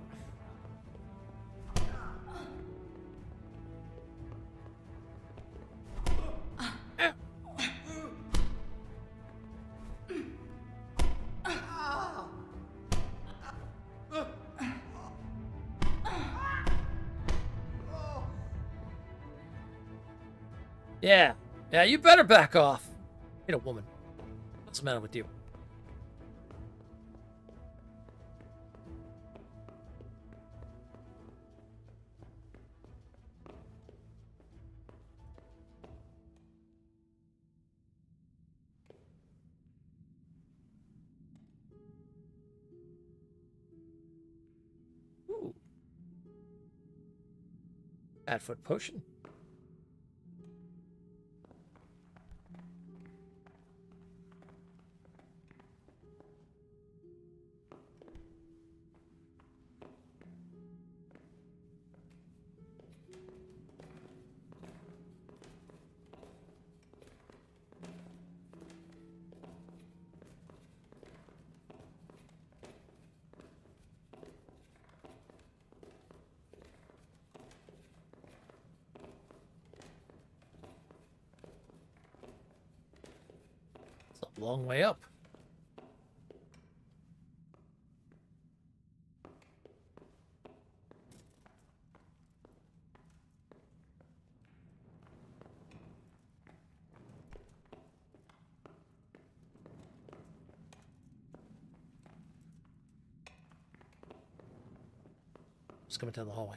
Speaker 2: Yeah. Yeah, you better back off. Hey, a woman. What's the matter with you? Ooh. Badfoot potion. It's a long way up. Just coming down the hallway.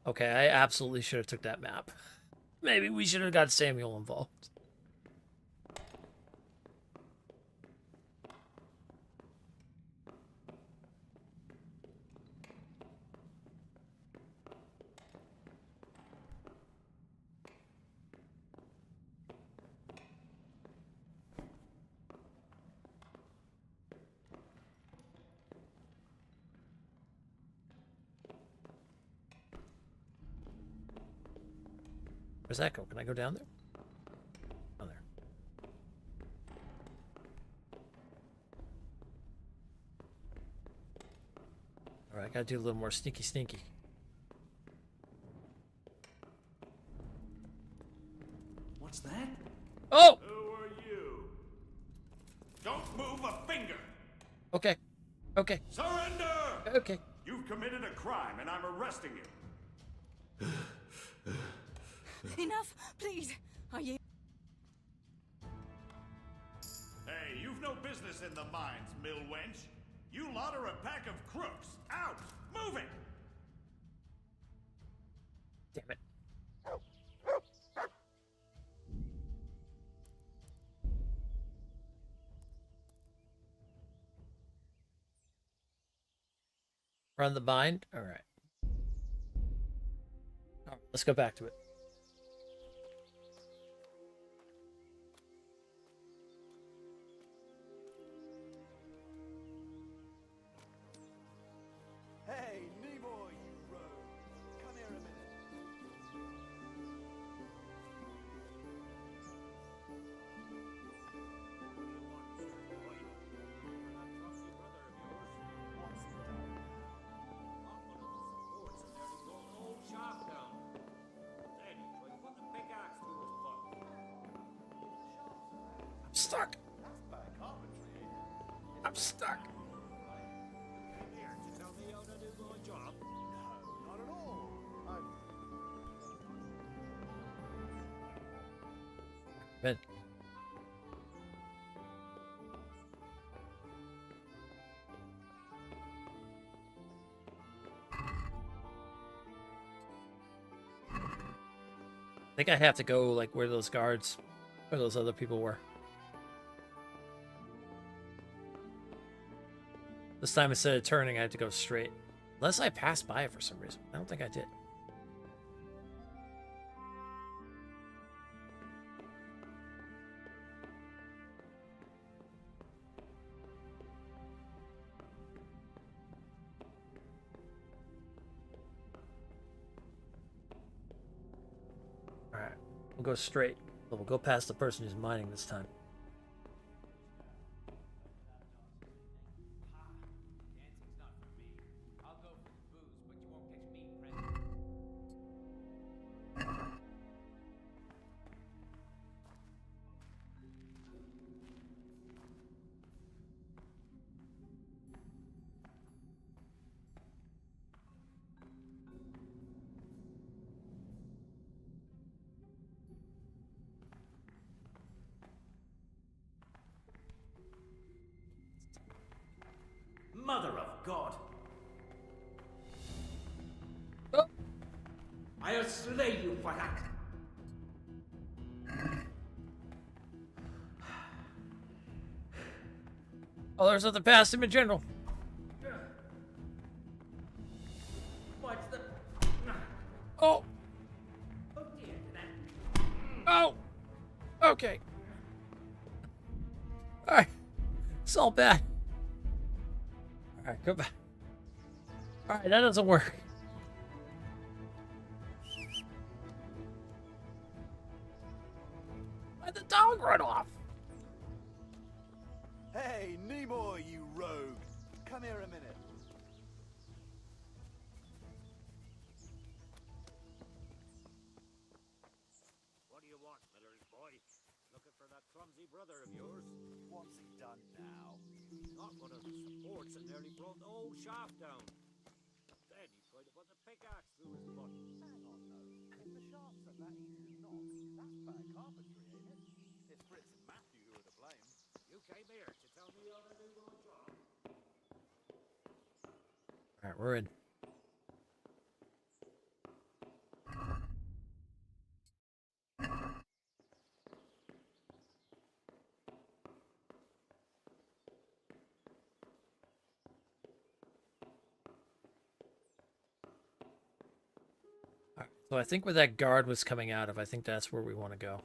Speaker 2: Okay, I absolutely should have took that map. Maybe we should have got Samuel involved. Where's that go? Can I go down there? Oh, there. Alright, I gotta do a little more sneaky.
Speaker 7: What's that?
Speaker 2: Oh!
Speaker 7: Who are you? Don't move a finger!
Speaker 2: Okay. Okay.
Speaker 7: Surrender!
Speaker 2: Okay.
Speaker 7: You've committed a crime and I'm arresting you.
Speaker 21: Enough, please. Are you?
Speaker 7: Hey, you've no business in the mines, mill wench. You lot are a pack of crooks. Out! Move it!
Speaker 2: Damn it. Run the bind? Alright. Alright, let's go back to it.
Speaker 3: Hey, Nemo, you rogue! Come here a minute.
Speaker 2: I'm stuck. I'm stuck.
Speaker 3: Not at all.
Speaker 2: Ben. I think I have to go like where those guards, where those other people were. This time instead of turning, I had to go straight. Unless I passed by it for some reason. I don't think I did. Alright, we'll go straight. But we'll go past the person who's mining this time.
Speaker 16: Mother of God! I'll slay you for that!
Speaker 2: Oh, there's nothing past him in general.
Speaker 16: What's the...
Speaker 2: Oh!
Speaker 16: Oh dear,
Speaker 2: Oh! Okay. Alright. It's all bad. Alright, go back. Alright, that doesn't work. Why'd the dog run off?
Speaker 3: Hey, Nimoy, you rogue! Come here a minute.
Speaker 9: What do you want, Miller's boy? Looking for that clumsy brother of yours?
Speaker 3: What's he done now?
Speaker 9: Not one of the supports that nearly brought the whole shaft down. Then he tried to put the pickaxe through his butt.
Speaker 3: Hang on, though. If the shafts are that easy to knock, that's bad carpentry, ain't it? It's Fritz and Matthew who are to blame.
Speaker 9: You came here to tell me how to do my job.
Speaker 2: Alright, we're in. Alright, so I think where that guard was coming out of, I think that's where we want to go.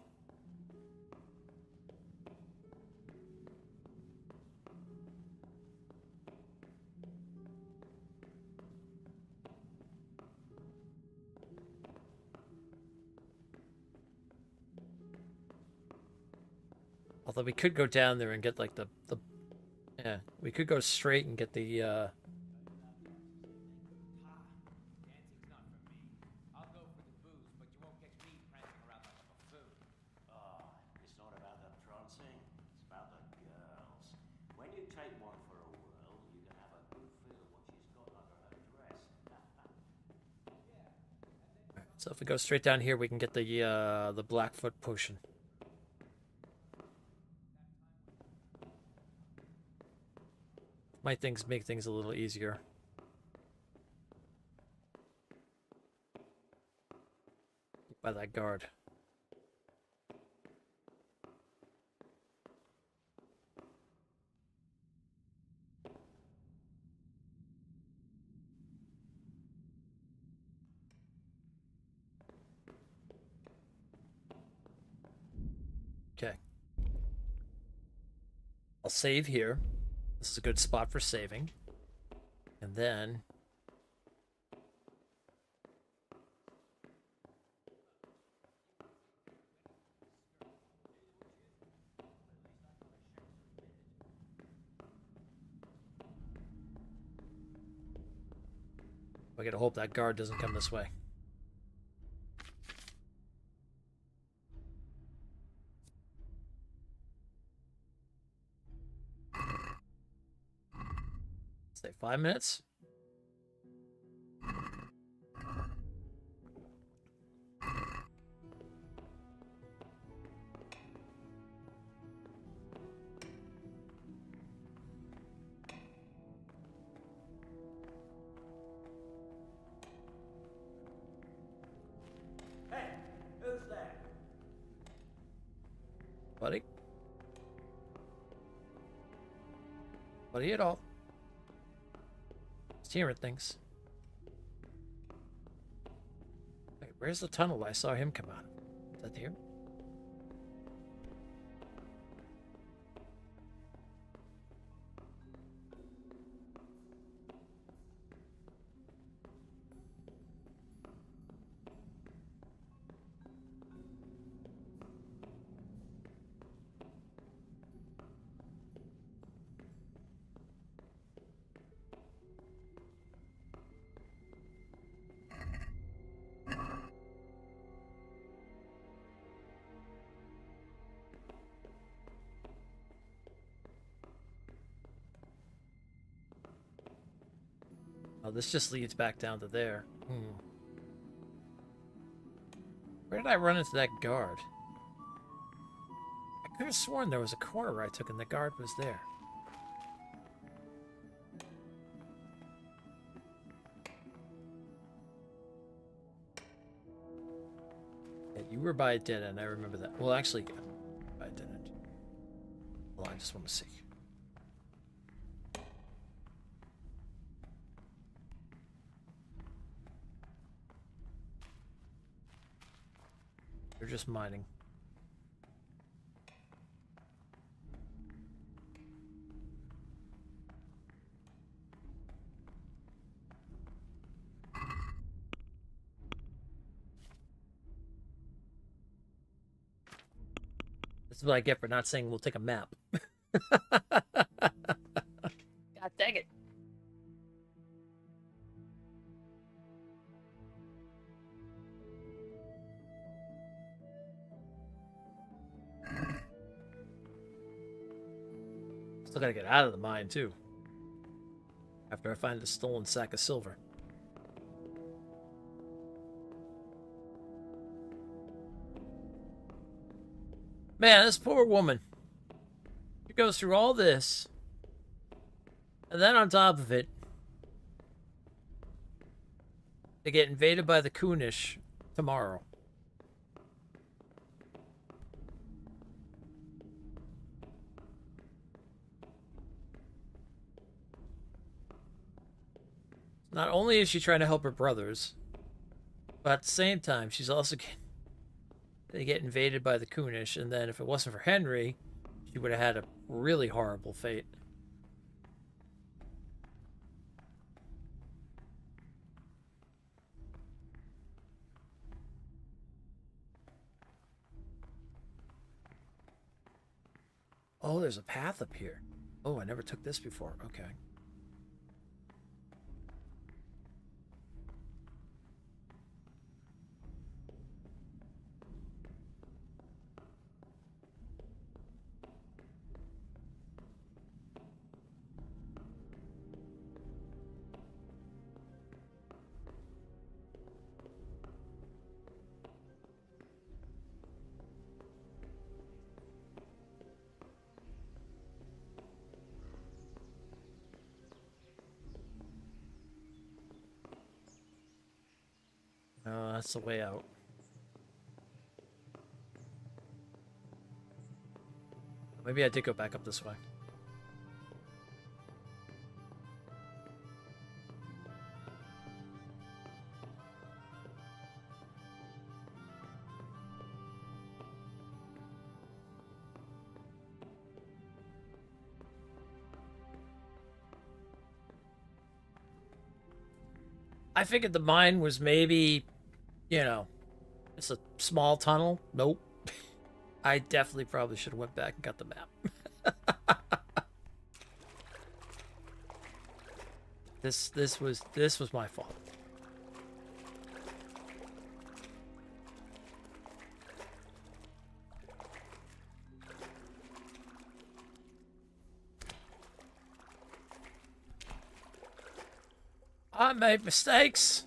Speaker 2: Although we could go down there and get like the yeah, we could go straight and get the
Speaker 16: It's not about the prancing, it's about the girls. When you take one for a whirl, you can have a good feel what she's got under her dress.
Speaker 2: so if we go straight down here we can get the Blackfoot potion. Might make things a little easier. By that guard. Okay. I'll save here. This is a good spot for saving. And then I gotta hope that guard doesn't come this way. Say 5 minutes.
Speaker 16: Hey, who's there?
Speaker 2: Buddy. Buddy at all. Just hearing things. Wait, where's the tunnel I saw him come out of? Is that here? Oh, this just leads back down to there. Where did I run into that guard? I could have sworn there was a corner I took and the guard was there. Yeah, you were by a dead end, I remember that. Well, actually, by a dead end. Well, I just want to see. They're just mining. This is what I get for not saying we'll take a map. God dang it. Still gotta get out of the mine, too. After I find the stolen sack of silver. Man, this poor woman. She goes through all this. And then on top of it, they get invaded by the Kunish tomorrow. Not only is she trying to help her brothers, but at the same time, she's also they get invaded by the Kunish, and then if it wasn't for Henry, she would have had a really horrible fate. Oh, there's a path up here. Oh, I never took this before. Okay. Oh, that's the way out. Maybe I did go back up this way. I figured the mine was maybe, you know, it's a small tunnel. Nope. I definitely probably should have went back and got the map. This was my fault. I made mistakes.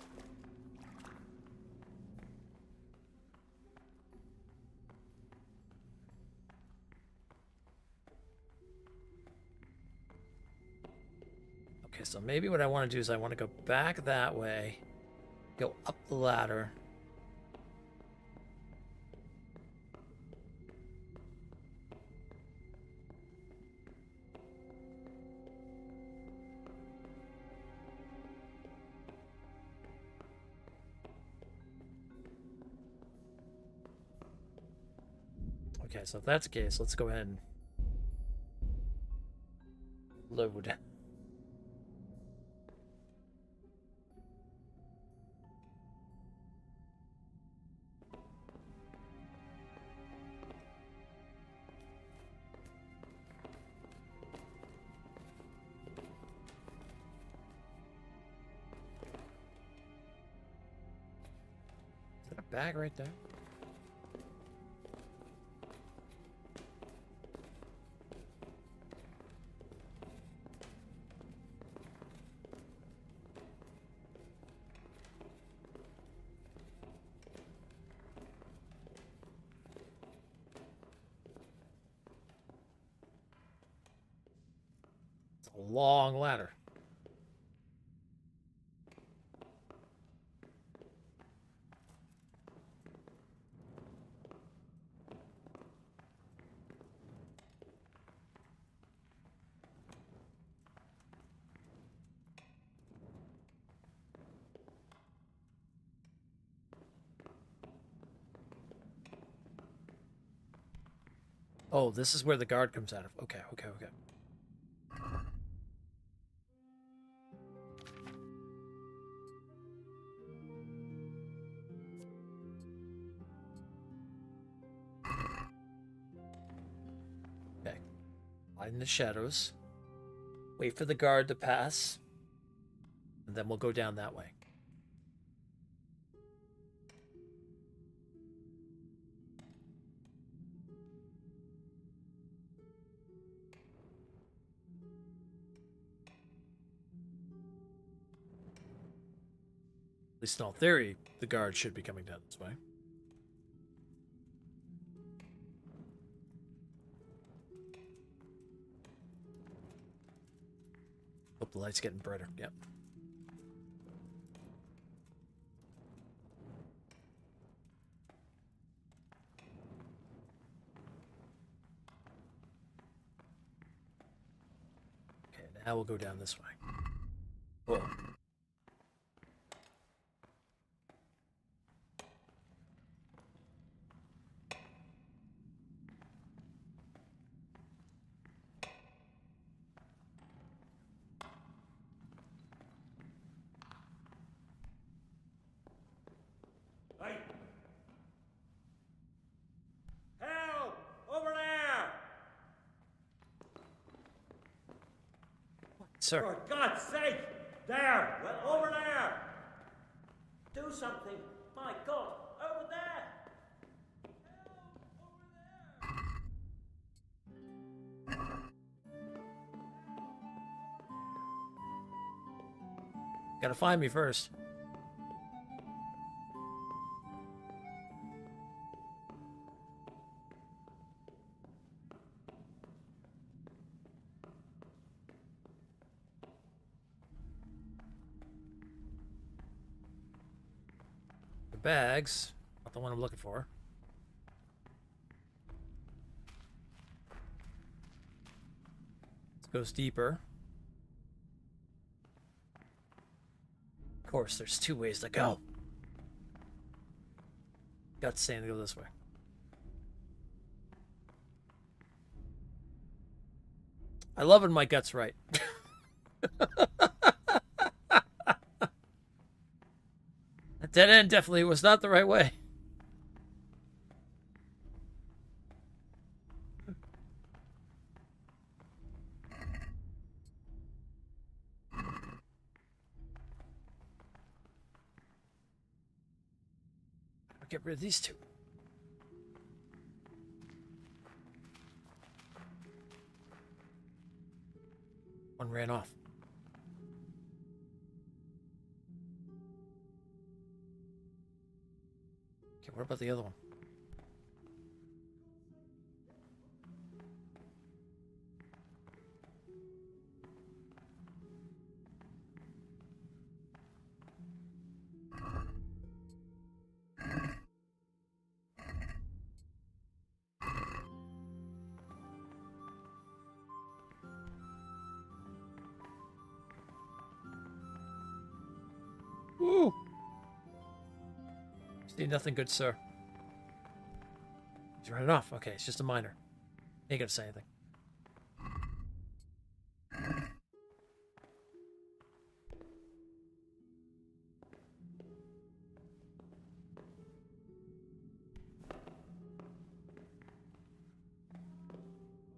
Speaker 2: Okay, so maybe what I want to do is I want to go back that way, go up the ladder. Okay, so if that's the case, let's go ahead and load. Is that a bag right there? long ladder. Oh, this is where the guard comes out of. Okay, okay, okay. Okay. Hide in the shadows. Wait for the guard to pass. And then we'll go down that way. At least in all theory, the guard should be coming down this way. Hope the light's getting brighter. Yep. Okay, now we'll go down this way. Whoa.
Speaker 9: Hey! Help! Over there!
Speaker 2: Sir.
Speaker 9: For God's sake! There! Well, over there! Do something! My God! Over there!
Speaker 2: Gotta find me first. The bags, not the one I'm looking for. Let's go deeper. Of course, there's two ways to go. Got saying to go this way. I love when my gut's right. That dead end definitely was not the right way. I'll get rid of these two. One ran off. Okay, what about the other one? Ooh. See nothing good, sir. He's running off. Okay, it's just a minor. He ain't gonna say anything.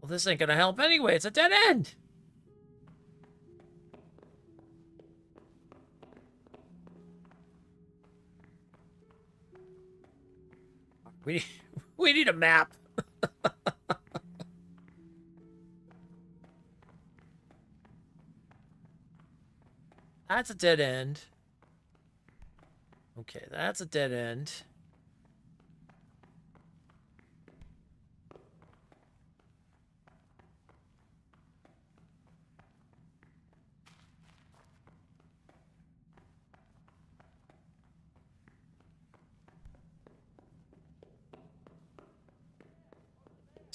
Speaker 2: Well, this ain't gonna help anyway. It's a dead end. We need a map. That's a dead end. Okay, that's a dead end.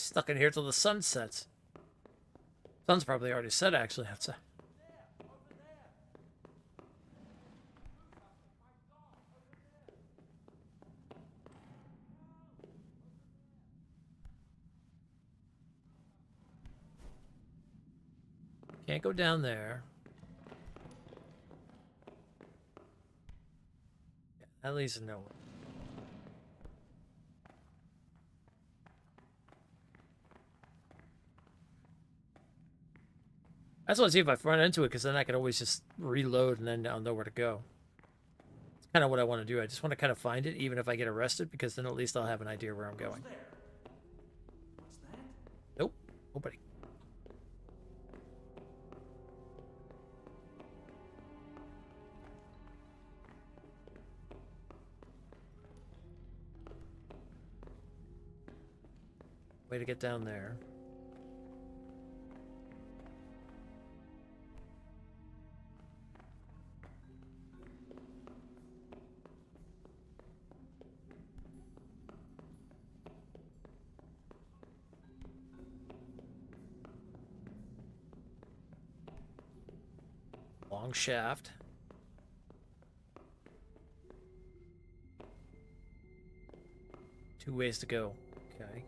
Speaker 2: Stuck in here till the sun sets. Sun's probably already set, actually. That's a... Can't go down there. That leads to nowhere. I just want to see if I run into it, because then I can always just reload and then I'll know where to go. It's kind of what I want to do. I just want to kind of find it, even if I get arrested, because then at least I'll have an idea where I'm going.
Speaker 7: What's that?
Speaker 2: Nope. Nobody. Way to get down there. Long shaft. Two ways to go. Okay.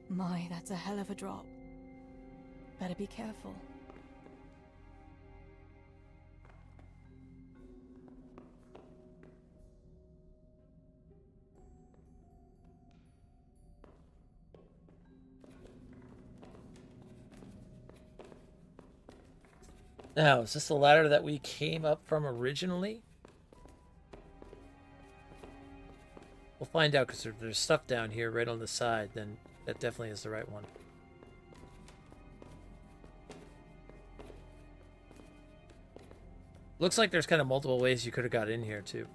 Speaker 14: My, that's a hell of a drop. Better be careful.
Speaker 2: Now, is this the ladder that we came up from originally? We'll find out, because there's stuff down here right on the side, then that definitely is the right one. Looks like there's kind of multiple ways you could have got in here, too.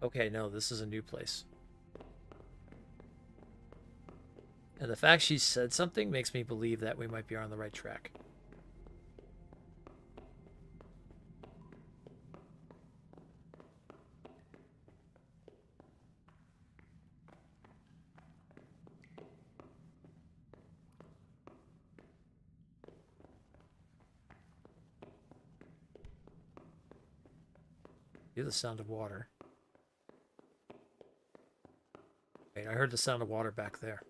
Speaker 2: Okay, no, this is a new place. And the fact she said something makes me believe that we might be on the right track. Hear the sound of water. Wait, I heard the sound of water back there.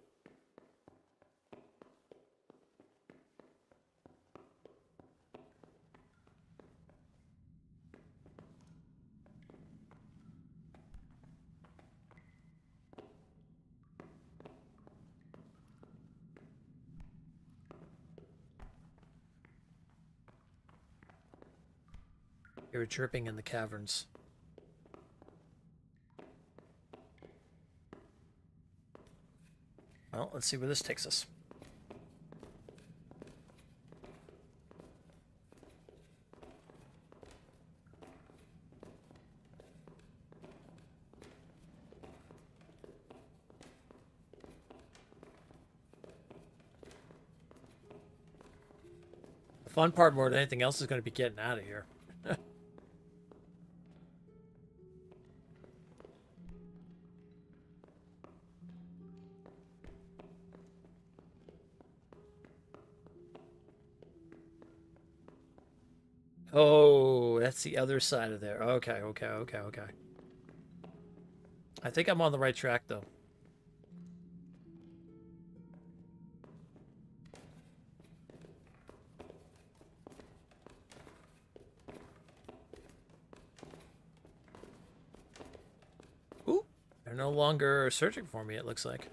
Speaker 2: Hear it chirping in the caverns. Well, let's see where this takes us. The fun part more than anything else is going to be getting out of here. Oh, that's the other side of there. Okay. I think I'm on the right track, though. Ooh, they're no longer searching for me, it looks like.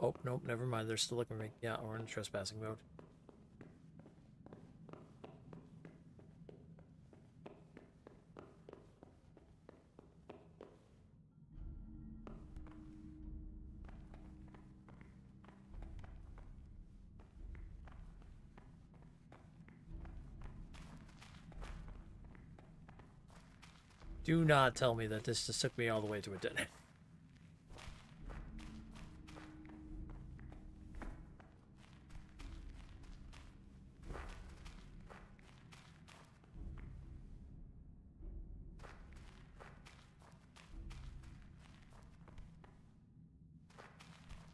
Speaker 2: Oh, nope, never mind. They're still looking at me. Yeah, we're in trespassing mode. Do not tell me that this just took me all the way to a dead end.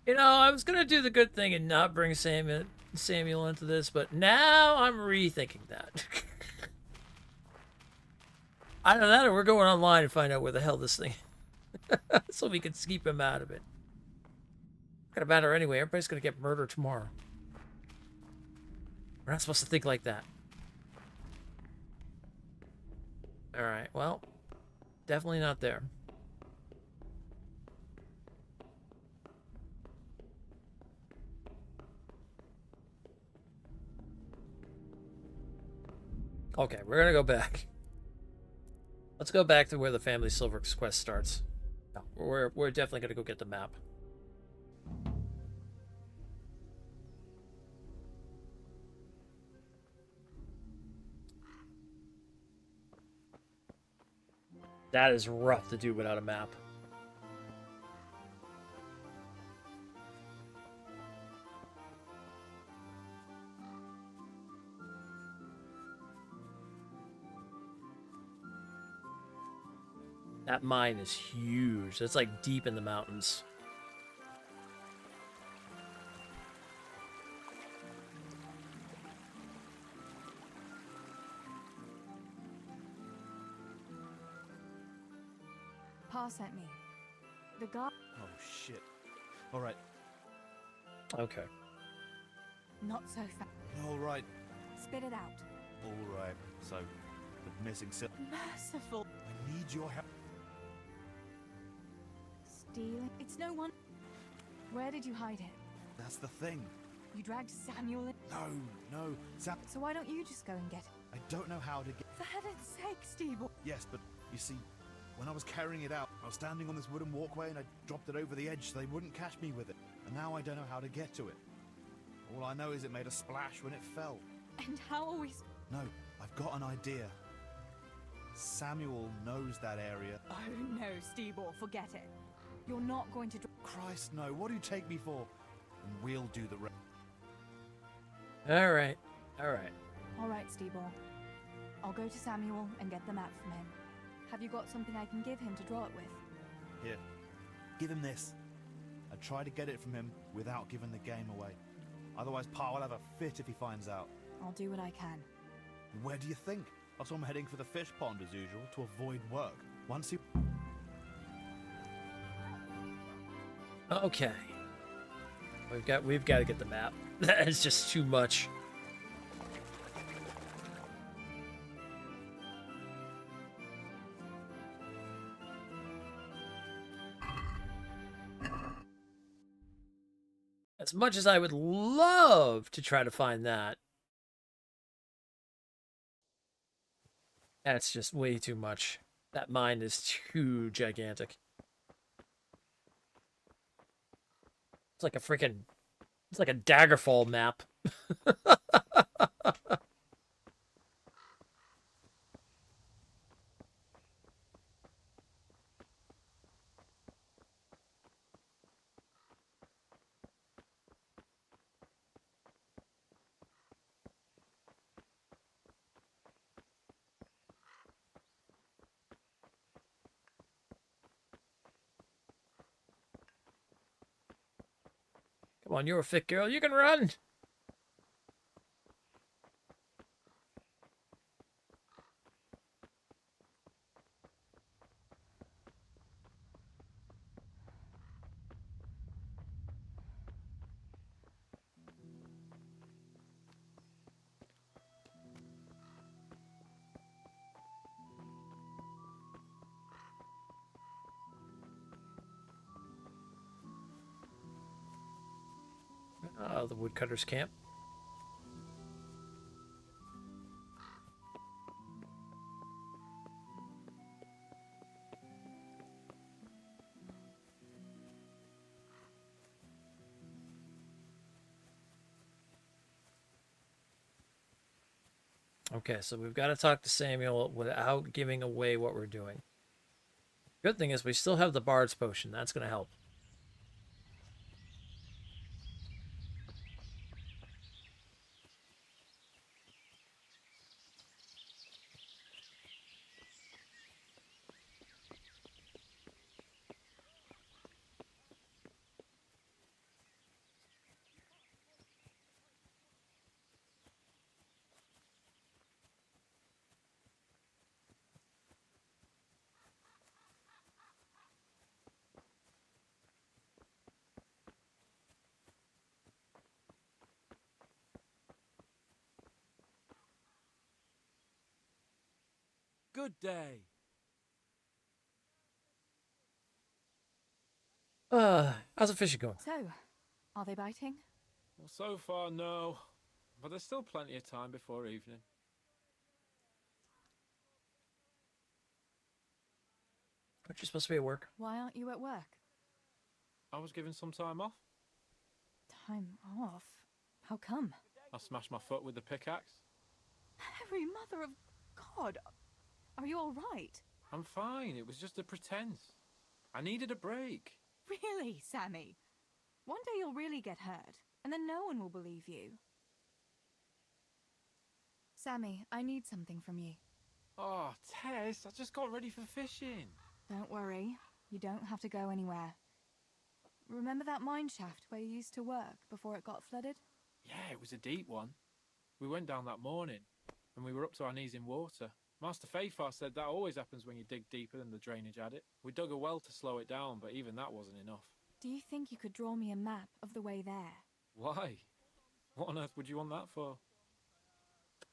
Speaker 2: You know, I was gonna do the good thing and not bring Samuel into this, but now I'm rethinking that. Either that or we're going online and find out where the hell this thing so we can keep him out of it. Not gonna matter anyway. Everybody's gonna get murdered tomorrow. We're not supposed to think like that. Alright, well, definitely not there. Okay, we're gonna go back. Let's go back to where the Family Silver quest starts. No, we're definitely gonna go get the map. That is rough to do without a map. That mine is huge. It's like deep in the mountains.
Speaker 14: Pa sent me. The guy.
Speaker 5: Oh, shit. All right.
Speaker 2: Okay.
Speaker 14: Not so fast.
Speaker 5: All right.
Speaker 14: Spit it out.
Speaker 5: All right. So, the missing silver.
Speaker 14: Merciful.
Speaker 5: I need your help.
Speaker 14: Stealing. It's no one. Where did you hide it?
Speaker 5: That's the thing.
Speaker 14: You dragged Samuel in.
Speaker 5: No.
Speaker 14: So why don't you just go and get it?
Speaker 5: I don't know how to get.
Speaker 14: For heaven's sake, Steve.
Speaker 5: Yes, but you see, when I was carrying it out, I was standing on this wooden walkway and I dropped it over the edge so they wouldn't catch me with it. And now I don't know how to get to it. All I know is it made a splash when it fell.
Speaker 14: And how are we?
Speaker 5: No, I've got an idea. Samuel knows that area.
Speaker 14: Oh no, Steebor, forget it. You're not going to.
Speaker 5: Christ, no. What do you take me for? And we'll do the rest.
Speaker 2: All right. All right.
Speaker 14: All right, Steebor. I'll go to Samuel and get the map from him. Have you got something I can give him to draw it with?
Speaker 5: Here, give him this. I try to get it from him without giving the game away. Otherwise, Pa will have a fit if he finds out.
Speaker 14: I'll do what I can.
Speaker 5: Where do you think? I saw him heading for the fish pond as usual to avoid work. Once he...
Speaker 2: Okay. We've got to get the map. That is just too much. As much as I would love to try to find that, that's just way too much. That mine is too gigantic. It's like a freaking... It's like a Daggerfall map. Come on, you're a fit girl. You can run. The woodcutter's camp. Okay, so we've got to talk to Samuel without giving away what we're doing. Good thing is we still have the Bard's Potion. That's going to help.
Speaker 4: Good day.
Speaker 2: How's the fishing going?
Speaker 14: So, are they biting?
Speaker 11: Well, so far, no. But there's still plenty of time before evening.
Speaker 2: Aren't you supposed to be at work?
Speaker 14: Why aren't you at work?
Speaker 11: I was given some time off.
Speaker 14: Time off? How come?
Speaker 11: I smashed my foot with the pickaxe.
Speaker 14: Harry, mother of God, are you all right?
Speaker 11: I'm fine. It was just a pretense. I needed a break.
Speaker 14: Really, Sammy? One day you'll really get hurt, and then no one will believe you. Sammy, I need something from you.
Speaker 11: Oh, Tess, I just got ready for fishing.
Speaker 14: Don't worry, you don't have to go anywhere. Remember that mine shaft where you used to work before it got flooded?
Speaker 11: Yeah, it was a deep one. We went down that morning, and we were up to our knees in water. Master Fayfar said that always happens when you dig deeper than the drainage had it. We dug a well to slow it down, but even that wasn't enough.
Speaker 14: Do you think you could draw me a map of the way there?
Speaker 11: Why? What on earth would you want that for?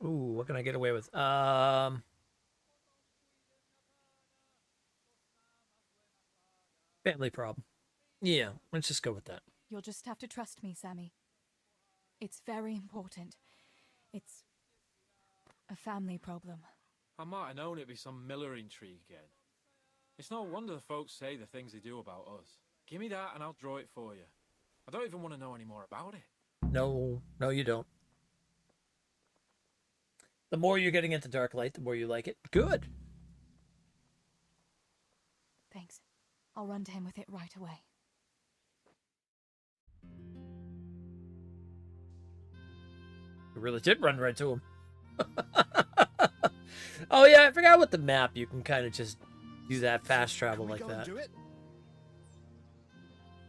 Speaker 2: Ooh, what can I get away with? Family problem. Yeah, let's just go with that.
Speaker 14: You'll just have to trust me, Sammy. It's very important. It's a family problem.
Speaker 11: I might have known it'd be some Miller intrigue again. It's no wonder the folks say the things they do about us. Give me that and I'll draw it for you. I don't even want to know any more about it.
Speaker 2: No, you don't. The more you're getting into Darklight, the more you like it. Good.
Speaker 14: Thanks. I'll run to him with it right away.
Speaker 2: You really did run right to him. Oh yeah, I forgot with the map you can kind of just do that fast travel like that.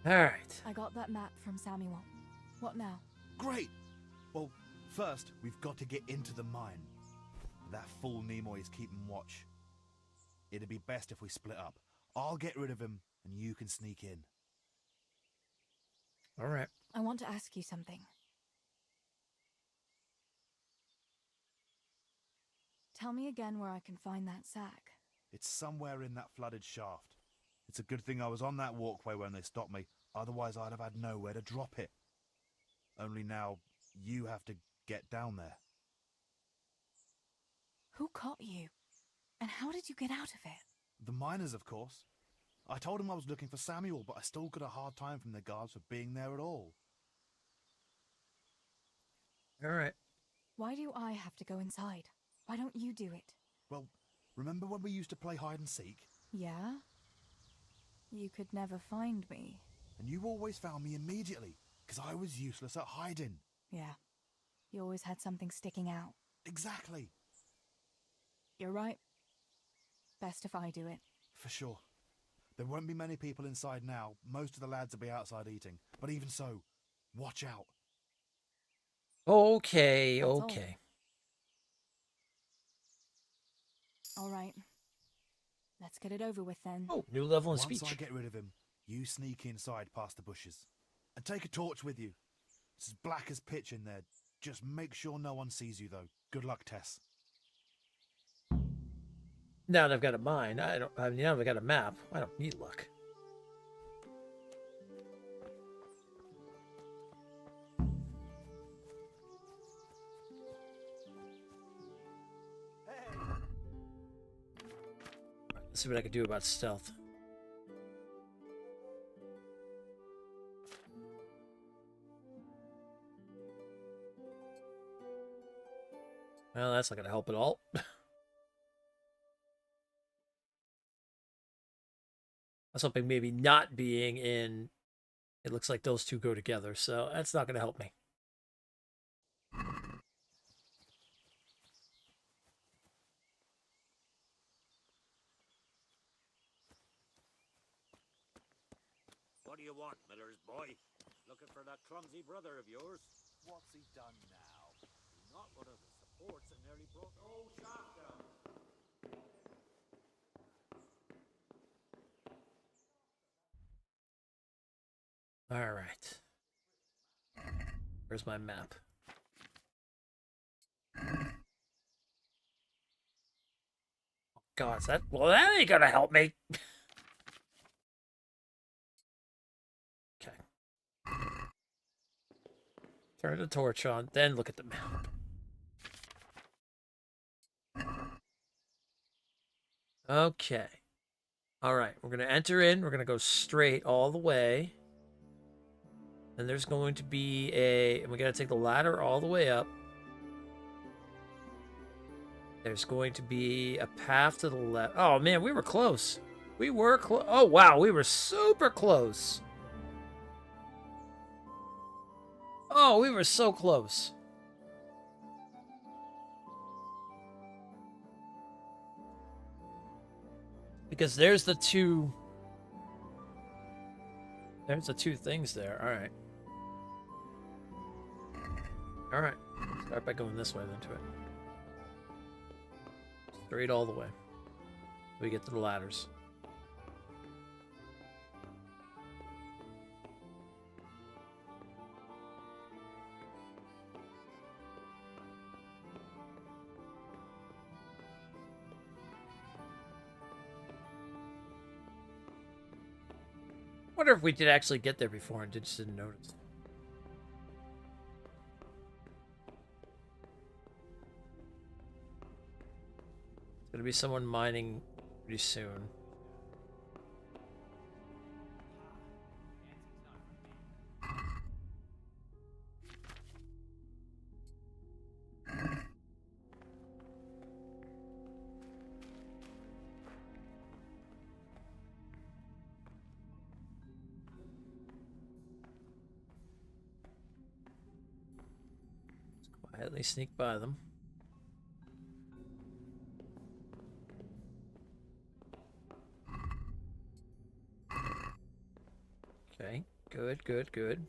Speaker 2: Alright.
Speaker 14: I got that map from Samuel. What now?
Speaker 5: Great! Well, first, we've got to get into the mine. That fool Nimoy is keeping watch. It'd be best if we split up. I'll get rid of him, and you can sneak in.
Speaker 2: Alright.
Speaker 14: I want to ask you something. Tell me again where I can find that sack.
Speaker 5: It's somewhere in that flooded shaft. It's a good thing I was on that walkway when they stopped me, otherwise I'd have had nowhere to drop it. Only now, you have to get down there.
Speaker 14: Who caught you? And how did you get out of it?
Speaker 5: The miners, of course. I told him I was looking for Samuel, but I still got a hard time from the guards for being there at all.
Speaker 2: Alright.
Speaker 14: Why do I have to go inside? Why don't you do it?
Speaker 5: Well, remember when we used to play hide and seek?
Speaker 14: Yeah? You could never find me.
Speaker 5: And you always found me immediately, because I was useless at hiding.
Speaker 14: Yeah. You always had something sticking out.
Speaker 5: Exactly.
Speaker 14: You're right. Best if I do it.
Speaker 5: For sure. There won't be many people inside now. Most of the lads will be outside eating. But even so, watch out.
Speaker 2: Okay,
Speaker 14: That's
Speaker 2: okay.
Speaker 14: All right. Let's get it over with then.
Speaker 2: Oh, new level in
Speaker 5: Once
Speaker 2: speech.
Speaker 5: I get rid of him, you sneak inside past the bushes. And take a torch with you. It's as black as pitch in there. Just make sure no one sees you, though. Good luck, Tess.
Speaker 2: Now that I've got a mine, now that I've got a map, I don't need luck. Let's see what I can do about stealth. Well, that's not going to help at all. I was hoping maybe not being in... It looks like those two go together, so that's not going to help me.
Speaker 9: What do you want, Miller's boy? Looking for that clumsy brother of yours?
Speaker 3: What's he done now?
Speaker 9: He knocked one of the supports and nearly broke the whole shaft down.
Speaker 2: All right. Where's my map? God, is that... Well, that ain't gonna help me. Okay. Turn the torch on, then look at the map. Okay. All right, we're gonna enter in. We're gonna go straight all the way. And there's going to be a... And we gotta take the ladder all the way up. There's going to be a path to the left. Oh, man, we were close. We were close. Oh, wow, we were super close. Oh, we were so close. Because there's the two... There's the two things there. All right. All right. Start by going this way then to it. Straight all the way. We get to the ladders. Wonder if we did actually get there before and just didn't notice. Gonna be someone mining pretty soon. Let's quietly sneak by them. Okay, good, good, good.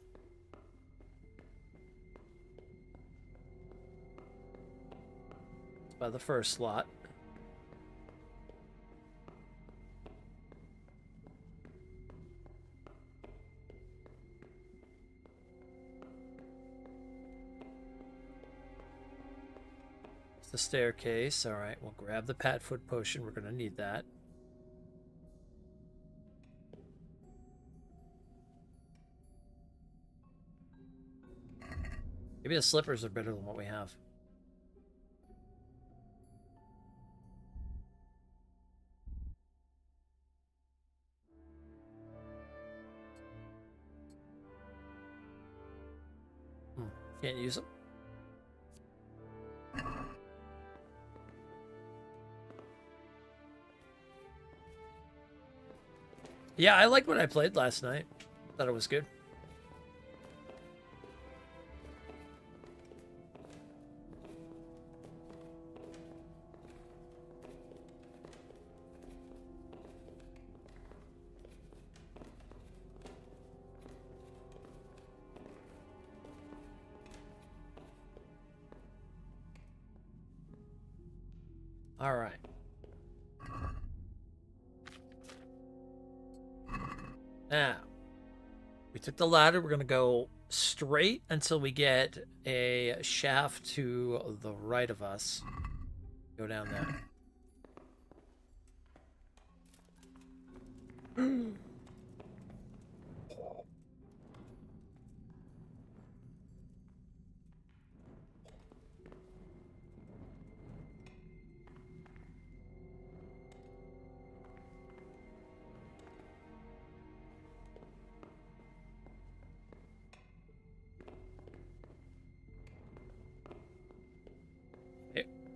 Speaker 2: It's by the first slot. It's the staircase. All right, we'll grab the Patfoot potion. We're gonna need that. Maybe the slippers are better than what we have. Can't use them. Yeah, I liked what I played last night. Thought it was good. All right. Now, we took the ladder. We're going to go straight until we get a shaft to the right of us. Go down there.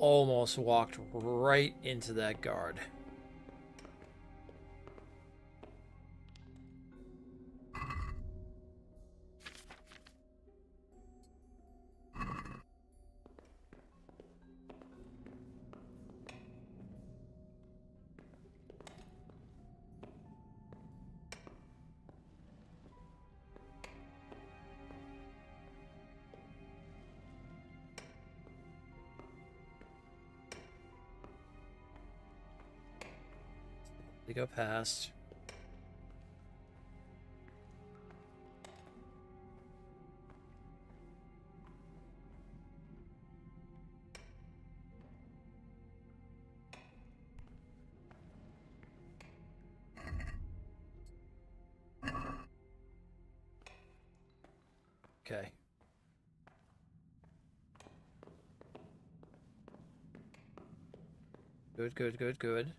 Speaker 2: almost walked right into that guard. They go past. Okay. Good, good, good, good.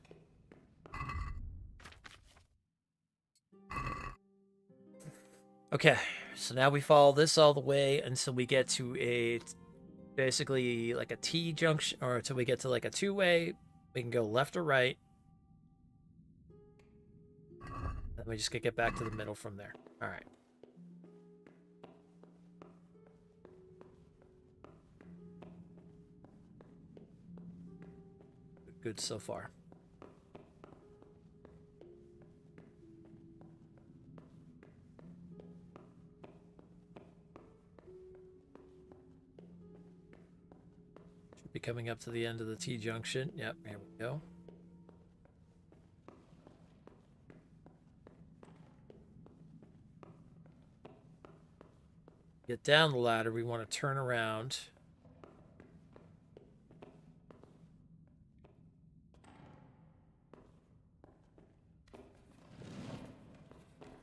Speaker 2: Okay, so now we follow this all the way until we get to a, basically like a T junction, or until we get to like a two-way. We can go left or right. Then we just can get back to the middle from there. All right. Good so far. Should be coming up to the end of the T junction. Yep, here we go. Get down the ladder, we want to turn around.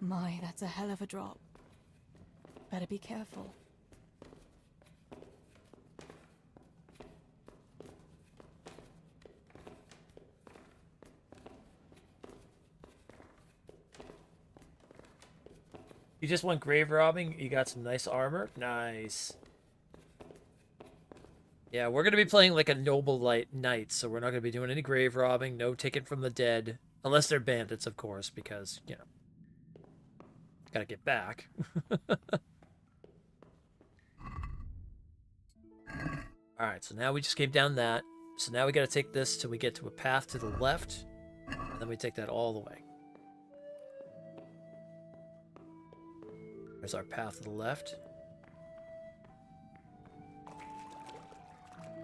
Speaker 14: My, that's a hell of a drop. Better be careful.
Speaker 2: You just went grave robbing? You got some nice armor? Nice. Yeah, we're going to be playing like a noble knight, so we're not going to be doing any grave robbing, no taking from the dead. Unless they're bandits, of course, because, you know, gotta get back. Alright, so now we just came down that. So now we gotta take this till we get to a path to the left, and then we take that all the way. There's our path to the left.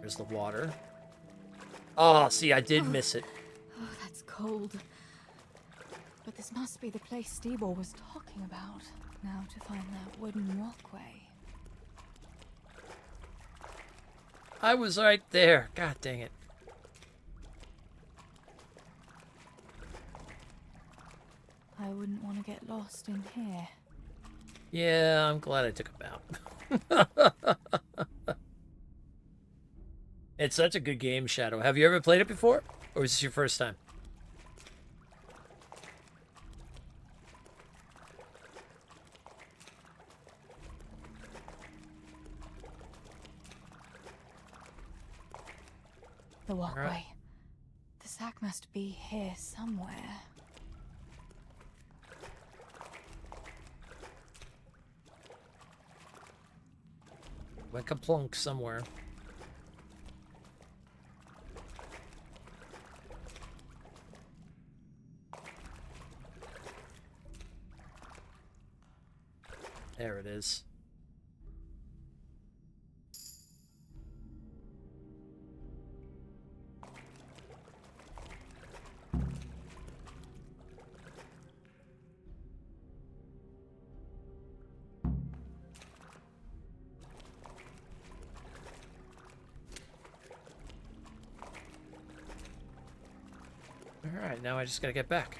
Speaker 2: There's the water. Oh, see, I did miss it.
Speaker 14: Oh, that's cold. But this must be the place Stebor was talking about. Now to find that wooden walkway.
Speaker 2: I was right there. God dang it.
Speaker 14: I wouldn't want to get lost in here.
Speaker 2: Yeah, I'm glad I took him out. It's such a good game, Shadow. Have you ever played it before? Or is this your first time?
Speaker 14: The walkway.
Speaker 2: Alright.
Speaker 14: The sack must be here somewhere.
Speaker 2: Went kaplunk somewhere. There it is. Alright, now I just gotta get back.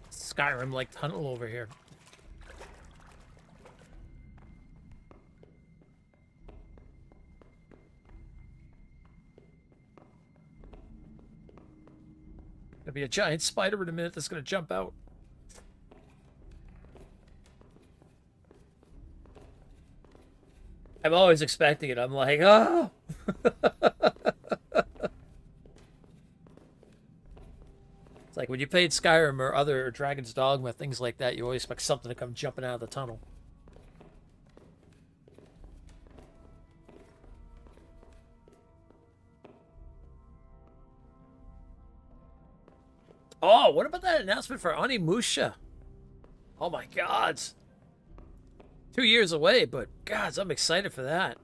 Speaker 2: Skyrim-like tunnel over here. Gonna be a giant spider in a minute that's gonna jump out. I'm always expecting it. I'm like, oh! It's like when you played Skyrim or other Dragon's Dogma, things like that, you always expect something to come jumping out of the tunnel. Oh, what about that announcement for Onimusha? Oh my god. 2 years away, but gods, I'm excited for that.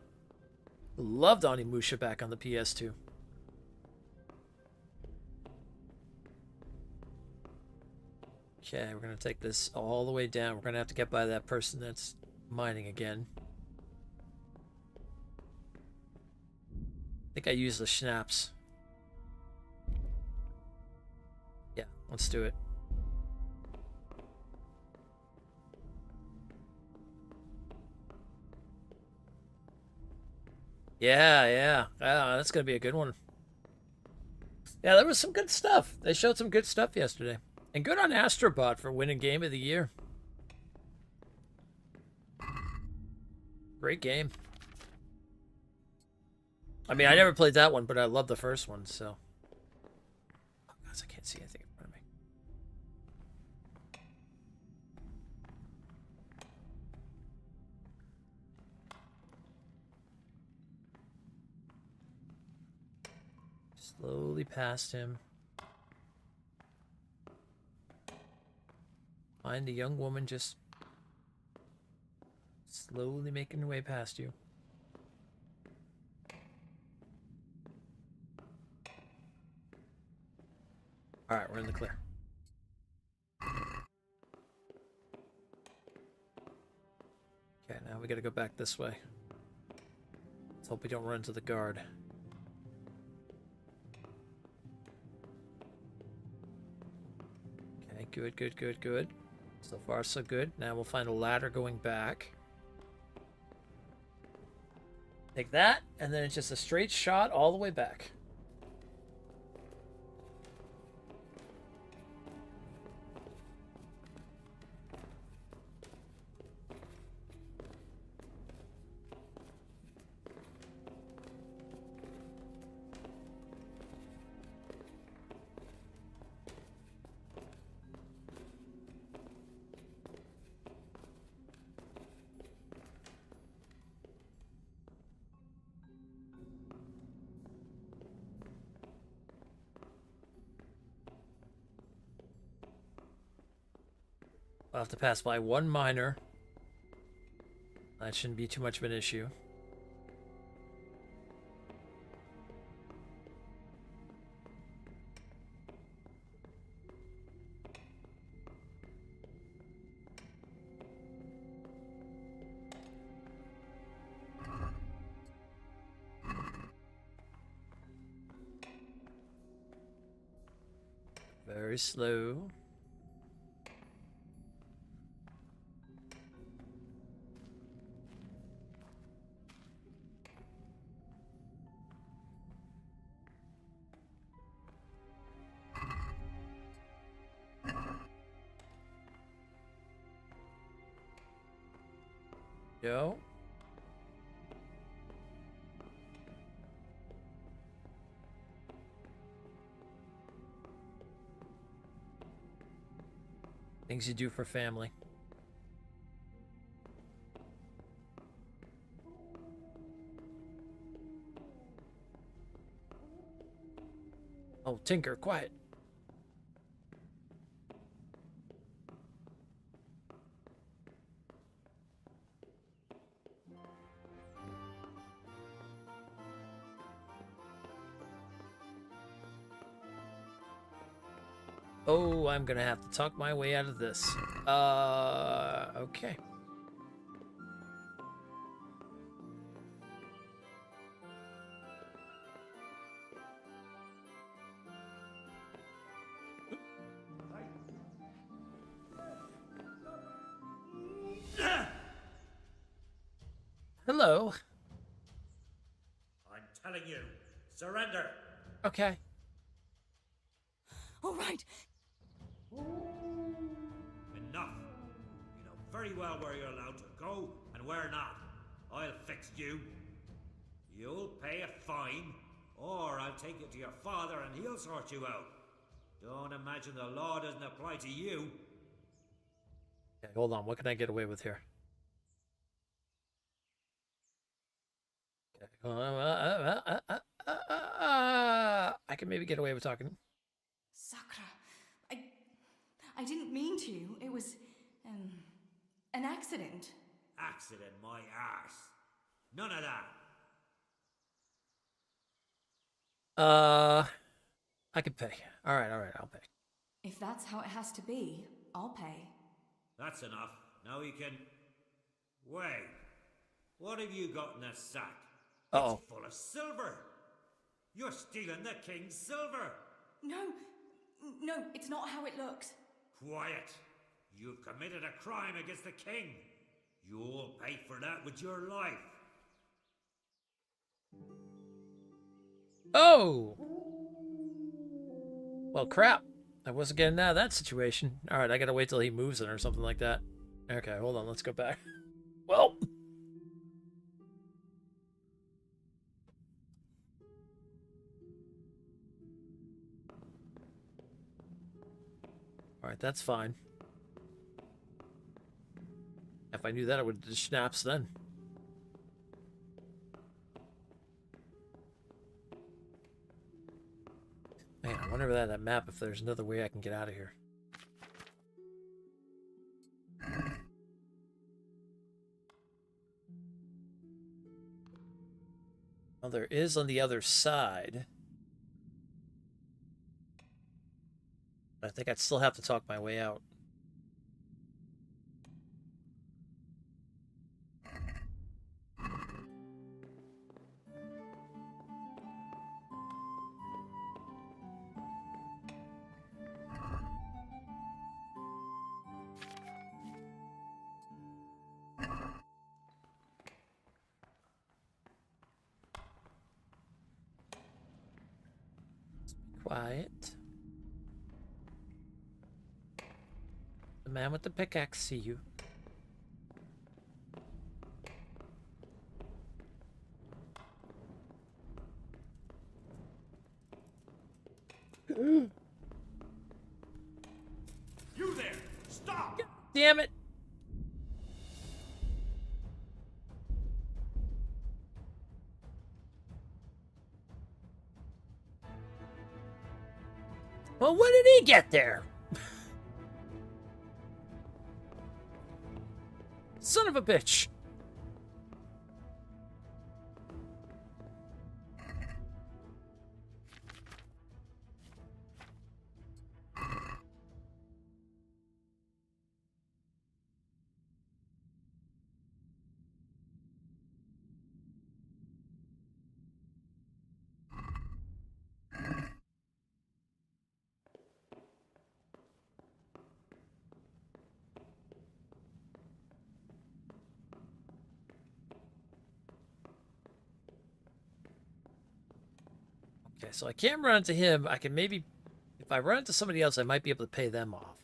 Speaker 2: Loved Onimusha back on the PS2. Okay, we're gonna take this all the way down. We're gonna have to get by that person that's mining again. I think I used the schnapps. Yeah, let's do it. Yeah. That's gonna be a good one. Yeah, there was some good stuff. They showed some good stuff yesterday. And good on Astrobot for winning Game of the Year. Great game. I mean, I never played that one, but I love the first one, so. Oh, gosh, I can't see anything in front of me. Slowly past him. Find the young woman just slowly making her way past you. Alright, we're in the clear. Okay, now we gotta go back this way. Let's hope we don't run into the guard. Okay, good. So far, so good. Now we'll find a ladder going back. Take that, and then it's just a straight shot all the way back. I'll have to pass by one miner. That shouldn't be too much of an issue. Very slow. Go. Things you do for family. Oh, Tinker, quiet. Oh, I'm gonna have to talk my way out of this. Okay. Hello.
Speaker 9: I'm telling you, surrender.
Speaker 2: Okay.
Speaker 21: All right.
Speaker 9: Enough. You know very well where you're allowed to go and where not. I'll fix you. You'll pay a fine, or I'll take you to your father and he'll sort you out. Don't imagine the law doesn't apply to you.
Speaker 2: Okay, hold on. What can I get away with here? Okay. I can maybe get away with talking.
Speaker 14: Sakra, I didn't mean to. It was, an accident.
Speaker 9: Accident, my arse. None of that.
Speaker 2: I can pay. All right, I'll pay.
Speaker 14: If that's how it has to be, I'll pay.
Speaker 9: That's enough. Now you can... Wait. What have you got in that sack?
Speaker 2: Uh-oh.
Speaker 9: It's full of silver. You're stealing the king's silver.
Speaker 14: No, it's not how it looks.
Speaker 9: Quiet. You've committed a crime against the king. You'll pay for that with your life.
Speaker 2: Oh! Well, crap. I wasn't getting out of that situation. Alright, I gotta wait till he moves it or something like that. Okay, hold on, let's go back. Well... Alright, that's fine. If I knew that, I would have just snaps then. Man, I wonder about that map if there's another way I can get out of here. Well, there is on the other side. I think I'd still have to talk my way out. Quiet. The man with the pickaxe, see you.
Speaker 7: You there! Stop!
Speaker 2: Damn it! Well, when did he get there? Son of a bitch. Okay, so I can't run into him. I can maybe... If I run into somebody else, I might be able to pay them off.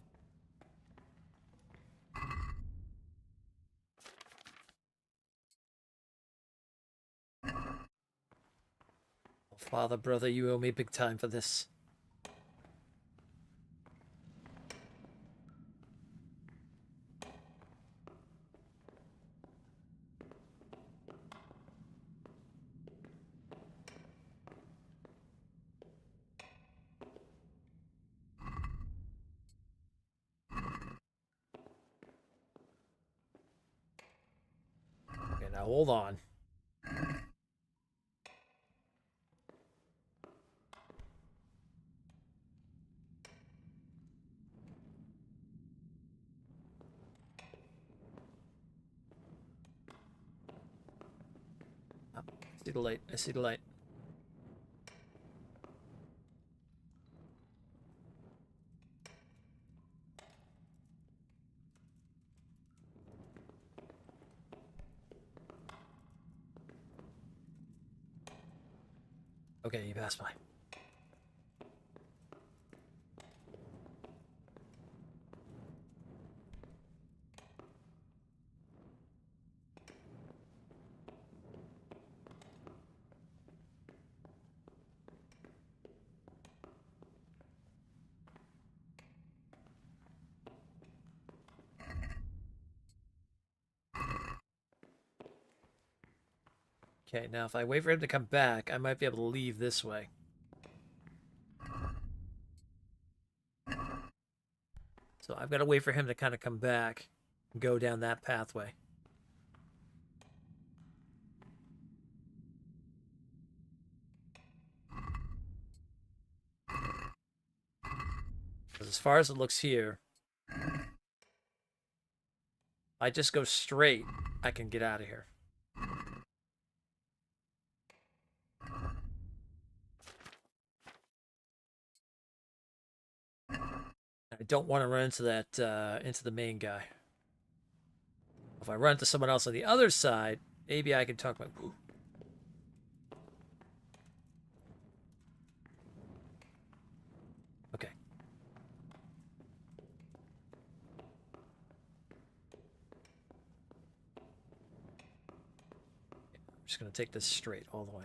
Speaker 2: Oh, father, brother, you owe me big time for this. Okay, now hold on. Oh, I see the light. I see the light. Okay, you passed by. Okay, now if I wait for him to come back, I might be able to leave this way. So I've got to wait for him to kind of come back and go down that pathway. Because as far as it looks here, I just go straight, I can get out of here. I don't want to run into that, into the main guy. If I run into someone else on the other side, maybe I can talk my... Ooh. Okay. I'm just going to take this straight all the way.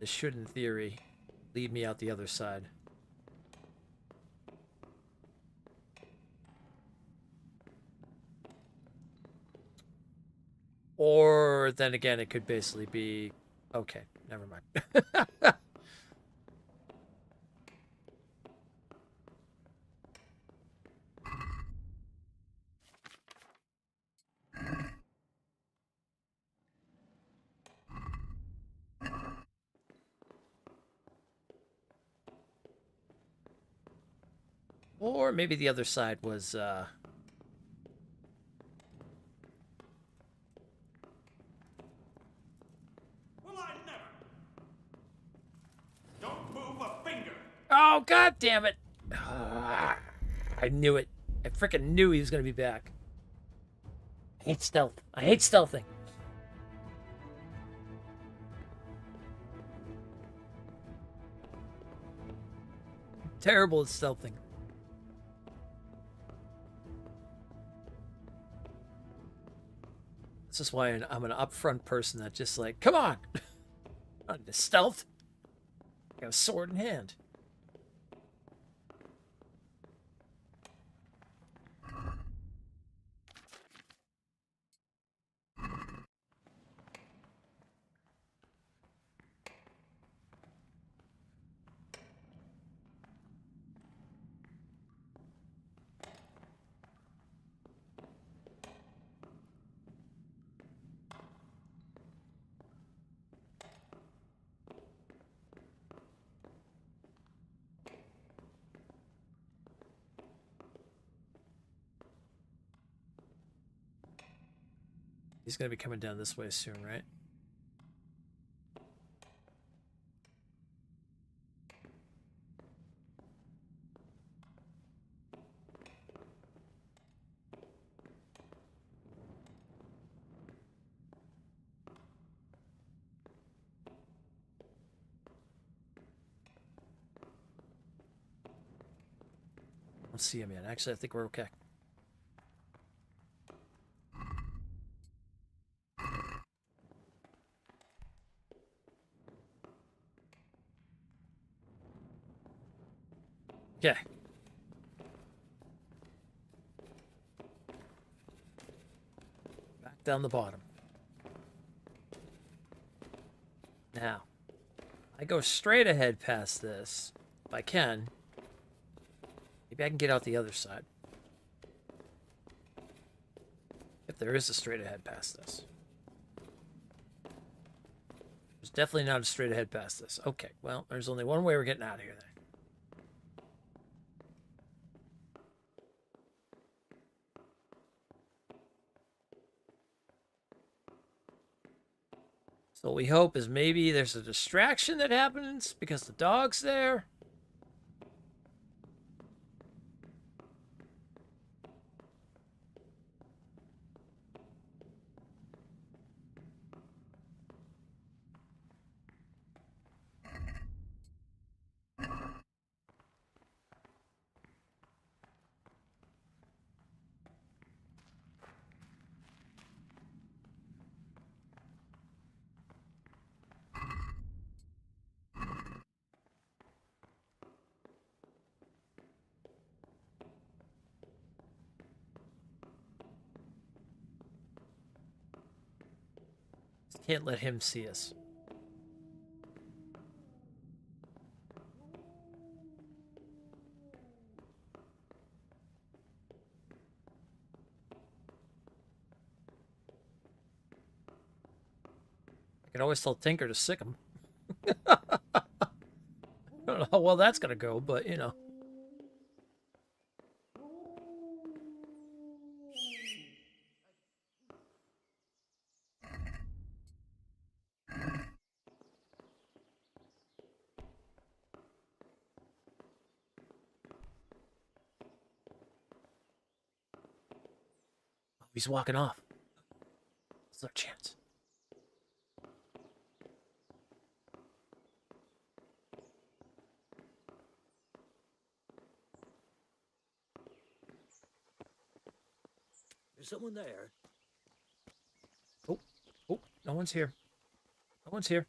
Speaker 2: This should, in theory, lead me out the other side. Or, then again, it could basically be... Okay, never mind. Or maybe the other side was,
Speaker 7: Well, I never. Don't move a finger.
Speaker 2: Oh, god damn it! I knew it. I freaking knew he was gonna be back. I hate stealth. I hate stealthing. Terrible at stealthing. This is why I'm an upfront person that just like, come on! Not into stealth. I got a sword in hand. He's gonna be coming down this way soon, right? I don't see him yet. Actually, I think we're okay. Okay. Back down the bottom. Now, I go straight ahead past this, if I can. Maybe I can get out the other side. If there is a straight ahead past this. There's definitely not a straight ahead past this. Okay, well, there's only one way we're getting out of here then. So what we hope is maybe there's a distraction that happens because the dog's there. Can't let him see us. I can always tell Tinker to sick him. I don't know how well that's gonna go, but you know. He's walking off. It's our chance.
Speaker 9: There's someone there.
Speaker 2: Oh, no one's here. No one's here.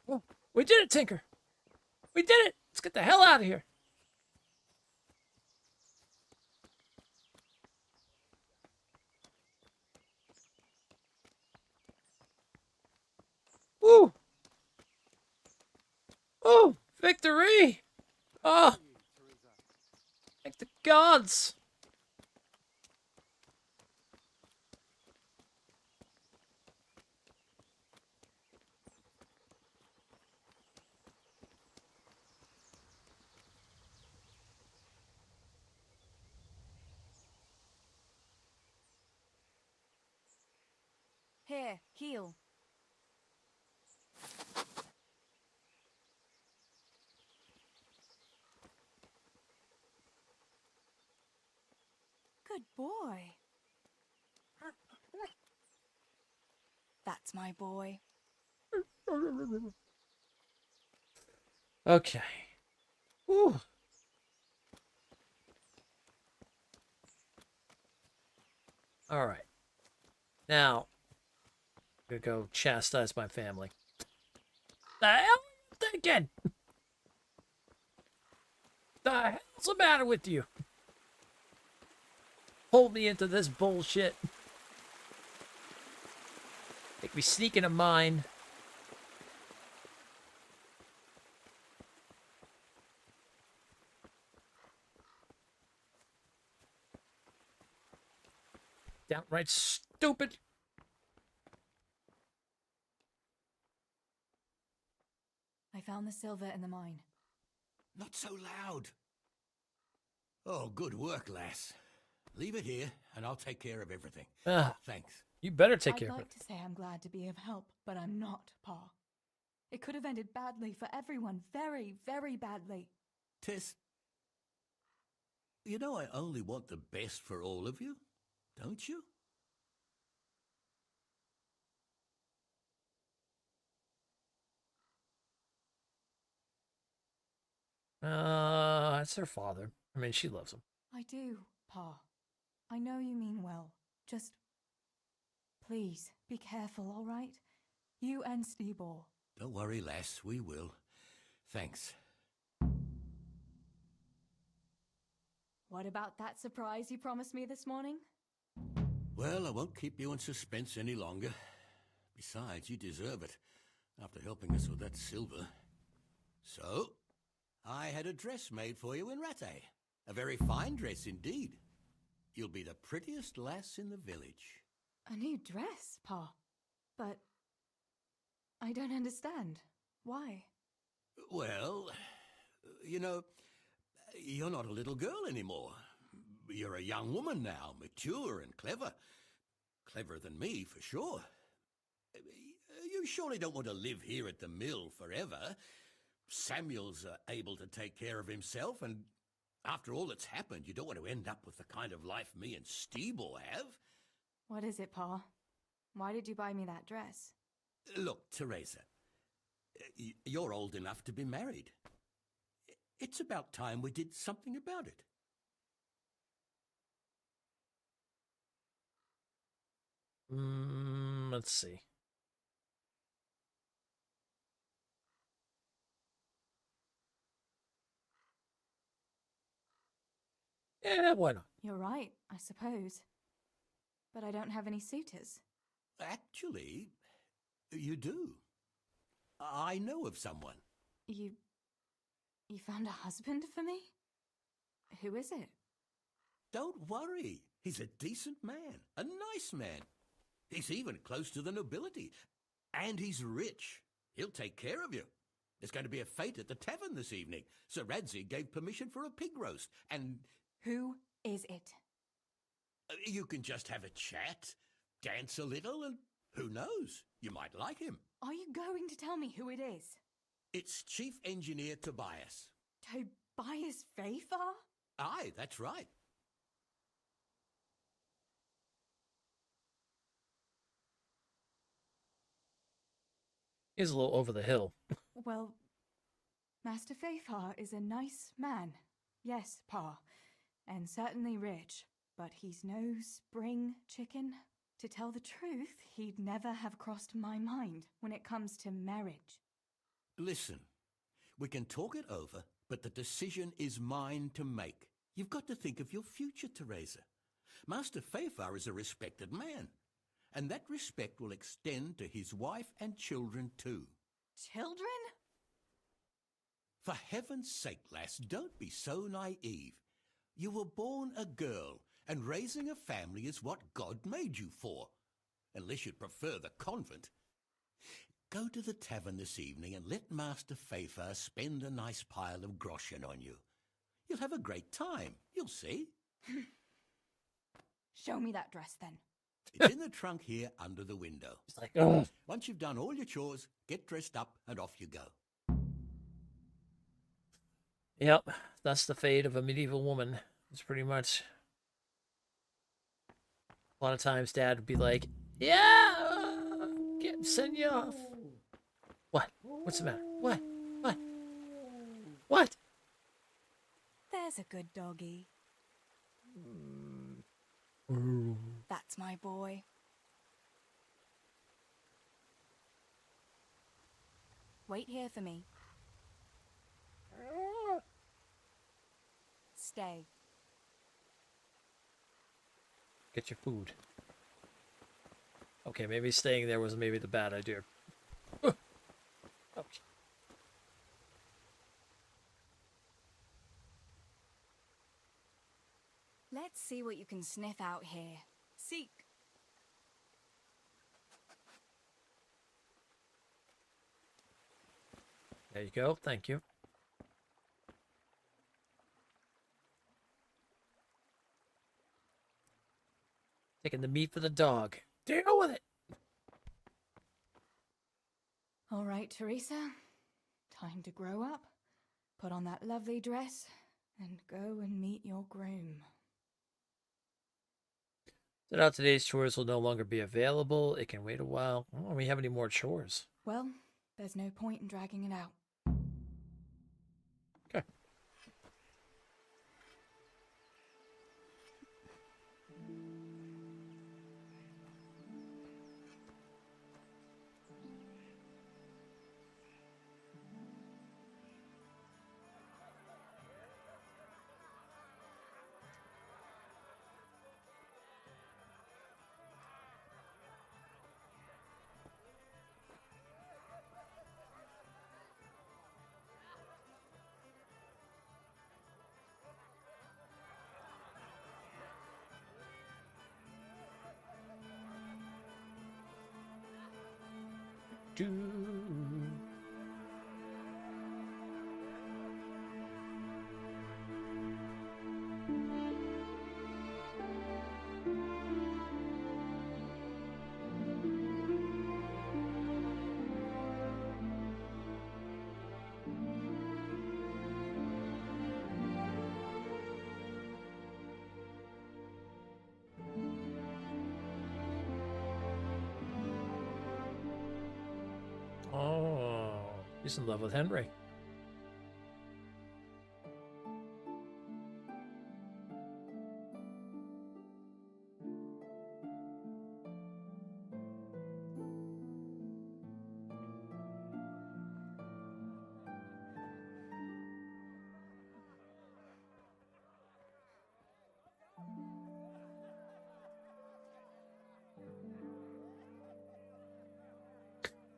Speaker 2: Oh, we did it, Tinker. We did it. Let's get the hell out of here. Woo! Oh, victory! Oh, thank the gods!
Speaker 14: Here, heal. Good boy. That's my boy.
Speaker 2: Okay. Whew. All right. Now, I'm gonna go chastise my family. The hell are you thinking? The hell's the matter with you? Pull me into this bullshit. Make me sneak into mine. Downright stupid.
Speaker 14: I found the silver in the mine.
Speaker 10: Not so loud. Oh, good work, lass. Leave it here, and I'll take care of everything. Thanks.
Speaker 2: You better take care
Speaker 14: I'd
Speaker 2: of
Speaker 14: like
Speaker 2: it.
Speaker 14: to say I'm glad to be of help, but I'm not, Pa. It could have ended badly for everyone. Very, very badly.
Speaker 10: Tess, you know I only want the best for all of you, don't you?
Speaker 2: It's her father. I mean, she loves him.
Speaker 14: I do, Pa. I know you mean well. Just please be careful, all right? You and Steebor.
Speaker 10: Don't worry, lass, we will. Thanks.
Speaker 14: What about that surprise you promised me this morning?
Speaker 10: Well, I won't keep you in suspense any longer. Besides, you deserve it, after helping us with that silver. So, I had a dress made for you in Rattay. A very fine dress indeed. You'll be the prettiest lass in the village.
Speaker 14: A new dress, Pa. But I don't understand. Why?
Speaker 10: Well, you know, you're not a little girl anymore. You're a young woman now, mature and clever. Cleverer than me, for sure. You surely don't want to live here at the mill forever. Samuel's able to take care of himself, and after all that's happened, you don't want to end up with the kind of life me and Steebor have.
Speaker 14: What is it, Pa? Why did you buy me that dress?
Speaker 10: Look, Teresa, you're old enough to be married. It's about time we did something about it.
Speaker 2: Let's see. Yeah, why not?
Speaker 14: You're right, I suppose. But I don't have any suitors.
Speaker 10: Actually, you do. I know of someone.
Speaker 14: You found a husband for me? Who is it?
Speaker 10: Don't worry. He's a decent man, a nice man. He's even close to the nobility. And he's rich. He'll take care of you. There's going to be a fete at the tavern this evening. Sir Radzi gave permission for a pig roast, and...
Speaker 14: Who is it?
Speaker 10: You can just have a chat, dance a little, and who knows? You might like him.
Speaker 14: Are you going to tell me who it is?
Speaker 10: It's Chief Engineer Tobias.
Speaker 14: Tobias Fayfar?
Speaker 10: Aye, that's right.
Speaker 2: He's a little over the hill.
Speaker 14: Well, Master Fayfar is a nice man. Yes, Pa. And certainly rich. But he's no spring chicken. To tell the truth, he'd never have crossed my mind when it comes to marriage.
Speaker 10: Listen, we can talk it over, but the decision is mine to make. You've got to think of your future, Teresa. Master Fayfar is a respected man, and that respect will extend to his wife and children too.
Speaker 14: Children?
Speaker 10: For heaven's sake, lass, don't be so naive. You were born a girl, and raising a family is what God made you for, unless you'd prefer the convent. Go to the tavern this evening and let Master Fayfar spend a nice pile of groschen on you. You'll have a great time, you'll see.
Speaker 14: Show me that dress, then.
Speaker 10: It's in the trunk here under the window.
Speaker 2: It's like, ugh.
Speaker 10: Once you've done all your chores, get dressed up and off you go.
Speaker 2: Yep, that's the fate of a medieval woman. It's pretty much... A lot of times Dad would be like, yeah, send you off. What? What's the matter? What? What? What?
Speaker 14: There's a good doggy. That's my boy. Wait here for me. Stay.
Speaker 2: Get your food. Okay, maybe staying there was maybe the bad idea. Ouch.
Speaker 14: Let's see what you can sniff out here. Seek.
Speaker 2: There you go. Thank you. Taking the meat for the dog. Deal with it.
Speaker 14: All right, Teresa. Time to grow up. Put on that lovely dress and go and meet your groom.
Speaker 2: So now today's chores will no longer be available. It can wait a while. Oh, don't we have any more chores?
Speaker 14: Well, there's no point in dragging it out.
Speaker 2: Okay. Oh, he's in love with Henry.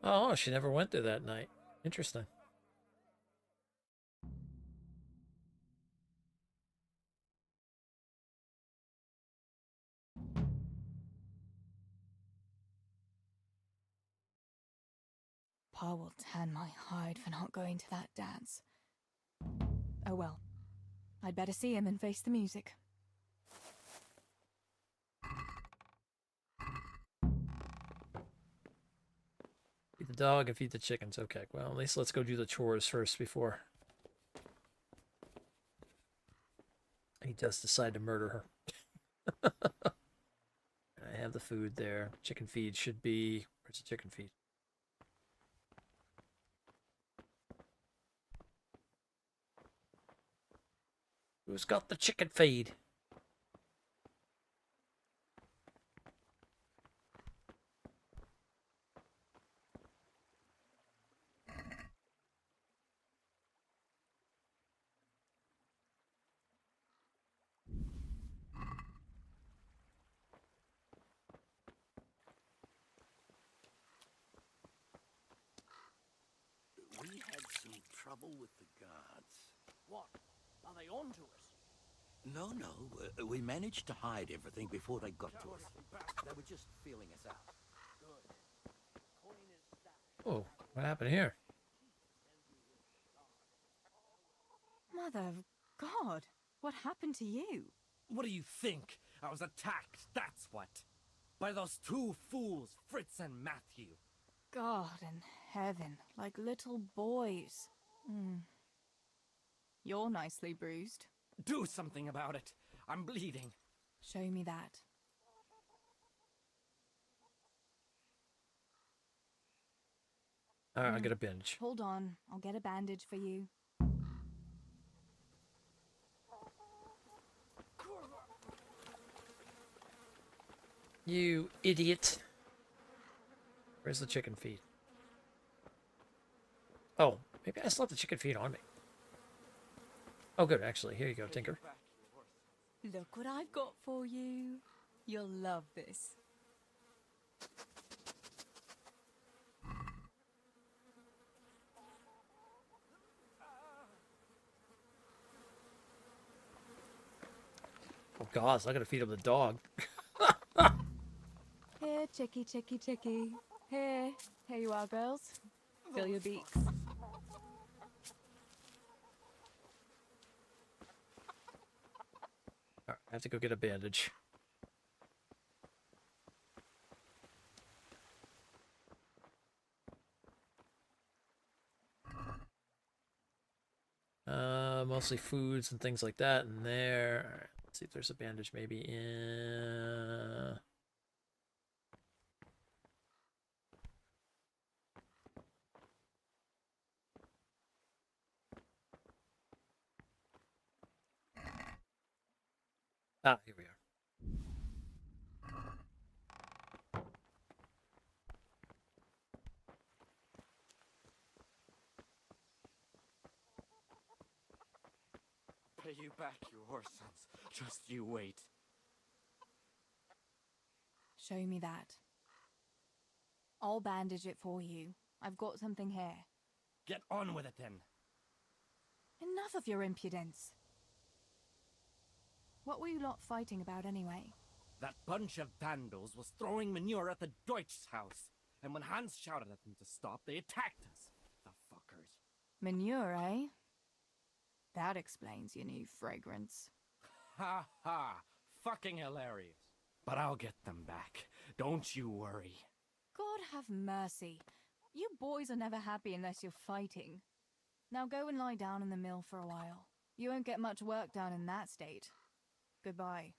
Speaker 2: Oh, she never went there that night. Interesting.
Speaker 14: Pa will tan my hide for not going to that dance. Oh well. I'd better see him and face the music.
Speaker 2: Feed the dog and feed the chickens. Okay, well, at least let's go do the chores first before he does decide to murder her. I have the food there. Chicken feed should be... Where's the chicken feed? Who's got the chicken feed?
Speaker 10: We had some trouble with the guards.
Speaker 19: What? Are they on to us?
Speaker 10: No, we managed to hide everything before they got to us. They were just feeling us out.
Speaker 2: Oh, what happened here?
Speaker 14: Mother of God, what happened to you?
Speaker 4: What do you think? I was attacked, that's what. By those two fools, Fritz and Matthew.
Speaker 14: God in heaven, like little boys. You're nicely bruised.
Speaker 4: Do something about it. I'm bleeding.
Speaker 14: Show me that.
Speaker 2: Alright, I'll get a binge.
Speaker 14: Hold on, I'll get a bandage for you.
Speaker 2: You idiot. Where's the chicken feed? Oh, maybe I still have the chicken feed on me. Oh, good, actually. Here you go, Tinker.
Speaker 14: Look what I've got for you. You'll love this.
Speaker 2: Oh, gosh, I gotta feed him the dog.
Speaker 14: Here, chickie, chickie, chickie. Here you are, girls. Fill your beaks.
Speaker 2: Alright, I have to go get a bandage. Mostly foods and things like that in there. Alright, let's see if there's a bandage maybe in... Ah, here we are.
Speaker 4: Pay you back, you whoresons. Just you wait.
Speaker 14: Show me that. I'll bandage it for you. I've got something here.
Speaker 4: Get on with it then.
Speaker 14: Enough of your impudence. What were you lot fighting about anyway?
Speaker 4: That bunch of vandals was throwing manure at the Deutsch's house. And when Hans shouted at them to stop, they attacked us. The fuckers.
Speaker 14: Manure, eh? That explains your new fragrance.
Speaker 4: Ha ha! Fucking hilarious. But I'll get them back. Don't you worry.
Speaker 14: God have mercy. You boys are never happy unless you're fighting. Now go and lie down in the mill for a while. You won't get much work done in that state. Goodbye.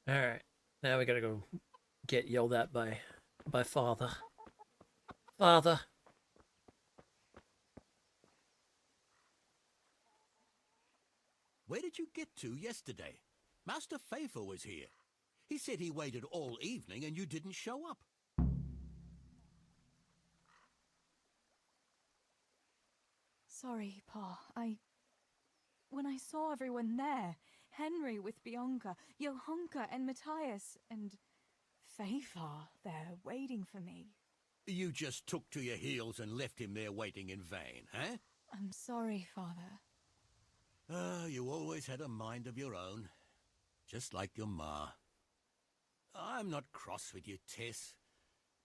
Speaker 2: Alright, now we gotta go get yelled at by father. Father.
Speaker 10: Where did you get to yesterday? Master Faithful was here. He said he waited all evening and you didn't show up.
Speaker 14: Sorry, Pa. When I saw everyone there, Henry with Bianca, Johanka and Matthias, and
Speaker 21: Fafar, they're waiting for me.
Speaker 10: You just took to your heels and left him there waiting in vain, eh?
Speaker 21: I'm sorry, Father.
Speaker 10: You always had a mind of your own, just like your ma. I'm not cross with you, Tess,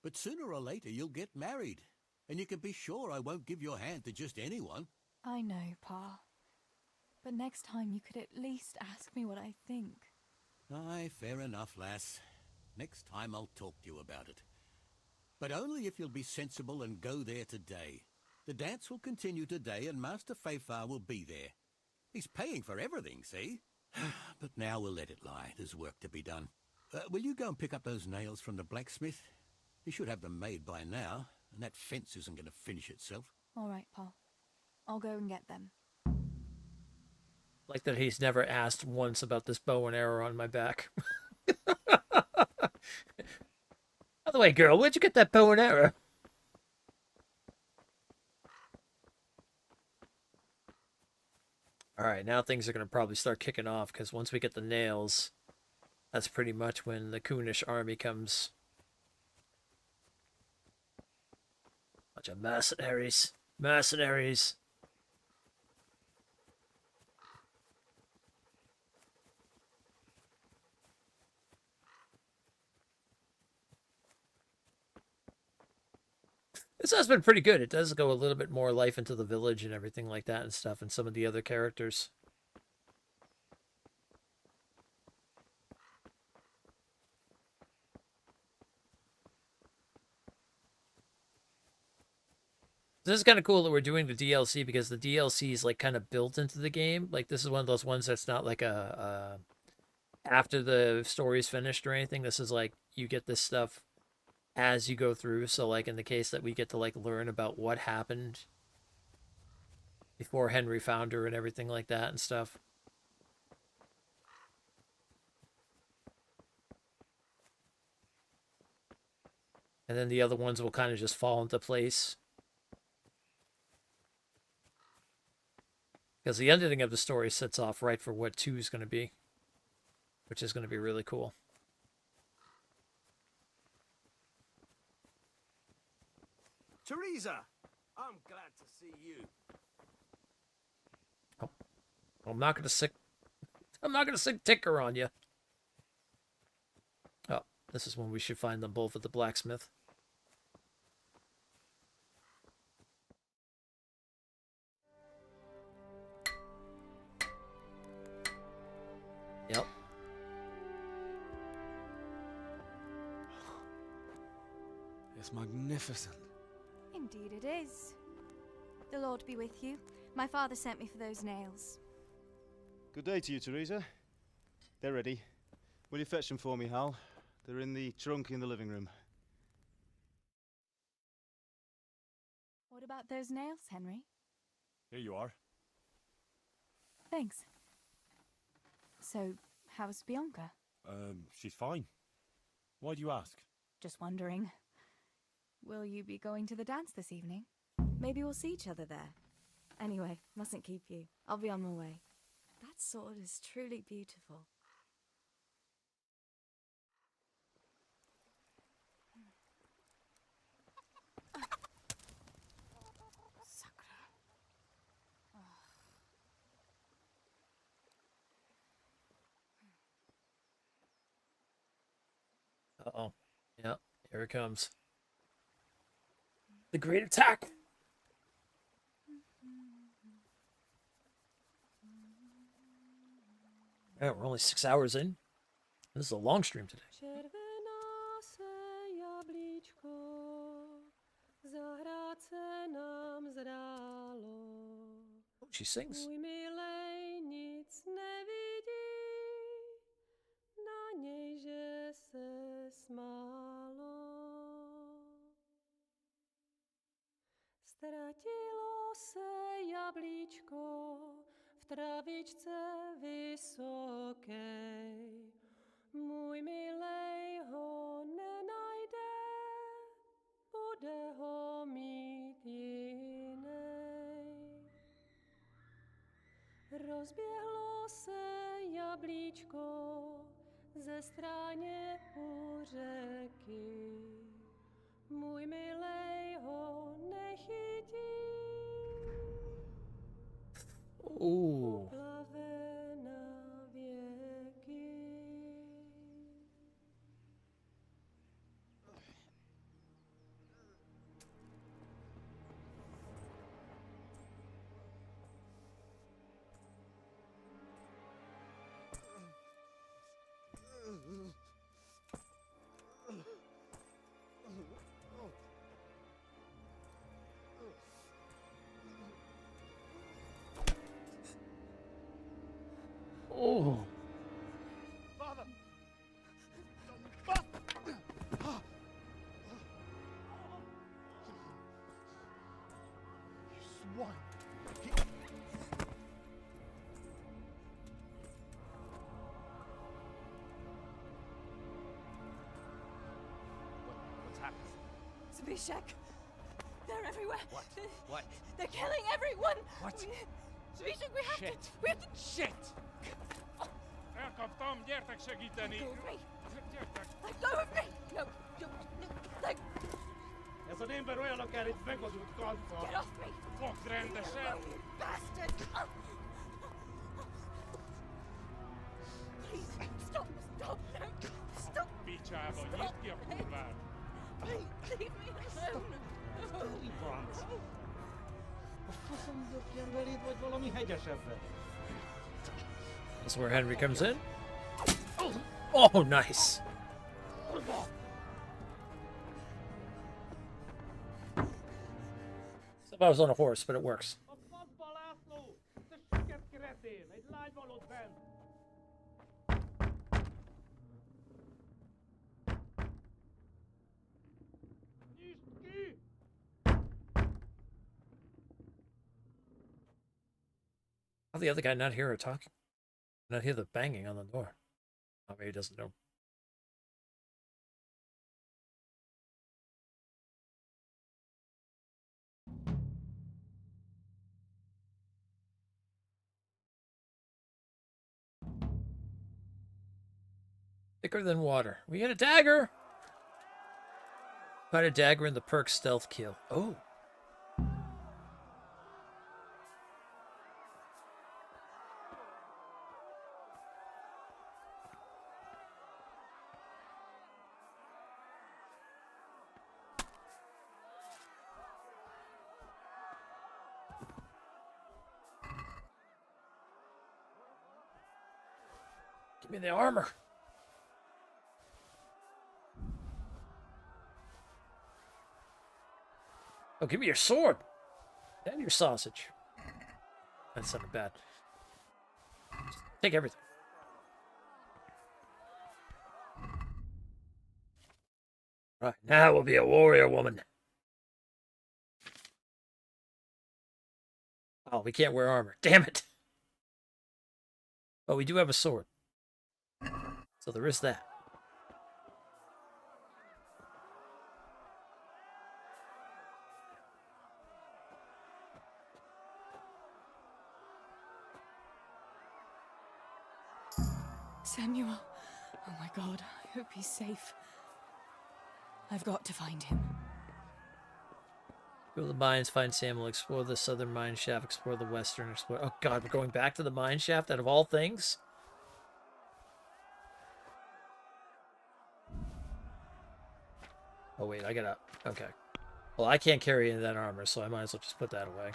Speaker 10: but sooner or later you'll get married, and you can be sure I won't give your hand to just anyone.
Speaker 21: I know, Pa. But next time you could at least ask me what I think.
Speaker 10: Aye, fair enough, lass. Next time I'll talk to you about it. But only if you'll be sensible and go there today. The dance will continue today and Master Fafar will be there. He's paying for everything, see? But now we'll let it lie. There's work to be done. Will you go and pick up those nails from the blacksmith? He should have them made by now, and that fence isn't going to finish itself.
Speaker 21: All right, Pa. I'll go and get them.
Speaker 2: Like that he's never asked once about this bow and arrow on my back. By the way, girl, where'd you get that bow and arrow? Alright, now things are going to probably start kicking off, because once we get the nails, that's pretty much when the Coonish army comes. Bunch of mercenaries. Mercenaries. This has been pretty good. It does go a little bit more life into the village and everything like that and stuff, and some of the other characters. This is kind of cool that we're doing the DLC, because the DLC is like kind of built into the game. Like, this is one of those ones that's not like a after the story's finished or anything. This is like you get this stuff as you go through. So like in the case that we get to like learn about what happened before Henry found her and everything like that and stuff. And then the other ones will kind of just fall into place. Because the ending of the story sets off right for what 2 is going to be. Which is going to be really cool.
Speaker 20: Teresa, I'm glad to see you.
Speaker 2: Oh, I'm not gonna sick ticker on you. Oh, this is when we should find them both at the blacksmith. Yep.
Speaker 6: It's magnificent.
Speaker 13: Indeed it is. The Lord be with you. My father sent me for those nails.
Speaker 22: Good day to you, Teresa. They're ready. Will you fetch them for me, Hal? They're in the trunk in the living room.
Speaker 21: What about those nails, Henry?
Speaker 1: Here you are.
Speaker 21: Thanks. So, how's Bianca?
Speaker 6: She's fine. Why do you ask?
Speaker 21: Just wondering. Will you be going to the dance this evening? Maybe we'll see each other there. Anyway, mustn't keep you. I'll be on my way. That sword is truly beautiful.
Speaker 2: Uh-oh. Yep, here it comes. The great attack! Yeah, we're only 6 hours in. This is a long stream today. Oh, she sings.
Speaker 23: Ztratilo se jablíčko v travičce vysokej. Můj milej ho nenajde, bude ho mít jinej. Rozběhlo se jablíčko ze stráně u řeky. Můj milej ho nechytí.
Speaker 2: Ooh.
Speaker 23: Poplave na věky.
Speaker 2: Oh.
Speaker 1: Father! You swine!
Speaker 4: What's happened?
Speaker 12: Zbyszek! They're everywhere!
Speaker 4: What? What?
Speaker 12: They're killing everyone!
Speaker 4: What?
Speaker 12: Zbyszek, we have
Speaker 4: Shit.
Speaker 12: to... We have to...
Speaker 4: Shit!
Speaker 15: Elkaptam, gyertek segíteni!
Speaker 12: Let go of me!
Speaker 15: Gyertek!
Speaker 12: Let go of me! No, no, let...
Speaker 15: Ez az ember olyan akár itt megadott kantva!
Speaker 12: Get off me!
Speaker 15: Fogd rendesen!
Speaker 12: You bastard! Please, stop, stop, no, stop!
Speaker 15: Picsába, nyisd ki a kurvát!
Speaker 12: Please, leave me alone!
Speaker 15: Deliverance! A faszom dökjen beléd, vagy valami hegyesebbre?
Speaker 2: That's where Henry comes in. Oh, nice. If I was on a horse, but it works.
Speaker 15: A faszba, László! Te süket kretén! Egy lány van ott bent! Nyisd ki!
Speaker 2: How'd the other guy not hear her talking? Not hear the banging on the door. Oh, maybe he doesn't know. Thicker than water. We get a dagger! Find a dagger in the perk stealth kill. Oh. Give me the armor. Oh, give me your sword. And your sausage. That's not bad. Just take everything. Right, now we'll be a warrior woman. Oh, we can't wear armor. Damn it. But we do have a sword. So there is that.
Speaker 14: Samuel. Oh my god, I hope he's safe. I've got to find him.
Speaker 2: Go to the mines, find Samuel, explore the southern mine shaft, explore the western, explore... Oh god, we're going back to the mine shaft out of all things? Oh wait, I gotta... Okay. Well, I can't carry any of that armor, so I might as well just put that away.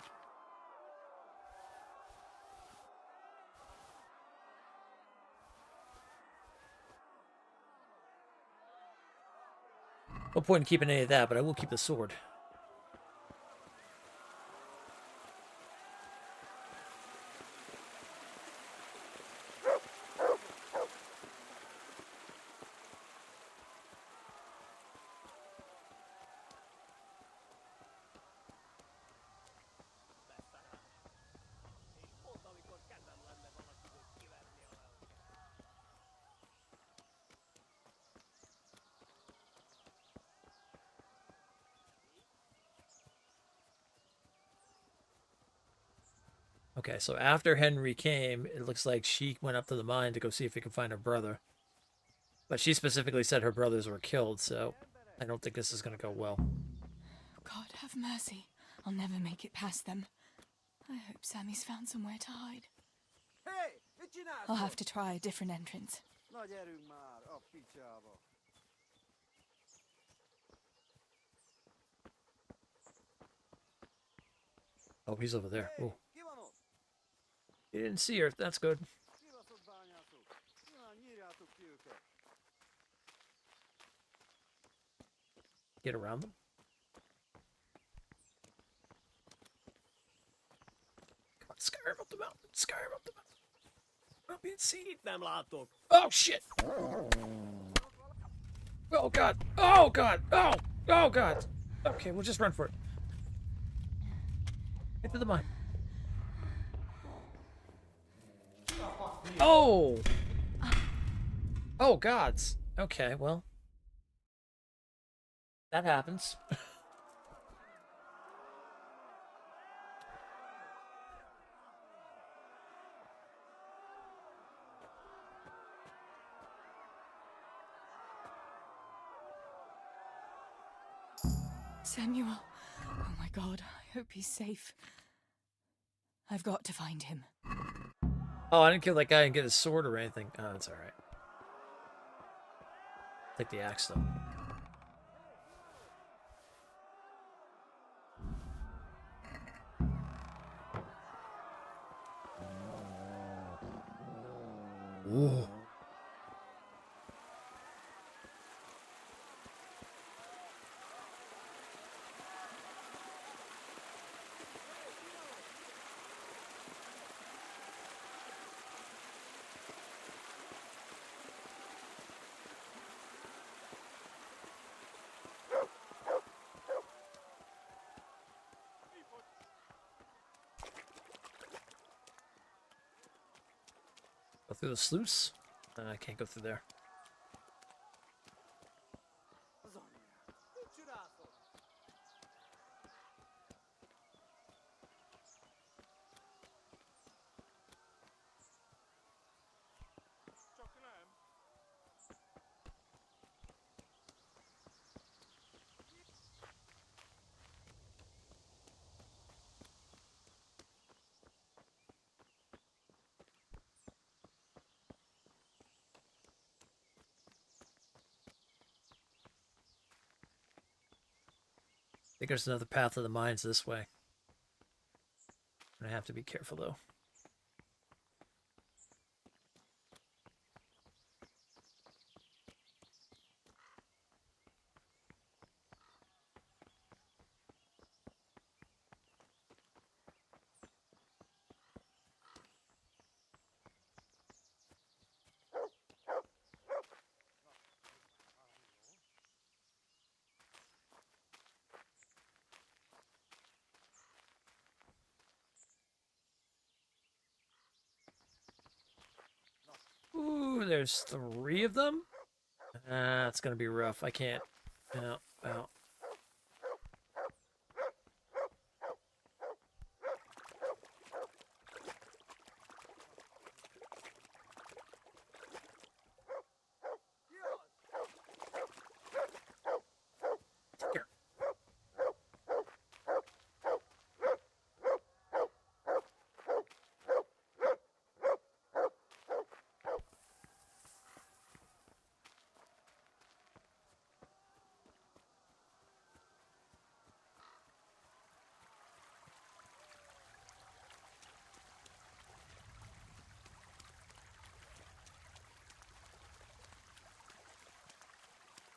Speaker 2: No point in keeping any of that, but I will keep the sword. Okay, so after Henry came, it looks like she went up to the mine to go see if he can find her brother. But she specifically said her brothers were killed, so I don't think this is going to go well.
Speaker 14: God have mercy. I'll never make it past them. I hope Sammy's found somewhere to hide.
Speaker 3: Hey, vicinato!
Speaker 14: I'll have to try a different entrance.
Speaker 3: No gli eri un mare, oh picciavo.
Speaker 2: Oh, he's over there. Oh. You didn't see her. That's good. Get around them. Come on, Skyrim up the mountain. Skyrim up the mountain. Not being seen. Oh, shit. Oh, God. Oh, God. Oh, oh, God. Okay, we'll just run for it. Get to the mine. Oh! Oh, gods. Okay, well. That happens.
Speaker 14: Samuel. Oh my God, I hope he's safe. I've got to find him.
Speaker 2: Oh, I didn't kill that guy and get his sword or anything. Oh, that's alright. Take the axe, though. Ooh. Go through the sluice? I can't go through there. I think there's another path to the mines this way. I have to be careful, though. Ooh, there's 3 of them? It's gonna be rough. I can't. No, no. Here.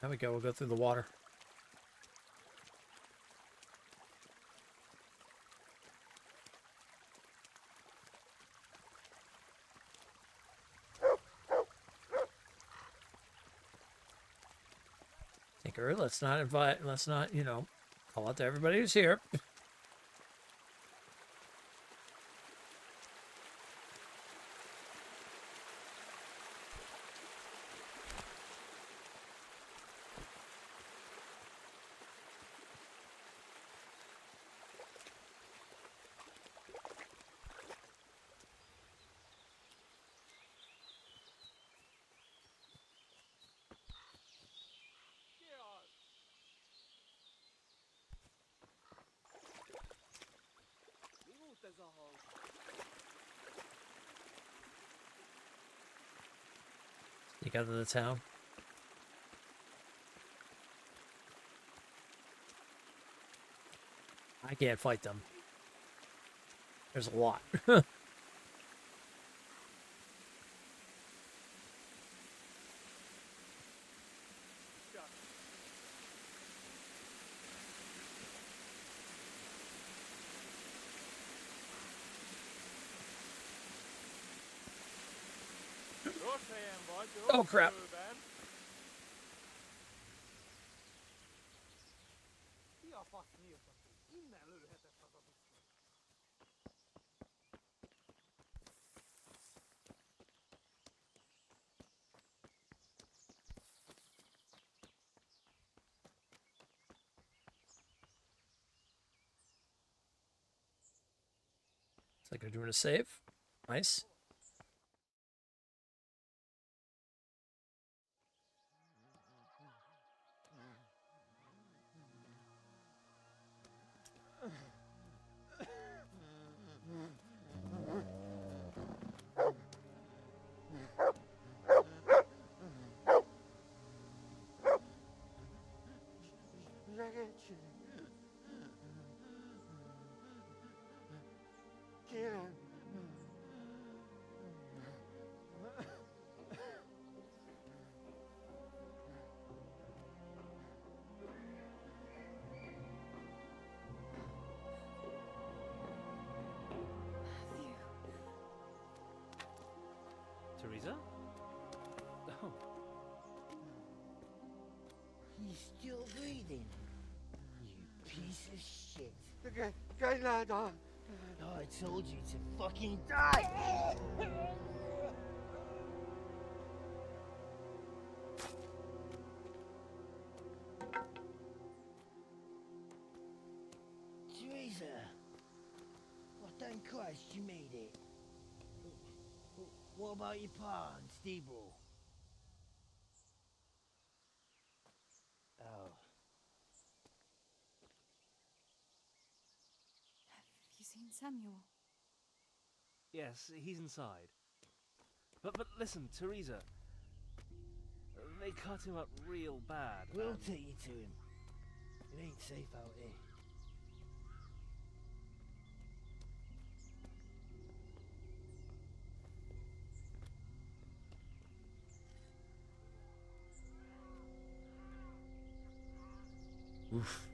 Speaker 2: There we go. We'll go through the water. Tinker, let's not, you know, call out to everybody who's here. Break out of the town. I can't fight them. There's a lot. Oh crap. It's like they're doing a save. Nice.
Speaker 4: Teresa? Oh.
Speaker 8: He's still breathing. You piece of shit. I told you to fucking die! Teresa! Well, thank Christ you made it. What about your pa and Steve-O? Oh.
Speaker 14: Have you seen Samuel?
Speaker 4: Yes, he's inside. But listen, Teresa. They cut him up real bad.
Speaker 8: We'll take you to him. It ain't safe out here.
Speaker 2: Oof.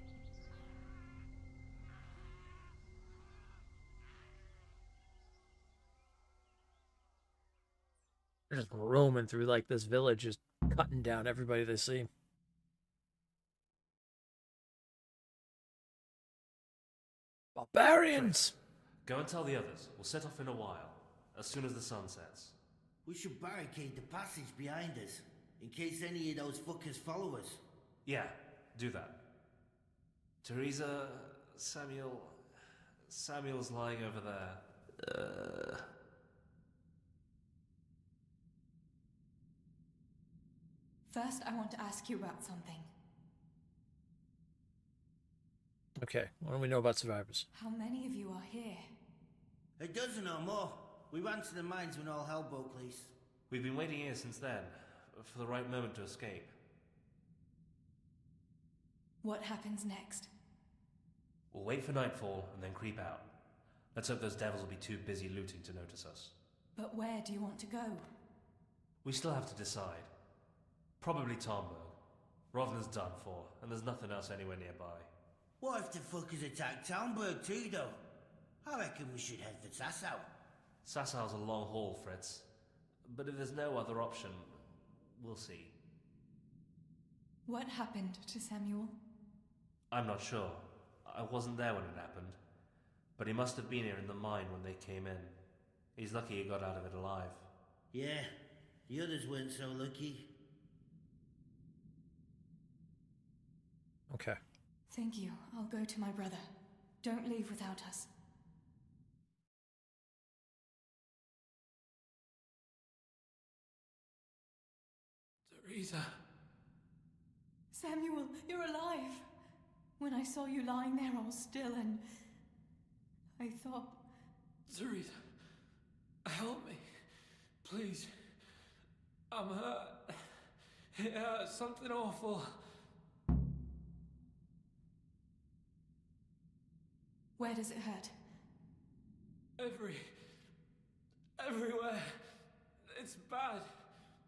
Speaker 2: They're just roaming through like this village, just cutting down everybody they see. Barbarians!
Speaker 17: Go and tell the others. We'll set off in a while, as soon as the sun sets.
Speaker 8: We should barricade the passage behind us, in case any of those fuckers follow us.
Speaker 17: Yeah, do that. Teresa, Samuel's lying over there.
Speaker 14: First, I want to ask you about something.
Speaker 2: Okay, what do we know about survivors?
Speaker 14: How many of you are here?
Speaker 8: A dozen or more. We ran to the mines when all hell broke loose.
Speaker 17: We've been waiting here since then, for the right moment to escape.
Speaker 14: What happens next?
Speaker 17: We'll wait for nightfall and then creep out. Let's hope those devils will be too busy looting to notice us.
Speaker 14: But where do you want to go?
Speaker 17: We still have to decide. Probably Tomberg. Rovna's done for, and there's nothing else anywhere nearby.
Speaker 8: What if the fuckers attack Townburg too, though? I reckon we should head for Sasau.
Speaker 17: Sassau's a long haul, Fritz. But if there's no other option, we'll see.
Speaker 14: What happened to Samuel?
Speaker 17: I'm not sure. I wasn't there when it happened. But he must have been here in the mine when they came in. He's lucky he got out of it alive.
Speaker 8: Yeah, the others weren't so lucky.
Speaker 2: Okay.
Speaker 14: Thank you. I'll go to my brother. Don't leave without us.
Speaker 11: Teresa.
Speaker 14: Samuel, you're alive. When I saw you lying there all still and I thought...
Speaker 11: Teresa, help me. Please. I'm hurt. It hurts, something awful.
Speaker 14: Where does it hurt?
Speaker 11: Everywhere. It's bad.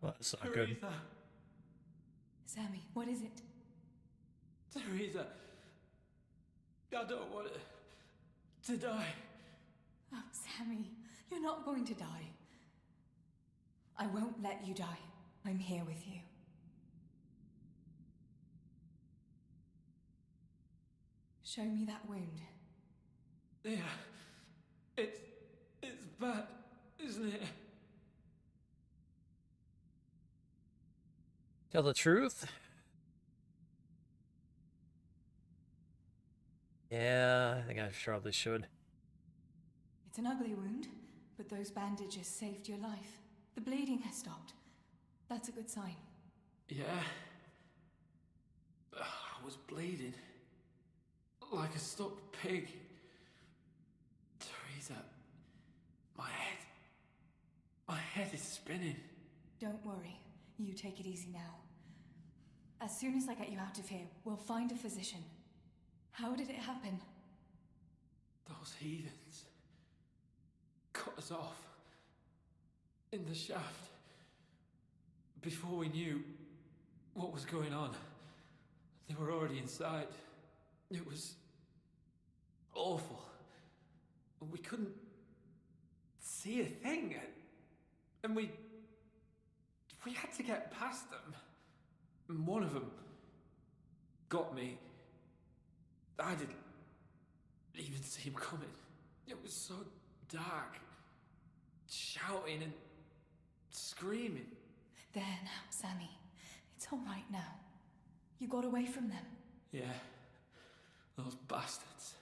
Speaker 2: Well, that's not good.
Speaker 11: Teresa.
Speaker 14: Sammy, what is it?
Speaker 11: Teresa. I don't want to die.
Speaker 14: Oh, Sammy, you're not going to die. I won't let you die. I'm here with you. Show me that wound.
Speaker 11: Yeah. It's bad, isn't it?
Speaker 2: Tell the truth? Yeah, I think I probably should.
Speaker 14: It's an ugly wound, but those bandages saved your life. The bleeding has stopped. That's a good sign.
Speaker 11: Yeah. I was bleeding. Like a stuck pig. Teresa. My head is spinning.
Speaker 14: Don't worry. You take it easy now. As soon as I get you out of here, we'll find a physician. How did it happen?
Speaker 11: Those heathens cut us off in the shaft before we knew what was going on. They were already inside. It was awful. We couldn't see a thing, and we had to get past them. And one of them got me. I didn't even see him coming. It was so dark. Shouting and screaming.
Speaker 14: There now, Sammy. It's all right now. You got away from them.
Speaker 11: Yeah. Those bastards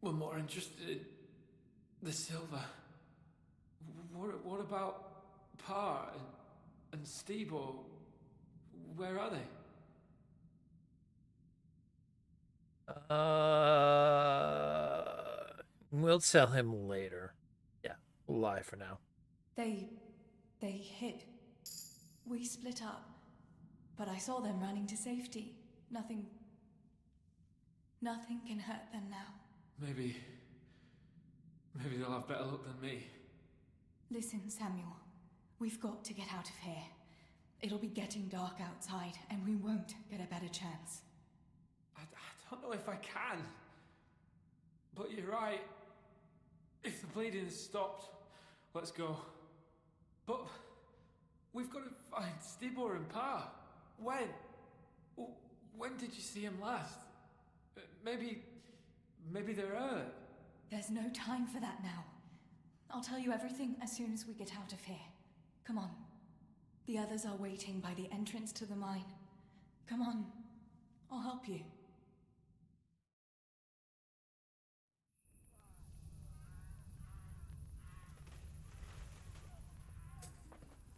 Speaker 11: were more interested in the silver. What about Pa and Stebo? Where are they?
Speaker 2: We'll tell him later. Yeah, we'll lie for now.
Speaker 14: They hid. We split up. But I saw them running to safety. Nothing can hurt them now.
Speaker 11: Maybe they'll have better luck than me.
Speaker 14: Listen, Samuel. We've got to get out of here. It'll be getting dark outside, and we won't get a better chance.
Speaker 11: I don't know if I can. But you're right. If the bleeding has stopped, let's go. But we've got to find Stibor and Pa. When? When did you see him last? Maybe they're hurt.
Speaker 14: There's no time for that now. I'll tell you everything as soon as we get out of here. Come on. The others are waiting by the entrance to the mine. Come on. I'll help you.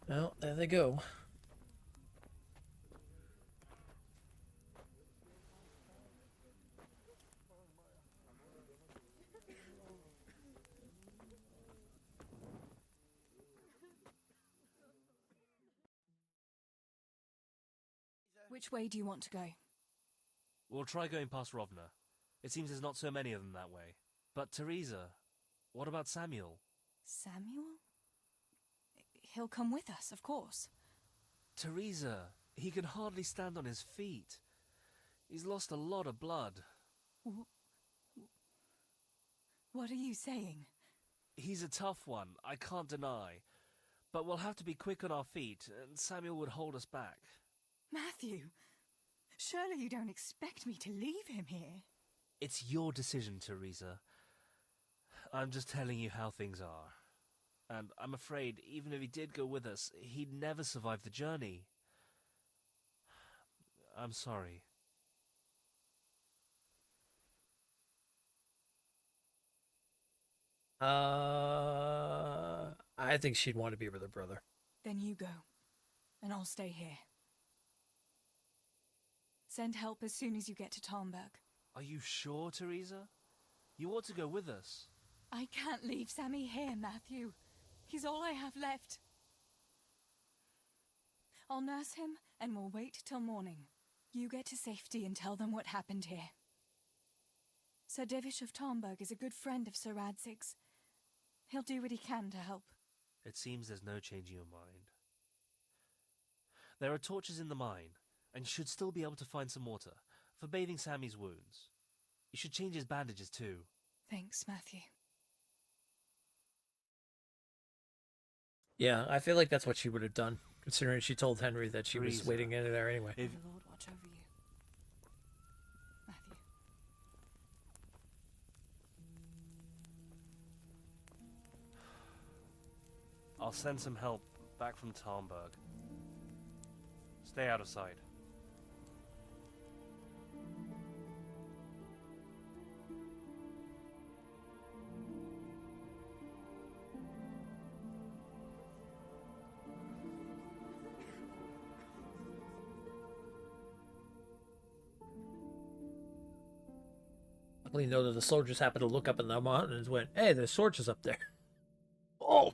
Speaker 2: Well, there they go.
Speaker 14: Which way do you want to go?
Speaker 17: We'll try going past Rovna. It seems there's not so many of them that way. But Teresa, what about Samuel?
Speaker 14: Samuel? He'll come with us, of course.
Speaker 17: Teresa, he can hardly stand on his feet. He's lost a lot of blood.
Speaker 14: What are you saying?
Speaker 17: He's a tough one, I can't deny. But we'll have to be quick on our feet, and Samuel would hold us back.
Speaker 14: Matthew, surely you don't expect me to leave him here?
Speaker 17: It's your decision, Teresa. I'm just telling you how things are. And I'm afraid, even if he did go with us, he'd never survive the journey. I'm sorry.
Speaker 2: I think she'd want to be with her brother.
Speaker 14: Then you go, and I'll stay here. Send help as soon as you get to Talmberg.
Speaker 17: Are you sure, Teresa? You ought to go with us.
Speaker 14: I can't leave Sammy here, Matthew. He's all I have left. I'll nurse him, and we'll wait till morning. You get to safety and tell them what happened here. Sir Divish of Talmberg is a good friend of Sir Radzig's. He'll do what he can to help.
Speaker 17: It seems there's no changing your mind. There are torches in the mine, and you should still be able to find some water for bathing Sammy's wounds. You should change his bandages too.
Speaker 14: Thanks, Matthew.
Speaker 2: Yeah, I feel like that's what she would have done, considering she told Henry that she was
Speaker 17: Teresa,
Speaker 2: waiting in there anyway.
Speaker 14: May the Lord watch over you. Matthew.
Speaker 17: I'll send some help back from Talmberg. Stay out of sight.
Speaker 2: Luckily, know that the soldiers happened to look up in the mountains and went, "Hey, there's torches up there." Oh!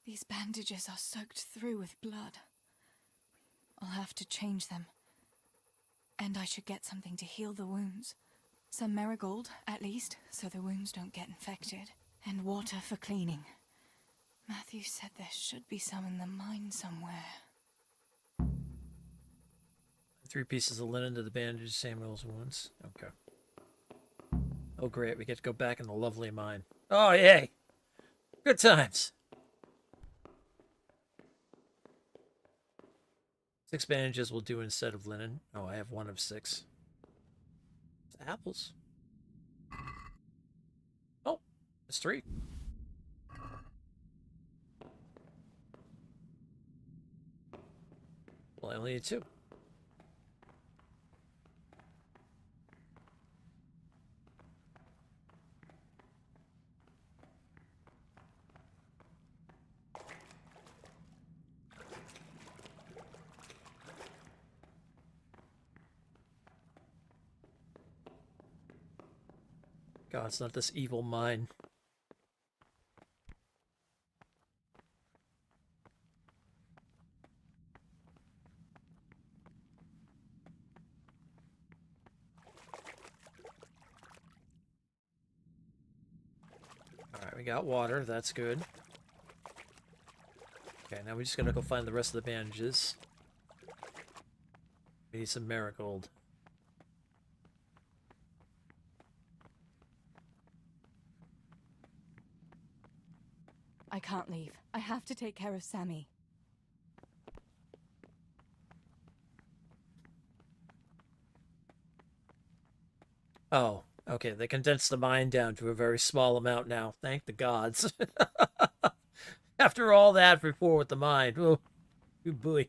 Speaker 14: These bandages are soaked through with blood. I'll have to change them. And I should get something to heal the wounds. Some marigold, at least, so the wounds don't get infected. And water for cleaning. Matthew said there should be some in the mine somewhere.
Speaker 2: 3 pieces of linen to the bandage Samuel's wounds. Okay. Oh, great. We get to go back in the lovely mine. Oh, yay! Good times. 6 bandages will do instead of linen. Oh, I have 1 of 6. It's apples. Oh, it's 3. Well, I only need 2. God, it's not this evil mine. Alright, we got water. That's good. Okay, now we just gotta go find the rest of the bandages. We need some marigold.
Speaker 14: I can't leave. I have to take care of Sammy.
Speaker 2: Oh, okay. They condensed the mine down to a very small amount now. Thank the gods. After all that before with the mine. Oh, good boy.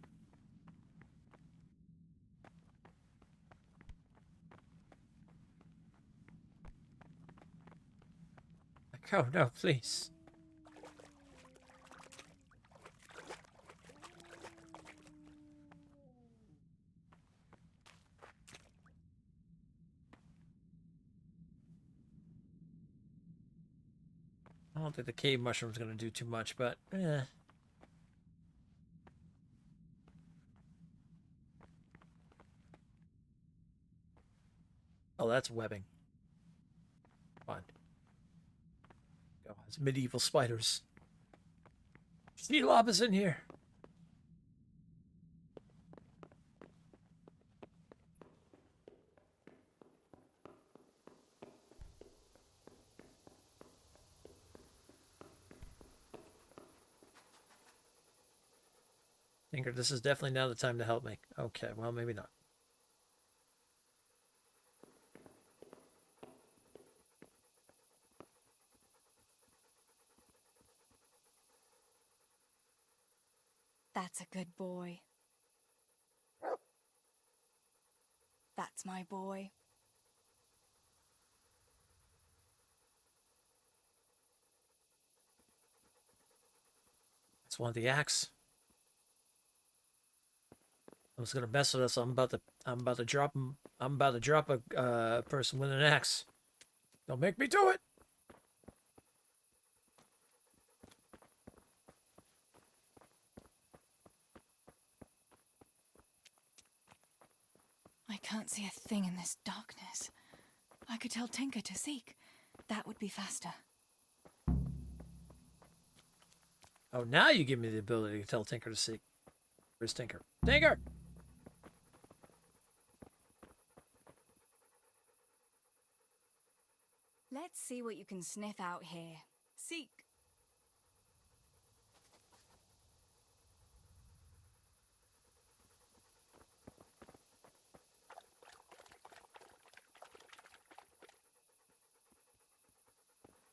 Speaker 2: Oh, no, please. I don't think the cave mushroom's going to do too much, but eh. Oh, that's webbing. Fine. Oh, it's medieval spiders. Sneelob is in here. Tinker, this is definitely now the time to help me. Okay, well, maybe not.
Speaker 14: That's a good boy. That's my boy.
Speaker 2: That's one of the axe. I was gonna mess with us. I'm about to drop him. I'm about to drop a person with an axe. Don't make me do it.
Speaker 14: I can't see a thing in this darkness. I could tell Tinker to seek. That would be faster.
Speaker 2: Oh, now you give me the ability to tell Tinker to seek. Where's Tinker? Tinker!
Speaker 14: Let's see what you can sniff out here. Seek.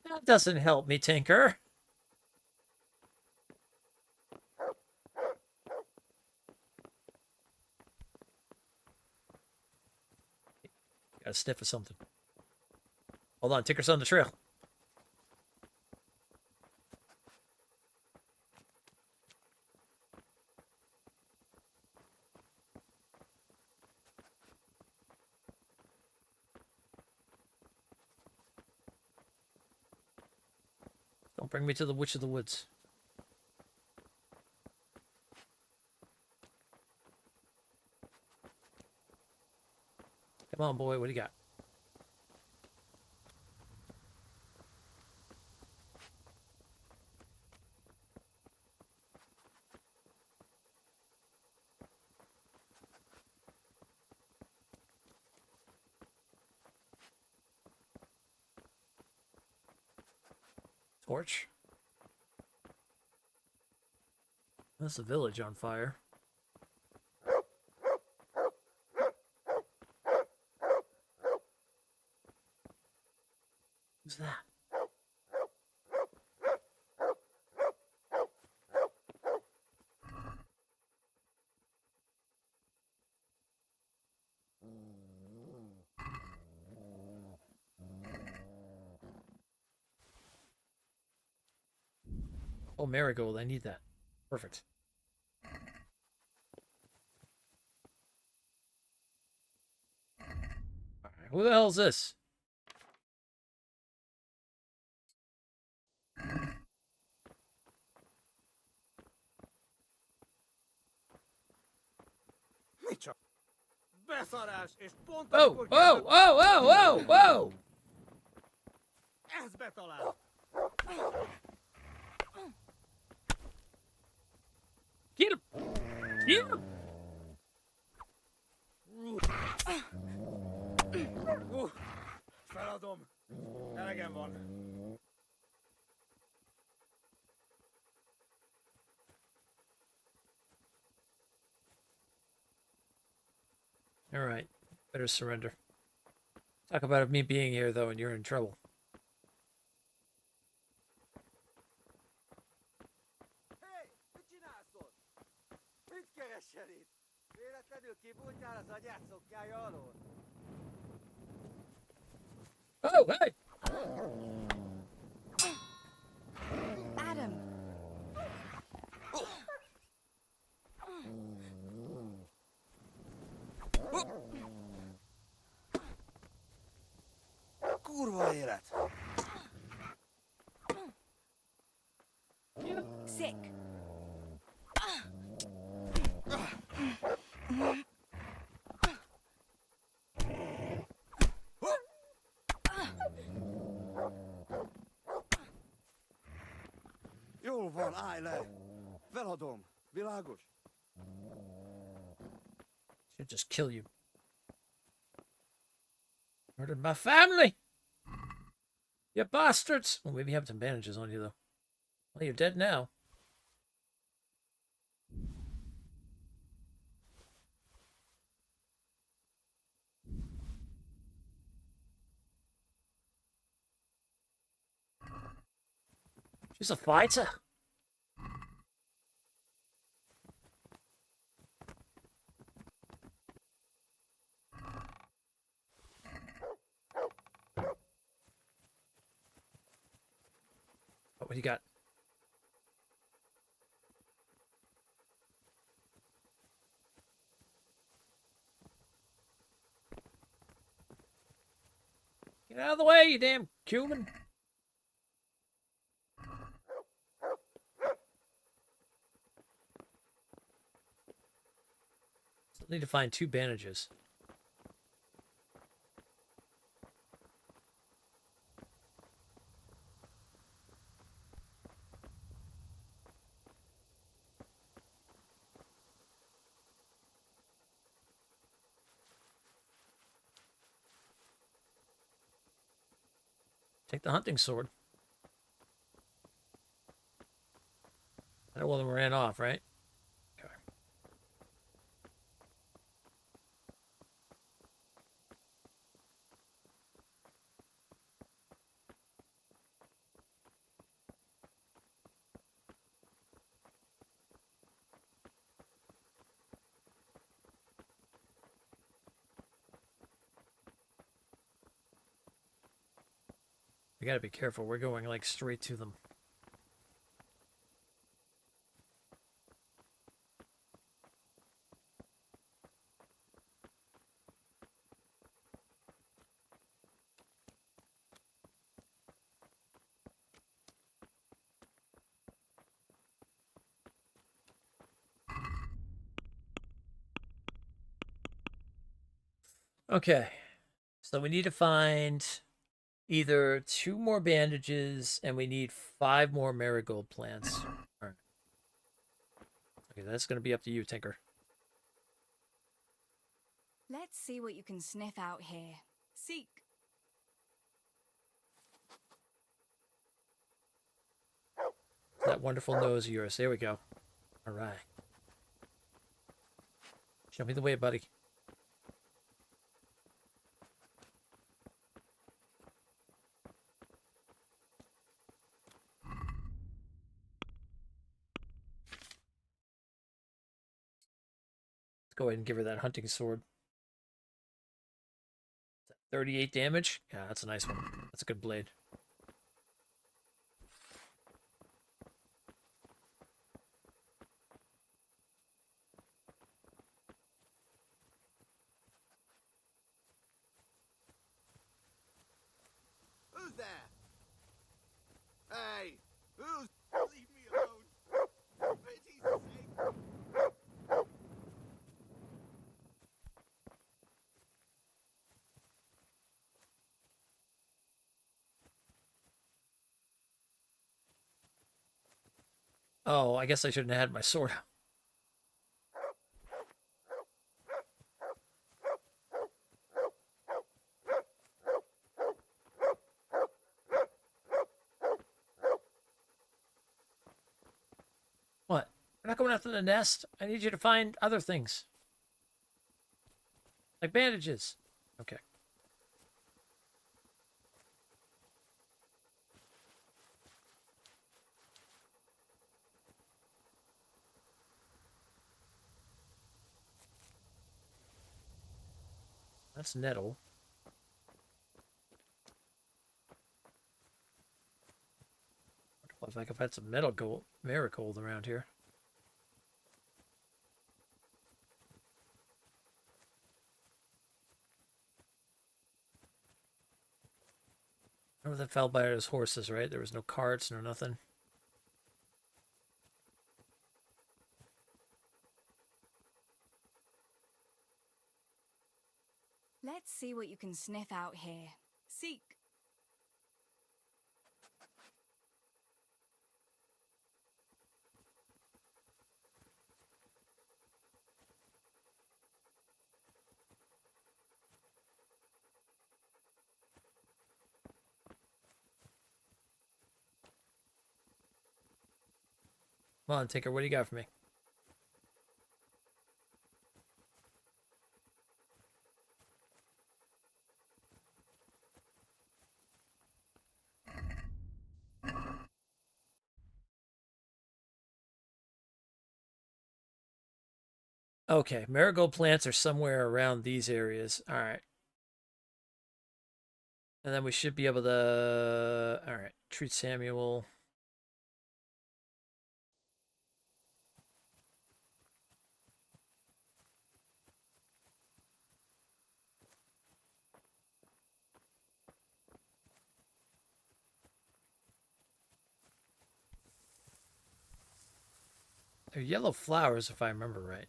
Speaker 2: That doesn't help me, Tinker. Got a sniff of something. Hold on, Tinker's on the trail. Don't bring me to the Witch of the Woods. Come on, boy. What do you got? Torch? That's the village on fire. Who's that? Oh, marigold. I need that. Perfect. Alright, who the hell is this?
Speaker 3: Micsoda? Beszarás, és pont
Speaker 2: Oh,
Speaker 3: amikor
Speaker 2: oh, oh, oh, oh, oh!
Speaker 3: Ez betalál!
Speaker 2: Get him! Get him!
Speaker 3: Feladom. Elegem van.
Speaker 2: Alright. Better surrender. Talk about me being here, though, and you're in trouble.
Speaker 3: Hey, mit csinálsz ott? Mit keresel itt? Véletlenül kibújtál az agyát szoknyája alól?
Speaker 2: Oh, hey!
Speaker 14: Adam!
Speaker 3: Kurva élet!
Speaker 14: Sick!
Speaker 3: Jól van, állj le! Feladom, világos?
Speaker 2: Should just kill you. Murdered my family! You bastards! Well, maybe you have some bandages on you, though. Well, you're dead now. She's a fighter. What do you got? Get out of the way, you damn cumin. Still need to find 2 bandages. Take the hunting sword. That one ran off, right? Okay. We gotta be careful. We're going like straight to them. Okay. So we need to find either 2 more bandages and we need 5 more marigold plants. All right. Okay, that's going to be up to you, Tinker.
Speaker 14: Let's see what you can sniff out here. Seek.
Speaker 2: That wonderful nose of yours. There we go. All right. Show me the way, buddy. Let's go ahead and give her that hunting sword. 38 damage? Yeah, that's a nice one. That's a good blade.
Speaker 3: Who's there? Hey, who's... Leave me alone. For pity's sake.
Speaker 2: Oh, I guess I shouldn't have had my sword out. What? We're not going after the nest. I need you to find other things. Like bandages. Okay. That's nettle. Looks like I've had some marigold around here. Remember that fell by his horses, right? There was no carts, no nothing.
Speaker 14: Let's see what you can sniff out here. Seek.
Speaker 2: Come on, Tinker, what do you got for me? Okay, marigold plants are somewhere around these areas. All right. And then we should be able to... All right, treat Samuel. They're yellow flowers, if I remember right.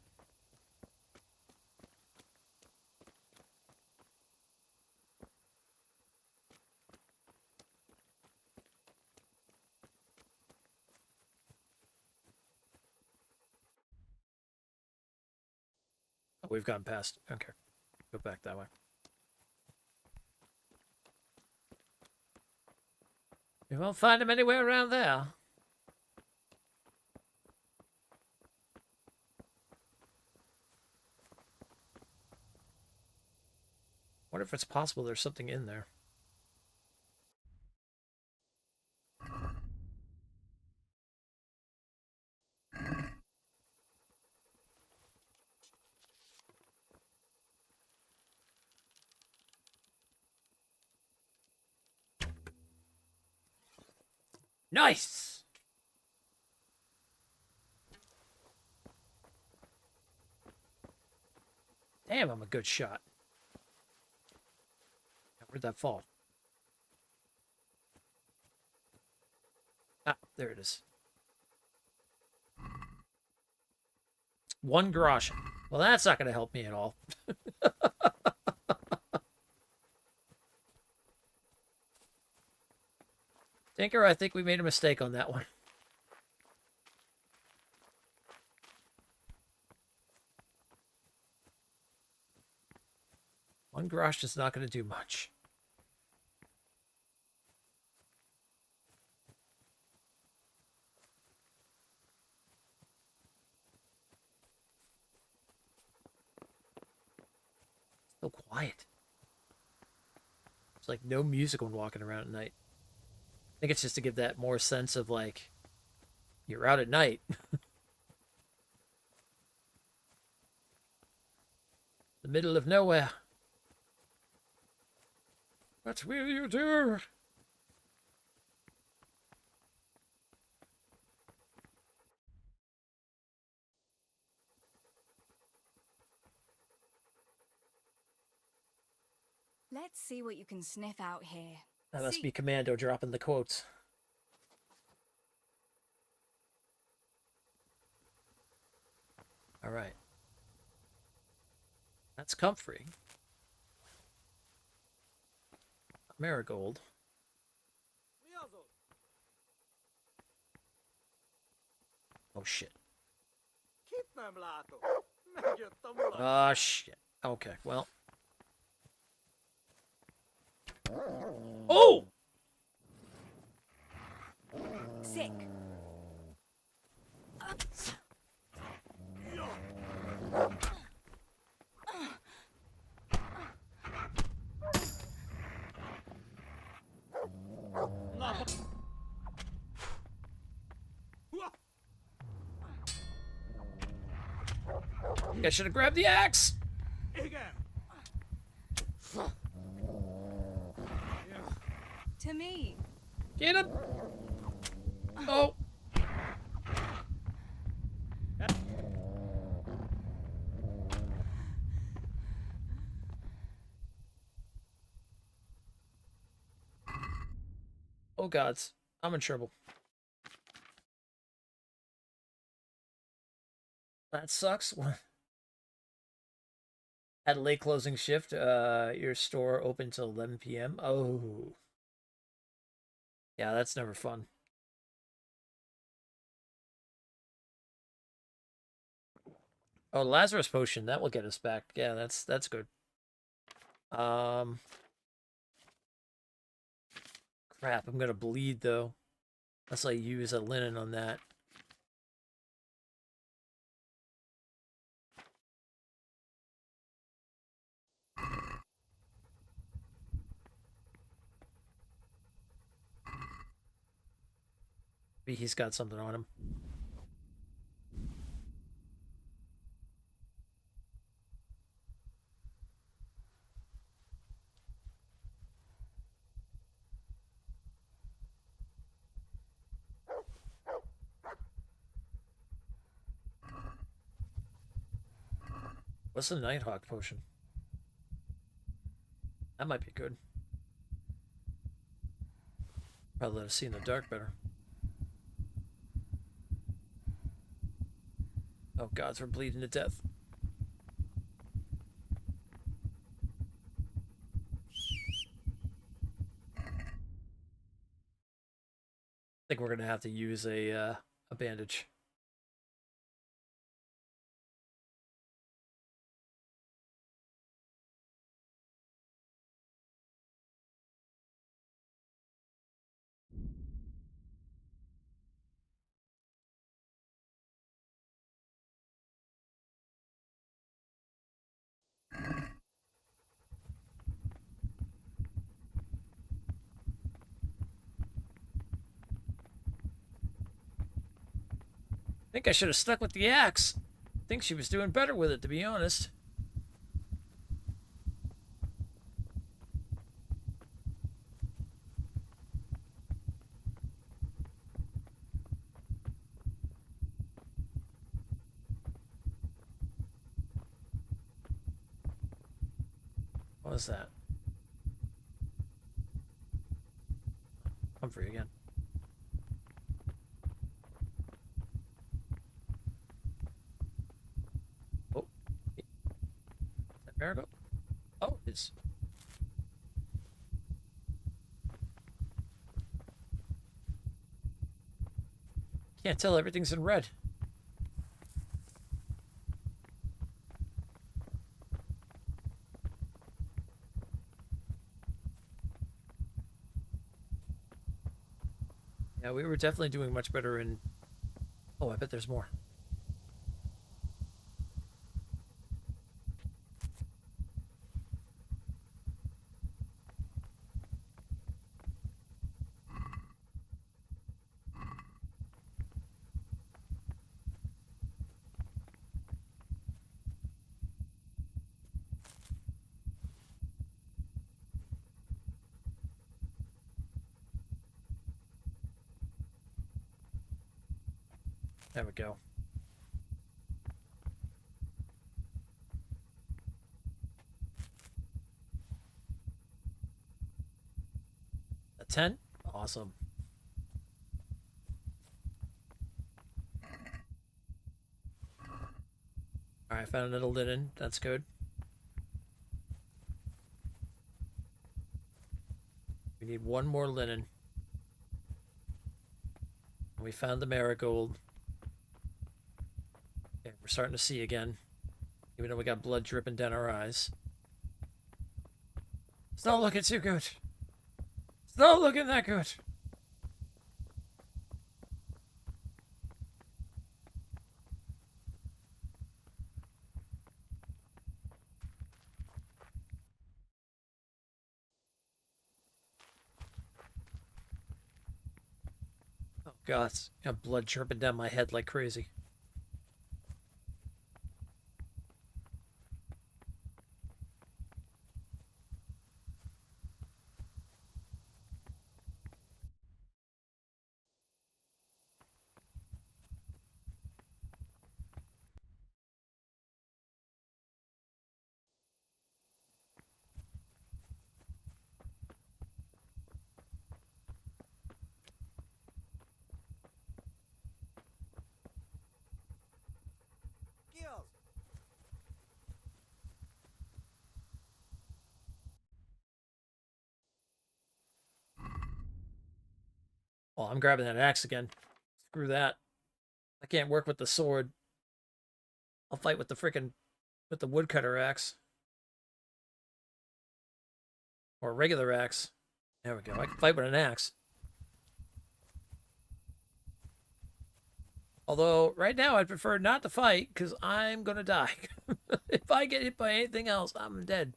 Speaker 2: Oh, we've gone past. Okay. Go back that way. You won't find him anywhere around there. Wonder if it's possible there's something in there. Nice! Damn, I'm a good shot. Where'd that fall? Ah, there it is. 1 groschen. Well, that's not going to help me at all. Tinker, I think we made a mistake on that one. One grosh is not going to do much. So quiet. It's like no music when walking around at night. I think it's just to give that more sense of like, you're out at night. The middle of nowhere. What will you do?
Speaker 14: Let's see what you can sniff out here.
Speaker 2: That must be Commando dropping the quotes. All right. That's comfrey. Marigold. Oh, shit. Ah, shit. Okay, well. Oh!
Speaker 14: Sick.
Speaker 2: I should have grabbed the axe.
Speaker 14: To me.
Speaker 2: Get him. Oh. Oh gods, I'm in trouble. That sucks. Had a late closing shift. Your store open till 11 p.m. Oh. Yeah, that's never fun. Oh, Lazarus potion, that will get us back. Yeah, that's good. Crap, I'm gonna bleed though. Unless I use a linen on that. Maybe he's got something on him. What's the Nighthawk potion? That might be good. Probably let us see in the dark better. Oh gods, we're bleeding to death. I think we're gonna have to use a bandage. I think I should have stuck with the axe. I think she was doing better with it, to be honest. What was that? I'm free again. Oh. Is that Marigold? Oh, it's... Can't tell, everything's in red. Yeah, we were definitely doing much better in... Oh, I bet there's more. There we go. A 10? Awesome. Alright, found another linen. That's good. We need one more linen. We found the marigold. Okay, we're starting to see again. Even though we got blood dripping down our eyes. It's not looking too good. It's not looking that good. Oh god, it's got blood dripping down my head like crazy.
Speaker 3: Skills.
Speaker 2: Oh, I'm grabbing that axe again. Screw that. I can't work with the sword. I'll fight with the frickin' with the woodcutter axe. Or a regular axe. There we go. I can fight with an axe. Although, right now, I'd prefer not to fight, because I'm gonna die. If I get hit by anything else, I'm dead.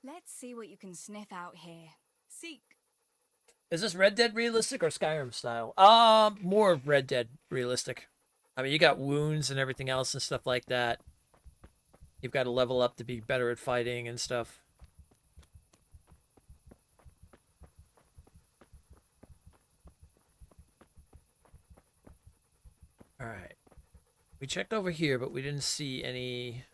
Speaker 14: Let's see what you can sniff out here. Seek.
Speaker 2: Is this Red Dead realistic or Skyrim style? More Red Dead realistic. I mean, you got wounds and everything else and stuff like that. You've got to level up to be better at fighting and stuff. Alright. We checked over here, but we didn't see any...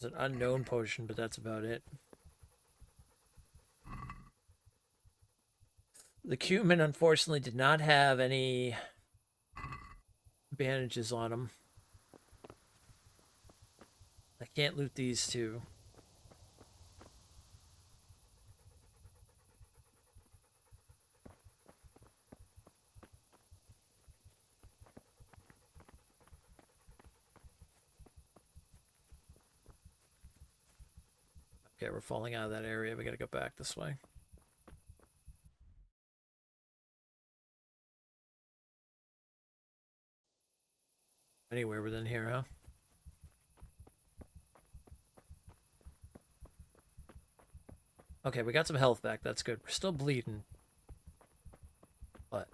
Speaker 2: an unknown potion, but that's about it. The cumin, unfortunately, did not have any bandages on him. I can't loot these two. Okay, we're falling out of that area. We gotta go back this way. Anywhere within here, huh? Okay, we got some health back. That's good. We're still bleeding. But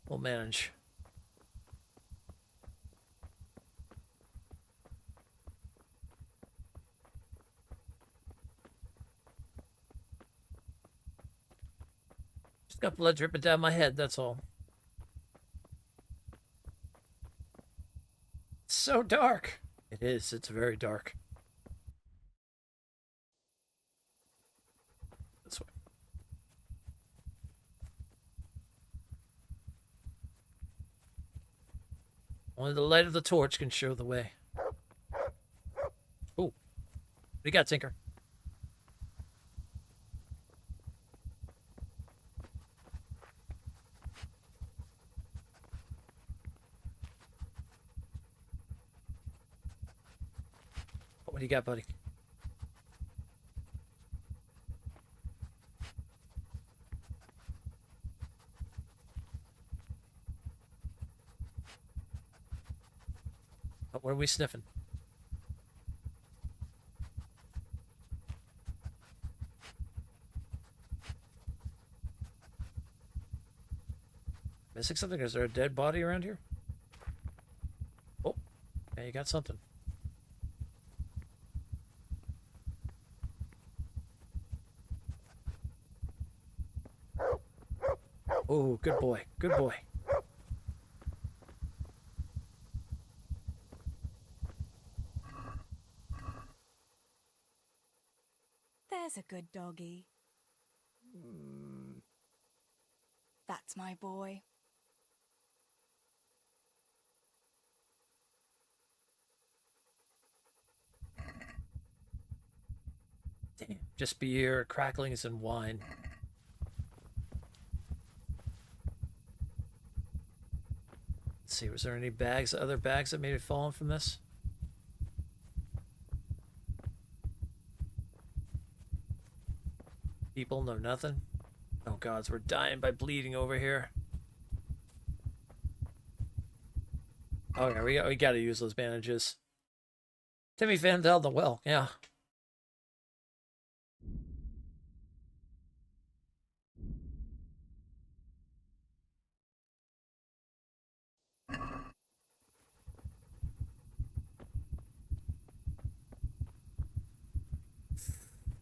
Speaker 2: we'll manage. Just got blood dripping down my head, that's all. It's so dark. It is, it's very dark. This way. Only the light of the torch can show the way. Ooh. What do you got, Tinker? What do you got, buddy? What are we sniffing? Missing something? Is there a dead body around here? Oh, yeah, you got something. Oh, good boy. Good boy.
Speaker 14: There's a good doggy. That's my boy.
Speaker 2: Damn, just beer, cracklings, and wine. Let's see, was there any bags, other bags that may have fallen from this? People know nothing. Oh gods, we're dying by bleeding over here. Oh yeah, we gotta use those bandages. Timmy fell down the well, yeah.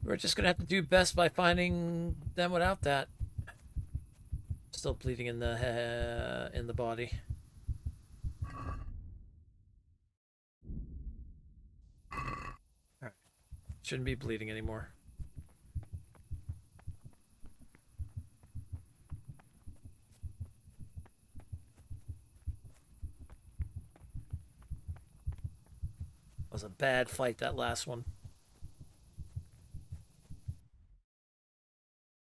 Speaker 2: We're just gonna have to do best by finding them without that. Still bleeding in the body. Alright. Shouldn't be bleeding anymore. It was a bad fight, that last one.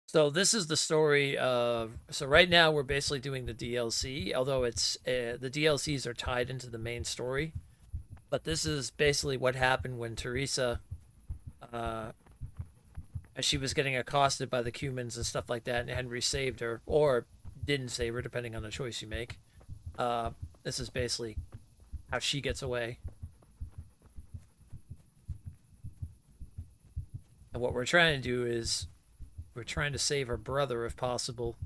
Speaker 2: So this is the story of... So right now we're basically doing the DLC, although it's the DLCs are tied into the main story. But this is basically what happened when Teresa, as she was getting accosted by the Cumans and stuff like that, and Henry saved her, or didn't save her, depending on the choice you make. This is basically how she gets away. And what we're trying to do is... We're trying to save her brother if possible,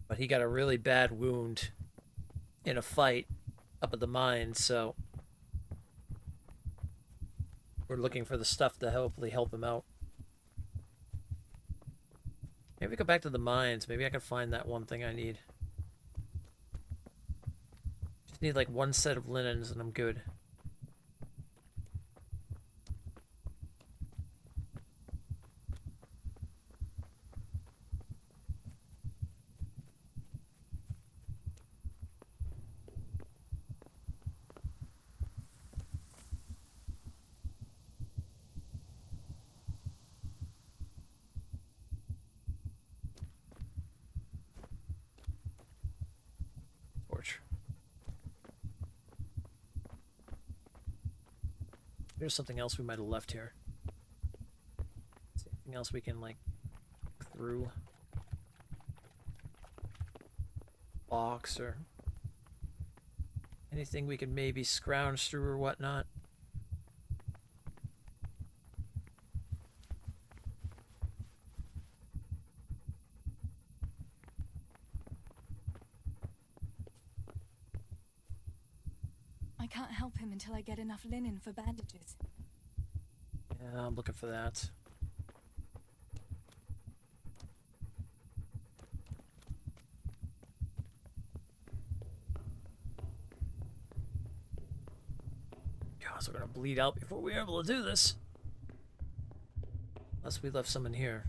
Speaker 2: but he got a really bad wound in a fight up at the mine, so we're looking for the stuff to hopefully help him out. Maybe go back to the mines. Maybe I can find that one thing I need. Need like one set of linens and I'm good. Torch. There's something else we might have left here. Is there anything else we can like through? Box or anything we could maybe scrounge through or whatnot.
Speaker 14: I can't help him until I get enough linen for bandages.
Speaker 2: Yeah, I'm looking for that. Gosh, we're gonna bleed out before we're able to do this. Unless we left some in here.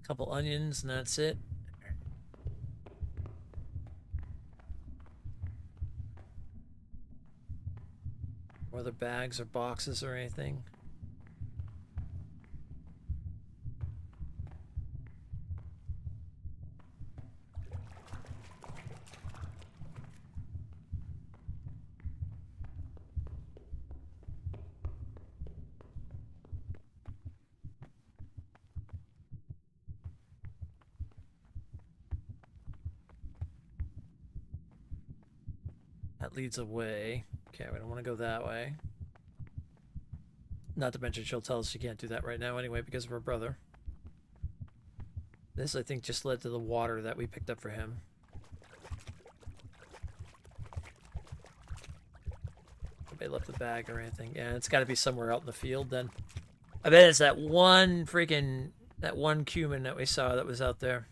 Speaker 2: Couple onions and that's it. Or other bags or boxes or anything. That leads away. Okay, we don't want to go that way. Not to mention she'll tell us she can't do that right now anyway because of her brother. This, I think, just led to the water that we picked up for him. Nobody left the bag or anything. Yeah, it's got to be somewhere out in the field then. I bet it's that one cumin that we saw that was out there.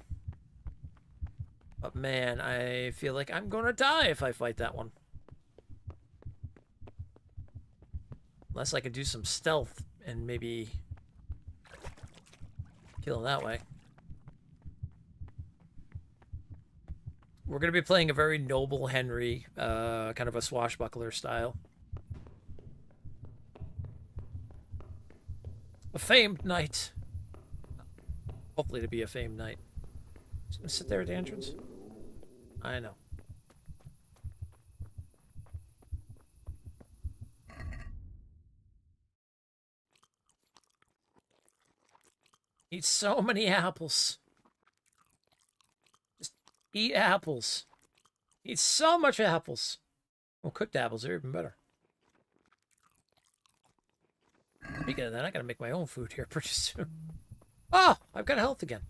Speaker 2: But man, I feel like I'm gonna die if I fight that one. Unless I could do some stealth and maybe kill him that way. We're gonna be playing a very noble Henry, kind of a swashbuckler style. A famed knight. Hopefully to be a famed knight. Just gonna sit there at the entrance. I know. Eat so many apples. Just eat apples. Eat so much apples. Well, cooked apples are even better. Speaking of that, I gotta make my own food here pretty soon. Oh, I've got health again.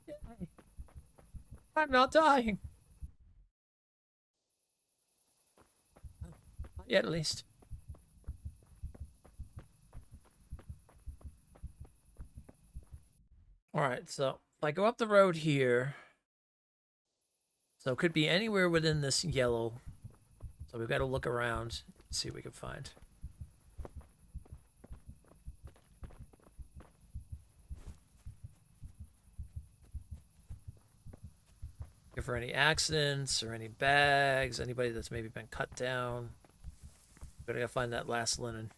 Speaker 2: Yay. I'm not dying. Not yet, at least. Alright, so if I go up the road here, so it could be anywhere within this yellow. So we've got to look around, see what we can find. If for any accidents or any bags, anybody that's maybe been cut down. Gotta find that last linen.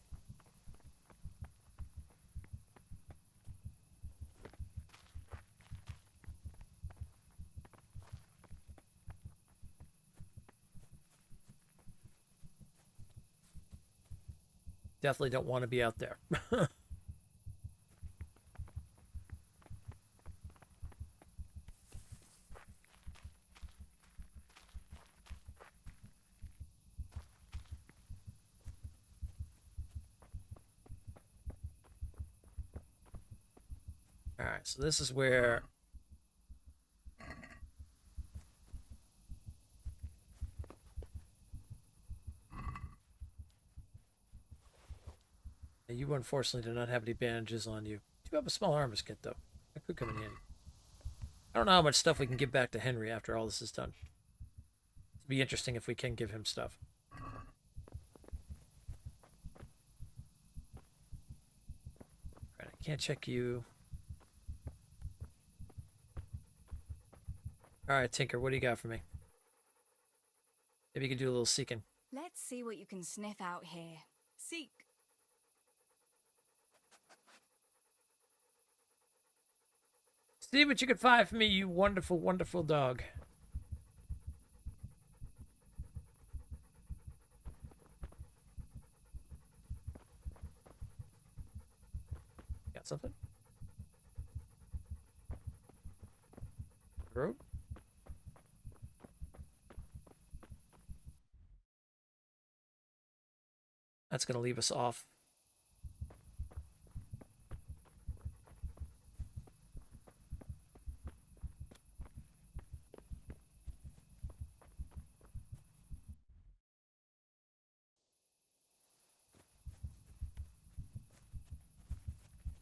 Speaker 2: Definitely don't want to be out there. Alright, so this is where You unfortunately do not have any bandages on you. You do have a small armor's kit, though. That could come in handy. I don't know how much stuff we can give back to Henry after all this is done. It'd be interesting if we can give him stuff. Alright, I can't check you. Alright, Tinker, what do you got for me? Maybe you can do a little seeking.
Speaker 14: Let's see what you can sniff out here. Seek.
Speaker 2: See what you can find for me, you wonderful, wonderful dog. Got something? Road? That's going to leave us off.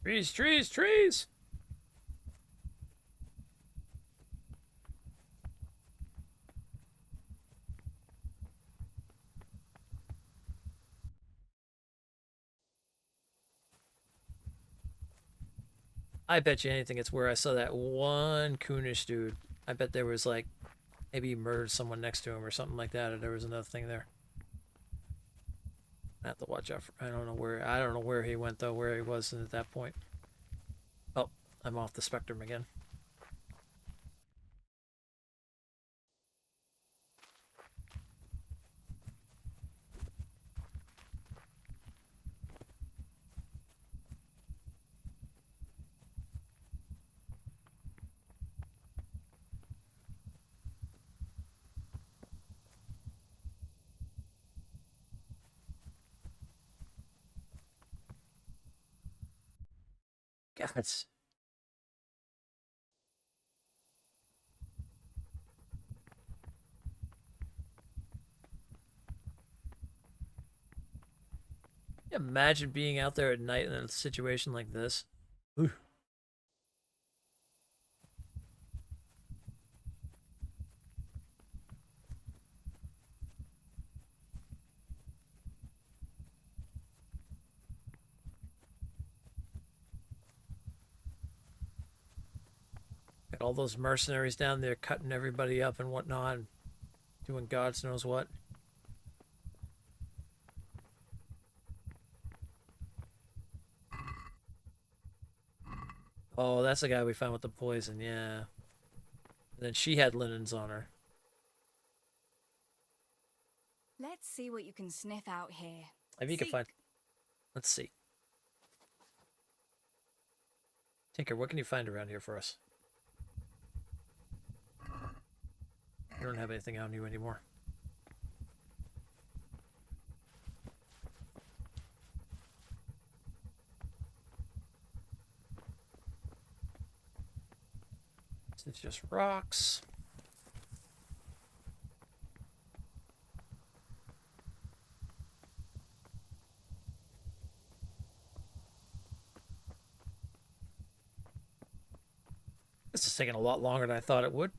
Speaker 2: Trees, trees, trees! I bet you anything it's where I saw that one coonish dude. I bet there was like, maybe he murdered someone next to him or something like that, or there was another thing there. I have to watch out for, I don't know where he went though, where he was at that point. Oh, I'm off the spectrum again. God. Imagine being out there at night in a situation like this. Ooh. Got all those mercenaries down there cutting everybody up and whatnot, and doing God knows what. Oh, that's the guy we found with the poison, yeah. And then she had linens on her.
Speaker 14: Let's see what you can sniff out here.
Speaker 2: Maybe you can find... Let's see. Tinker, what can you find around here for us? You don't have anything on you anymore. It's just rocks. This is taking a lot longer than I thought it would.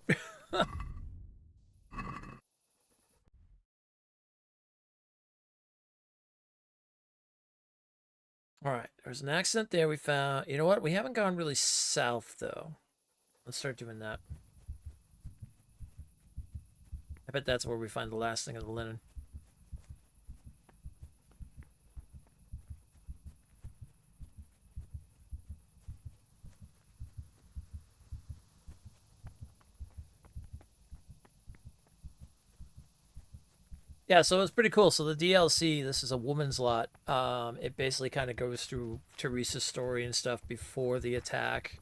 Speaker 2: Alright, there's an accident there we found. You know what? We haven't gone really south, though. Let's start doing that. I bet that's where we find the last thing of the linen. Yeah, so it's pretty cool. So the DLC, this is a woman's lot. It basically kind of goes through Teresa's story and stuff before the attack.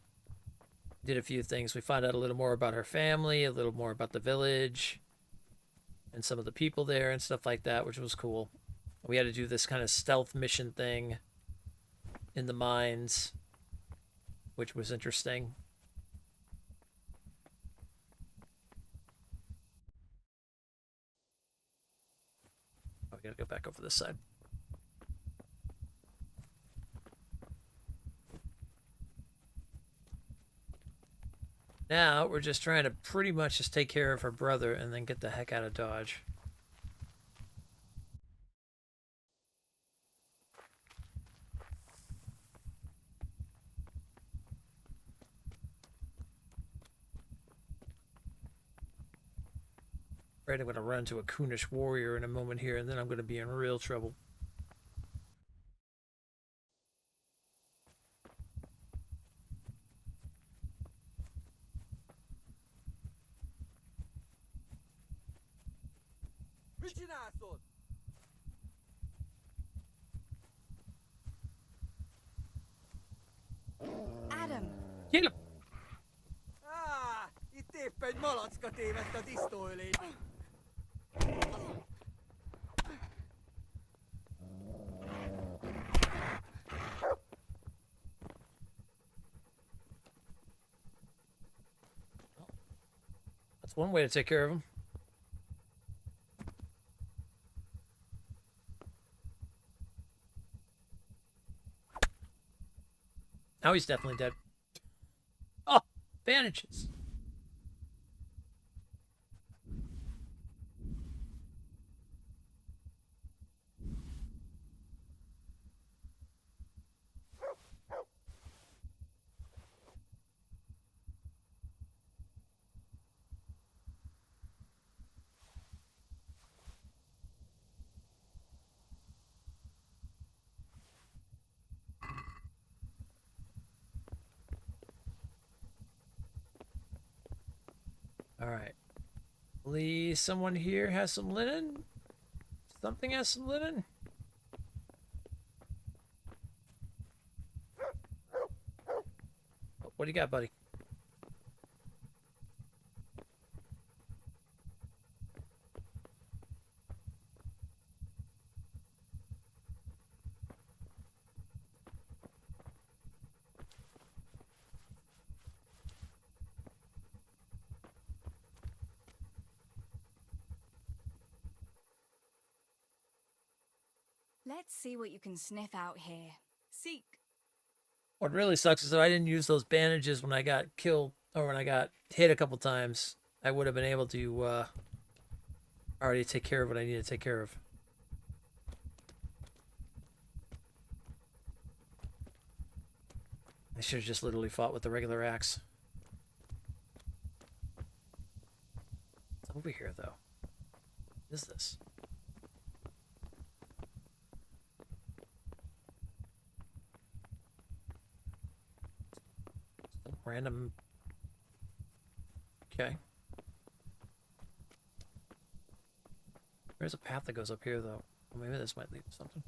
Speaker 2: Did a few things. We found out a little more about her family, a little more about the village, and some of the people there and stuff like that, which was cool. We had to do this kind of stealth mission thing in the mines, which was interesting. Oh, we gotta go back over this side. Now we're just trying to pretty much just take care of her brother and then get the heck out of Dodge. Right, I'm going to run into a Coonish warrior in a moment here, and then I'm going to be in real trouble.
Speaker 3: Mit csinálsz ott?
Speaker 14: Adam!
Speaker 2: Kill him!
Speaker 3: Itt épp egy malacka tévedt a disztó ölén.
Speaker 2: That's one way to take care of him. Now he's definitely dead. Oh, bandages. All right. Please, someone here has some linen? Something has some linen? What do you got, buddy?
Speaker 14: Let's see what you can sniff out here. Seek.
Speaker 2: What really sucks is that I didn't use those bandages when I got killed, or when I got hit a couple times. I would have been able to already take care of what I need to take care of. I should have just literally fought with the regular axe. It's over here, though. What is this? Random. Okay. There's a path that goes up here, though. Well, maybe this might lead to something.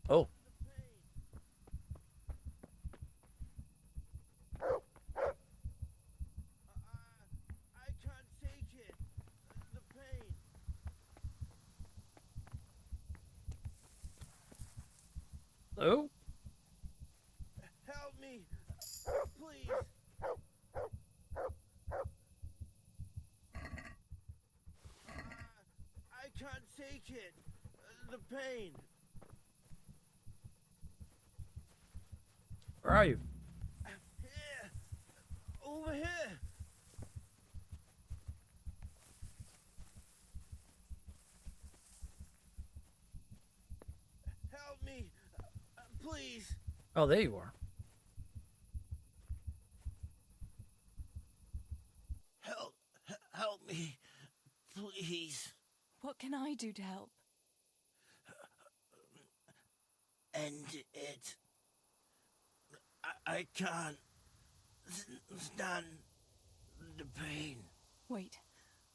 Speaker 2: Oh.
Speaker 3: I can't take it. The pain.
Speaker 2: Hello?
Speaker 3: Help me, please. I can't take it. The pain.
Speaker 2: Where are you?
Speaker 3: Here. Over here. Help me, please.
Speaker 2: Oh, there you are.
Speaker 3: Help me, please.
Speaker 14: What can I do to help?
Speaker 3: End it. I can't stand the pain.
Speaker 14: Wait,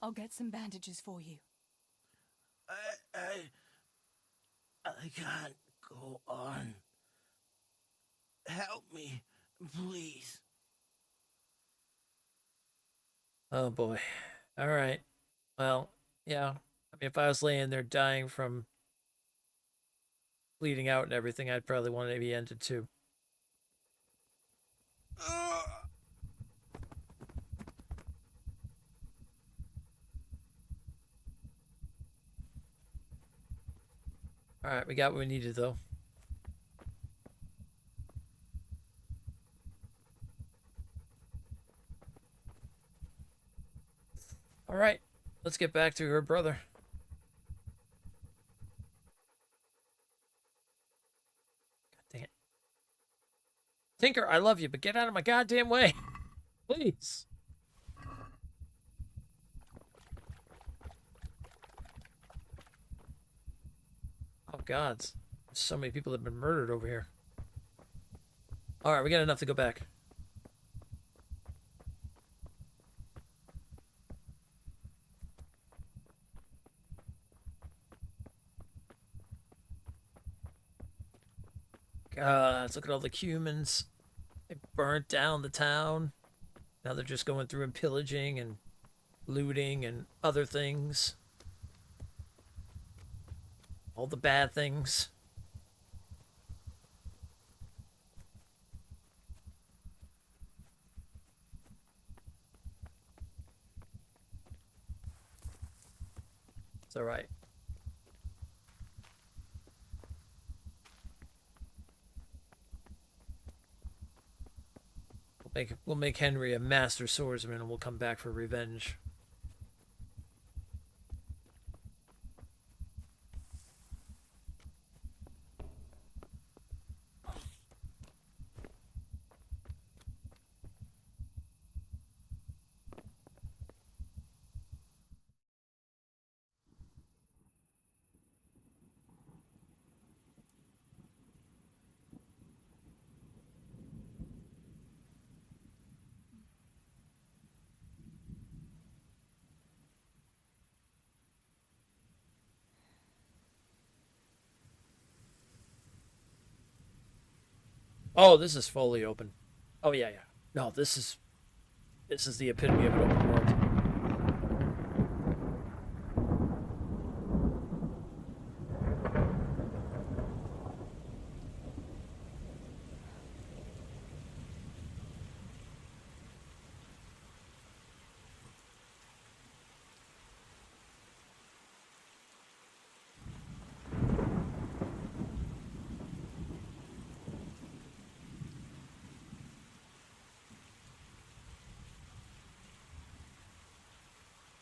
Speaker 14: I'll get some bandages for you.
Speaker 3: I can't go on. Help me, please.
Speaker 2: Oh boy. All right. Well, yeah. I mean, if I was laying there dying from bleeding out and everything, I'd probably want it to be ended too. Alright, we got what we needed, though. Alright, let's get back to her brother. God dang it. Tinker, I love you, but get out of my goddamn way. Please. Oh, gods. So many people have been murdered over here. Alright, we got enough to go back. God, let's look at all the humans. They burnt down the town. Now they're just going through and pillaging and looting and other things. All the bad things. It's alright. We'll make Henry a master swordsman and we'll come back for revenge. Oh, this is fully open. Oh yeah, yeah. No, this is the epitome of an open world.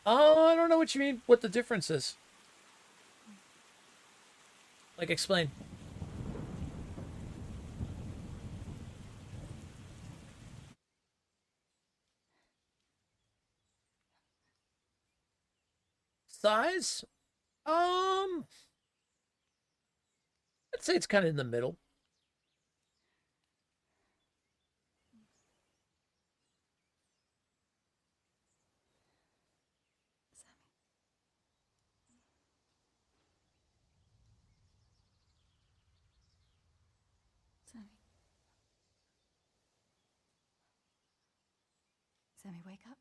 Speaker 2: Oh, I don't know what you mean. What the difference is? Like, explain. Size? I'd say it's kind of in the middle.
Speaker 21: Sammy. Sammy, wake up.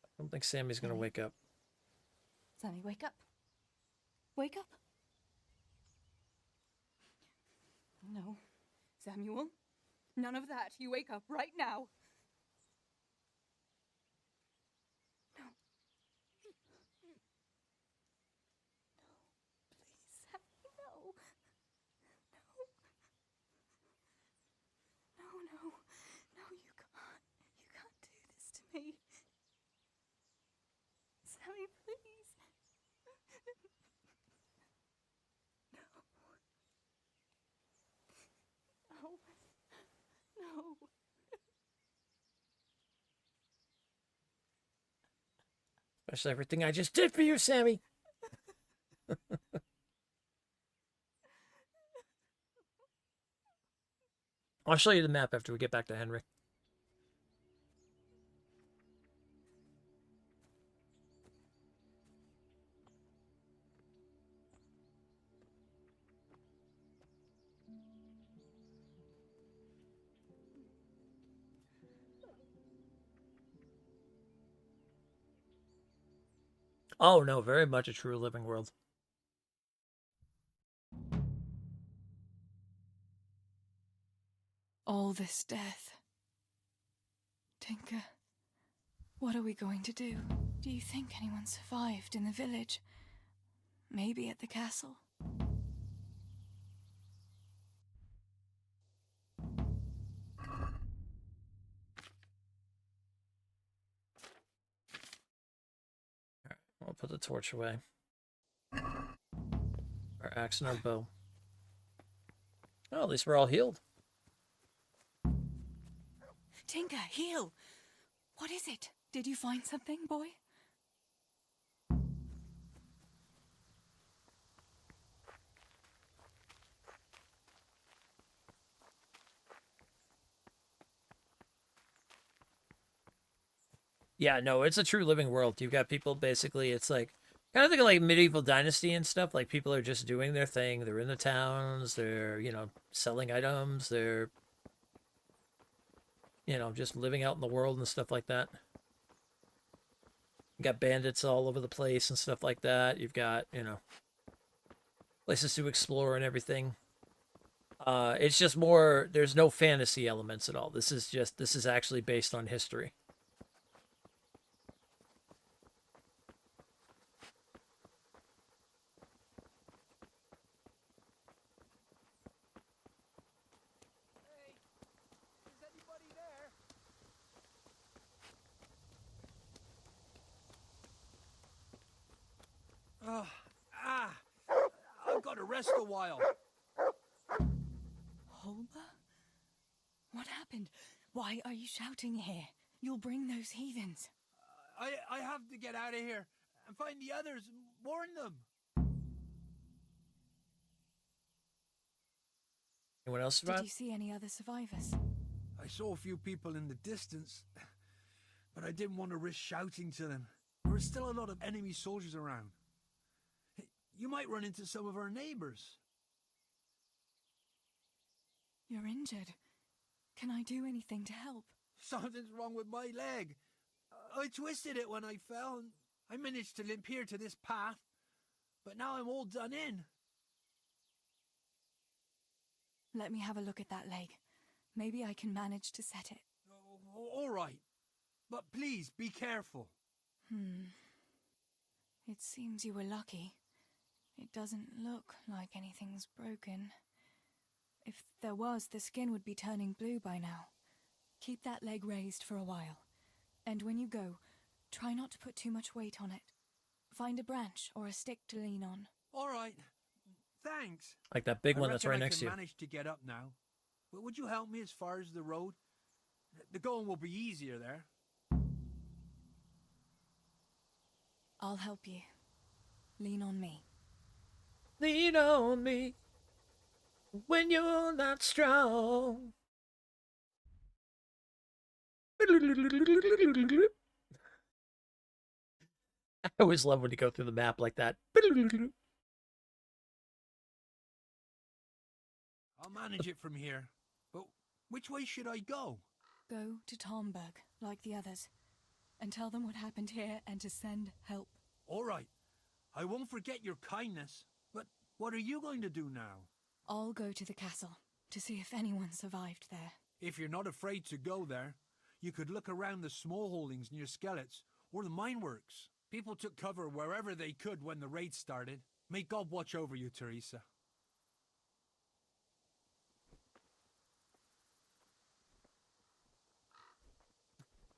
Speaker 2: I don't think Sammy's gonna wake up.
Speaker 21: Sammy, wake up. Wake up. No, Samuel. None of that. You wake up right now. No. No. Please, Sammy, no. No. No, no. No, you can't. You can't do this to me. Sammy, please. No. No. No.
Speaker 2: Especially everything I just did for you, Sammy. I'll show you the map after we get back to Henry. Oh no, very much a true living world.
Speaker 14: All this death. Tinker, what are we going to do? Do you think anyone survived in the village?
Speaker 21: Maybe at the castle?
Speaker 2: I'll put the torch away. Our axe and our bow. Oh, at least we're all healed.
Speaker 14: Tinker, heal! What is it? Did you find something, boy?
Speaker 2: Yeah, no, it's a true living world. You've got people basically, it's like, kind of think of like medieval dynasty and stuff. Like people are just doing their thing. They're in the towns. They're, selling items. They're, just living out in the world and stuff like that. You got bandits all over the place and stuff like that. You've got, places to explore and everything. It's just more, there's no fantasy elements at all. This is actually based on history.
Speaker 19: I've got to rest a while.
Speaker 14: Holba? What happened? Why are you shouting here? You'll bring those heathens.
Speaker 19: I have to get out of here and find the others and warn them.
Speaker 2: Anyone else survive?
Speaker 14: Did you see any other survivors?
Speaker 19: I saw a few people in the distance, but I didn't want to risk shouting to them. There were still a lot of enemy soldiers around. You might run into some of our neighbors.
Speaker 14: You're injured. Can I do anything to help?
Speaker 19: Something's wrong with my leg. I twisted it when I fell, and I managed to limp here to this path. But now I'm all done in.
Speaker 14: Let me have a look at that leg. Maybe I can manage to set it.
Speaker 19: All right. But please, be careful.
Speaker 14: It seems you were lucky. It doesn't look like anything's broken. If there was, the skin would be turning blue by now. Keep that leg raised for a while. And when you go, try not to put too much weight on it. Find a branch or a stick to lean on.
Speaker 19: All right. Thanks.
Speaker 2: Like that big one that's right next to you.
Speaker 19: I manage to get up now. But would you help me as far as the road? The going will be easier there.
Speaker 14: I'll help you. Lean on me.
Speaker 2: Lean on me when you're not strong. I always love when you go through the map like that.
Speaker 19: I'll manage it from here. But which way should I go?
Speaker 14: Go to Tomberg, like the others, and tell them what happened here and to send help.
Speaker 19: All right. I won't forget your kindness. But what are you going to do now?
Speaker 14: I'll go to the castle to see if anyone survived there.
Speaker 19: If you're not afraid to go there, you could look around the small holdings near Skellets or the mine works. People took cover wherever they could when the raid started. May God watch over you, Teresa.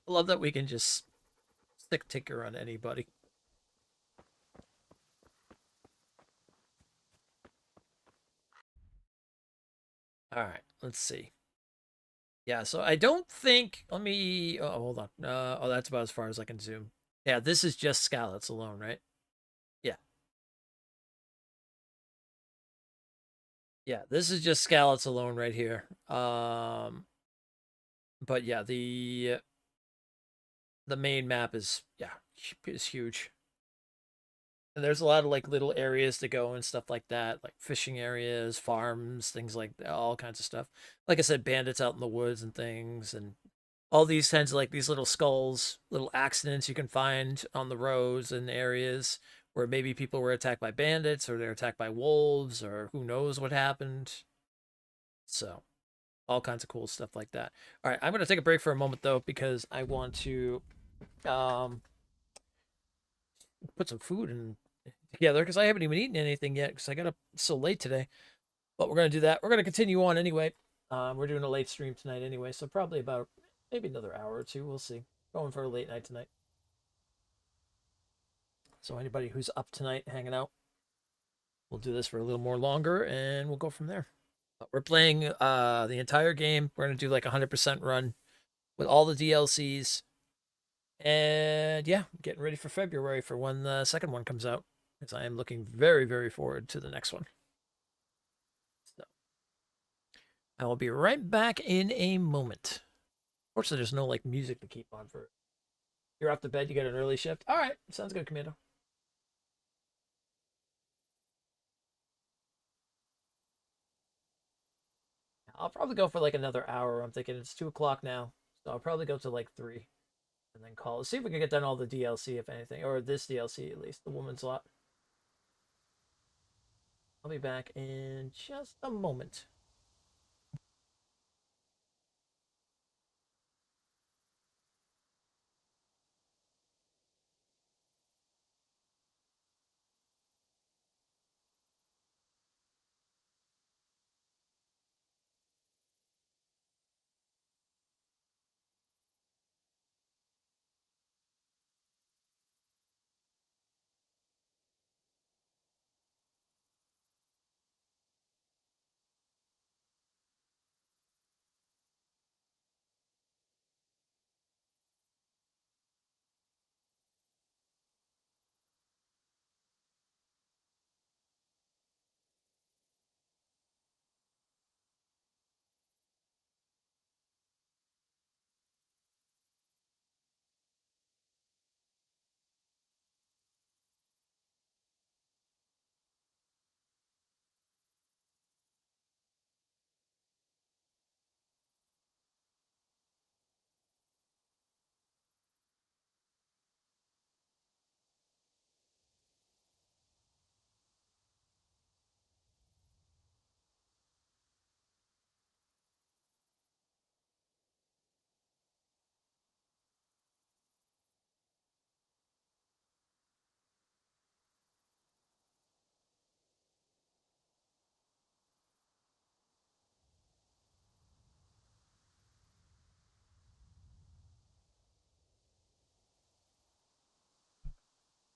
Speaker 2: I love that we can just stick Tinker on anybody. All right, let's see. Yeah, so I don't think, let me, oh, hold on. Oh, that's about as far as I can zoom. Yeah, this is just Skallets alone, right? Yeah. Yeah, this is just Skallets alone right here. But yeah, the main map is, yeah, is huge. And there's a lot of like little areas to go and stuff like that, like fishing areas, farms, things like that, all kinds of stuff. Like I said, bandits out in the woods and things, and all these kinds of like these little skulls, little accidents you can find on the roads and areas where maybe people were attacked by bandits or they're attacked by wolves or who knows what happened. So all kinds of cool stuff like that. All right, I'm going to take a break for a moment though, because I want to put some food together because I haven't even eaten anything yet because I got up so late today. But we're going to do that. We're going to continue on anyway. We're doing a late stream tonight anyway, so probably about maybe another hour or two. We'll see. Going for a late night tonight. So anybody who's up tonight hanging out, we'll do this for a little more longer and we'll go from there. We're playing the entire game. We're going to do like 100% run with all the DLCs. And yeah, getting ready for February for when the second one comes out. Because I am looking very, very forward to the next one. So I will be right back in a moment. Fortunately, there's no like music to keep on for. You're off to bed. You got an early shift. All right, sounds good, Commando. I'll probably go for like another hour. I'm thinking it's 2 o'clock now, so I'll probably go to like 3, and then call. See if we can get done all the DLC, if anything, or this DLC at least, the woman's lot. I'll be back in just a moment.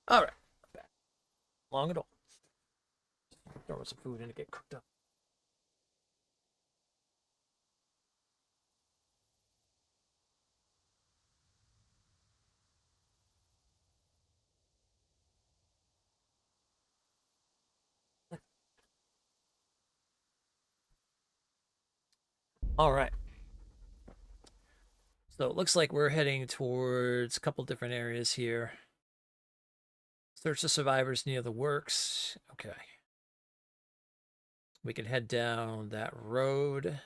Speaker 2: All right, back. Long at all. Throw some food in to get cooked up. All right. So it looks like we're heading towards a couple different areas here. Search the survivors near the works. Okay. We can head down that road.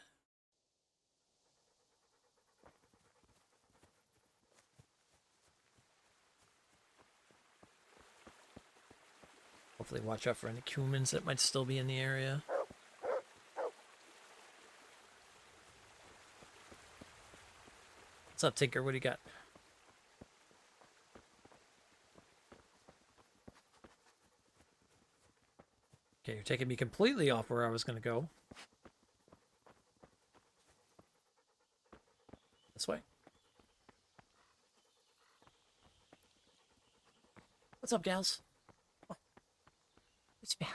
Speaker 2: Hopefully watch out for any humans that might still be in the area. What's up, Tinker? What do you got? Okay, you're taking me completely off where I was going to go. This way. What's up, gals? Oh. It's me.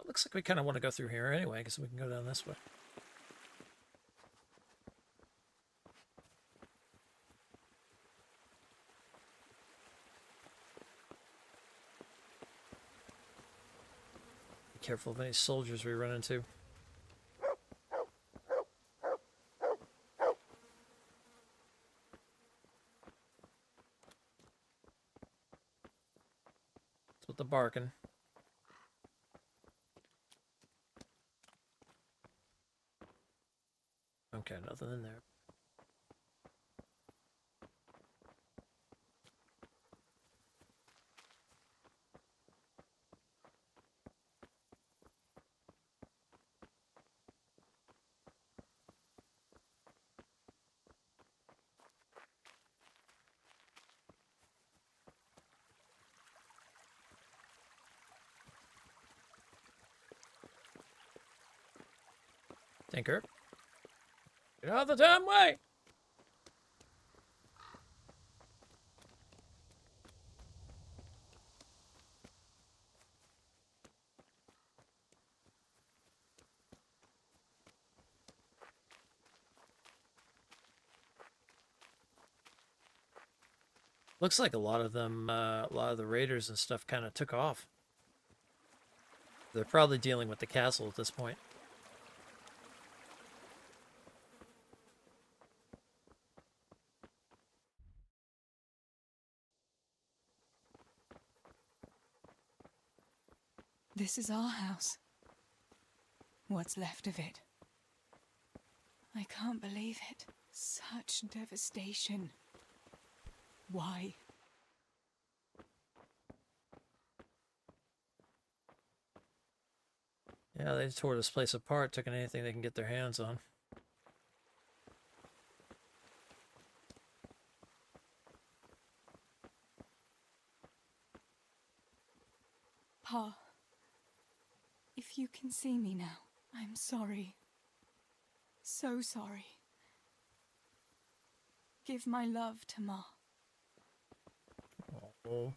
Speaker 2: Looks like we kind of want to go through here anyway, because we can go down this way. Be careful of any soldiers we run into. What's with the barking? Okay, nothing in there. Tinker. Get out of the damn way! Looks like a lot of them, a lot of the raiders and stuff kind of took off. They're probably dealing with the castle at this point.
Speaker 14: This is our house. What's left of it. I can't believe it. Such devastation. Why?
Speaker 2: Yeah, they tore this place apart, took anything they can get their hands on.
Speaker 14: Pa, if you can see me now, I'm sorry. So sorry. Give my love to Ma.
Speaker 2: Oh.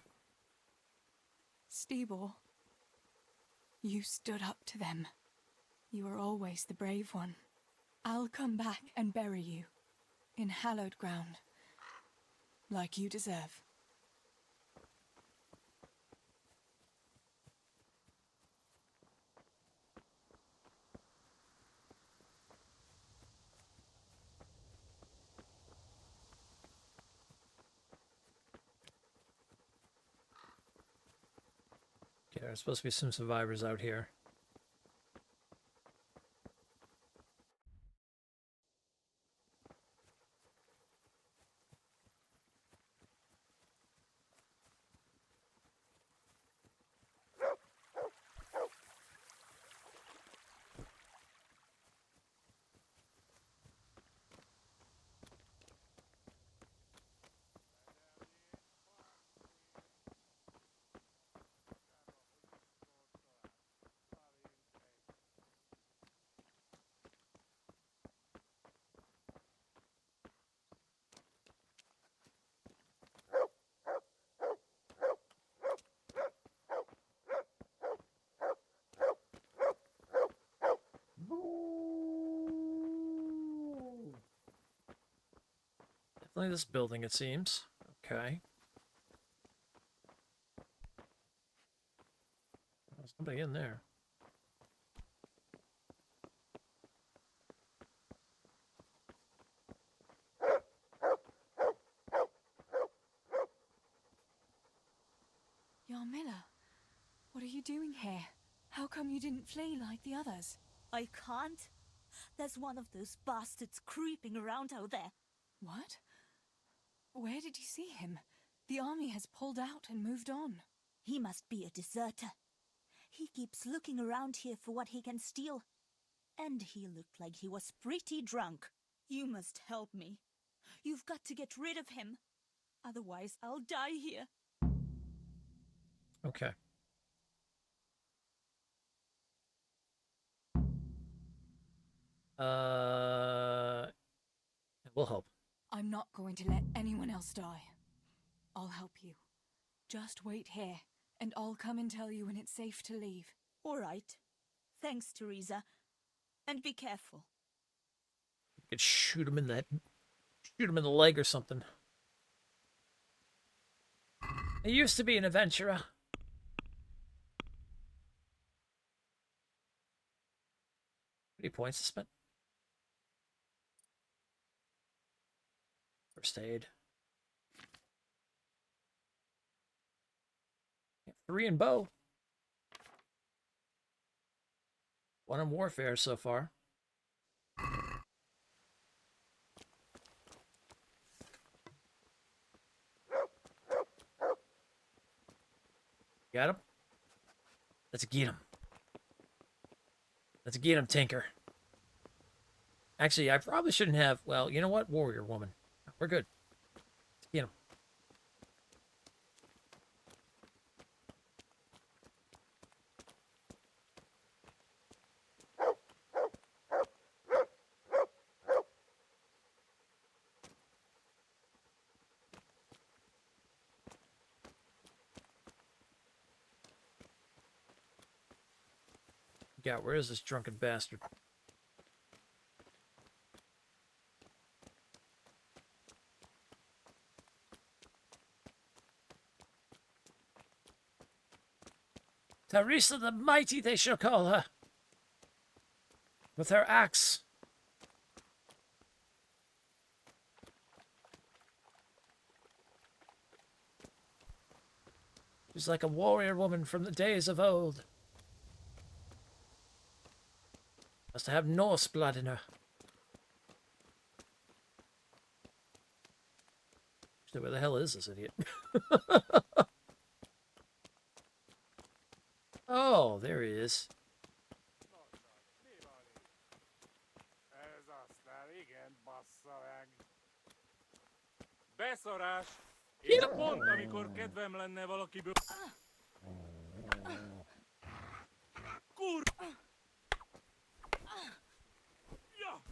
Speaker 14: Stibor, you stood up to them. You were always the brave one. I'll come back and bury you in hallowed ground, like you deserve.
Speaker 2: Okay, there's supposed to be some survivors out here. Definitely this building, it seems. Okay. There's somebody in there.
Speaker 14: Yarmila, what are you doing here? How come you didn't flee like the others?
Speaker 5: I can't. There's one of those bastards creeping around out there.
Speaker 14: What? Where did you see him? The army has pulled out and moved on.
Speaker 5: He must be a deserter. He keeps looking around here for what he can steal. And he looked like he was pretty drunk. You must help me. You've got to get rid of him. Otherwise, I'll die here.
Speaker 2: Okay. We'll help.
Speaker 14: I'm not going to let anyone else die. I'll help you. Just wait here, and I'll come and tell you when it's safe to leave.
Speaker 5: All right. Thanks, Teresa. And be careful.
Speaker 2: You could shoot him in that... Shoot him in the leg or something. I used to be an adventurer. How many points to spend? First aid. 3 in bow. 1 in warfare so far. Got him? Let's get him. Let's get him, Tinker. Actually, I probably shouldn't have... Well, you know what? Warrior woman. We're good. Let's get him. God, where is this drunken bastard? Teresa the Mighty, they shall call her. With her axe. She's like a warrior woman from the days of old. Must have Norse blood in her. So where the hell is this idiot? Oh, there he is.
Speaker 15: Ez aztán igen, bassza meg. Beszarás! Én pont, amikor kedvem lenne valakiből... Kur... Ja!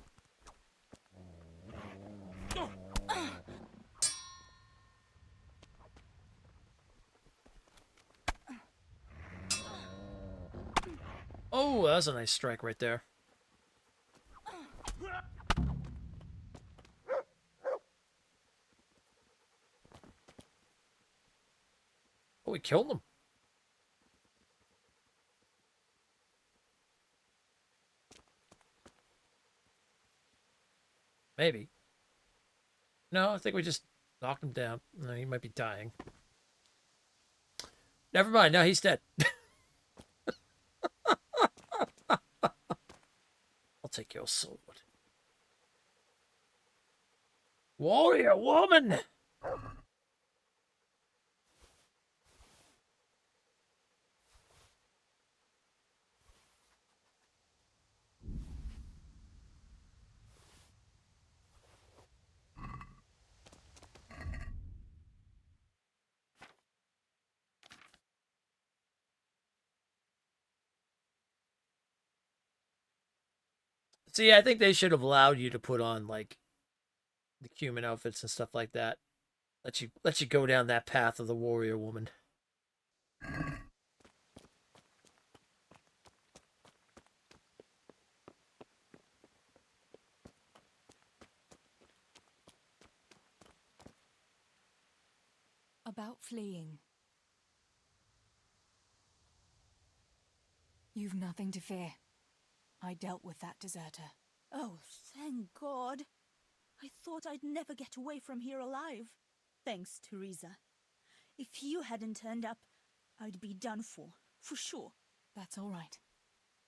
Speaker 2: Oh, that's a nice strike right there. Oh, we killed him. Maybe. No, I think we just knocked him down. No, he might be dying. Never mind. No, he's dead. I'll take your sword. Warrior woman! See, I think they should have allowed you to put on, like, the human outfits and stuff like that. Let you go down that path of the warrior woman.
Speaker 14: About fleeing. You've nothing to fear. I dealt with that deserter.
Speaker 5: Oh, thank God. I thought I'd never get away from here alive. Thanks, Teresa. If you hadn't turned up, I'd be done for sure.
Speaker 14: That's all right.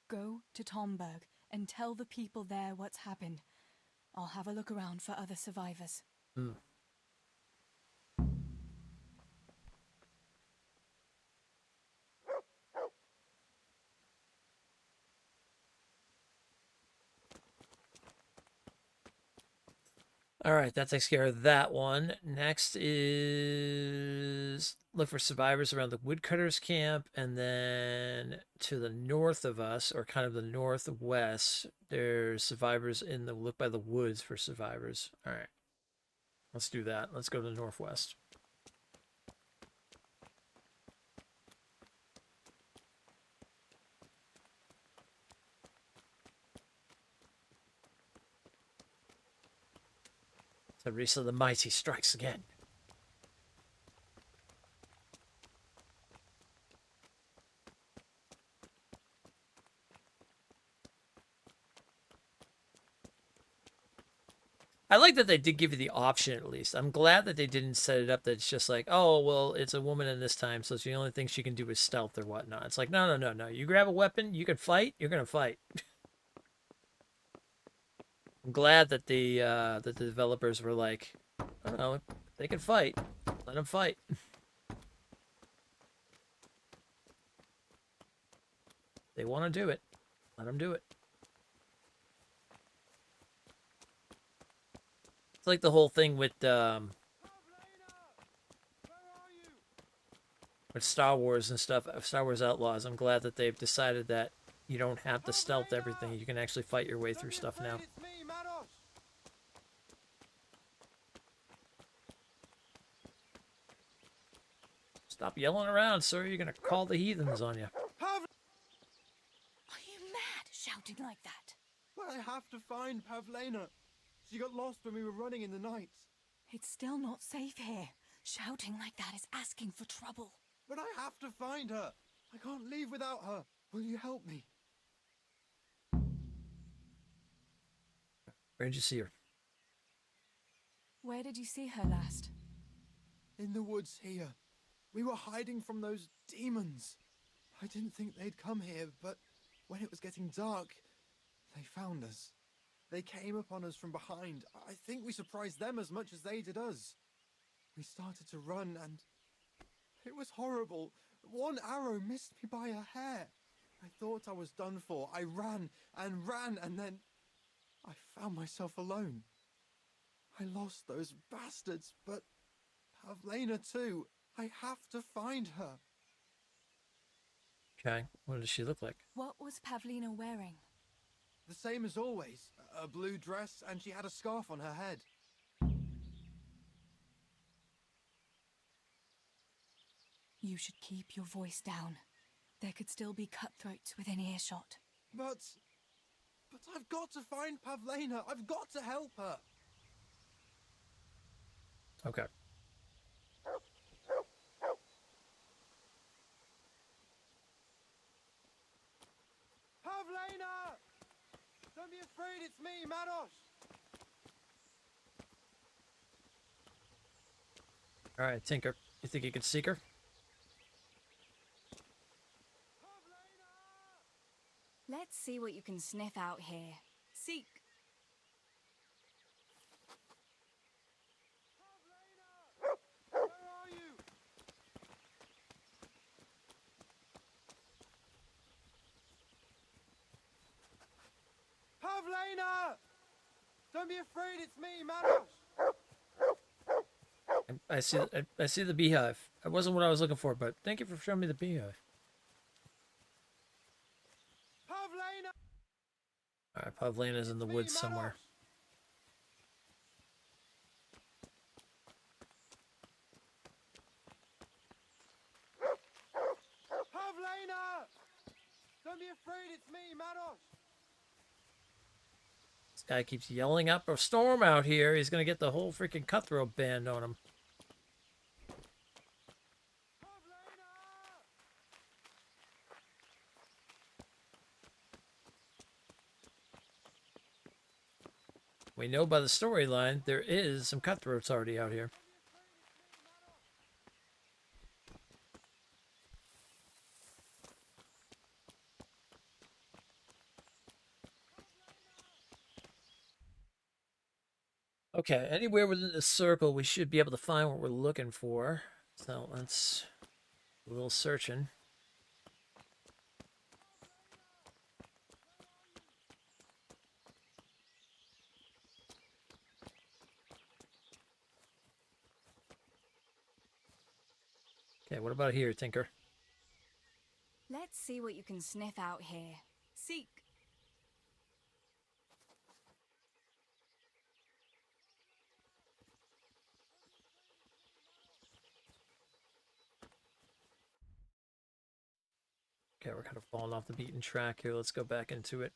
Speaker 14: Go to Tomberg and tell the people there what's happened. I'll have a look around for other survivors.
Speaker 2: Hmm. All right, that takes care of that one. Next is look for survivors around the woodcutters camp, and then to the north of us, or kind of the northwest, there's survivors in the look by the woods for survivors. All right, let's do that. Let's go to the northwest. Teresa the Mighty strikes again. I like that they did give you the option at least. I'm glad that they didn't set it up that it's just like, oh, well, it's a woman in this time, so the only thing she can do is stealth or whatnot. It's like, no. You grab a weapon, you can fight, you're going to fight. I'm glad that the developers were like, I don't know, they can fight. Let them fight. They want to do it. Let them do it. It's like the whole thing with Star Wars and stuff, Star Wars Outlaws. I'm glad that they've decided that you don't have to stealth everything. You can actually fight your way through stuff now. Stop yelling around, sir. You're going to call the heathens on you.
Speaker 5: Are you shouting like that?
Speaker 7: But I have to find Pavlena. She got lost when we were running in the night.
Speaker 5: It's still not safe here. Shouting like that is asking for trouble.
Speaker 7: But I have to find her. I can't leave without her. Will you help me?
Speaker 2: Where did you see her?
Speaker 14: Where did you see her last?
Speaker 7: In the woods here. We were hiding from those demons. I didn't think they'd come here, but when it was getting dark, they found us. They came upon us from behind. I think we surprised them as much as they did us. We started to run and it was horrible. One arrow missed me by a hair. I thought I was done for. I ran and then I found myself alone. I lost those bastards, but Pavlena too. I have to find her.
Speaker 2: Okay, what does she look like?
Speaker 14: What was Pavlena wearing?
Speaker 7: The same as always. A blue dress, and she had a scarf on her head.
Speaker 14: You should keep your voice down. There could still be cutthroats within earshot.
Speaker 7: But I've got to find Pavlena. I've got to help her.
Speaker 2: Okay.
Speaker 7: Pavlena! Don't be afraid, it's me, Manos!
Speaker 2: Alright, Tinker. You think you can seek her?
Speaker 14: Let's see what you can sniff out here.
Speaker 5: Seek.
Speaker 7: Where are you? Pavlena! Don't be afraid, it's me, Manos!
Speaker 2: I see the beehive. That wasn't what I was looking for, but thank you for showing me the beehive.
Speaker 7: Pavlena!
Speaker 2: Alright, Pavlena's in the woods somewhere.
Speaker 7: Pavlena! Don't be afraid, it's me, Manos!
Speaker 2: This guy keeps yelling up a storm out here. He's gonna get the whole freaking cutthroat band on him. We know by the storyline there is some cutthroats already out here. Okay, anywhere within the circle we should be able to find what we're looking for. So let's do a little searching. Okay, what about here, Tinker?
Speaker 14: Let's see what you can sniff out here.
Speaker 5: Seek.
Speaker 2: Okay, we're kind of falling off the beaten track here. Let's go back into it.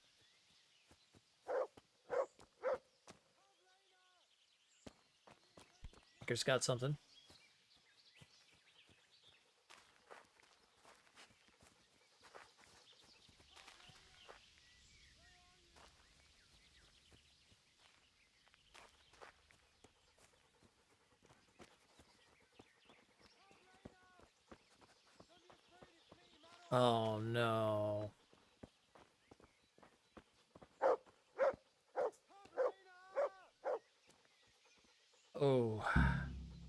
Speaker 2: Tinker's got something. Oh no. Oh.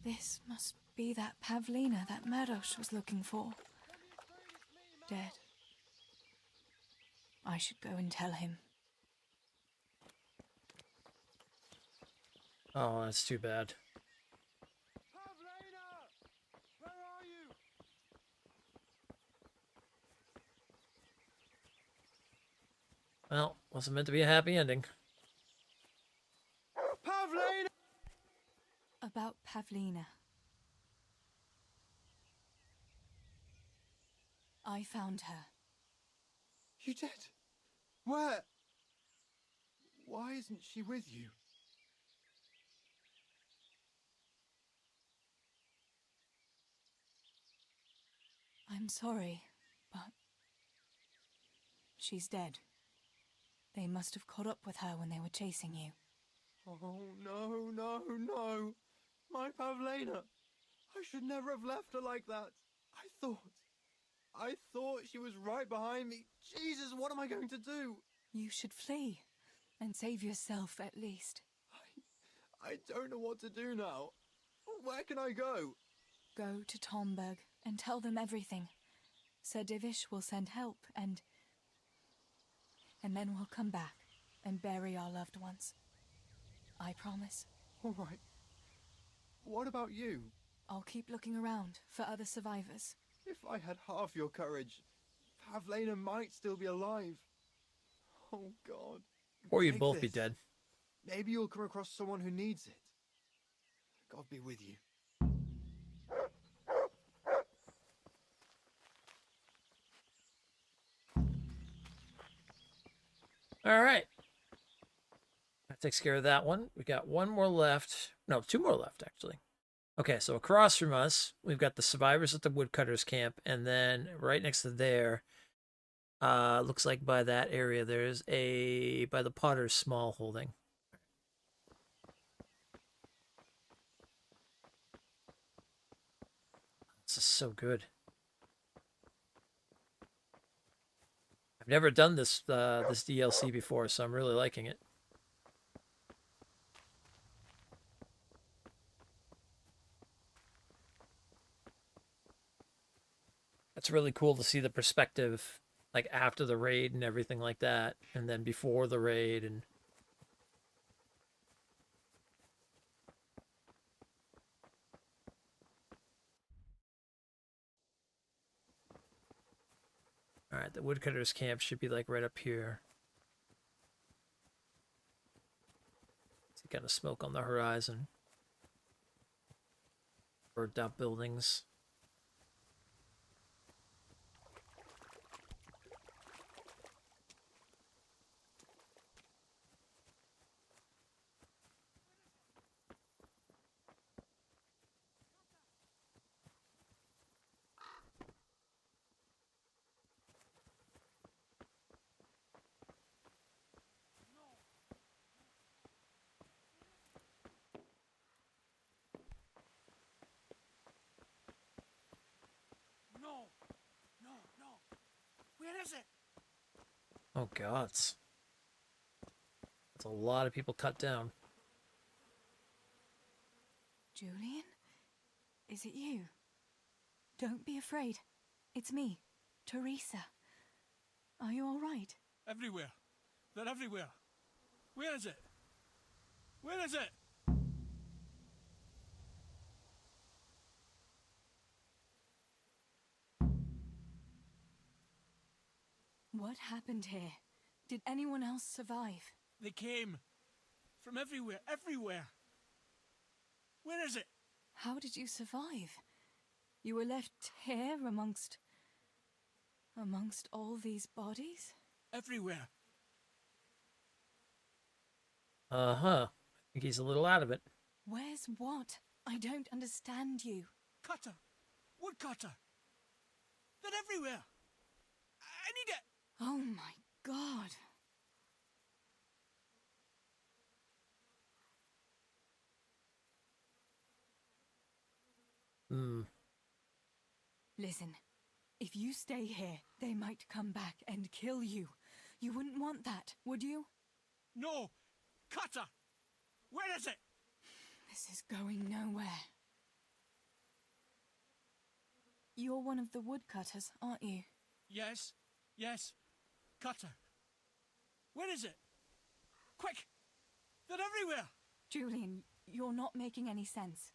Speaker 14: This must be that Pavlena that Mados was looking for. Dead. I should go and tell him.
Speaker 2: Oh, that's too bad. Well, wasn't meant to be a happy ending.
Speaker 7: Pavlena!
Speaker 14: About Pavlena. I found her.
Speaker 7: You did? Where? Why isn't she with you?
Speaker 14: I'm sorry, but she's dead. They must have caught up with her when they were chasing you.
Speaker 7: Oh, no, no, no. My Pavlena. I should never have left her like that. I thought she was right behind me. Jesus, what am I going to do?
Speaker 14: You should flee and save yourself at least.
Speaker 7: I don't know what to do now. Where can I go?
Speaker 14: Go to Tomberg and tell them everything. Sir Divish will send help and then we'll come back and bury our loved ones. I promise.
Speaker 7: All right. What about you?
Speaker 14: I'll keep looking around for other survivors.
Speaker 7: If I had half your courage, Pavlena might still be alive. Oh, God.
Speaker 2: Or you'd
Speaker 7: Take
Speaker 2: both be
Speaker 7: this.
Speaker 2: dead.
Speaker 7: Maybe you'll come across someone who needs it. God be with you.
Speaker 2: All right. That takes care of that one. We got one more left. No, two more left, actually. Okay, so across from us, we've got the survivors at the woodcutters camp, and then right next to there, looks like by that area, there's by the potter's small holding. This is so good. I've never done this this DLC before, so I'm really liking it. It's really cool to see the perspective, like after the raid and everything like that, and then before the raid. And all right, the woodcutters camp should be like right up here. See kind of smoke on the horizon. Burnt out buildings.
Speaker 19: No! No, no! Where is it?
Speaker 2: Oh, God. That's a lot of people cut down.
Speaker 14: Julian? Is it you? Don't be afraid. It's me, Teresa. Are you all right?
Speaker 15: Everywhere. They're everywhere. Where is it? Where is it?
Speaker 14: What happened here? Did anyone else survive?
Speaker 15: They came. From everywhere, everywhere. Where is it?
Speaker 14: How did you survive? You were left here amongst all these bodies?
Speaker 15: Everywhere.
Speaker 2: Uh-huh. I think he's a little out of it.
Speaker 14: Where's what? I don't understand you.
Speaker 15: Cutter. Woodcutter. They're everywhere. I need it.
Speaker 14: Oh my God. Listen, if you stay here, they might come back and kill you. You wouldn't want that, would you?
Speaker 15: No! Cutter! Where is it?
Speaker 14: This is going nowhere. You're one of the woodcutters, aren't you?
Speaker 15: Yes. Yes. Cutter. Where is it? Quick! They're everywhere!
Speaker 14: Julian, you're not making any sense.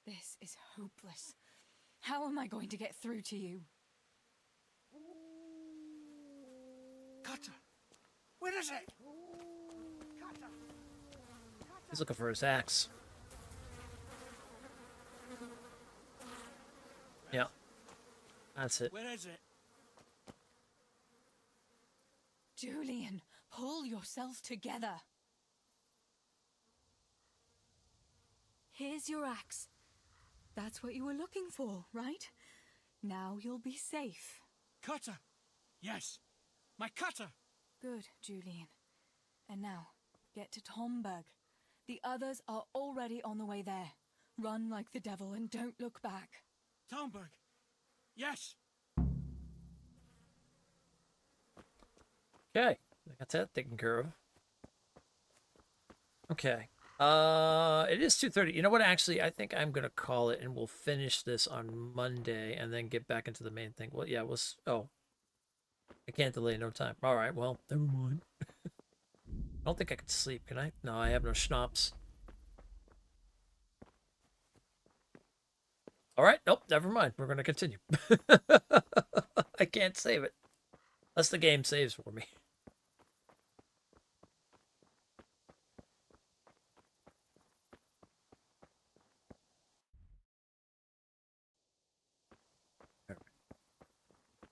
Speaker 14: This is hopeless. How am I going to get through to you?
Speaker 15: Cutter! Where is it? Cutter!
Speaker 2: He's looking for his axe. Yeah. That's it.
Speaker 15: Where is it?
Speaker 14: Julian, pull yourself together.
Speaker 13: Here's your axe.
Speaker 14: That's what you were looking for, right? Now you'll be safe.
Speaker 15: Cutter! Yes, my cutter!
Speaker 14: Good, Julian. And now, get to Tomberg. The others are already on the way there. Run like the devil and don't look back.
Speaker 15: Tomberg! Yes!
Speaker 2: Okay, that's that taken care of. Okay. It is 2:30. You know what? Actually, I think I'm gonna call it, and we'll finish this on Monday, and then get back into the main thing. Well, yeah, oh, I can't delay no time. All right, well, never mind. I don't think I could sleep. Can I? No, I have no schnapps. All right, nope, never mind. We're gonna continue. I can't save it unless the game saves for me.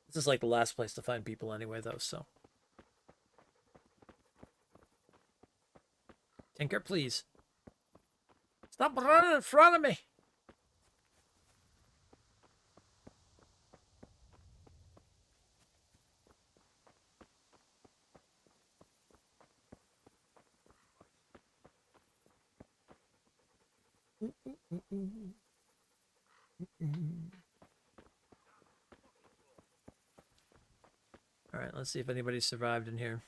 Speaker 2: This is like the last place to find people anyway, though, so. Tinker, please. Stop running in front of me! Alright, let's see if anybody survived in here.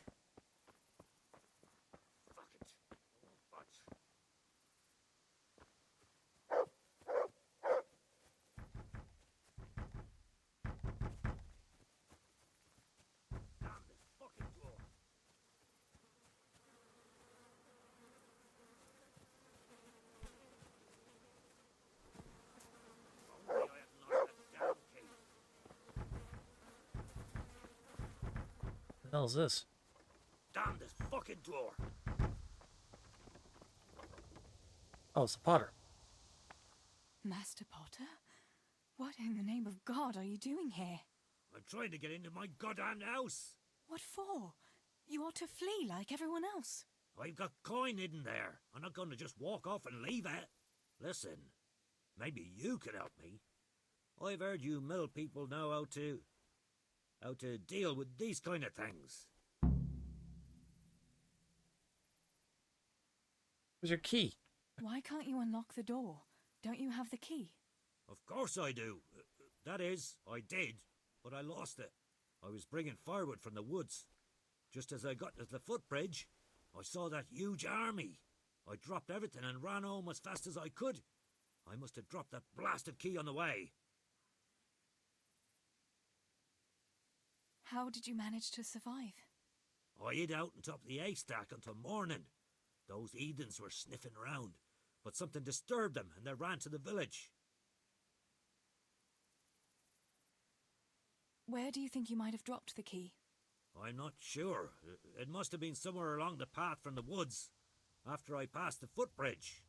Speaker 2: What the hell is this?
Speaker 10: Damn this fucking door!
Speaker 2: Oh, it's the Potter.
Speaker 14: Master Potter? What in the name of God are you doing here?
Speaker 10: I'm trying to get into my goddamn house!
Speaker 14: What for? You ought to flee like everyone else.
Speaker 10: I've got coin hidden there. I'm not going to just walk off and leave it. Listen, maybe you could help me. I've heard you mill people know how to deal with these kind of things.
Speaker 2: Where's your key?
Speaker 14: Why can't you unlock the door? Don't you have the key?
Speaker 10: Of course I do. That is, I did, but I lost it. I was bringing firewood from the woods. Just as I got to the footbridge, I saw that huge army. I dropped everything and ran home as fast as I could. I must have dropped that blasted key on the way.
Speaker 14: How did you manage to survive?
Speaker 10: I hid out on top of the haystack until morning. Those heathens were sniffing around, but something disturbed them and they ran to the village.
Speaker 14: Where do you think you might have dropped the key?
Speaker 10: I'm not sure. It must have been somewhere along the path from the woods, after I passed the footbridge.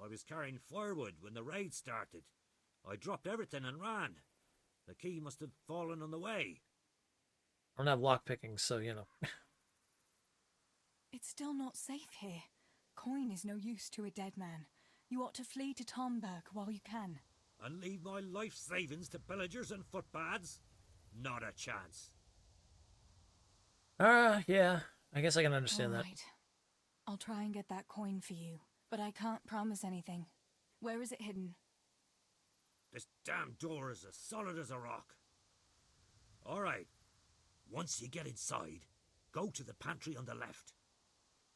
Speaker 10: I was carrying firewood when the raid started. I dropped everything and ran. The key must have fallen on the way.
Speaker 2: I don't have lockpicking, so, you know.
Speaker 14: It's still not safe here. Coin is no use to a dead man. You ought to flee to Tomberg while you can.
Speaker 10: And leave my life savings to pillagers and footpads? Not a chance.
Speaker 2: Yeah. I guess I can understand
Speaker 14: All
Speaker 2: that.
Speaker 14: right. I'll try and get that coin for you, but I can't promise anything. Where is it hidden?
Speaker 10: This damn door is as solid as a rock. All right. Once you get inside, go to the pantry on the left.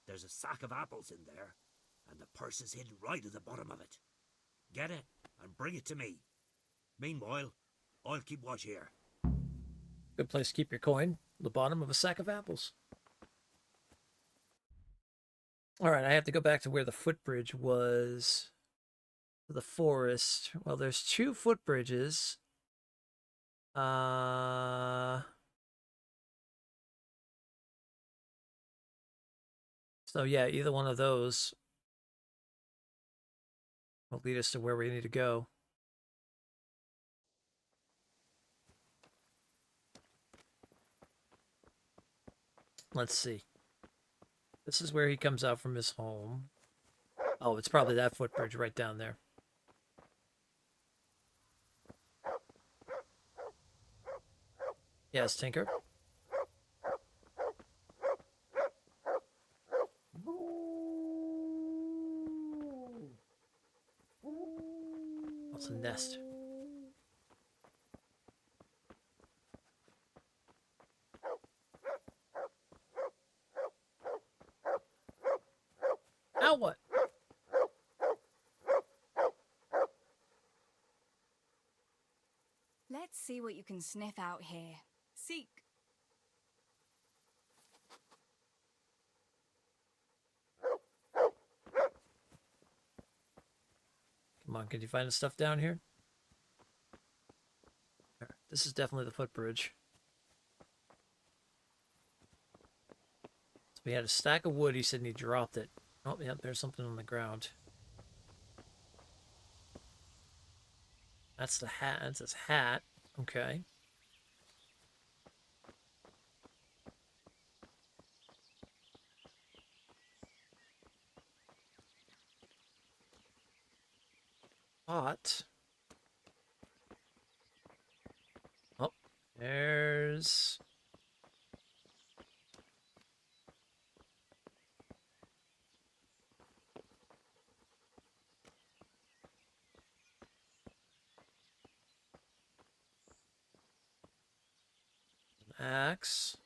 Speaker 10: There's a sack of apples in there, and the purse is hidden right at the bottom of it. Get it and bring it to me. Meanwhile, I'll keep watch here.
Speaker 2: Good place to keep your coin. The bottom of a sack of apples. Alright, I have to go back to where the footbridge was. The forest. Well, there's 2 footbridges. So yeah, either one of those will lead us to where we need to go. Let's see. This is where he comes out from his home. Oh, it's probably that footbridge right down there. Yes, Tinker. What's a nest? Now what?
Speaker 14: Let's see what you can sniff out here. Seek.
Speaker 2: Come on, can you find the stuff down here? This is definitely the footbridge. So we had a stack of wood. He said he dropped it. Oh, yeah, there's something on the ground. That's the hat. That's his hat. Okay. Pot. Oh, there's... an axe.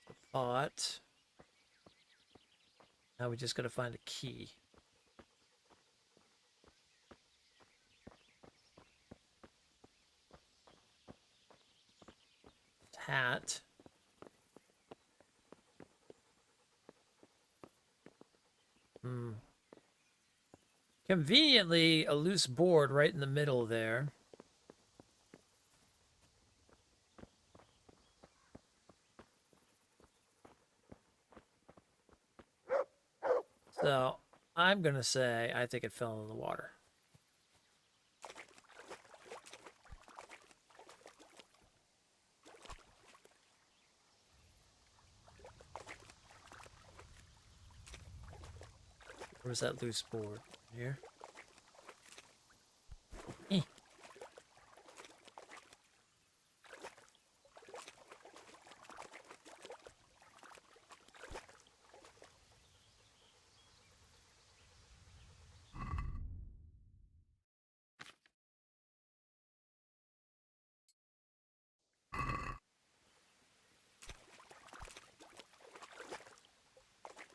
Speaker 2: A pot. Now we just gotta find a key. Hat. Conveniently, a loose board right in the middle there. So, I'm gonna say I think it fell in the water. Where's that loose board? Here? Eh.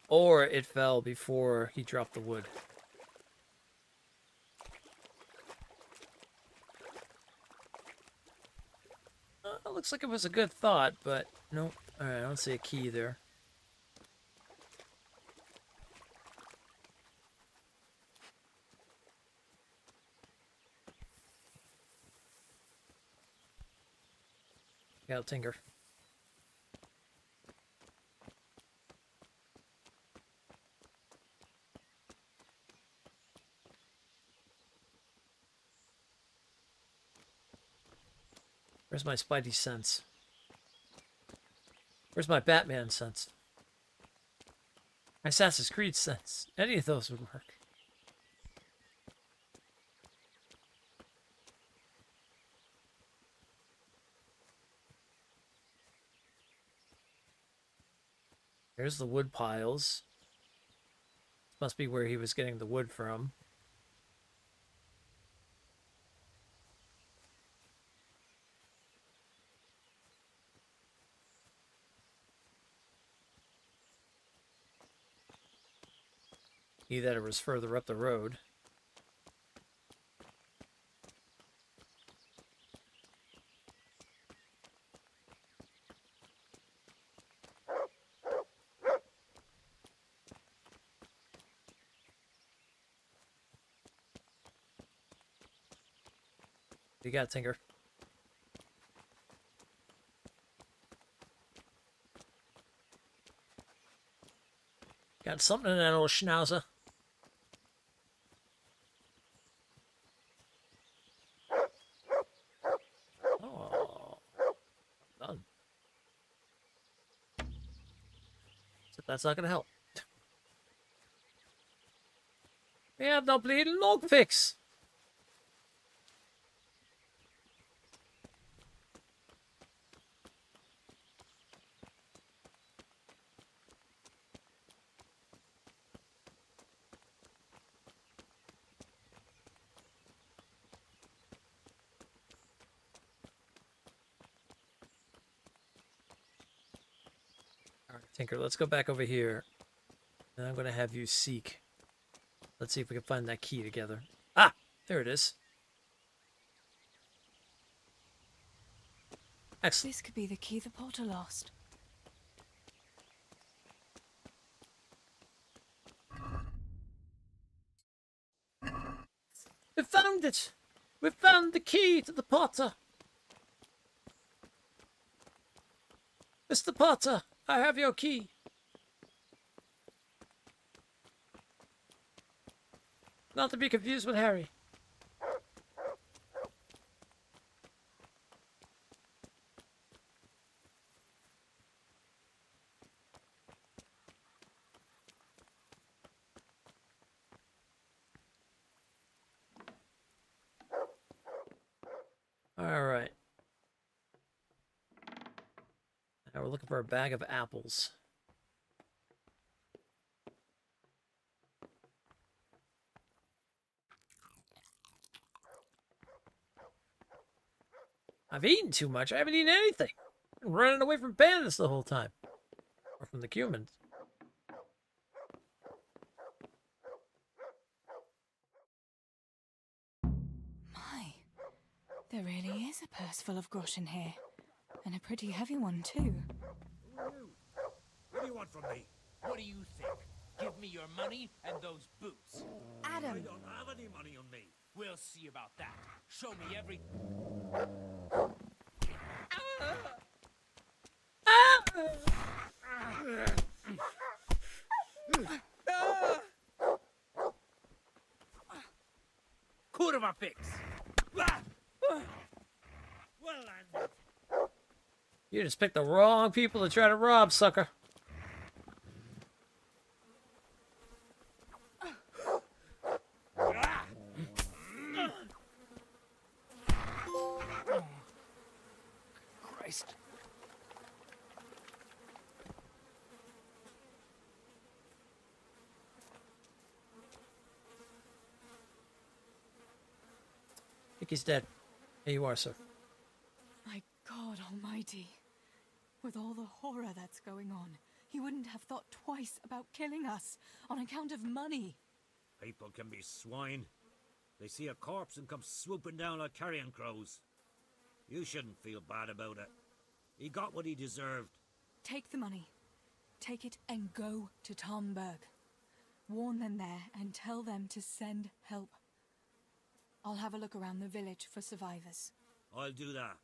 Speaker 2: Or it fell before he dropped the wood. Looks like it was a good thought, but nope. Alright, I don't see a key there. Got Tinker. Where's my Spidey sense? Where's my Batman sense? My Assassin's Creed sense? Any of those would work. There's the wood piles. Must be where he was getting the wood from. Either it was further up the road. You got Tinker. Got something in that old schnauzer. That's not gonna help. We have no bleeding log fix. All right, Tinker, let's go back over here. And I'm going to have you seek. Let's see if we can find that key together. Ah, there it is. Excellent.
Speaker 14: This could be the key the Potter lost.
Speaker 2: We found it! We found the key to the Potter! Mr. Potter, I have your key. Not to be confused with Harry. Alright. Now we're looking for a bag of apples. I've eaten too much. I haven't eaten anything. I'm running away from bandits the whole time. Or from the humans.
Speaker 14: My, there really is a purse full of groschen here. And a pretty heavy one, too.
Speaker 9: What do you want from me?
Speaker 16: What do you think? Give me your money and those boots.
Speaker 14: Adam!
Speaker 9: I don't have any money on me.
Speaker 16: We'll see about that. Show me every...
Speaker 9: Kurva fix! Well landed.
Speaker 2: You just picked the wrong people to try to rob, sucker.
Speaker 17: Christ.
Speaker 2: I think he's dead. Here you are, sir.
Speaker 14: My God almighty. With all the horror that's going on, he wouldn't have thought twice about killing us on account of money.
Speaker 9: People can be swine. They see a corpse and come swooping down like carrion crows. You shouldn't feel bad about it. He got what he deserved.
Speaker 14: Take the money. Take it and go to Tomberg. Warn them there and tell them to send help. I'll have a look around the village for survivors.
Speaker 9: I'll do that.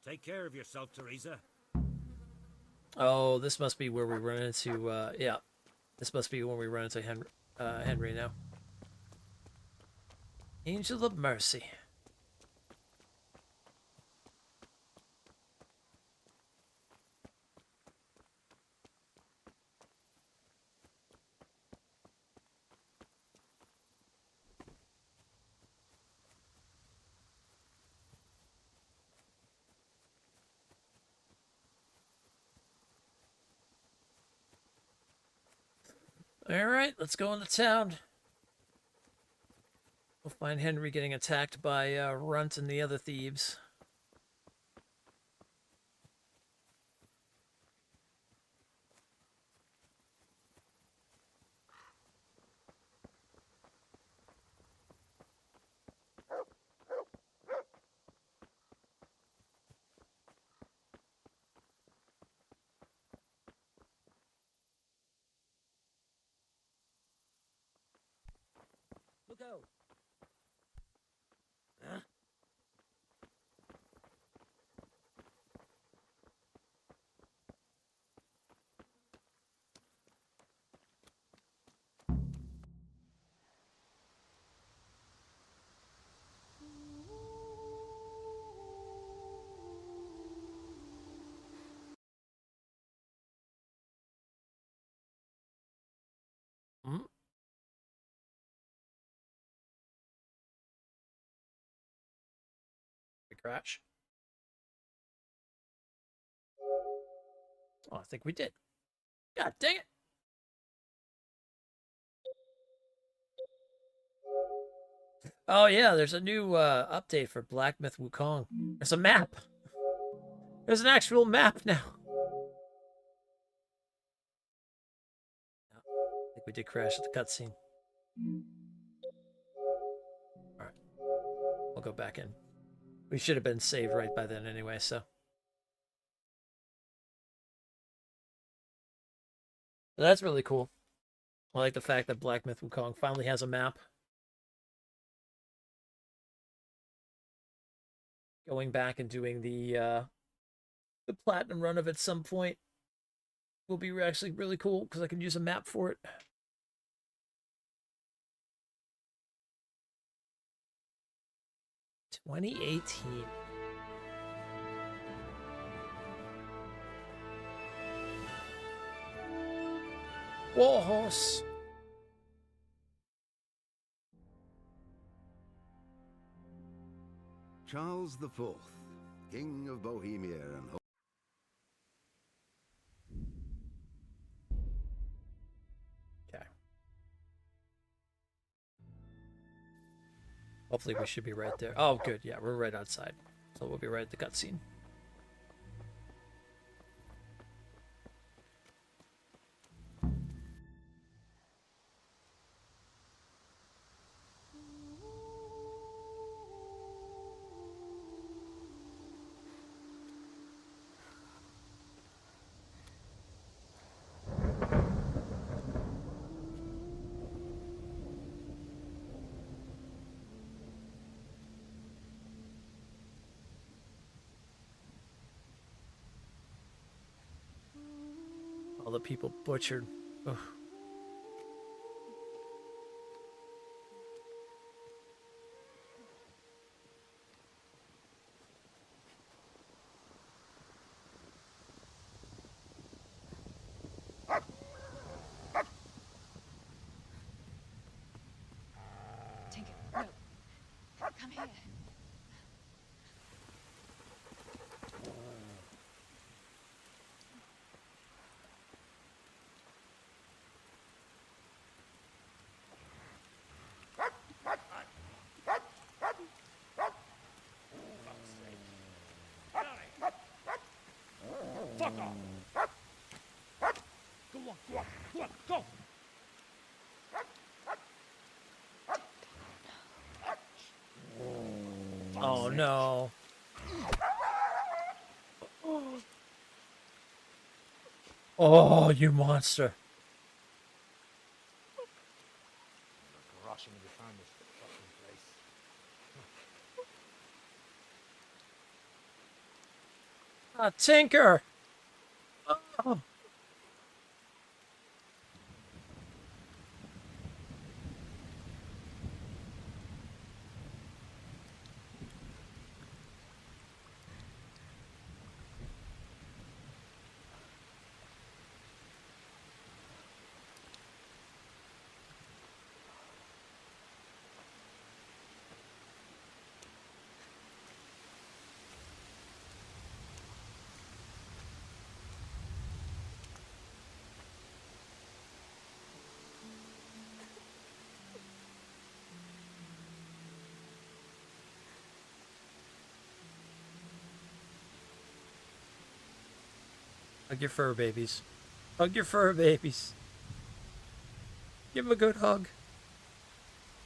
Speaker 9: Take care of yourself, Teresa.
Speaker 2: Oh, this must be where we run into, yeah. This must be when we run into Henry now. Angel of Mercy. Alright, let's go into town. We'll find Henry getting attacked by Runt and the other thieves.
Speaker 9: Look out! Huh?
Speaker 2: Crash. Oh, I think we did. God dang it. Oh yeah, there's a new update for Black Myth Wukong. There's a map. There's an actual map now. I think we did crash at the cutscene. Alright. We'll go back in. We should have been saved right by then anyway, so. But that's really cool. I like the fact that Black Myth Wukong finally has a map. Going back and doing the platinum run of it at some point will be actually really cool because I can use a map for it. (2018). Warhorse.
Speaker 18: Charles IV, King of Bohemia and
Speaker 2: Okay. Hopefully we should be right there. Oh, good. Yeah, we're right outside. So we'll be right at the cutscene. All the people butchered. Ugh.
Speaker 14: Tinker, no. Come here.
Speaker 9: Fuck off! Go on, go on, go on, go!
Speaker 2: Oh no. Oh, you monster.
Speaker 9: Rushing to find this fucking place.
Speaker 2: Ah, Tinker! Oh. Hug your fur babies. Hug your fur babies. Give them a good hug.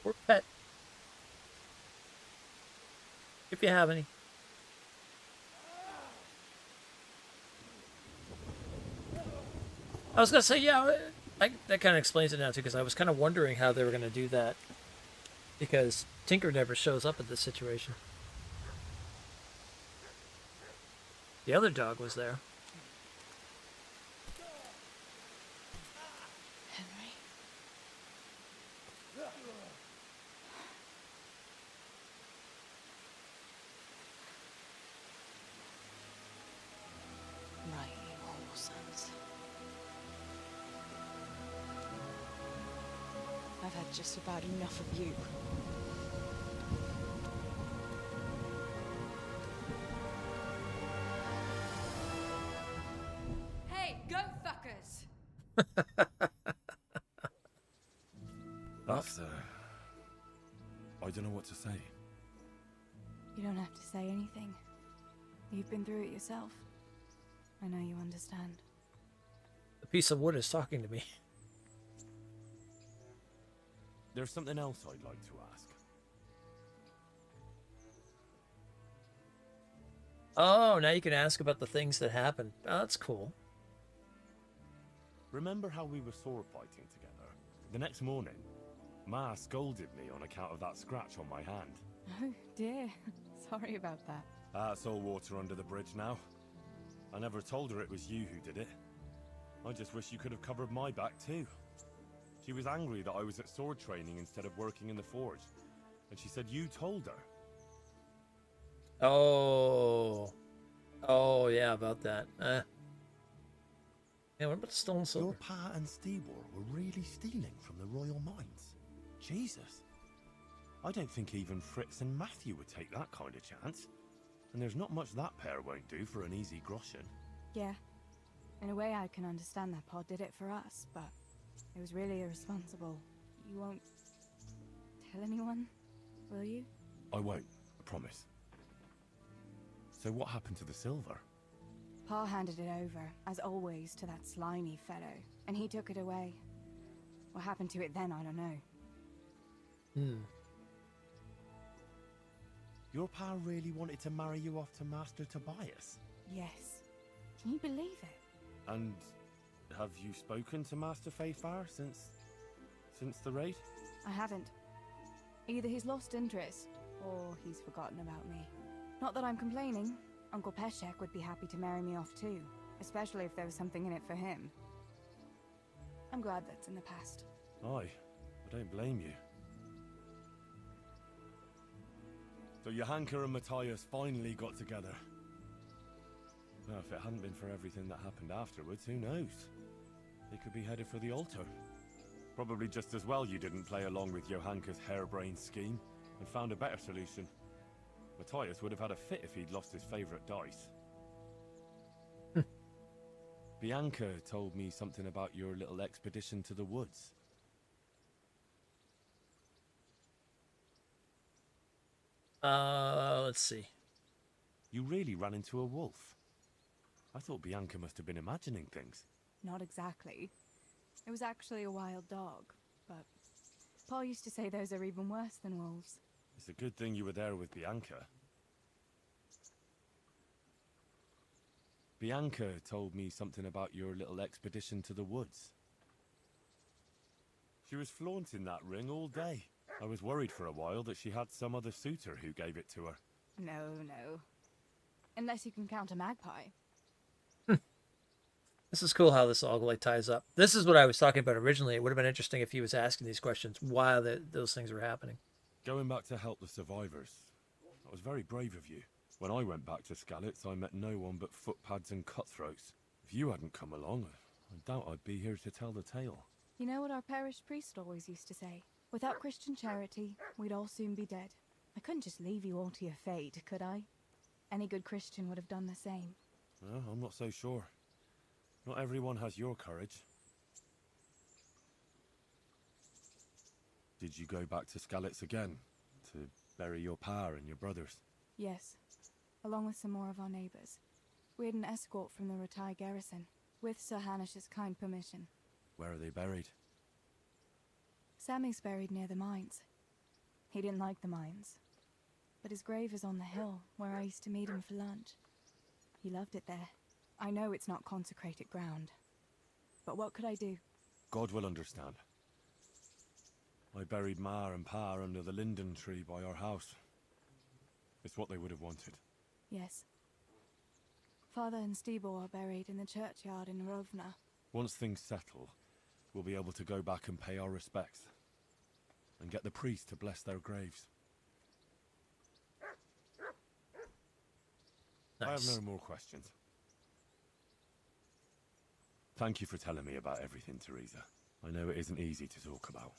Speaker 2: Or pet. If you have any. I was going to say, yeah, that kind of explains it now, too, because I was kind of wondering how they were going to do that. Because Tinker never shows up in this situation. The other dog was there.
Speaker 14: Henry? Right, you whoresons. I've had just about enough of you.
Speaker 1: That's, I don't know what to say.
Speaker 14: You don't have to say anything. You've been through it yourself. I know you understand.
Speaker 2: The piece of wood is talking to me.
Speaker 1: There's something else I'd like to ask.
Speaker 2: Oh, now you can ask about the things that happened. Oh, that's cool.
Speaker 1: Remember how we were sword fighting together? The next morning, Ma scolded me on account of that scratch on my hand.
Speaker 14: Oh, dear. Sorry about that.
Speaker 1: That's all water under the bridge now. I never told her it was you who did it. I just wish you could have covered my back too. She was angry that I was at sword training instead of working in the forge. And she said you told her.
Speaker 2: Oh. Oh, yeah, about that. Yeah, what about the stone silver?
Speaker 1: Your pa and Stebor were really stealing from the royal mines. Jesus. I don't think even Fritz and Matthew would take that kind of chance. And there's not much that pair won't do for an easy groschen.
Speaker 14: Yeah. In a way, I can understand that Pa did it for us, but it was really irresponsible. You won't tell anyone, will you?
Speaker 1: I won't, I promise. So what happened to the silver?
Speaker 14: Pa handed it over, as always, to that slimy fellow, and he took it away. What happened to it then, I don't know.
Speaker 1: Your pa really wanted to marry you off to Master Tobias?
Speaker 14: Yes. Can you believe it?
Speaker 1: And have you spoken to Master Fayfar since the raid?
Speaker 14: I haven't. Either he's lost interest, or he's forgotten about me. Not that I'm complaining. Uncle Peshek would be happy to marry me off too, especially if there was something in it for him. I'm glad that's in the past.
Speaker 1: Aye, I don't blame you. So Johanka and Matthias finally got together. Well, if it hadn't been for everything that happened afterwards, who knows? They could be headed for the altar. Probably just as well you didn't play along with Johanka's harebrained scheme and found a better solution. Matthias would have had a fit if he'd lost his favourite dice. Bianca told me something about your little expedition to the woods.
Speaker 2: Let's see.
Speaker 1: You really ran into a wolf. I thought Bianca must have been imagining things.
Speaker 14: Not exactly. It was actually a wild dog, but Pa used to say those are even worse than wolves.
Speaker 1: It's a good thing you were there with Bianca. Bianca told me something about your little expedition to the woods. She was flaunting that ring all day. I was worried for a while that she had some other suitor who gave it to her.
Speaker 14: No. Unless you can count a magpie.
Speaker 2: This is cool how this all like ties up. This is what I was talking about originally. It would have been interesting if he was asking these questions while those things were happening.
Speaker 1: Going back to help the survivors. That was very brave of you. When I went back to Skalitz, I met no one but footpads and cutthroats. If you hadn't come along, I doubt I'd be here to tell the tale.
Speaker 14: You know what our parish priest always used to say? Without Christian charity, we'd all soon be dead. I couldn't just leave you all to your fate, could I? Any good Christian would have done the same.
Speaker 1: Well, I'm not so sure. Not everyone has your courage. Did you go back to Skalitz again? To bury your pa and your brothers?
Speaker 14: Yes. Along with some more of our neighbours. We had an escort from the Ratai garrison, with Sir Hanish's kind permission.
Speaker 1: Where are they buried?
Speaker 14: Sammy's buried near the mines. He didn't like the mines. But his grave is on the hill, where I used to meet him for lunch. He loved it there. I know it's not consecrated ground. But what could I do?
Speaker 1: God will understand. I buried Ma and Pa under the linden tree by our house. It's what they would have wanted.
Speaker 14: Yes. Father and Stebor are buried in the churchyard in Rovna.
Speaker 1: Once things settle, we'll be able to go back and pay our respects. And get the priest to bless their graves. Nice. I have no more questions. Thank you for telling me about everything, Teresa. I know it isn't easy to talk about.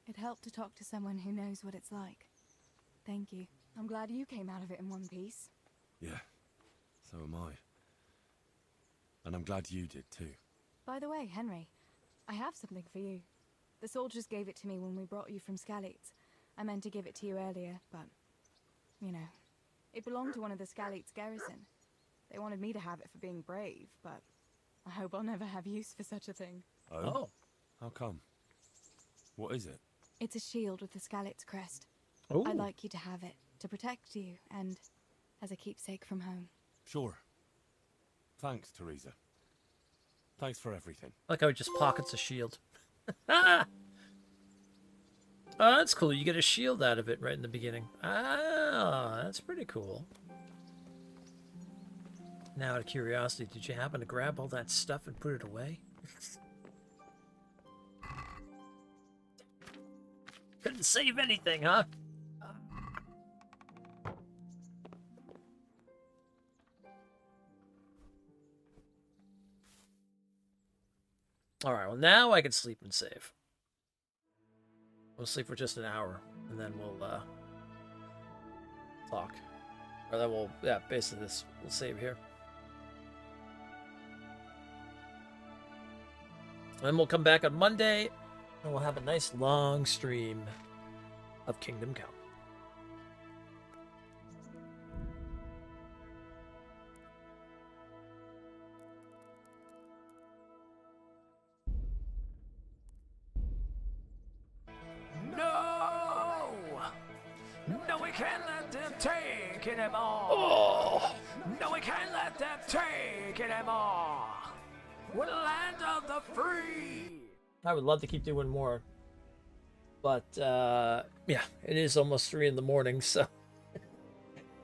Speaker 14: It helped to talk to someone who knows what it's like. Thank you. I'm glad you came out of it in one piece.
Speaker 1: Yeah, so am I. And I'm glad you did too.
Speaker 14: By the way, Henry, I have something for you. The soldiers gave it to me when we brought you from Skalitz. I meant to give it to you earlier, but, you know, it belonged to one of the Skalitz garrison. They wanted me to have it for being brave, but I hope I'll never have use for such a thing.
Speaker 1: Oh? How come? What is it?
Speaker 14: It's a shield with the Skalitz crest.
Speaker 2: Oh.
Speaker 14: I'd like you to have it, to protect you, and as a keepsake from home.
Speaker 1: Sure. Thanks, Teresa. Thanks for everything.
Speaker 2: I like how he just pockets a shield. Ah! Oh, that's cool. You get a shield out of it right in the beginning. Ah, that's pretty cool. Now, out of curiosity, did you happen to grab all that stuff and put it away? Couldn't save anything, huh? Alright, well now I can sleep and save. We'll sleep for just an hour, and then we'll, talk. Or then we'll, yeah, basically we'll save here. And then we'll come back on Monday, and we'll have a nice long stream of Kingdom Come.
Speaker 6: No! No, we can't let them take it anymore!
Speaker 2: Oh!
Speaker 6: No, we can't let them take it anymore! We're the land of the free!
Speaker 2: I would love to keep doing more. But, yeah, it is almost 3 in the morning, so...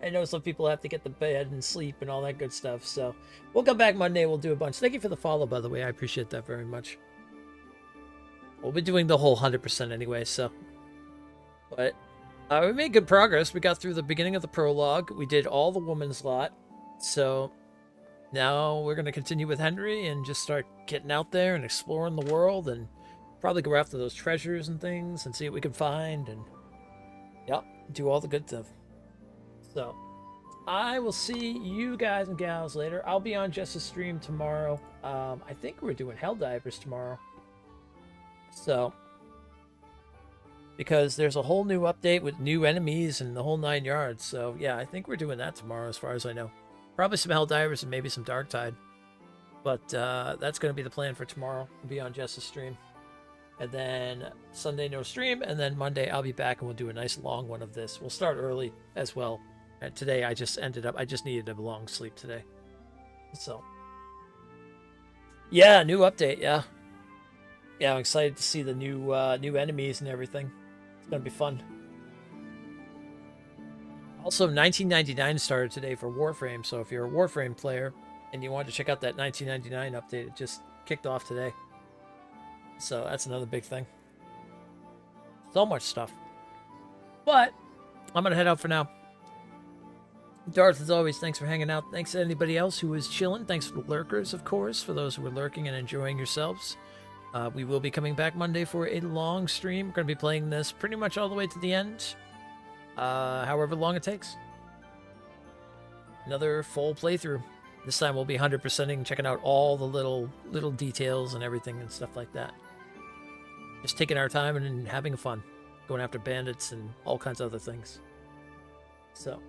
Speaker 2: I know some people have to get to bed and sleep and all that good stuff, so... We'll come back Monday, we'll do a bunch. Thank you for the follow, by the way, I appreciate that very much. We'll be doing the whole 100% anyway, so... But, we made good progress. We got through the beginning of the prologue. We did all the woman's lot. So, now we're going to continue with Henry and just start getting out there and exploring the world and probably go after those treasures and things and see what we can find and, yep, do all the good stuff. So, I will see you guys and gals later. I'll be on Jess's stream tomorrow. I think we're doing Helldivers tomorrow. So, because there's a whole new update with new enemies and the whole 9 yards. So, yeah, I think we're doing that tomorrow as far as I know. Probably some Helldivers and maybe some Darktide. But that's going to be the plan for tomorrow. We'll be on Jess's stream. And then Sunday, no stream. And then Monday, I'll be back and we'll do a nice long one of this. We'll start early as well. And today, I just needed a long sleep today. So, yeah, new update, yeah. Yeah, I'm excited to see the new enemies and everything. It's going to be fun. Also, 1999 started today for Warframe, so if you're a Warframe player and you want to check out that 1999 update, it just kicked off today. So that's another big thing. So much stuff. But I'm going to head out for now. Darth, as always, thanks for hanging out. Thanks to anybody else who was chilling. Thanks for the lurkers, of course, for those who were lurking and enjoying yourselves. We will be coming back Monday for a long stream. We're going to be playing this pretty much all the way to the end. However long it takes. Another full playthrough. This time we'll be 100%ing, checking out all the little details and everything and stuff like that. Just taking our time and having fun. Going after bandits and all kinds of other things. So,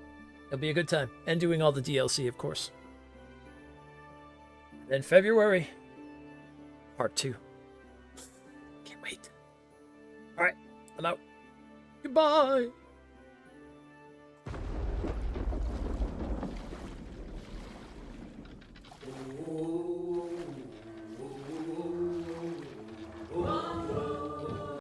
Speaker 2: it'll be a good time. And doing all the DLC, of course. Then February, Part 2. Can't wait. Alright, I'm out. Goodbye!